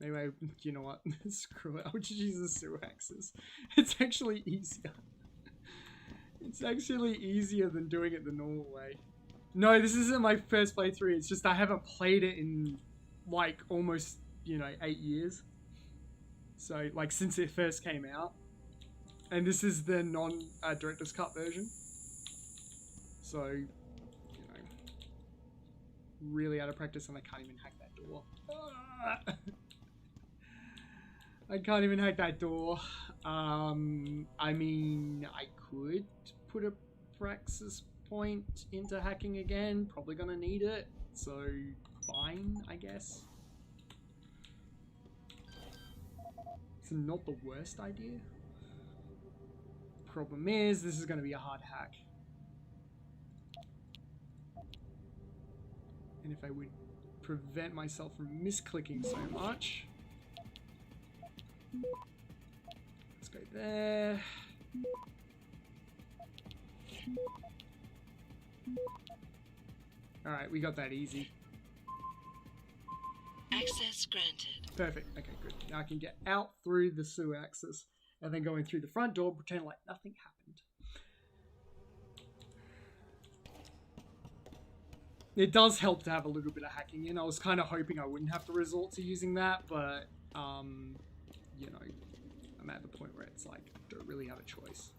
Anyway, you know what? Screw it. I'll just use the sewer access. It's actually easier. It's actually easier than doing it the normal way. No, this isn't my first playthrough. It's just I haven't played it in like almost, you know, 8 years. So like since it first came out. And this is the non-director's cut version. So, you know, really out of practice and I can't even hack that door. I can't even hack that door. I mean, I could put a praxis point into hacking again. Probably gonna need it. So, fine, I guess. It's not the worst idea. Problem is, this is gonna be a hard hack. And if I would prevent myself from misclicking so much. Let's go there. Alright, we got that easy. Access granted. Perfect. Okay, good. Now I can get out through the sewer access and then go in through the front door, pretend like nothing happened. It does help to have a little bit of hacking in. I was kind of hoping I wouldn't have to resort to using that, but, you know, I'm at the point where it's like, I don't really have a choice.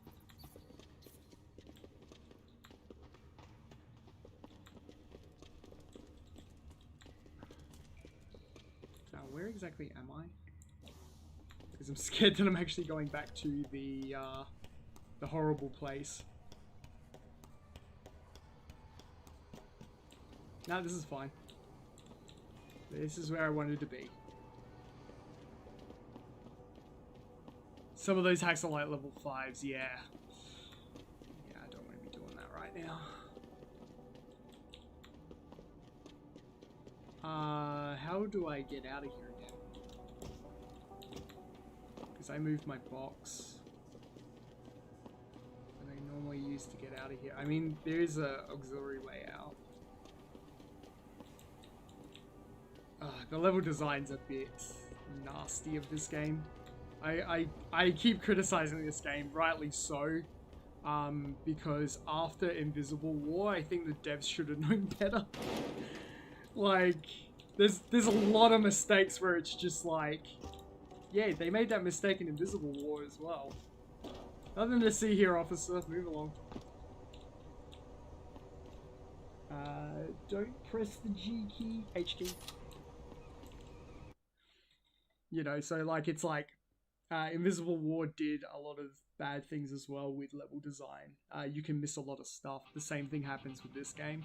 Now, where exactly am I? Because I'm scared that I'm actually going back to the horrible place. No, this is fine. This is where I wanted to be. Some of those hacks are like level 5s, yeah. Yeah, I don't want to be doing that right now. How do I get out of here again? Because I moved my box. ways to get out of here. I mean, there is a auxiliary way out. The level design's a bit nasty of this game. I keep criticizing this game, rightly so, because after Invisible War, I think the devs should have known better. Like, there's a lot of mistakes where it's just like, yeah, they made that mistake in Invisible War as well. Nothing to see here, officer. Move along. Don't press the G key. H key. You know, so like, it's like, Invisible War did a lot of bad things as well with level design. You can miss a lot of stuff. The same thing happens with this game.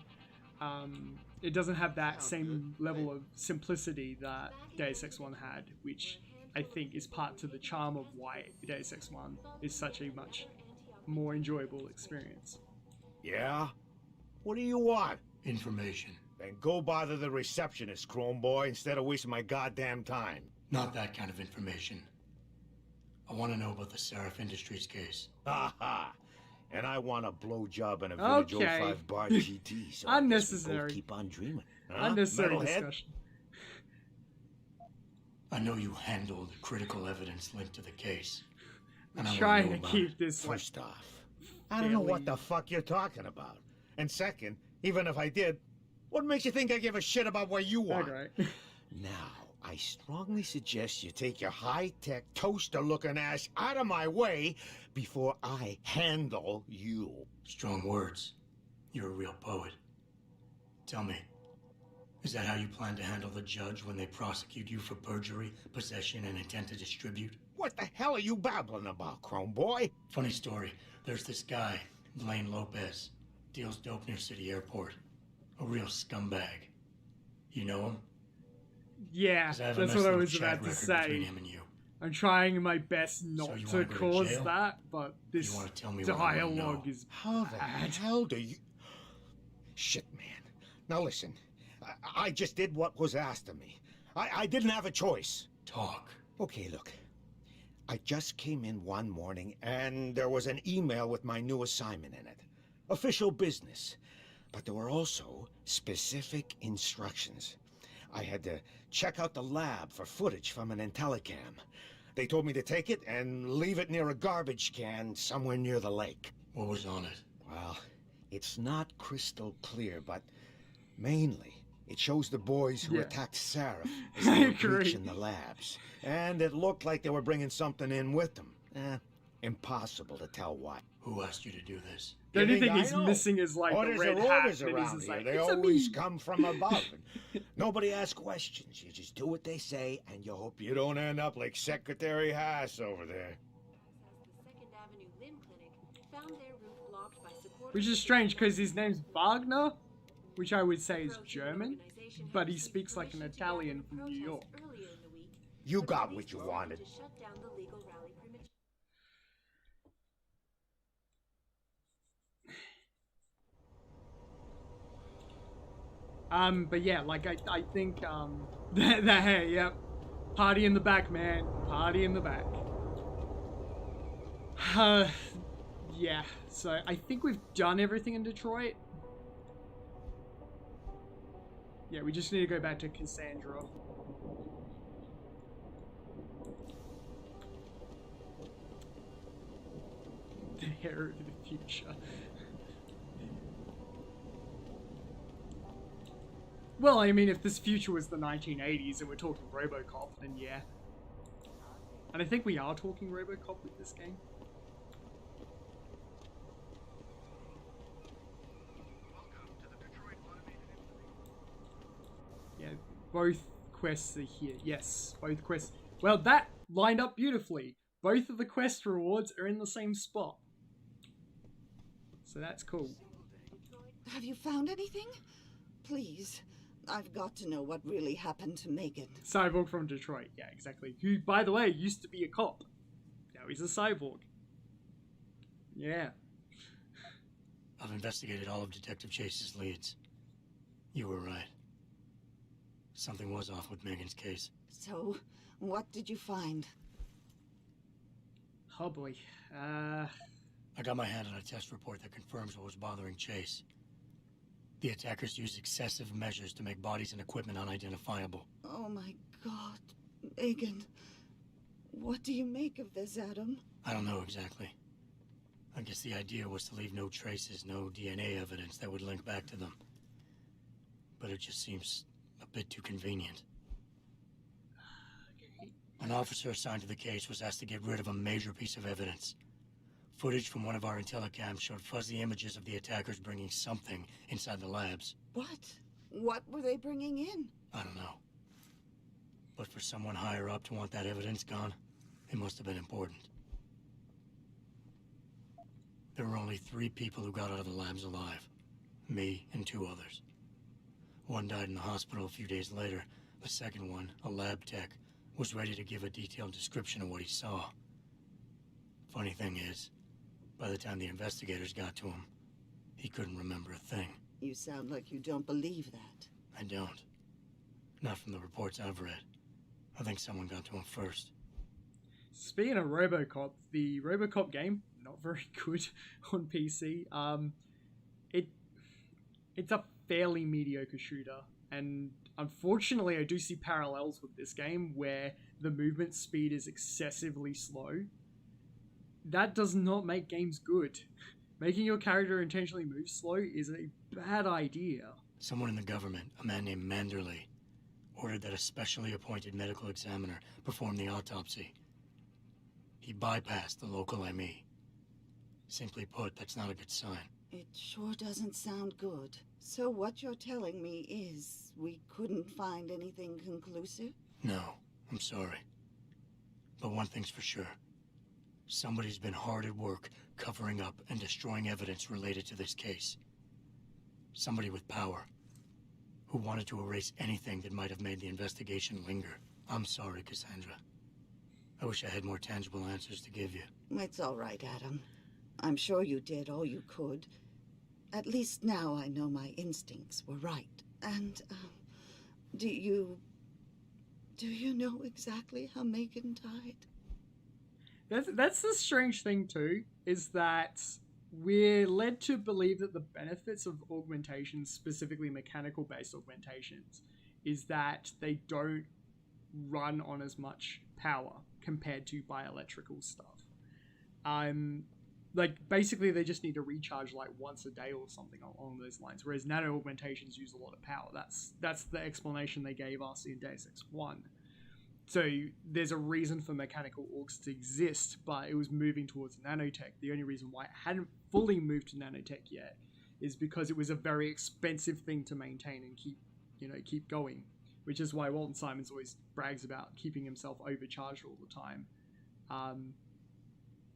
It doesn't have that same level of simplicity that Deus Ex 1 had, which I think is part to the charm of why Deus Ex 1 is such a much more enjoyable experience. Yeah? What do you want? Information. Then go bother the receptionist, Chrome Boy, instead of wasting my goddamn time. Not that kind of information. I want to know about the Seraph Industries case. Ha ha! And I want a blowjob in a Village 05 bar GT, so unnecessary. I guess we both keep on dreaming. Huh? Unnecessary Metalhead? discussion. I know you handled critical evidence linked to the case. And I'm I trying wanna to know keep about this like, First off, I don't know what the fuck you're talking about. And second, even if I did, what makes you think I give a shit about what you want? Okay. Now, I strongly suggest you take your high-tech, toaster-looking ass out of my way before I handle you. Strong words. You're a real poet. Tell me, is that how you plan to handle the judge when they prosecute you for perjury, possession, and intent to distribute? What the hell are you babbling about, Chrome Boy? Funny story. There's this guy, Blaine Lopez, deals dope near City Airport. A real scumbag. You know him? Yeah, that's what I was about to say. Him and you. I'm trying my best not to cause that, but this dialogue is How the hell do you... Shit, man. Now listen, I just did what was asked of me. I didn't have a choice. Talk. Okay, look. I just came in one morning and there was an email with my new assignment in it. Official business. But there were also specific instructions. I had to check out the lab for footage from an Intellicam. They told me to take it and leave it near a garbage can somewhere near the lake. What was on it? Well, it's not crystal clear, but mainly it shows the boys who attacked Sarah as they were breaching the labs. And it looked like they were bringing something in with them. Impossible to tell what. Who asked you to do this? The only thing he's missing is like orders the red are hat. orders around here. They always come from above. Nobody asks questions. You just do what they say, and you hope you don't end up like Secretary Haas over there. Which is strange because his name's Wagner, which I would say is German, but he speaks like an Italian from New York. You got what you wanted. But yeah, like I think hey, yep, party in the back, man, party in the back. Yeah, so I think we've done everything in Detroit. Yeah, we just need to go back to Cassandra. The Hero of the Future. Well, I mean, if this future was the 1980s and we're talking RoboCop, then yeah. And I think we are talking RoboCop with this game. Yeah, both quests are here. Yes, both quests. Well, that lined up beautifully. Both of the quest rewards are in the same spot. So that's cool. Have you found anything? Please. I've got to know what really happened to Megan. Cyborg from Detroit. Yeah, exactly. Who, by the way, used to be a cop. Now he's a cyborg. Yeah. I've investigated all of Detective Chase's leads. You were right. Something was off with Megan's case. So, what did you find? Oh boy. I I got my hand on a test report that confirms what was bothering Chase. The attackers used excessive measures to make bodies and equipment unidentifiable. Oh my God, Megan. What do you make of this, Adam? I don't know exactly. I guess the idea was to leave no traces, no DNA evidence that would link back to them. But it just seems a bit too convenient. An officer assigned to the case was asked to get rid of a major piece of evidence. Footage from one of our intellicams showed fuzzy images of the attackers bringing something inside the labs. What? What were they bringing in? I don't know. But for someone higher up to want that evidence gone, it must have been important. There were only 3 people who got out of the labs alive. Me and 2 others. One died in the hospital a few days later. The second one, a lab tech, was ready to give a detailed description of what he saw. Funny thing is, by the time the investigators got to him, he couldn't remember a thing. You sound like you don't believe that. I don't. Not from the reports I've read. I think someone got to him first. Speaking of RoboCop, the RoboCop game, not very good on PC. It's a fairly mediocre shooter, and unfortunately I do see parallels with this game where the movement speed is excessively slow. That does not make games good. Making your character intentionally move slow is a bad idea. Someone in the government, a man named Manderley, ordered that a specially appointed medical examiner perform the autopsy. He bypassed the local ME. Simply put, that's not a good sign. It sure doesn't sound good. So what you're telling me is we couldn't find anything conclusive? No, I'm sorry. But one thing's for sure. Somebody's been hard at work covering up and destroying evidence related to this case. Somebody with power, who wanted to erase anything that might have made the investigation linger. I'm sorry, Cassandra. I wish I had more tangible answers to give you. It's all right, Adam. I'm sure you did all you could. At least now I know my instincts were right. And, do you know exactly how Megan died? That's the strange thing too, is that we're led to believe that the benefits of augmentations, specifically mechanical based augmentations, is that they don't run on as much power compared to bioelectrical stuff. Like basically they just need to recharge like once a day or something along those lines, whereas nano augmentations use a lot of power. That's the explanation they gave us in Deus Ex 1. So there's a reason for mechanical orgs to exist, but it was moving towards nanotech. The only reason why it hadn't fully moved to nanotech yet is because it was a very expensive thing to maintain and keep going, which is why Walton Simons always brags about keeping himself overcharged all the time.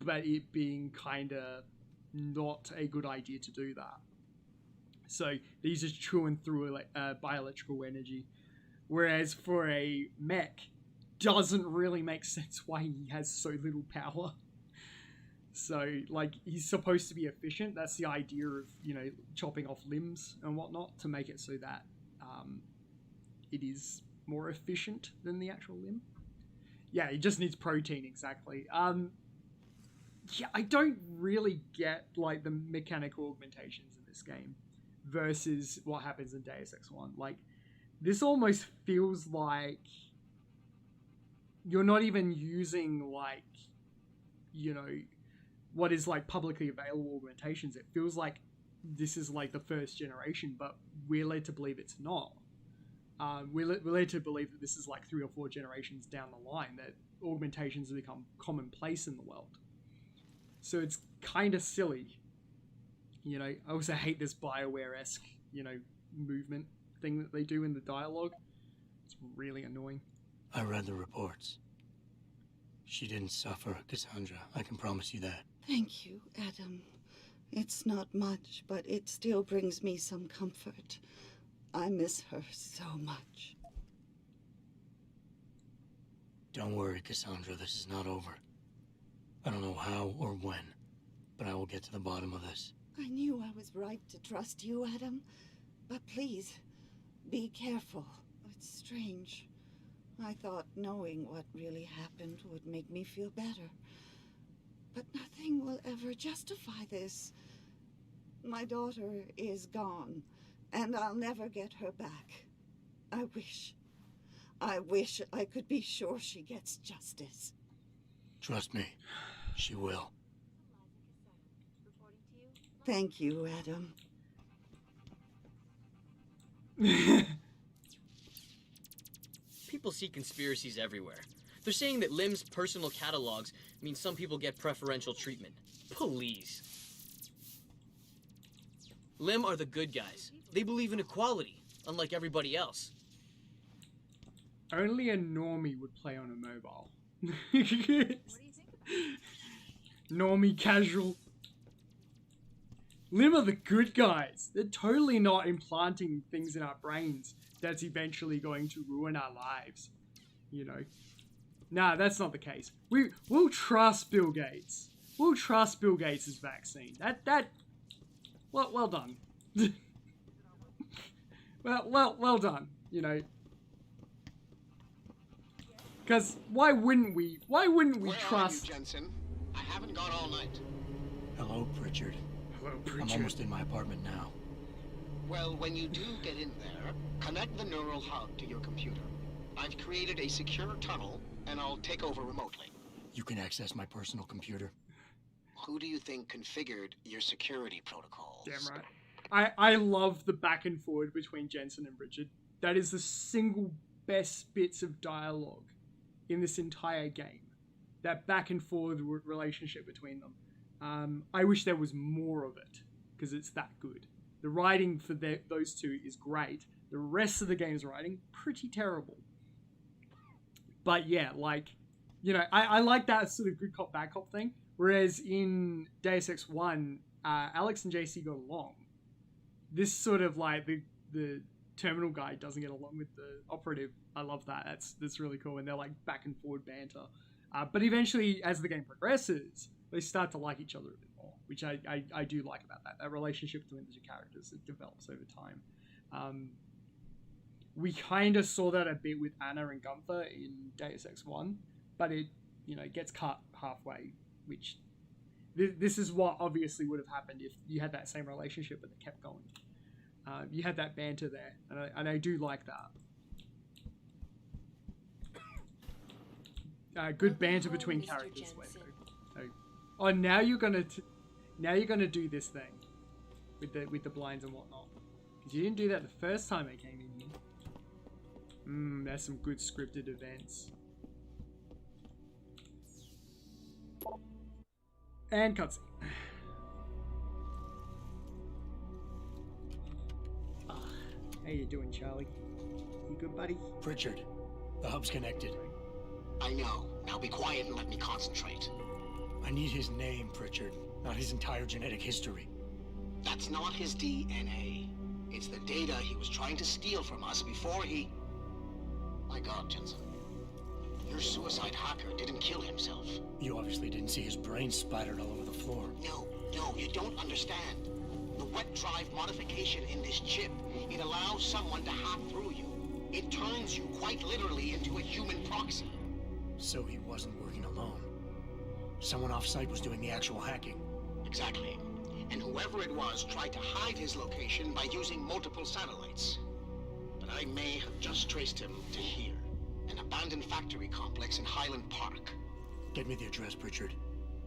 But it being kind of not a good idea to do that. So he's just chewing through bioelectrical energy, whereas for a mech, doesn't really make sense why he has so little power. So, like, he's supposed to be efficient. That's the idea of, chopping off limbs and whatnot to make it so that it is more efficient than the actual limb. Yeah, he just needs protein, exactly. Yeah, I don't really get, like, the mechanical augmentations in this game versus what happens in Deus Ex 1. Like, this almost feels like you're not even using, like, what is, like, publicly available augmentations. It feels like this is, like, the first generation, but we're led to believe it's not. We're led to believe that this is, like, 3 or 4 generations down the line, that augmentations have become commonplace in the world. So it's kind of silly. I also hate this BioWare-esque, movement thing that they do in the dialogue. It's really annoying. I read the reports. She didn't suffer, Cassandra. I can promise you that. Thank you, Adam. It's not much, but it still brings me some comfort. I miss her so much. Don't worry, Cassandra. This is not over. I don't know how or when, but I will get to the bottom of this. I knew I was right to trust you, Adam. But please, be careful. It's strange. I thought knowing what really happened would make me feel better. But nothing will ever justify this. My daughter is gone, and I'll never get her back. I wish I could be sure she gets justice. Trust me, she will. Thank you, Adam. People see conspiracies everywhere. They're saying that Lim's personal catalogs mean some people get preferential treatment. Please. Lim are the good guys. They believe in equality, unlike everybody else. Only a normie would play on a mobile. Normie casual. Lim are the good guys. They're totally not implanting things in our brains that's eventually going to ruin our lives. You know. Nah, that's not the case. We'll trust Bill Gates. We'll trust Bill Gates' vaccine. Well done. well done, you know. Because why wouldn't we trust... Are you, Jensen? I haven't got all night. Hello, Pritchard. Hello, Pritchard. I'm almost in my apartment now. Well, when you do get in there, connect the neural hub to your computer. I've created a secure tunnel, and I'll take over remotely. You can access my personal computer. Who do you think configured your security protocols? Damn right. I love the back and forward between Jensen and Richard. That is the single best bits of dialogue in this entire game. That back and forward relationship between them. I wish there was more of it, because it's that good. The writing for those two is great. The rest of the game's writing, pretty terrible. But yeah, like, you know, I like that sort of good cop, bad cop thing. Whereas in Deus Ex 1, Alex and JC got along. This sort of like the terminal guy doesn't get along with the operative. I love that. That's really cool. And they're like back and forward banter. But eventually, as the game progresses, they start to like each other a bit more, which I do like about that. That relationship between the two characters, it develops over time. We kind of saw that a bit with Anna and Gunther in Deus Ex 1, but it, you know, gets cut halfway, which this is what obviously would have happened if you had that same relationship but it kept going. You had that banter there, and I do like that. Good banter between characters. Oh, now you're gonna do this thing with the blinds and whatnot, because you didn't do that the first time I came in here. There's some good scripted events. And cutscene. How you doing, Charlie? You good, buddy? Pritchard, the hub's connected. I know. Now be quiet and let me concentrate. I need his name, Pritchard, not his entire genetic history. That's not his DNA. It's the data he was trying to steal from us before he... My God, Jensen. Your suicide hacker didn't kill himself. You obviously didn't see his brain splattered all over the floor. No, you don't understand. The wet drive modification in this chip, it allows someone to hack through you. It turns you quite literally into a human proxy. So he wasn't working alone. Someone off-site was doing the actual hacking. Exactly. And whoever it was tried to hide his location by using multiple satellites. But I may have just traced him to here. An abandoned factory complex in Highland Park. Get me the address, Pritchard.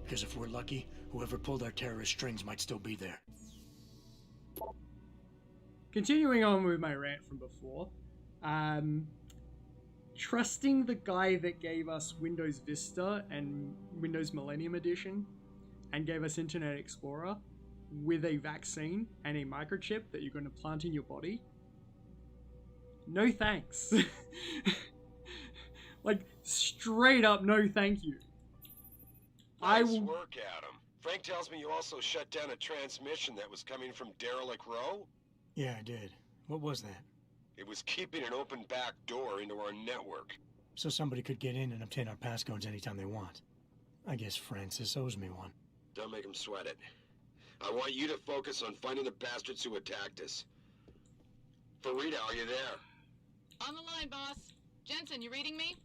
Because if we're lucky, whoever pulled our terrorist strings might still be there. Continuing on with my rant from before, trusting the guy that gave us Windows Vista and Windows Millennium Edition and gave us Internet Explorer with a vaccine and a microchip that you're going to plant in your body? No thanks. Like, straight up no thank you. Nice work, Adam. Frank tells me you also shut down a transmission that was coming from Derelict Row? Yeah, I did. What was that? It was keeping an open back door into our network. So somebody could get in and obtain our passcodes anytime they want. I guess Francis owes me one. Don't make him sweat it. I want you to focus on finding the bastards who attacked us. Farida, are you there? On the line, boss. Jensen, you reading me?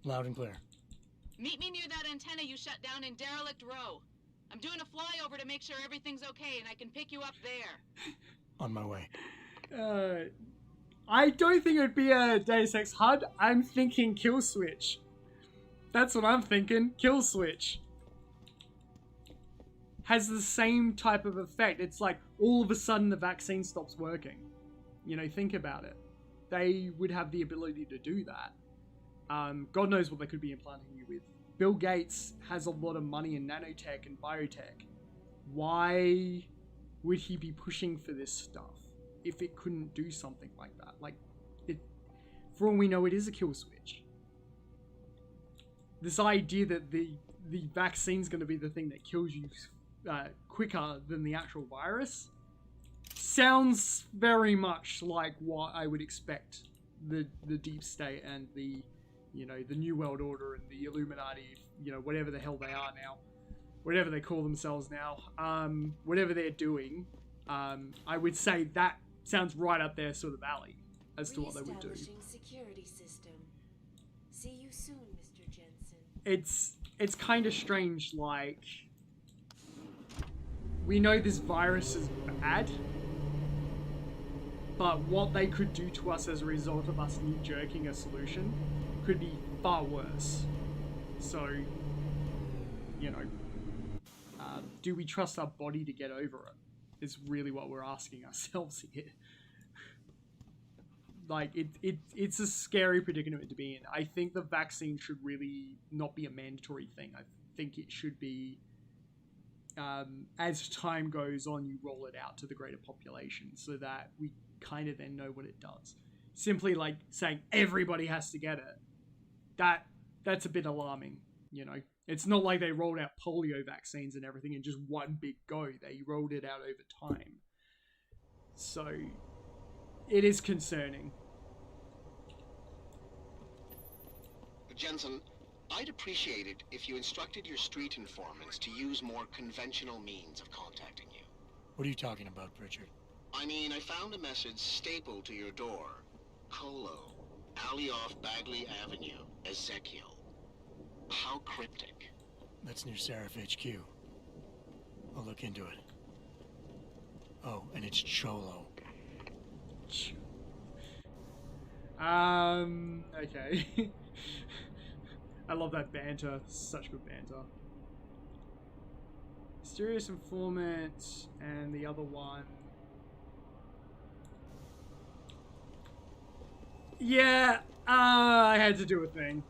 Loud and clear. Meet me near that antenna you shut down in Derelict Row. I'm doing a flyover to make sure everything's okay, and I can pick you up there. On my way. I don't think it would be a Deus Ex HUD. I'm thinking kill switch. That's what I'm thinking. Kill switch. Has the same type of effect. It's like all of a sudden the vaccine stops working. You know, think about it. They would have the ability to do that. God knows what they could be implanting you with. Bill Gates has a lot of money in nanotech and biotech. Why would he be pushing for this stuff if it couldn't do something like that? Like, for all we know, it is a kill switch. This idea that the vaccine's going to be the thing that kills you quicker than the actual virus sounds very much like what I would expect the deep state and the, you know, the New World Order and the Illuminati, you know, whatever the hell they are now, whatever they call themselves now, whatever they're doing, I would say that sounds right up their sort of alley as to what they would do. Security system. See you soon, Mr. Jensen. It's kind of strange, like, we know this virus is bad, but what they could do to us as a result of us knee-jerking a solution could be far worse. So, you know, do we trust our body to get over it? Is really what we're asking ourselves here. Like, it's a scary predicament to be in. I think the vaccine should really not be a mandatory thing. I think it should be, as time goes on, you roll it out to the greater population so that we kind of then know what it does. Simply like saying everybody has to get it, that's a bit alarming, you know. It's not like they rolled out polio vaccines and everything in just one big go. They rolled it out over time. So, it is concerning. Jensen, I'd appreciate it if you instructed your street informants to use more conventional means of contacting you. What are you talking about, Pritchard? I mean, I found a message stapled to your door. Colo, alley off Bagley Avenue, Ezekiel. How cryptic. That's near Seraph HQ. I'll look into it. Oh, and it's Cholo. Okay. I love that banter. Such good banter. Mysterious Informant and the other one. Yeah, I had to do a thing.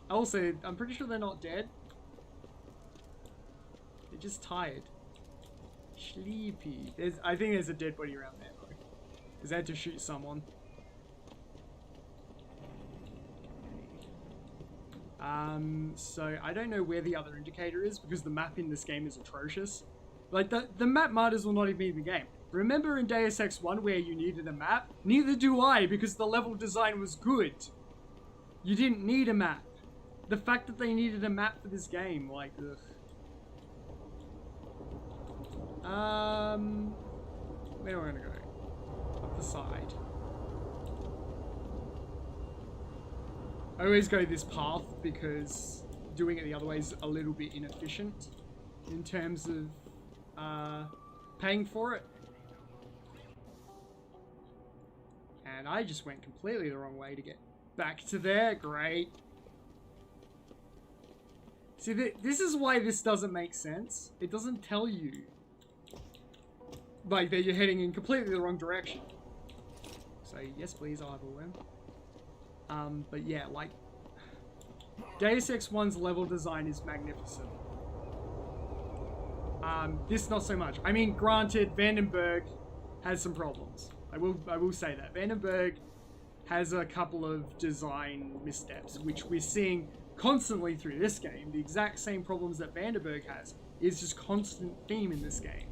Also, I'm pretty sure they're not dead. They're just tired. Sleepy. I think there's a dead body around there, though. Because they had to shoot someone. So I don't know where the other indicator is because the map in this game is atrocious. Like, the map might as well not even be in the game. Remember in Deus Ex 1 where you needed a map? Neither do I, because the level design was good. You didn't need a map. The fact that they needed a map for this game, like, ugh. Where am I gonna go? Up the side. I always go this path because doing it the other way is a little bit inefficient in terms of paying for it. And I just went completely the wrong way to get back to there. Great. See, this is why this doesn't make sense. It doesn't tell you, like, that you're heading in completely the wrong direction. So, yes please, I'll have a worm. But yeah, like, Deus Ex 1's level design is magnificent. This not so much. I mean, granted, Vandenberg has some problems. I will say that. Vandenberg has a couple of design missteps, which we're seeing constantly through this game. The exact same problems that Vandenberg has is just constant theme in this game.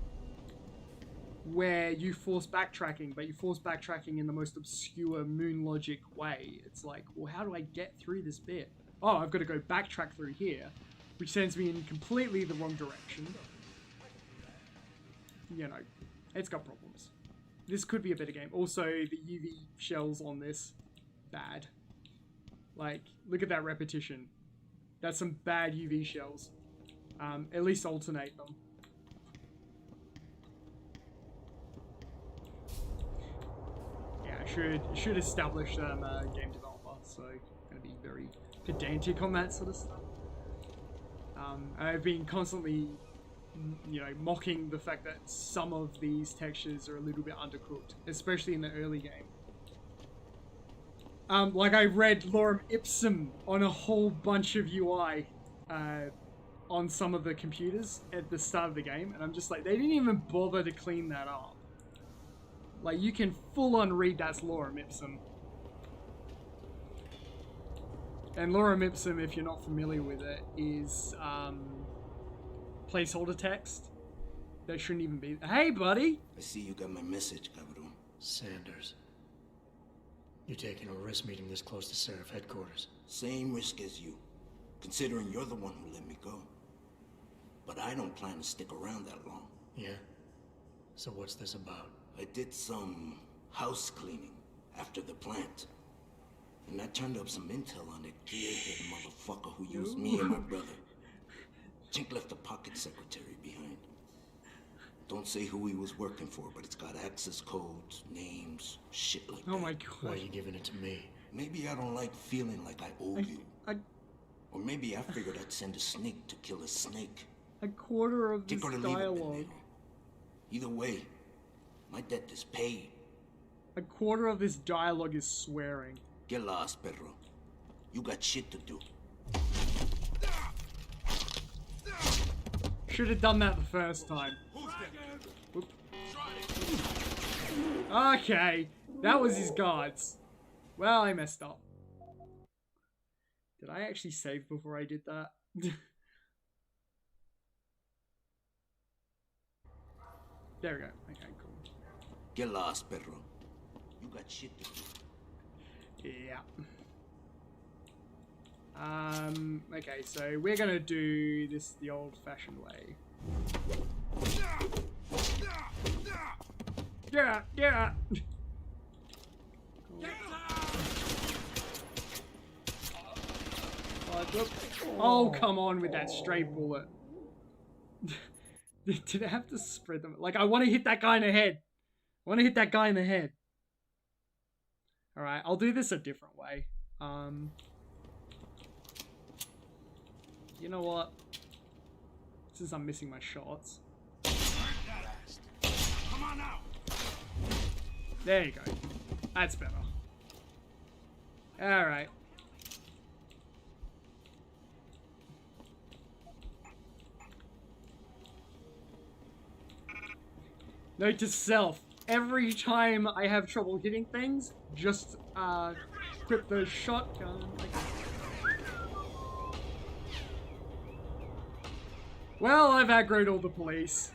Where you force backtracking, but you force backtracking in the most obscure moon logic way. It's like, well, how do I get through this bit? Oh, I've got to go backtrack through here, which sends me in completely the wrong direction. You know, it's got problems. This could be a better game. Also, the UV shells on this, bad. Like, look at that repetition. That's some bad UV shells. At least alternate them. Yeah, I should establish that I'm a game developer, so I'm gonna be very pedantic on that sort of stuff. I've been constantly, you know, mocking the fact that some of these textures are a little bit undercooked, especially in the early game. Like I read lorem ipsum on a whole bunch of UI on some of the computers at the start of the game, and I'm just like, they didn't even bother to clean that up. Like, you can full on read that's lorem ipsum. And lorem ipsum, if you're not familiar with it, is placeholder text. That shouldn't even be. Hey, buddy! I see you got my message, Cabrón. Sanders. You're taking a risk meeting this close to Seraph headquarters. Same risk as you, considering you're the one who let me go. But I don't plan to stick around that long. Yeah? So what's this about? I did some house cleaning after the plant. And I turned up some intel on that gearhead motherfucker who used me and my brother. Chink left the pocket secretary behind. Don't say who he was working for, but it's got access codes, names, shit like that. Oh my god. Why are you giving it to me? Maybe I don't like feeling like I owe you. Or maybe I figured I'd send a snake to kill a snake. A quarter of this dialogue. Either way, my debt is paid. A quarter of this dialogue is swearing. Get lost, Pedro. You got shit to do. Should have done that the first time. Whoop. Okay, that was his guards. Well, I messed up. Did I actually save before I did that? There we go. Okay, cool. Get lost, Pedro. You got shit to do. Yeah. Okay, so we're gonna do this the old-fashioned way. Yeah, yeah. Oh, come on with that stray bullet. Did I have to spread them? Like, I want to hit that guy in the head. I want to hit that guy in the head. Alright, I'll do this a different way. You know what? Since I'm missing my shots. Come on now. There you go. That's better. Alright. Note to self, every time I have trouble hitting things, just grip the shotgun. Well, I've aggroed all the police.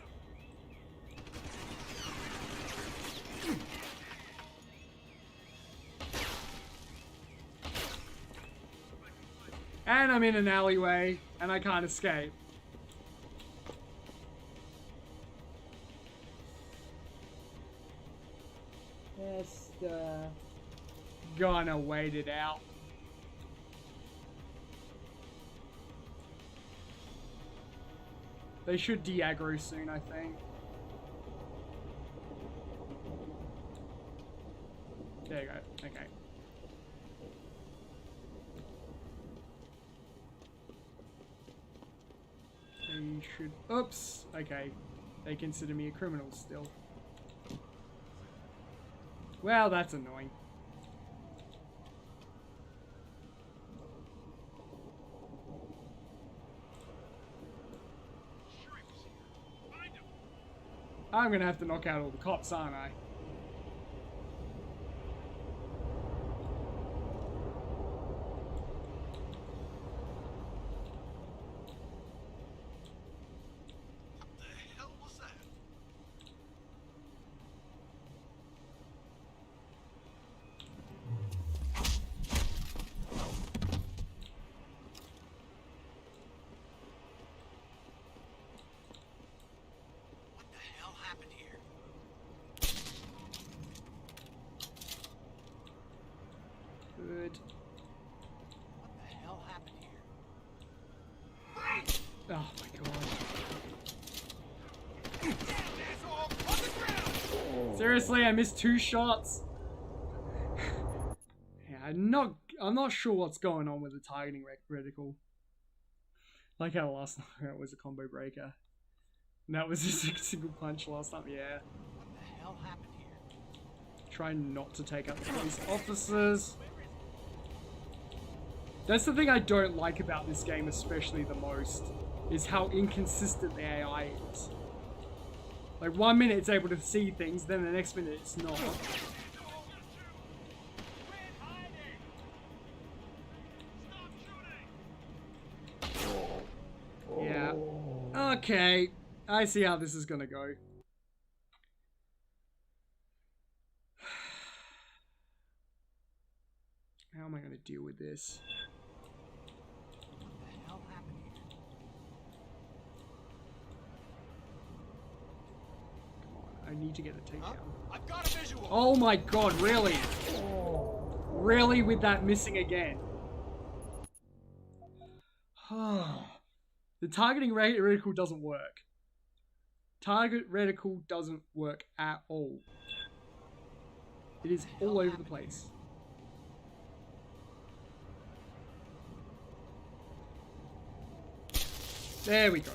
And I'm in an alleyway, and I can't escape. Just, gonna wait it out. They should de-aggro soon, I think. There you go. Okay. They should... Oops! Okay. They consider me a criminal still. Well, that's annoying. I'm gonna have to knock out all the cops, aren't I? Seriously, I missed 2 shots. Yeah, I'm not sure what's going on with the targeting reticle. Like how last time it was a combo breaker. And that was just a single punch last time, yeah. What the hell happened here? Try not to take out the police officers. That's the thing I don't like about this game especially the most, is how inconsistent the AI is. Like 1 minute it's able to see things, then the next minute it's not. Yeah. Okay. I see how this is gonna go. How am I gonna deal with this? What the hell happened here? Come on, I need to get a takedown. I've got a visual. Oh my god, really? Really with that missing again? The targeting reticle doesn't work. Target reticle doesn't work at all. It is all over the place. There we go.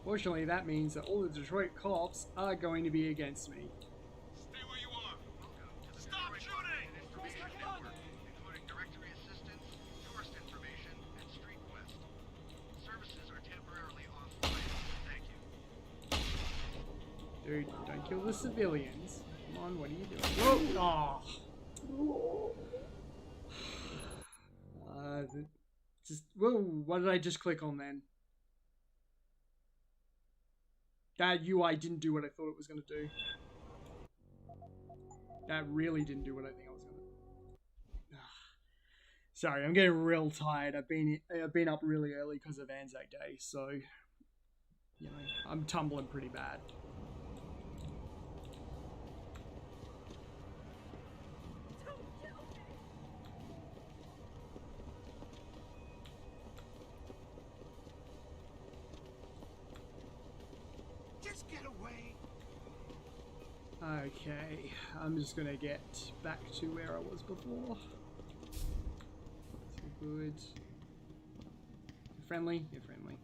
Fortunately, that means that all the Detroit cops are going to be against me. Stay where you are. Stop shooting! Including directory assistance, tourist information, and Street Quest. Services are temporarily offline. Thank you. Dude, don't kill the civilians. Come on, what are you doing? Whoa! Oh. Whoa, what did I just click on then? That UI didn't do what I thought it was going to do. That really didn't do what I think I was going to do. Sorry, I'm getting real tired. I've been up really early because of Anzac Day, so you know, I'm tumbling pretty bad. Get away! Okay, I'm just gonna get back to where I was before. So good. You're friendly? You're friendly.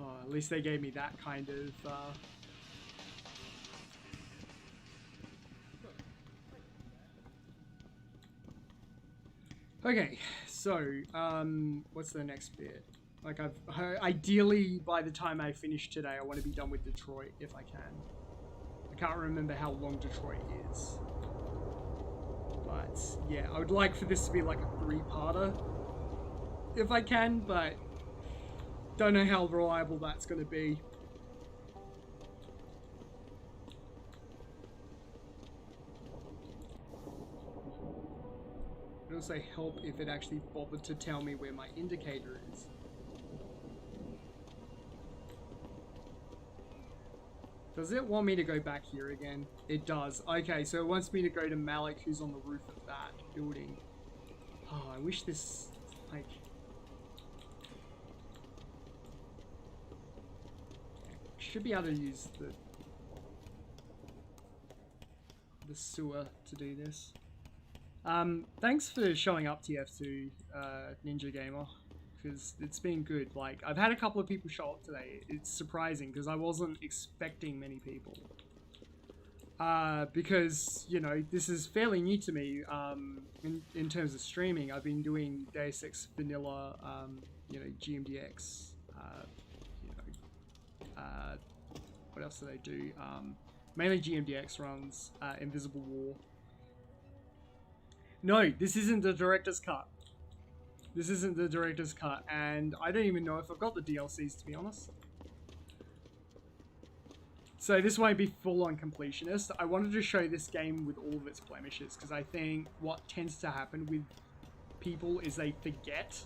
Oh, at least they gave me that kind of, Okay, so, what's the next bit? Like, ideally, by the time I finish today, I want to be done with Detroit, if I can. I can't remember how long Detroit is. But, yeah, I would like for this to be like a 3-parter, if I can, but don't know how reliable that's going to be. It would also help if it actually bothered to tell me where my indicator is. Does it want me to go back here again? It does. Okay, so it wants me to go to Malik, who's on the roof of that building. Oh, I wish this, like... Should be able to use the sewer to do this. Thanks for showing up, TF2, Ninja Gamer. Because it's been good. Like, I've had a couple of people show up today. It's surprising because I wasn't expecting many people. Because, you know, this is fairly new to me in terms of streaming. I've been doing Deus Ex Vanilla, you know, GMDX, you know, what else do they do? Mainly GMDX runs, Invisible War. No, this isn't the director's cut. This isn't the director's cut, and I don't even know if I've got the DLCs, to be honest. So this won't be full-on completionist. I wanted to show this game with all of its blemishes, because I think what tends to happen with people is they forget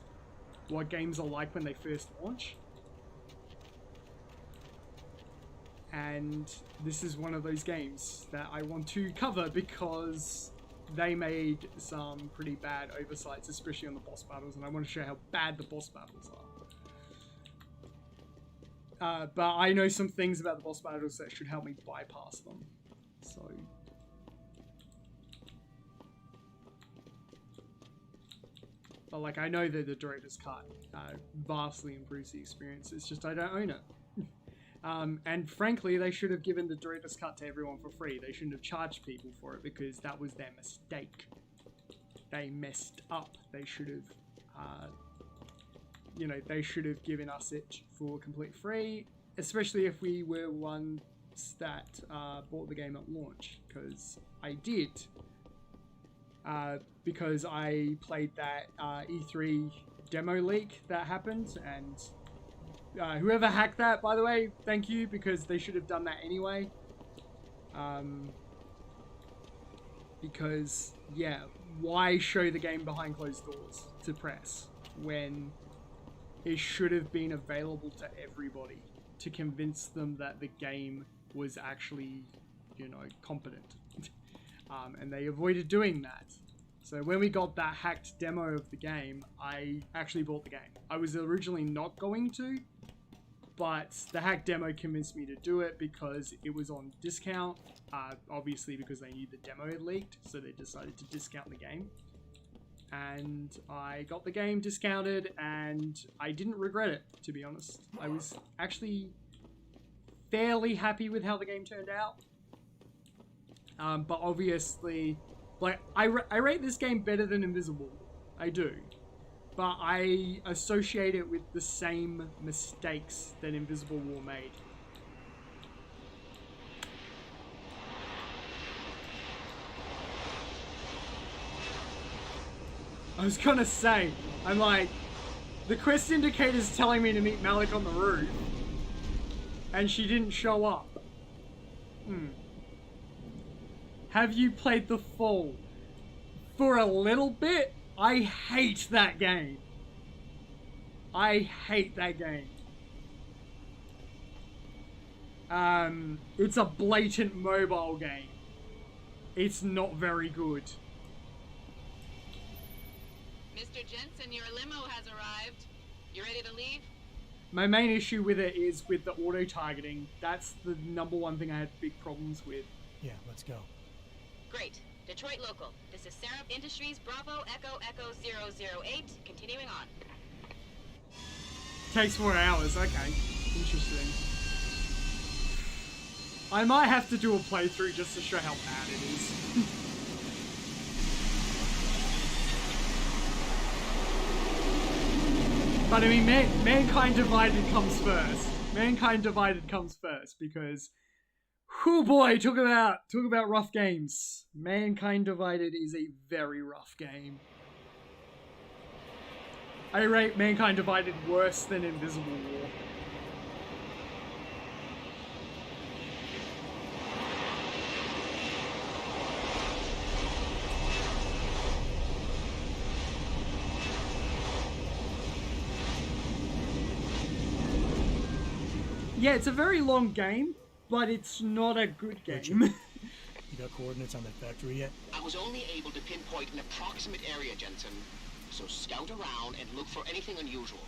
what games are like when they first launch. And this is one of those games that I want to cover because they made some pretty bad oversights, especially on the boss battles, and I want to show how bad the boss battles are. But I know some things about the boss battles that should help me bypass them. So... But, like, I know that the director's cut vastly improves the experience. It's just I don't own it. And frankly, they should have given the director's cut to everyone for free. They shouldn't have charged people for it because that was their mistake. They messed up. They should have, you know, they should have given us it for complete free, especially if we were ones that bought the game at launch, because I did. Because I played that E3 demo leak that happened, and whoever hacked that, by the way, thank you, because they should have done that anyway. Because, yeah, why show the game behind closed doors to press when it should have been available to everybody to convince them that the game was actually, you know, competent. And they avoided doing that. So when we got that hacked demo of the game, I actually bought the game. I was originally not going to, but the hacked demo convinced me to do it because it was on discount. Obviously because they knew the demo had leaked, so they decided to discount the game. And I got the game discounted, and I didn't regret it, to be honest. I was actually fairly happy with how the game turned out. But obviously, like, I rate this game better than Invisible War. I do. But I associate it with the same mistakes that Invisible War made. I was gonna say, I'm like, the quest indicator's telling me to meet Malik on the roof, and she didn't show up. Have you played The Fall? For a little bit? I hate that game. I hate that game. It's a blatant mobile game. It's not very good. Mr. Jensen, your limo has arrived. You ready to leave? My main issue with it is with the auto-targeting. That's the #1 thing I had big problems with. Yeah, let's go. Great. Detroit local. This is Sarah Industries Bravo Echo Echo 008. Continuing on. Takes 4 hours. Okay. Interesting. I might have to do a playthrough just to show how bad it is. But I mean, Mankind Divided comes first. Mankind Divided comes first because, oh boy, talk about rough games. Mankind Divided is a very rough game. I rate Mankind Divided worse than Invisible War. Yeah, it's a very long game, but it's not a good game. You got coordinates on that factory yet? I was only able to pinpoint an approximate area, Jensen. So scout around and look for anything unusual.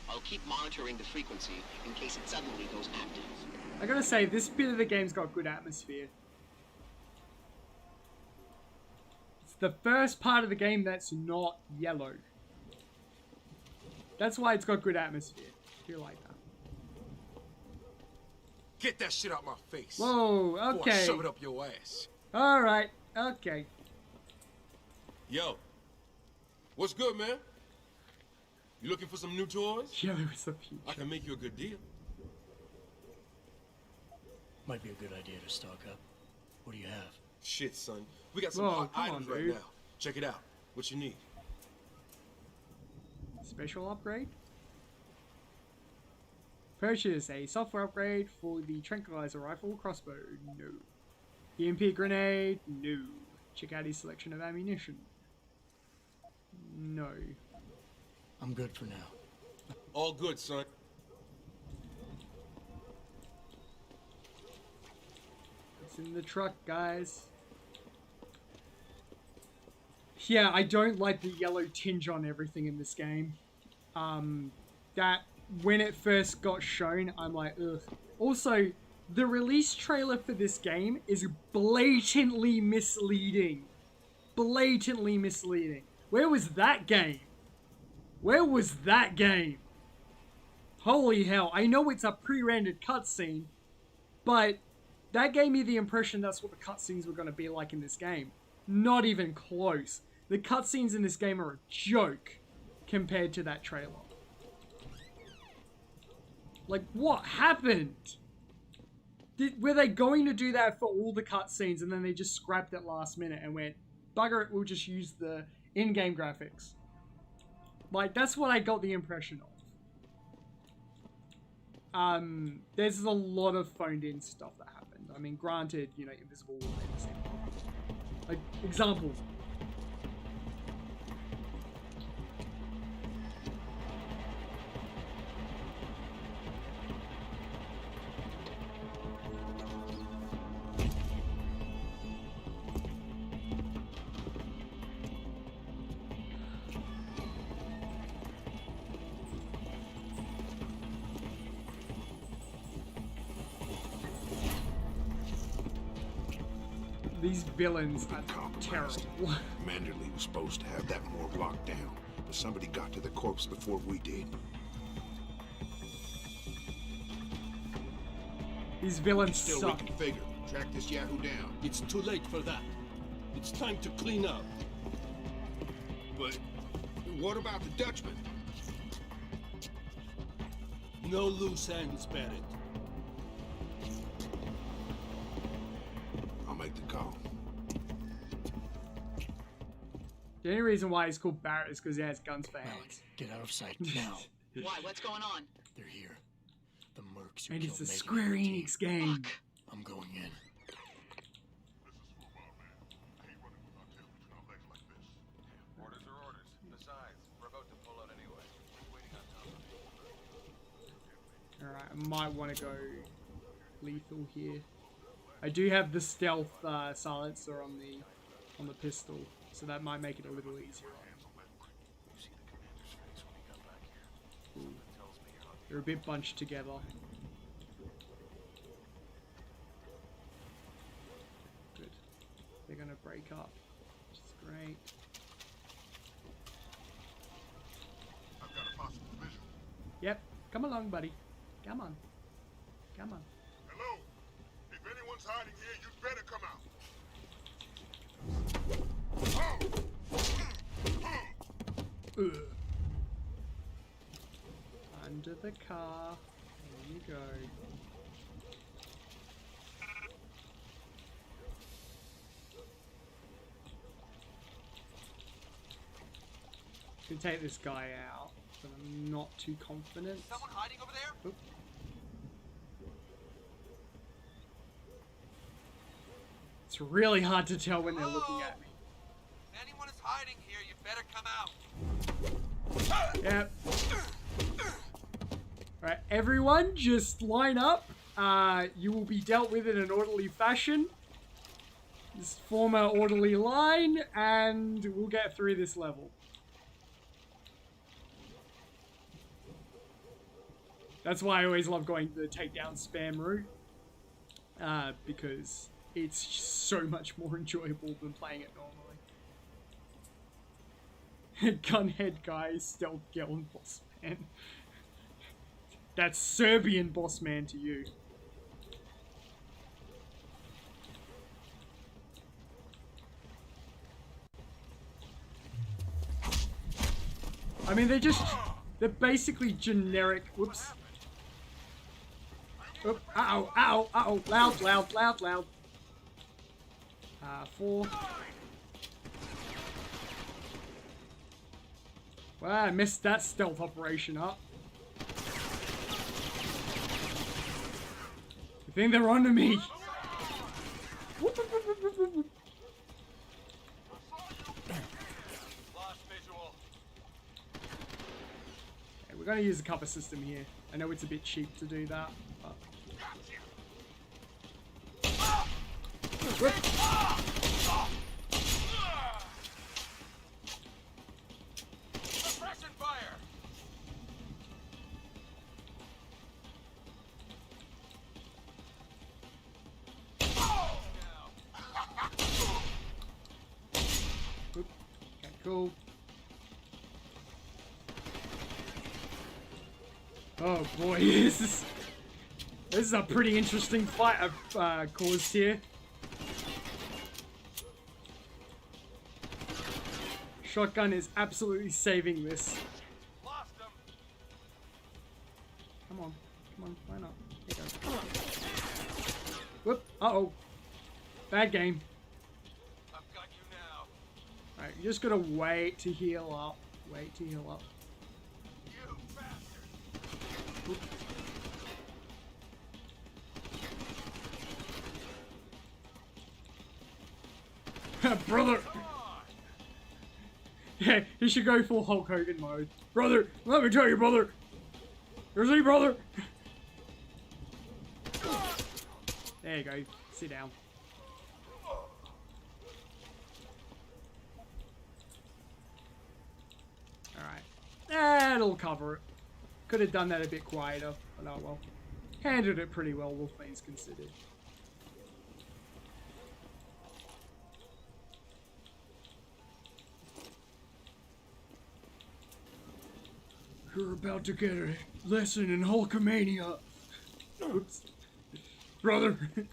I'll keep monitoring the frequency in case it suddenly goes active. I gotta say, this bit of the game's got good atmosphere. It's the first part of the game that's not yellow. That's why it's got good atmosphere. I feel like that. Get that shit out my face. Whoa, okay. Before I shove it up your ass. Alright, okay. Yo, what's good, man? You looking for some new toys? Yellow is the future. I can make you a good deal. Might be a good idea to stock up. What do you have? Shit, son. We got some Whoa, hot come items on, right dude. now. Check it out. What you need? Special upgrade? Purchase a software upgrade for the tranquilizer rifle crossbow. No. EMP grenade. No. Check out his selection of ammunition. No. I'm good for now. All good, son. It's in the truck, guys. Yeah, I don't like the yellow tinge on everything in this game. That, when it first got shown, I'm like, ugh. Also, the release trailer for this game is blatantly misleading. Blatantly misleading. Where was that game? Where was that game? Holy hell, I know it's a pre-rendered cutscene, but that gave me the impression that's what the cutscenes were going to be like in this game. Not even close. The cutscenes in this game are a joke compared to that trailer. Like, what happened? Were they going to do that for all the cutscenes and then they just scrapped it last minute and went, bugger it, we'll just use the in-game graphics? Like, that's what I got the impression of. There's a lot of phoned-in stuff that happened. I mean, granted, you know, Invisible War made the same thing. Like, example. These villains are terrible. Manderley was supposed to have that morgue locked down, but somebody got to the corpse before we did. These villains still suck. Reconfigure. Track this Yahoo down. It's too late for that. It's time to clean up. But what about the Dutchman? No loose ends, Barrett. I'll make the call. The only reason why he's called Barrett is because he has guns for hands. Get out of sight now. Why? What's going on? They're here. The mercs who And killed it's a Megan Square and her team. Enix game. Fuck. I'm going in. Orders are orders. Besides, we're about to pull out anyway. Waiting on top of Alright, I might want to go lethal here. I do have the stealth silencer on the pistol, so that might make it a little easier on him. Ooh. They're a bit bunched together. Good. They're gonna break up, which is great. I've got a possible visual. Yep, come along, buddy. Come on. Come on. Hello? If anyone's hiding here, you'd better come out. Ugh. Under the car. There you go. Can take this guy out, but I'm not too confident. Someone hiding over there? Oop. It's really hard to tell when they're looking at me. If anyone is hiding here, you better come out. Yep. Alright, everyone, just line up. You will be dealt with in an orderly fashion. Just form an orderly line, and we'll get through this level. That's why I always love going the takedown spam route. Because it's just so much more enjoyable than playing it normally. Gunhead guy, stealth girl, and boss man. That's Serbian boss man to you. I mean, they're basically generic. Whoops. Oop, ow, ow, ow, loud, loud, loud, loud. 4. Well, I messed that stealth operation up. I think they're onto me. Lost visual. Okay, we're gonna use a cover system here. I know it's a bit cheap to do that, but... Cool. Oh boy, this is a pretty interesting fight I've caused here. Shotgun is absolutely saving this. Lost him. Come on, why not? Here you go. Whoop, uh-oh. Bad game. I've got you now. Alright, you just gotta wait to heal up. Wait to heal up. You bastard. Whoop. Brother! Yeah, he should go full Hulk Hogan mode. Brother, let me tell you, brother! There's me, brother! There you go. Sit down. Alright. That'll cover it. Could have done that a bit quieter, but oh well. Handled it pretty well, all things considered. You're about to get a lesson in Hulkamania. Oops. Brother. Gotta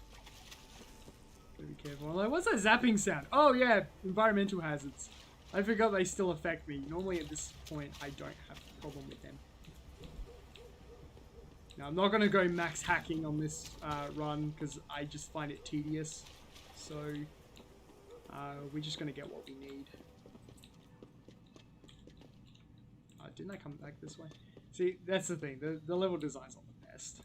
be careful. Like, what's that zapping sound? Oh yeah, environmental hazards. I forgot they still affect me. Normally at this point, I don't have a problem with them. Now, I'm not gonna go max hacking on this run, because I just find it tedious. So, we're just gonna get what we need. Didn't I come back this way? See, that's the thing. The level design's not the best.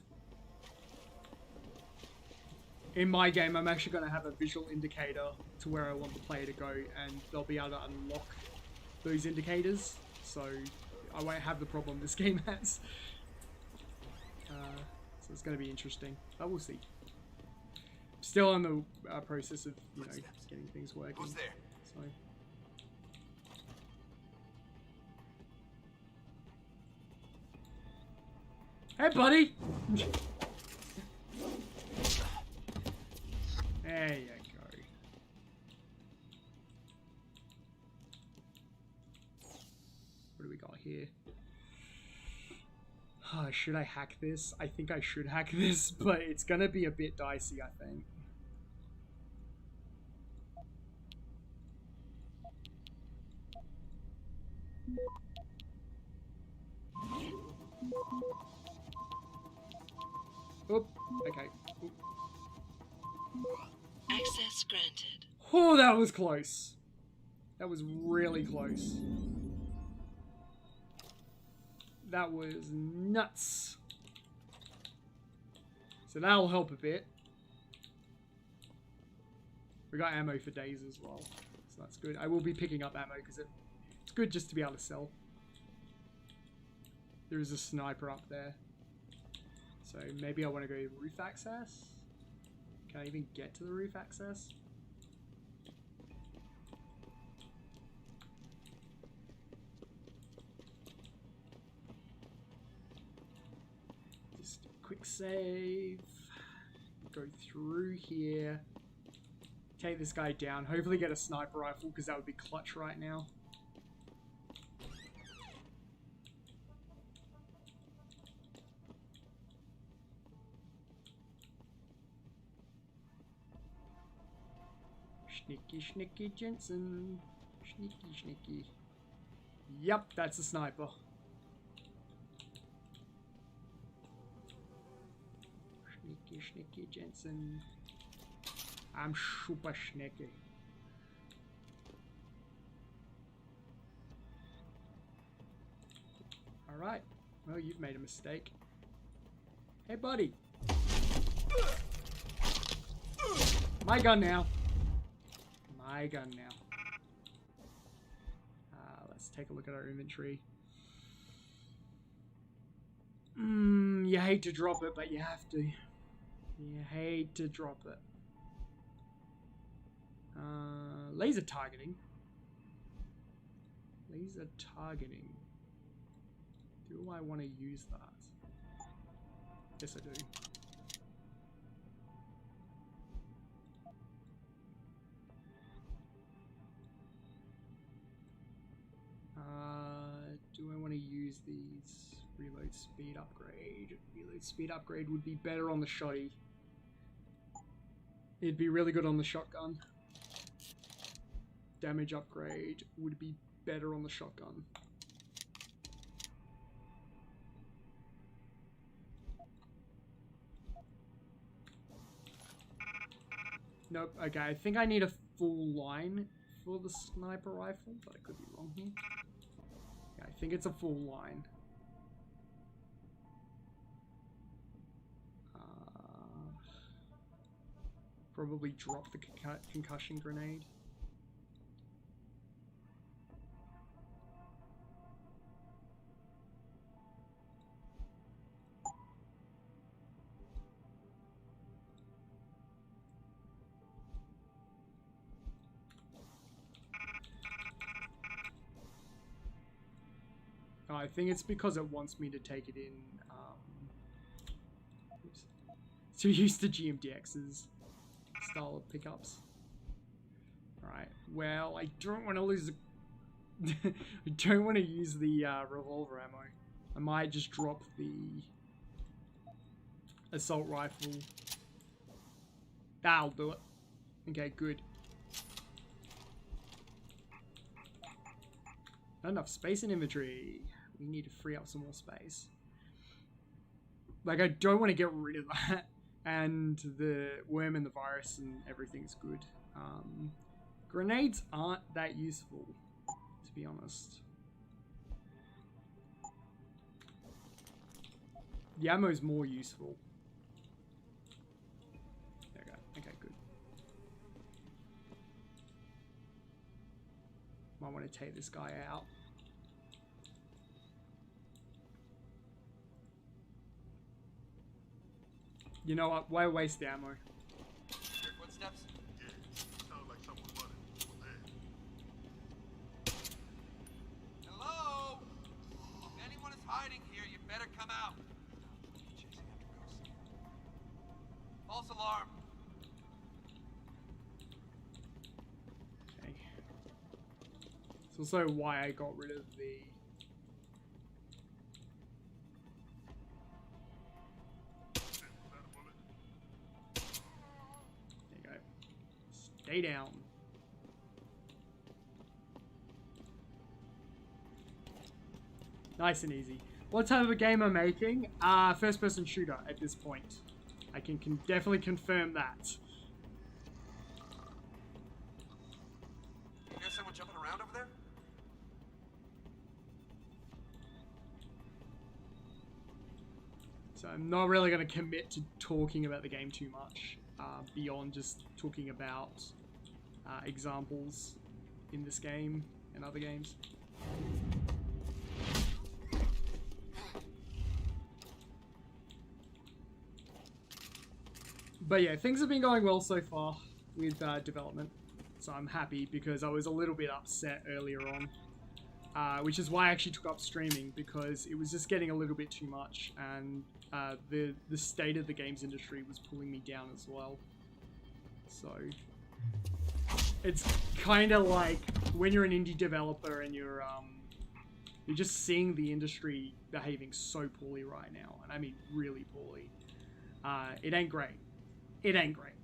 In my game, I'm actually going to have a visual indicator to where I want the player to go, and they'll be able to unlock those indicators. So I won't have the problem this game has. So it's going to be interesting. But we'll see. Still in the process of, you know, getting things working. Who's there? So. Hey, buddy! There you go. What do we got here? Should I hack this? I think I should hack this, but it's gonna be a bit dicey, I think. Oop, okay. Oop. Access granted. Oh, that was close. That was really close. That was nuts. So that'll help a bit. We got ammo for days as well, so that's good. I will be picking up ammo because it's good just to be able to sell. There is a sniper up there. So maybe I want to go roof access. Can I even get to the roof access? Just a quick save. Go through here. Take this guy down. Hopefully get a sniper rifle because that would be clutch right now. Sneaky Jensen. Sneaky. Yep, that's a sniper. Sneaky Jensen. I'm super sneaky. Alright. Well, you've made a mistake. Hey, buddy. My gun now. My gun now. Let's take a look at our inventory. You hate to drop it, but you have to. You hate to drop it. Laser targeting. Laser targeting. Do I want to use that? Yes, I do. these? Reload speed upgrade. Reload speed upgrade would be better on the shotty. It'd be really good on the shotgun. Damage upgrade would be better on the shotgun. Nope, okay, I think I need a full line for the sniper rifle, but I could be wrong here. Yeah, I think it's a full line. Probably drop the concussion grenade. I think it's because it wants me to take it in. So used to GMDX's style of pickups. Right. Well, I don't want to lose. I don't want to use the revolver ammo. I might just drop the assault rifle. That'll do it. Okay, good. Not enough space in inventory. We need to free up some more space. Like, I don't want to get rid of that. And the worm and the virus and everything's good. Grenades aren't that useful, to be honest. The ammo's more useful. There we go. Okay, good. Might want to take this guy out. You know what? Why waste the ammo? Footsteps? Yeah, sounds like someone running over there. Hello? If anyone is hiding here, you better come out. Chasing after ghosts. False alarm. Okay. It's also why I got rid of the... Stay down. Nice and easy. What type of a game I'm making? First person shooter at this point. I can definitely confirm that. You hear someone jumping around over there? So I'm not really going to commit to talking about the game too much. Beyond just talking about examples in this game and other games. But yeah, things have been going well so far with development, so I'm happy because I was a little bit upset earlier on, which is why I actually took up streaming, because it was just getting a little bit too much, and the state of the games industry was pulling me down as well. So it's kind of like when you're an indie developer and you're just seeing the industry behaving so poorly right now, and I mean really poorly. It ain't great. It ain't great.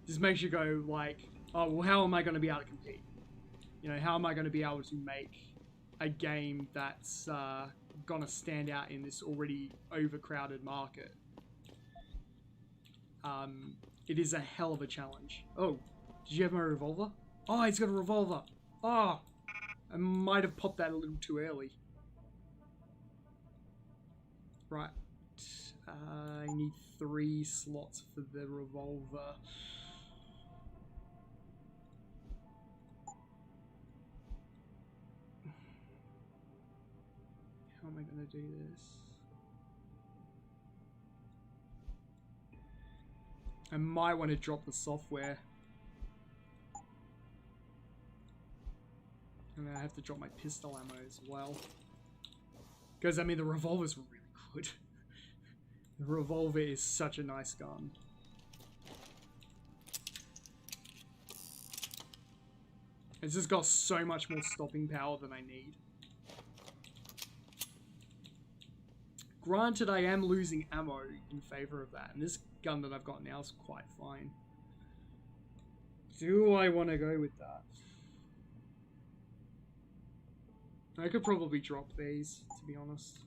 Just makes you go like, oh well, how am I going to be able to compete? You know, how am I going to be able to make a game that's gonna stand out in this already overcrowded market? It is a hell of a challenge. Oh, did you have my revolver? Oh, he's got a revolver. Oh, I might have popped that a little too early. Right. I need 3 slots for the revolver. How am I going to do this? I might want to drop the software. And then I have to drop my pistol ammo as well. Because, I mean, the revolver's really good. The revolver is such a nice gun. It's just got so much more stopping power than I need. Granted, I am losing ammo in favor of that, and this gun that I've got now is quite fine. Do I want to go with that? I could probably drop these, to be honest.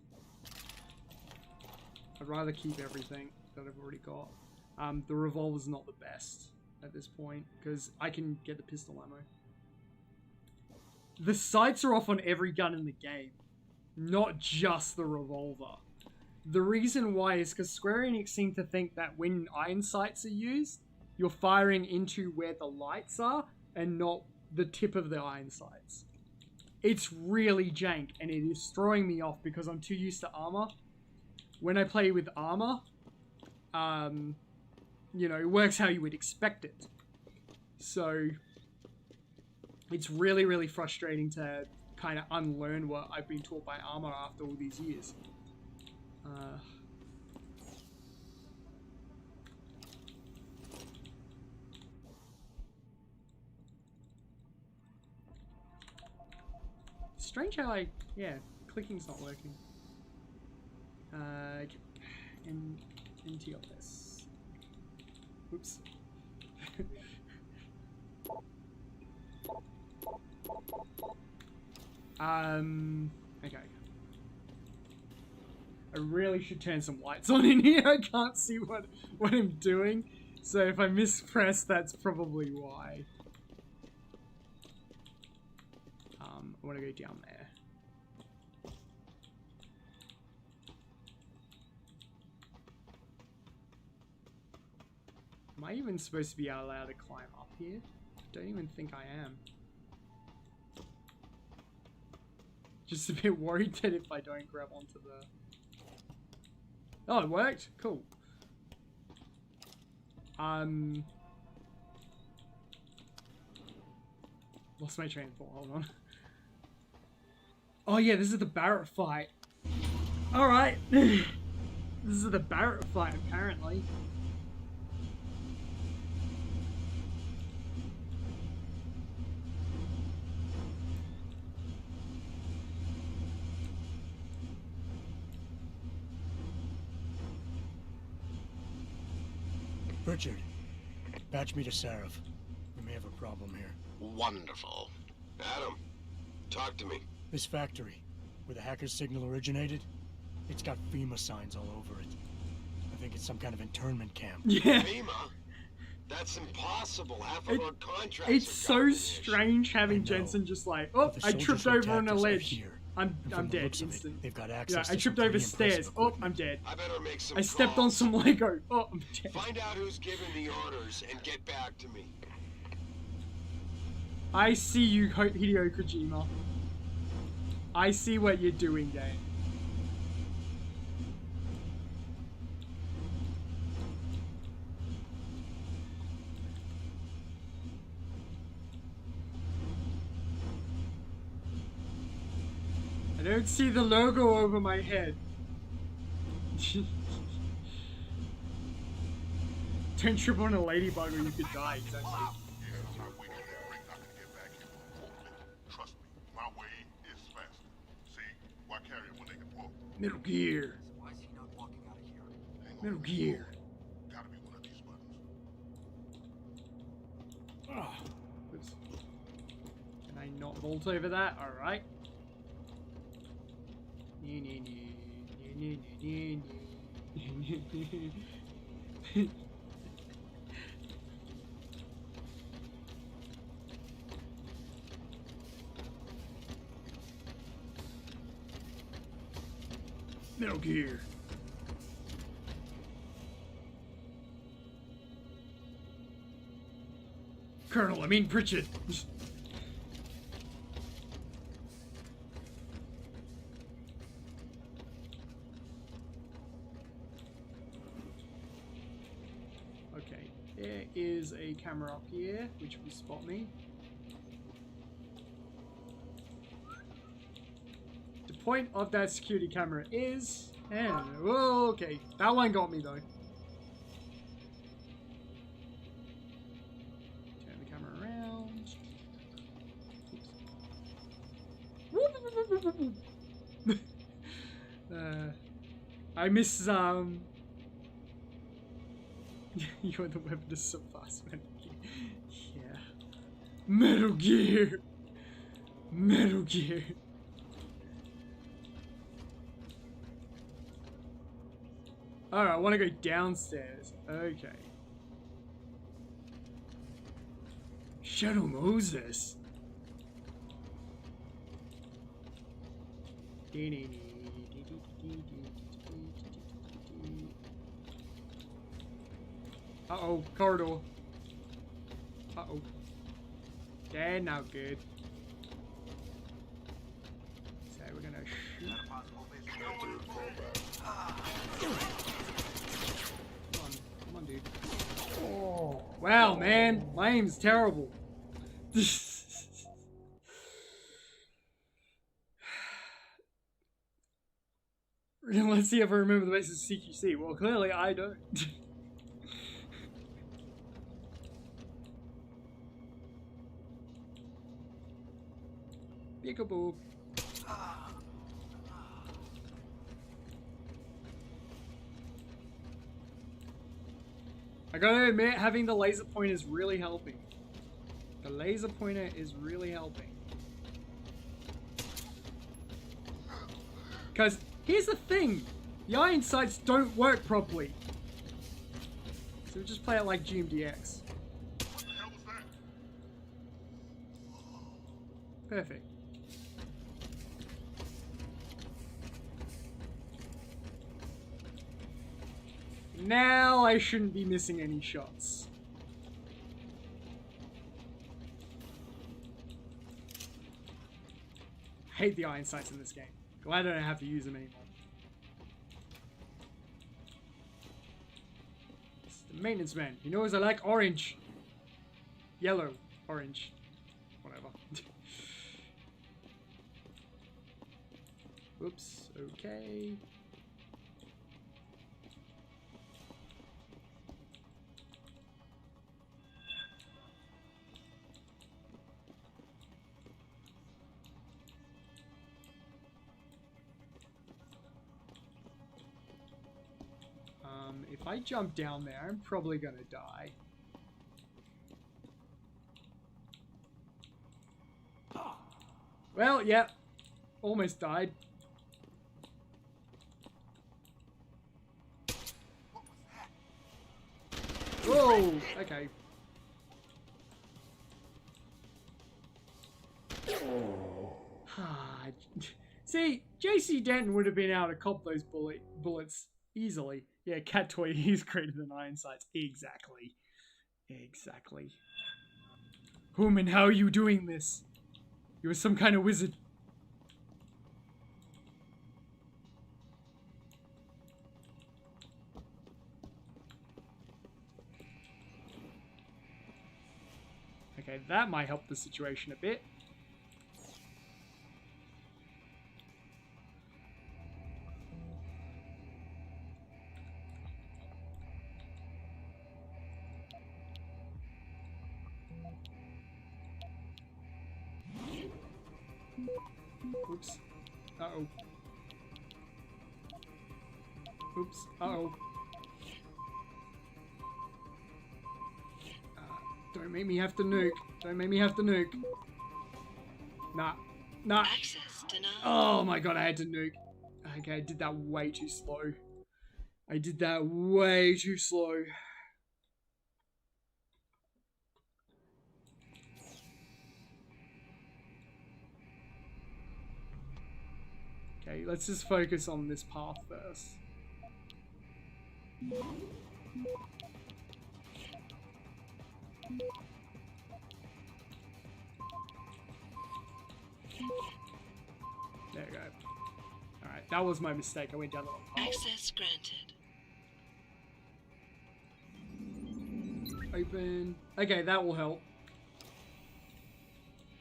I'd rather keep everything that I've already got. The revolver's not the best at this point, because I can get the pistol ammo. The sights are off on every gun in the game, not just the revolver. The reason why is because Square Enix seem to think that when iron sights are used, you're firing into where the lights are and not the tip of the iron sights. It's really jank, and it is throwing me off because I'm too used to armor. When I play with armor, you know, it works how you would expect it. So, it's really, really frustrating to kind of unlearn what I've been taught by armor after all these years. Strange how clicking's not working. Into this. Oops. Okay. I really should turn some lights on in here. I can't see what I'm doing. So if I mispress, that's probably why. I want to go down there. Am I even supposed to be allowed to climb up here? Don't even think I am. Just a bit worried that if I don't grab onto the... Oh, it worked? Cool. Lost my train of thought. Hold on. Oh yeah, this is the Barrett fight. Alright. This is the Barrett fight, apparently. Richard, patch me to Sarif. We may have a problem here. Wonderful. Adam, talk to me. This factory, where the hacker's signal originated, it's got FEMA signs all over it. I think it's some kind of internment camp. Yeah. FEMA? That's impossible. Half of our contracts It's so strange having Jensen just like, oh, I tripped over on a ledge. I'm dead instant. They've got access I tripped over stairs. Oh, I'm dead. I better make some I stepped on some Lego. Oh, I'm dead. Find out who's giving the orders and get back to me. I see you, Hideo Kojima. I see what you're doing, game. I don't see the logo over my head. Don't trip on a ladybug or you could die, exactly. Trust me, my way is fast. See, why carry it when they can walk? Metal Gear. Why is he not walking out of here? Metal Gear. Gotta be one of these buttons. Oh. Oops. Can I not vault over that? Alright. Metal Gear. Colonel, I mean Pritchett. Okay, there is a camera up here, which will spot me. The point of that security camera is... oh, okay, that one got me though. Turn the camera around. I miss, You're the weapon to surpass Metal Gear. Yeah. Metal Gear! Metal Gear! Alright, I want to go downstairs. Okay. Shadow Moses. Uh-oh, corridor. Uh-oh. They're not good. So we're gonna shoot. Come on, dude. Oh. Wow, man. My aim's terrible. Let's see if I remember the basics of CQC. Well, clearly I don't. Peekaboo. I gotta admit, having the laser pointer is really helping. The laser pointer is really helping. Because here's the thing, the iron sights don't work properly. So we just play it like GMDX. What the hell was that? Perfect. Now I shouldn't be missing any shots. I hate the iron sights in this game. Glad I don't have to use them anymore. It's the maintenance man. He knows I like orange. Yellow. Orange. Whatever. Oops. Okay. If I jump down there, I'm probably gonna die. Well, yep. Almost died. Whoa! Okay. See, JC Denton would have been able to cop those bullets easily. Yeah, Cat Toy is greater than iron sights. Exactly. Exactly. Human, how are you doing this? You are some kind of wizard. Okay, that might help the situation a bit. Oops. Uh-oh. Oops. Uh-oh. Don't make me have to nuke. Don't make me have to nuke. Nah. Nah. Access denied. Oh my god, I had to nuke. Okay, I did that way too slow. I did that way too slow. Okay, let's just focus on this path first. There we go. Alright, that was my mistake. I went down the wrong path. Access granted. Open. Okay, that will help.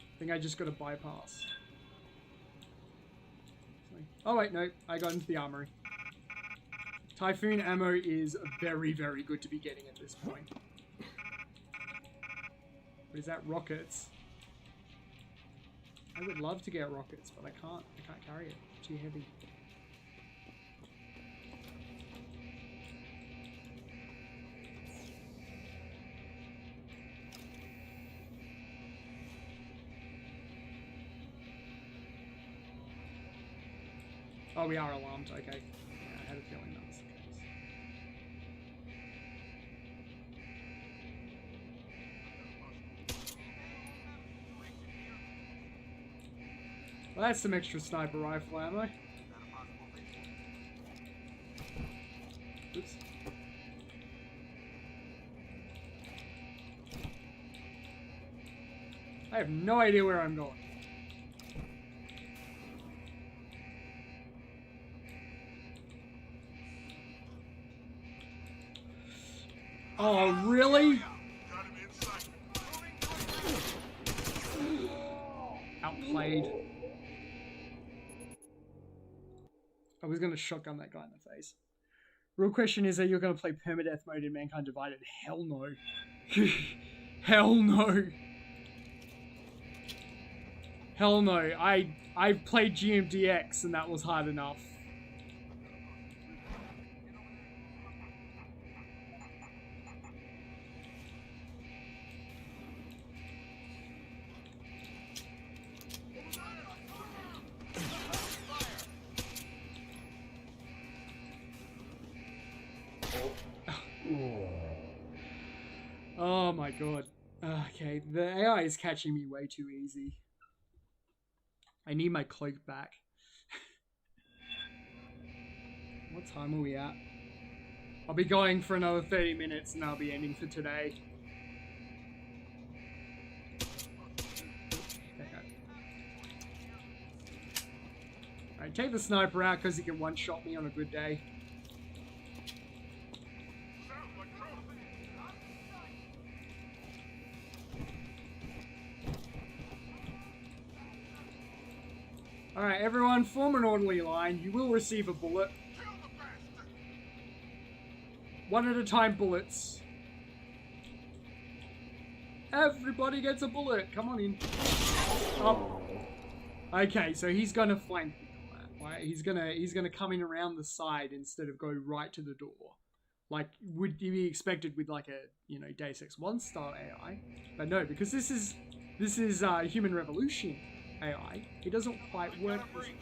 I think I just got to bypass. Oh wait, no. I got into the armory. Typhoon ammo is very, very good to be getting at this point. What is that? Rockets. I would love to get rockets, but I can't. I can't carry it. Too heavy. Oh, we are alarmed. Okay. Yeah, I had a feeling that was the case. Well, that's some extra sniper rifle ammo. Oops. I have no idea where I'm going. Oh, really? Outplayed. I was gonna shotgun that guy in the face. Real question is that you're gonna play permadeath mode in Mankind Divided? Hell no. Hell no. Hell no. I played GMDX and that was hard enough. Oh my god. Okay, the AI is catching me way too easy. I need my cloak back. What time are we at? I'll be going for another 30 minutes and I'll be ending for today. Okay. Alright, take the sniper out because he can one-shot me on a good day. Alright, everyone, form an orderly line. You will receive a bullet. One at a time bullets. Everybody gets a bullet. Come on in. Oh. Okay, so he's gonna flank me. Right? He's gonna come in around the side instead of go right to the door. Like would be expected with like a, you know, Deus Ex 1 style AI. But no, because this is Human Revolution AI. It doesn't quite work this way.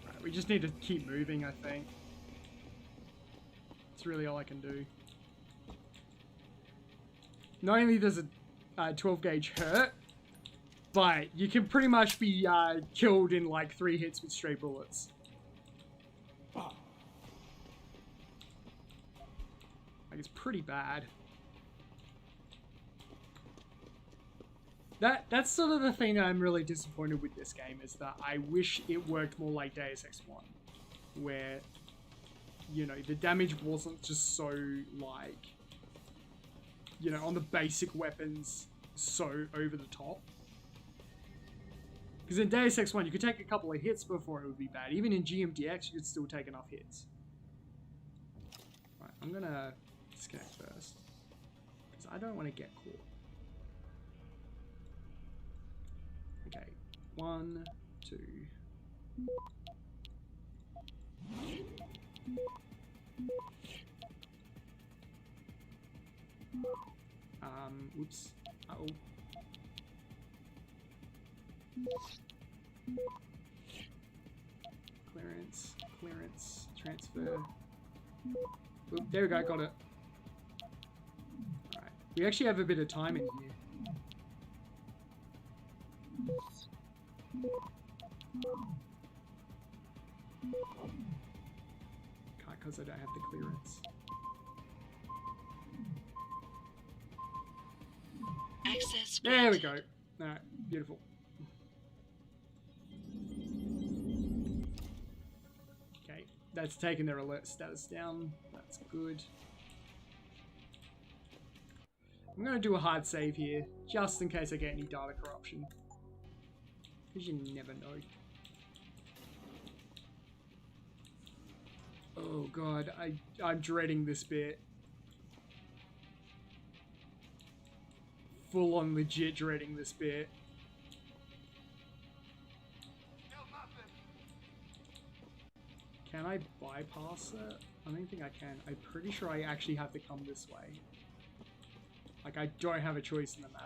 Right, we just need to keep moving, I think. That's really all I can do. Not only does a 12 gauge hurt, but you can pretty much be killed in like 3 hits with stray bullets. Like it's pretty bad. That's sort of the thing I'm really disappointed with this game, is that I wish it worked more like Deus Ex 1, where, you know, the damage wasn't just so like, you know, on the basic weapons, so over the top. Because in Deus Ex 1, you could take a couple of hits before it would be bad. Even in GMDX, you could still take enough hits. Right, I'm gonna disconnect first. Because I don't want to get caught. Okay, 1, 2... Whoops. Uh-oh. Clearance, transfer. Oop, there we go, got it. Alright, we actually have a bit of time in here. Can't, because I don't have the clearance. Access. There we go. Alright, beautiful. Okay, that's taken their alert status down. That's good. I'm going to do a hard save here, just in case I get any data corruption. Because you never know. Oh god, I'm dreading this bit. full on legit dreading this bit. Can I bypass it? I don't think I can. I'm pretty sure I actually have to come this way. Like, I don't have a choice in the matter.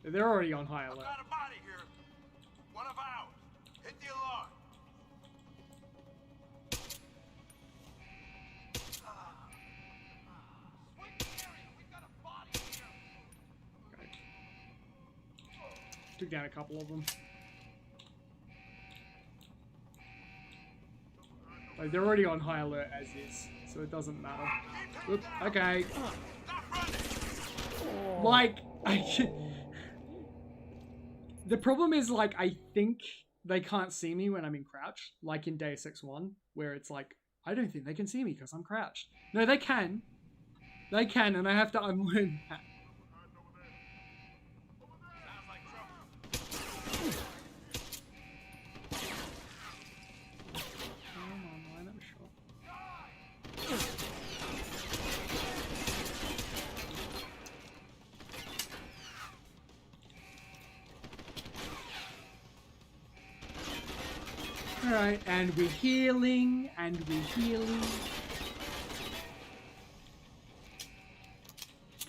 They're already on high alert. Got a body here. One of ours. Hit the alarm. Took down a couple of them. Like, they're already on high alert as is, so it doesn't matter. Oops, okay. Like, the problem is, like, I think they can't see me when I'm in crouch, like in Deus Ex 1, where it's like, I don't think they can see me because I'm crouched. No, they can. They can, and I have to unlearn that. Alright, and we're healing, and we're healing.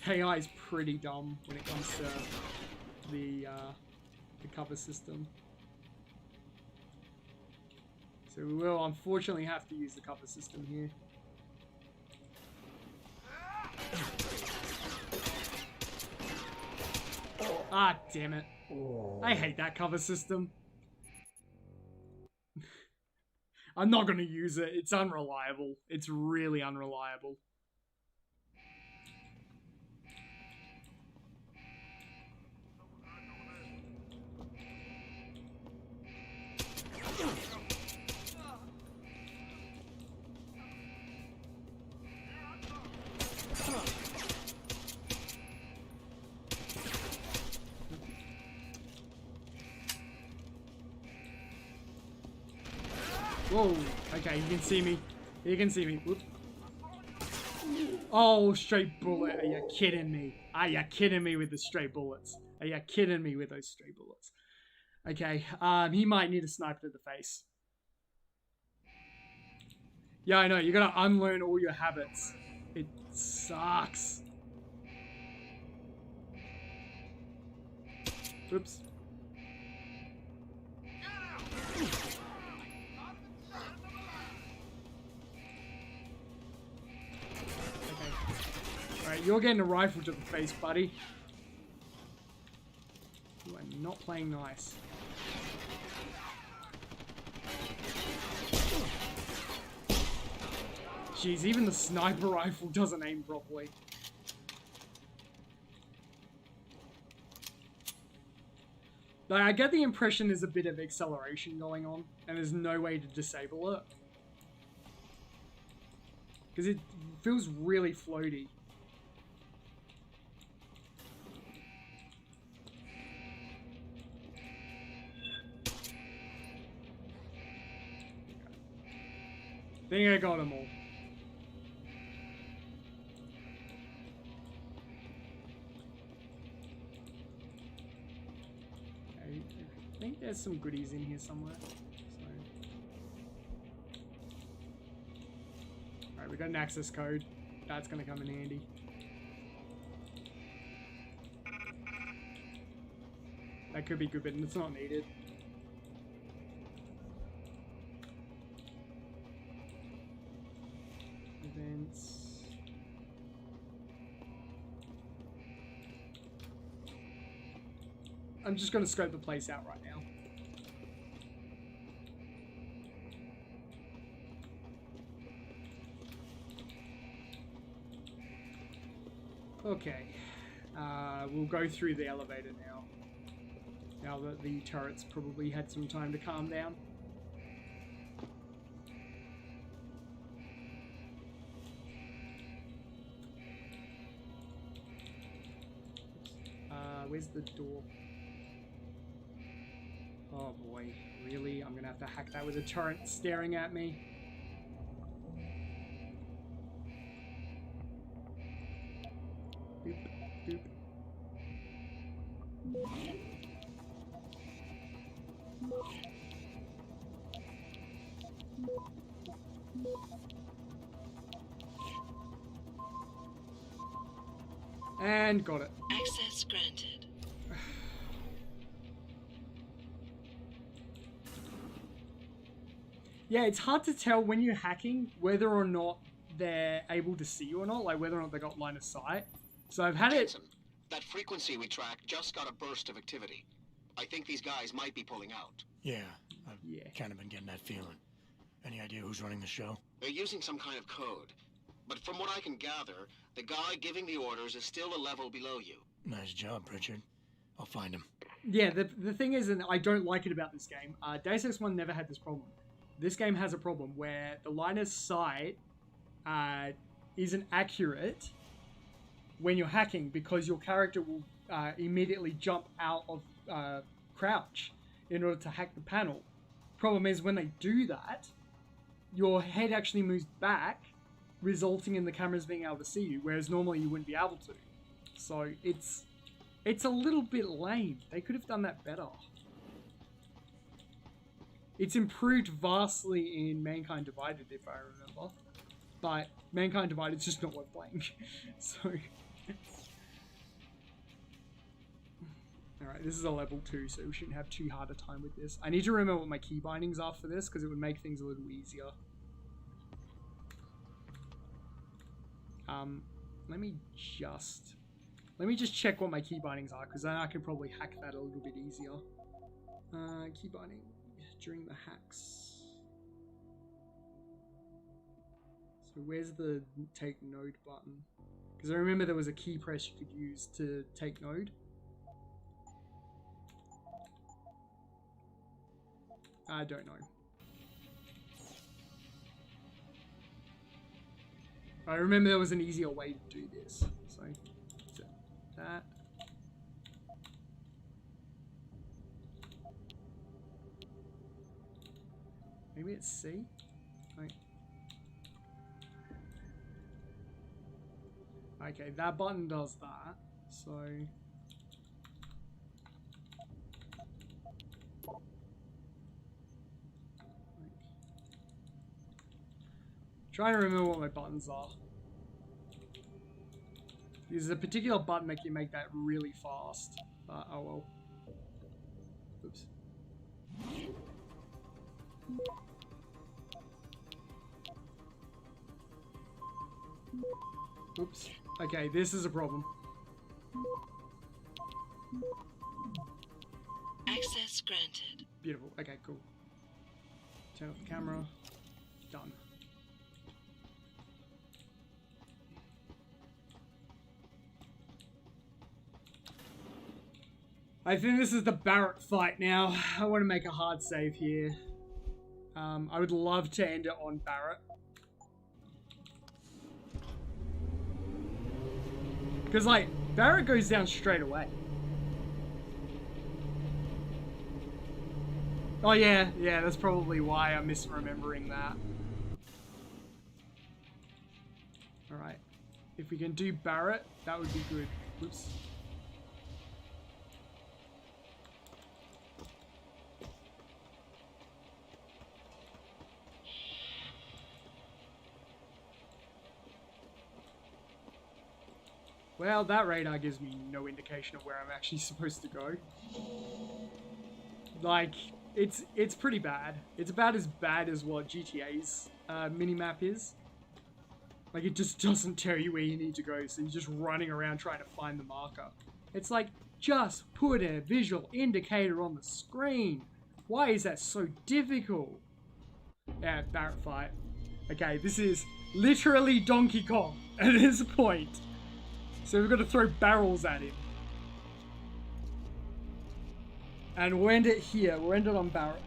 AI is pretty dumb when it comes to the cover system. So we will unfortunately have to use the cover system here. Ah, damn it. I hate that cover system. I'm not going to use it. It's unreliable. It's really unreliable. Whoa, okay, you can see me. You can see me. Whoop. Oh, straight bullet. Are you kidding me? Are you kidding me with the straight bullets? Are you kidding me with those straight bullets? Okay, he might need a sniper to the face. Yeah, I know, you gotta unlearn all your habits. It sucks. Oops. Alright, you're getting a rifle to the face, buddy. You are not playing nice. Jeez, even the sniper rifle doesn't aim properly. Like, I get the impression there's a bit of acceleration going on, and there's no way to disable it. Because it feels really floaty. I think I got them all. Okay, I think there's some goodies in here somewhere. So. Alright, we got an access code. That's gonna come in handy. That could be good, but it's not needed. Events. I'm just gonna scope the place out right now. Okay, we'll go through the elevator now. Now that the turret's probably had some time to calm down. Where's the door? Oh boy, really? I'm gonna have to hack that with a turret staring at me. And got it. Access granted. Yeah, it's hard to tell when you're hacking whether or not they're able to see you or not, like whether or not they got line of sight. So I've had it... That frequency we tracked just got a burst of activity. I think these guys might be pulling out. Yeah, I've kind of been getting that feeling. Any idea who's running the show? They're using some kind of code. But from what I can gather, the guy giving the orders is still a level below you. Nice job, Pritchard. I'll find him. Yeah, the thing is, and I don't like it about this game, Deus Ex 1 never had this problem. This game has a problem where the line of sight isn't accurate when you're hacking because your character will immediately jump out of crouch in order to hack the panel. Problem is, when they do that, your head actually moves back, resulting in the cameras being able to see you, whereas normally you wouldn't be able to. So it's a little bit lame. They could have done that better. It's improved vastly in Mankind Divided, if I remember. But Mankind Divided is just not worth playing. So... Alright, this is a level 2, so we shouldn't have too hard a time with this. I need to remember what my key bindings are for this, because it would make things a little easier. Let me just check what my key bindings are, because then I can probably hack that a little bit easier. Key binding during the hacks. So where's the take node button? Because I remember there was a key press you could use to take node. I don't know. I remember there was an easier way to do this. So, that. Maybe it's C? Right. Okay, that button does that. So... Trying to remember what my buttons are. There's a particular button that can make that really fast. Oh well. Oops. Oops. Okay, this is a problem. Access granted. Beautiful. Okay, cool. Turn off the camera. Done. I think this is the Barrett fight now. I want to make a hard save here. I would love to end it on Barrett. Because, like, Barrett goes down straight away. Oh, yeah, that's probably why I'm misremembering that. Alright. If we can do Barrett, that would be good. Oops. Well, that radar gives me no indication of where I'm actually supposed to go. Like, it's pretty bad. It's about as bad as what GTA's minimap is. Like, it just doesn't tell you where you need to go, so you're just running around trying to find the marker. It's like, just put a visual indicator on the screen. Why is that so difficult? Yeah, Barrett fight. Okay, this is literally Donkey Kong at this point. So we've got to throw barrels at him. And we'll end it here. We'll end it on Barrett.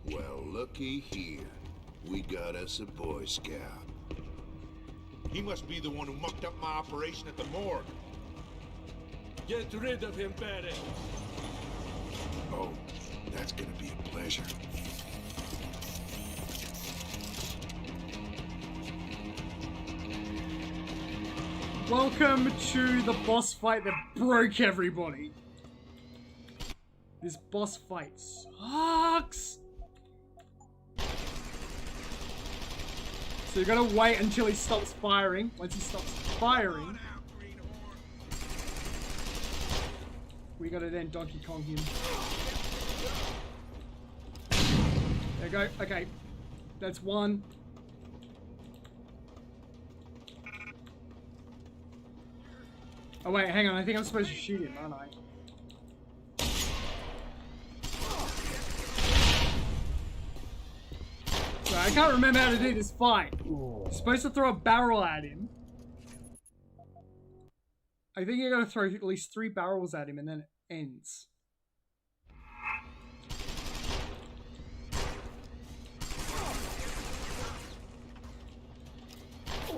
Well, looky here. We got us a Boy Scout. He must be the one who mucked up my operation at the morgue. Get rid of him, Barrett. Oh, that's gonna be a pleasure. Welcome to the boss fight that broke everybody. This boss fight sucks. So you gotta wait until he stops firing. Once he stops firing, we gotta then Donkey Kong him. There you go. Okay. That's one. Oh wait, hang on. I think I'm supposed to shoot him, aren't I? So I can't remember how to do this fight. You're supposed to throw a barrel at him. I think you gotta throw at least 3 barrels at him and then it ends.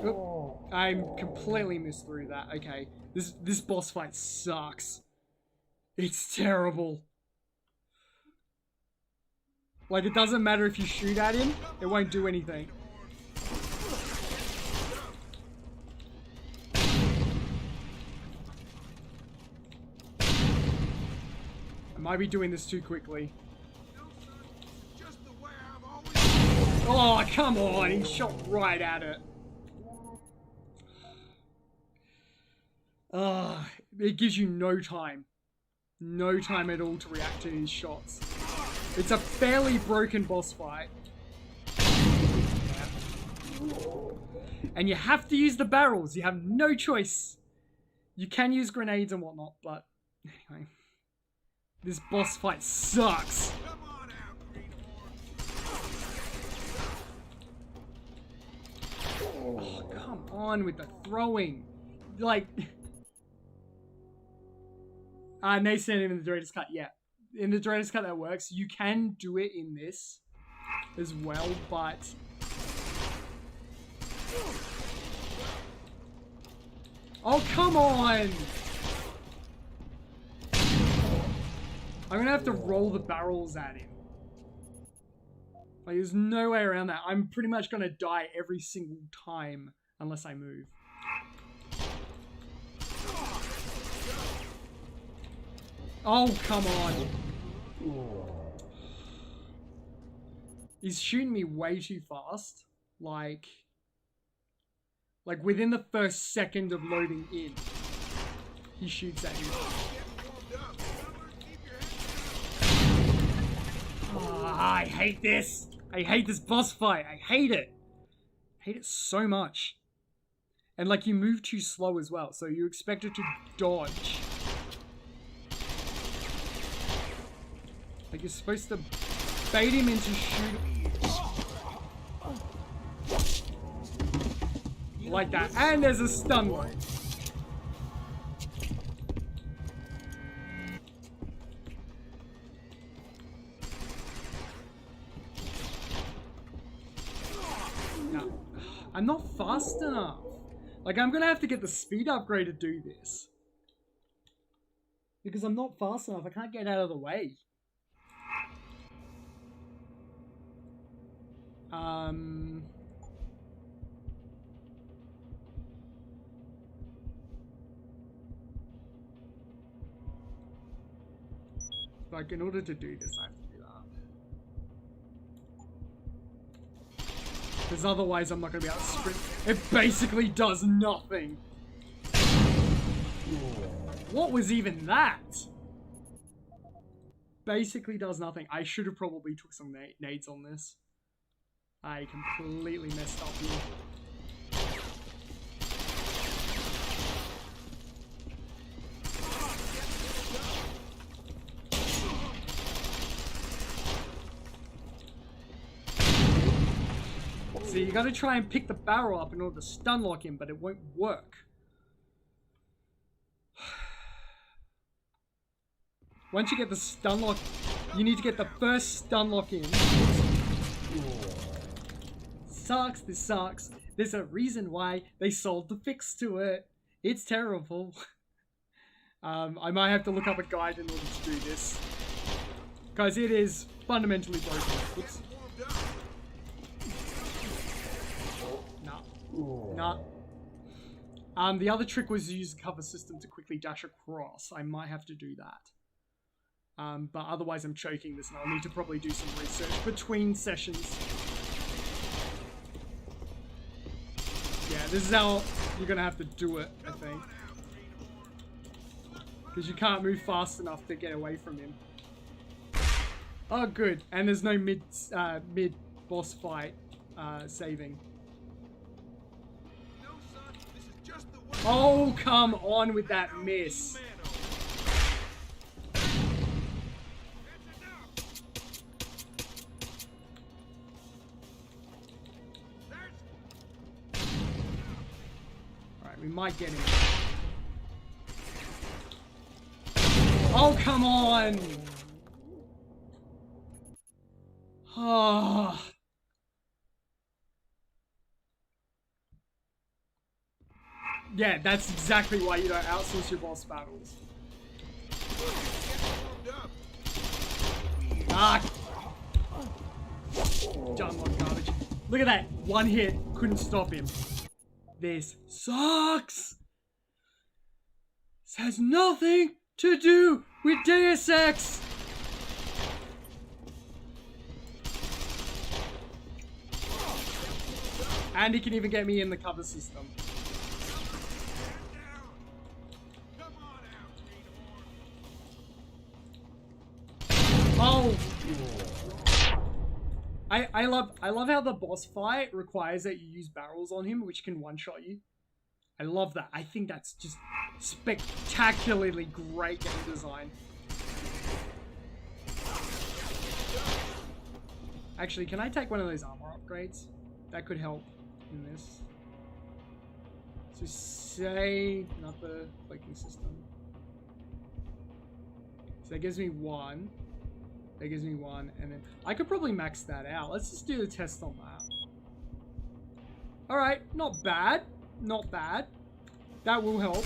Oop, I'm completely missed through that. Okay, this boss fight sucks. It's terrible. Like, it doesn't matter if you shoot at him, it won't do anything. I might be doing this too quickly. Oh, come on, he shot right at it. It gives you no time. No time at all to react to his shots. It's a fairly broken boss fight. And you have to use the barrels. You have no choice. You can use grenades and whatnot, but anyway. This boss fight sucks. Oh, come on with the throwing. Like... Nate said in the director's cut, yeah. In the director's cut that works. You can do it in this as well, but... Oh, come on! I'm gonna have to roll the barrels at him. Like, there's no way around that. I'm pretty much gonna die every single time unless I move. Oh, come on. He's shooting me way too fast. Like within the first second of loading in, he shoots at you. Oh, I hate this. I hate this boss fight. I hate it. I hate it so much. And like, you move too slow as well, so you expect it to dodge. Like, you're supposed to bait him into shooting. Like that. And there's a stun lock. No. I'm not fast enough. Like, I'm gonna have to get the speed upgrade to do this. Because I'm not fast enough. I can't get out of the way. Like, in order to do this, I have to do that. Because otherwise, I'm not going to be able to sprint. It basically does nothing. What was even that? Basically does nothing. I should have probably took some nades on this. I completely messed up here. See, you gotta try and pick the barrel up in order to stun lock him, but it won't work. Once you get the stun lock, you need to get the first stun lock in. Sucks, this sucks. There's a reason why they sold the fix to it. It's terrible. I might have to look up a guide in order to do this. Because it is fundamentally broken. Oops. No. The other trick was to use the cover system to quickly dash across. I might have to do that. But otherwise I'm choking this and I'll need to probably do some research between sessions. Yeah, this is how you're gonna have to do it, I think. Because you can't move fast enough to get away from him. Oh, good. And there's no mid boss fight saving. Oh, come on with that miss. Alright, we might get him. Oh, come on! Oh. Yeah, that's exactly why you don't outsource your boss battles. Ah! John Lord garbage. Look at that. One hit. Couldn't stop him. This sucks! This has nothing to do with Deus Ex! And he can even get me in the cover system. Oh! I love how the boss fight requires that you use barrels on him, which can one-shot you. I love that. I think that's just spectacularly great game design. Actually, can I take one of those armor upgrades? That could help in this. So say, not the clicking system. So that gives me one. That gives me one, and then I could probably max that out. Let's just do the test on that. Alright, not bad. Not bad. That will help.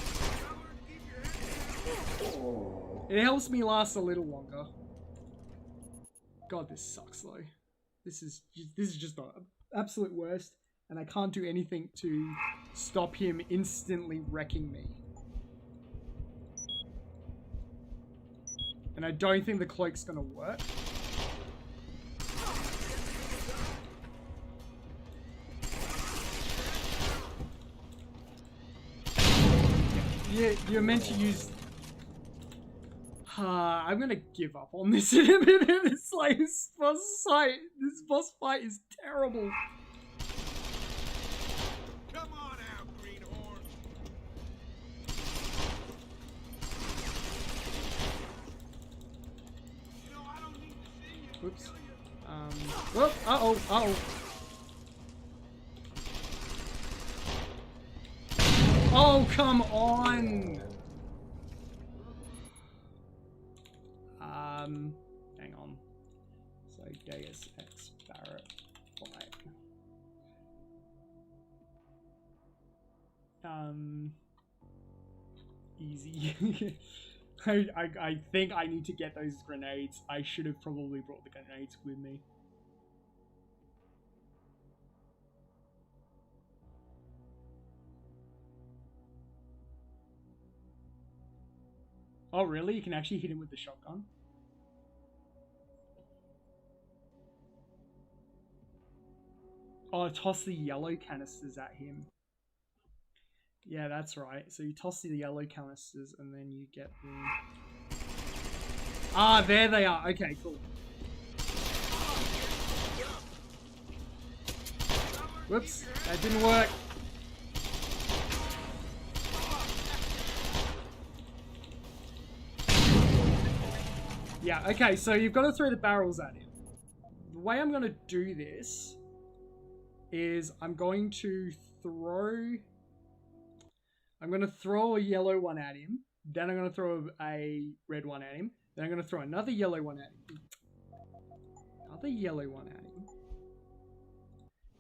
It helps me last a little longer. God, this sucks though. This is just the absolute worst, and I can't do anything to stop him instantly wrecking me. And I don't think the cloak's gonna work. Yeah, you're meant to use... I'm gonna give up on this in a minute. It's like, this boss fight is terrible. Come on out, Greenhorn. You know, I don't need to see you. Whoops. Whoop, uh-oh. Oh, come on! Hang on. So, Deus Ex Barrett fight. Easy. I think I need to get those grenades. I should have probably brought the grenades with me. Oh, really? You can actually hit him with the shotgun? Oh, toss the yellow canisters at him. Yeah, that's right. So you toss the yellow canisters and then you get the... Ah, there they are. Okay, cool. Whoops, that didn't work. Yeah, okay, so you've got to throw the barrels at him. The way I'm going to do this is I'm going to throw a yellow one at him, then I'm going to throw a red one at him, then I'm going to throw another yellow one at him. Another yellow one at him.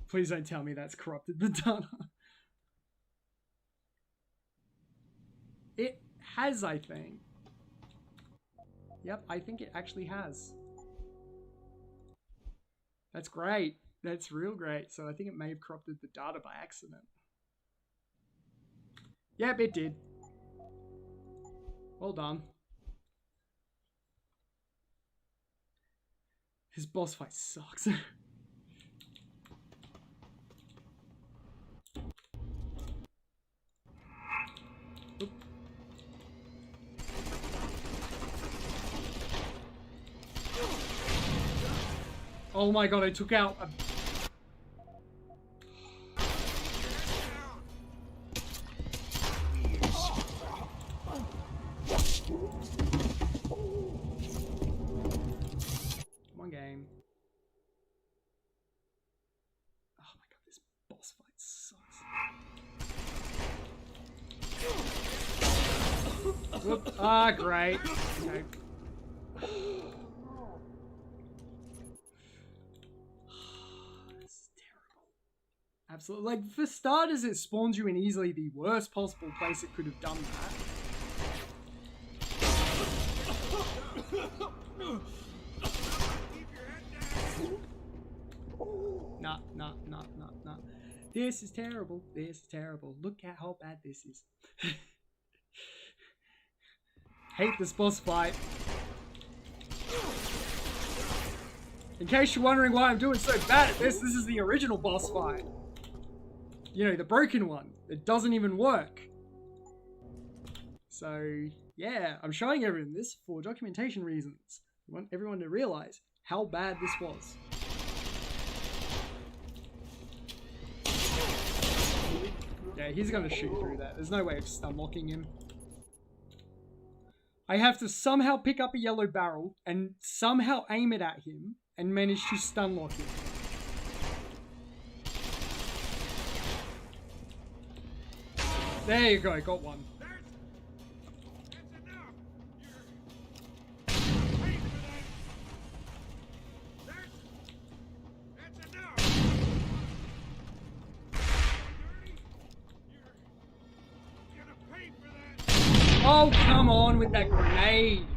Please don't tell me that's corrupted the data. It has, I think. Yep, I think it actually has. That's great. That's real great. So I think it may have corrupted the data by accident. Yep, it did. Well done. His boss fight sucks. Oh my god, I took out a... Come on, game. Oh my god, this boss fight sucks. Whoop. Ah, great. Okay. Absolutely. Like, for starters, it spawns you in easily the worst possible place it could have done that. Nah. This is terrible. This is terrible. Look at how bad this is. Hate this boss fight. In case you're wondering why I'm doing so bad at this is the original boss fight. You know, the broken one. It doesn't even work. So, yeah, I'm showing everyone this for documentation reasons. I want everyone to realize how bad this was. Yeah, he's gonna shoot through that. There's no way of stun locking him. I have to somehow pick up a yellow barrel and somehow aim it at him and manage to stun lock him. There you go, got one. Oh, come on with that grenade.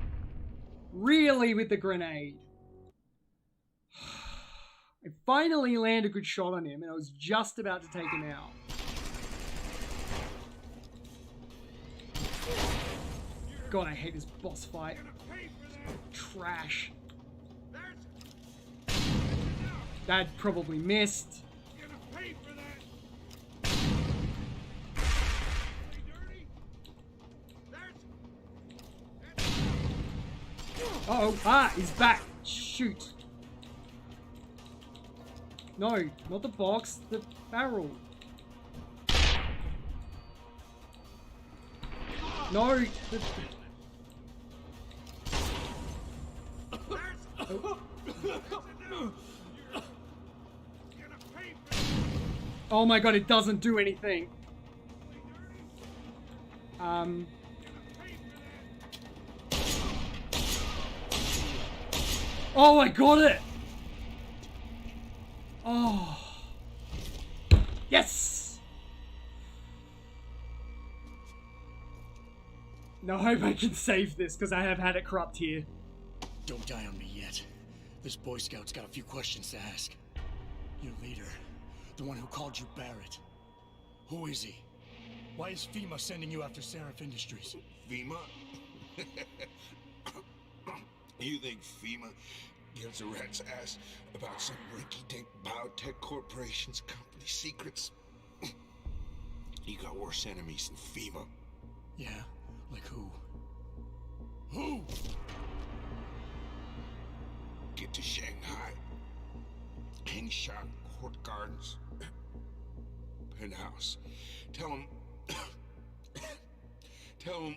Really with the grenade. I finally land a good shot on him and I was just about to take him out. God, I hate this boss fight. Trash. That probably missed. Uh-oh. He's back. Shoot. No, not the box, the barrel. No, the... Oh my god, it doesn't do anything. Oh, I got it! Oh. Yes! Now I hope I can save this, because I have had it corrupt here. Don't die on me yet. This Boy Scout's got a few questions to ask. Your leader, the one who called you Barrett. Who is he? Why is FEMA sending you after Seraph Industries? FEMA? You think FEMA gives a rat's ass about some rinky-dink biotech corporation's company secrets? You got worse enemies than FEMA. Yeah? Like who? Who? Get to Shanghai. Hengsha Court Gardens. Penthouse. Tell him... Tell him...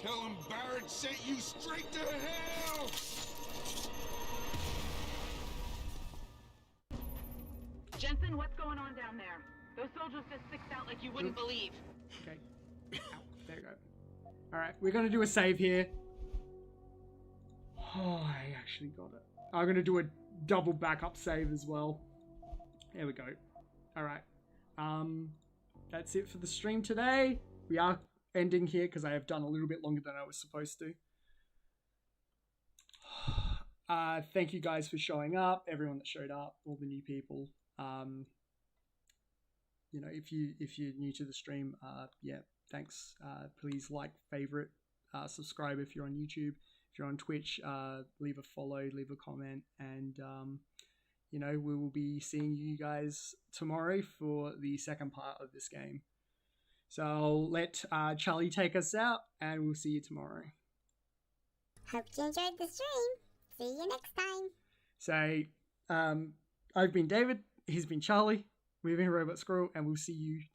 Tell him Barrett sent you straight to hell! Jensen, what's going on down there? Those soldiers just sixed out like you wouldn't believe. Okay. Ow. There you go. Alright, we're gonna do a save here. Oh, I actually got it. I'm gonna do a double backup save as well. There we go. Alright. That's it for the stream today. We are ending here because I have done a little bit longer than I was supposed to. Thank you guys for showing up, everyone that showed up, all the new people. you know, if you're new to the stream, yeah, thanks. Please like, favorite, subscribe if you're on YouTube. If you're on Twitch, leave a follow, leave a comment, and you know, we will be seeing you guys tomorrow for the second part of this game. So I'll let Charlie take us out, and we'll see you tomorrow. Hope you enjoyed the stream. See you next time. So, I've been David, he's been Charlie, we've been Robot Squirrel, and we'll see you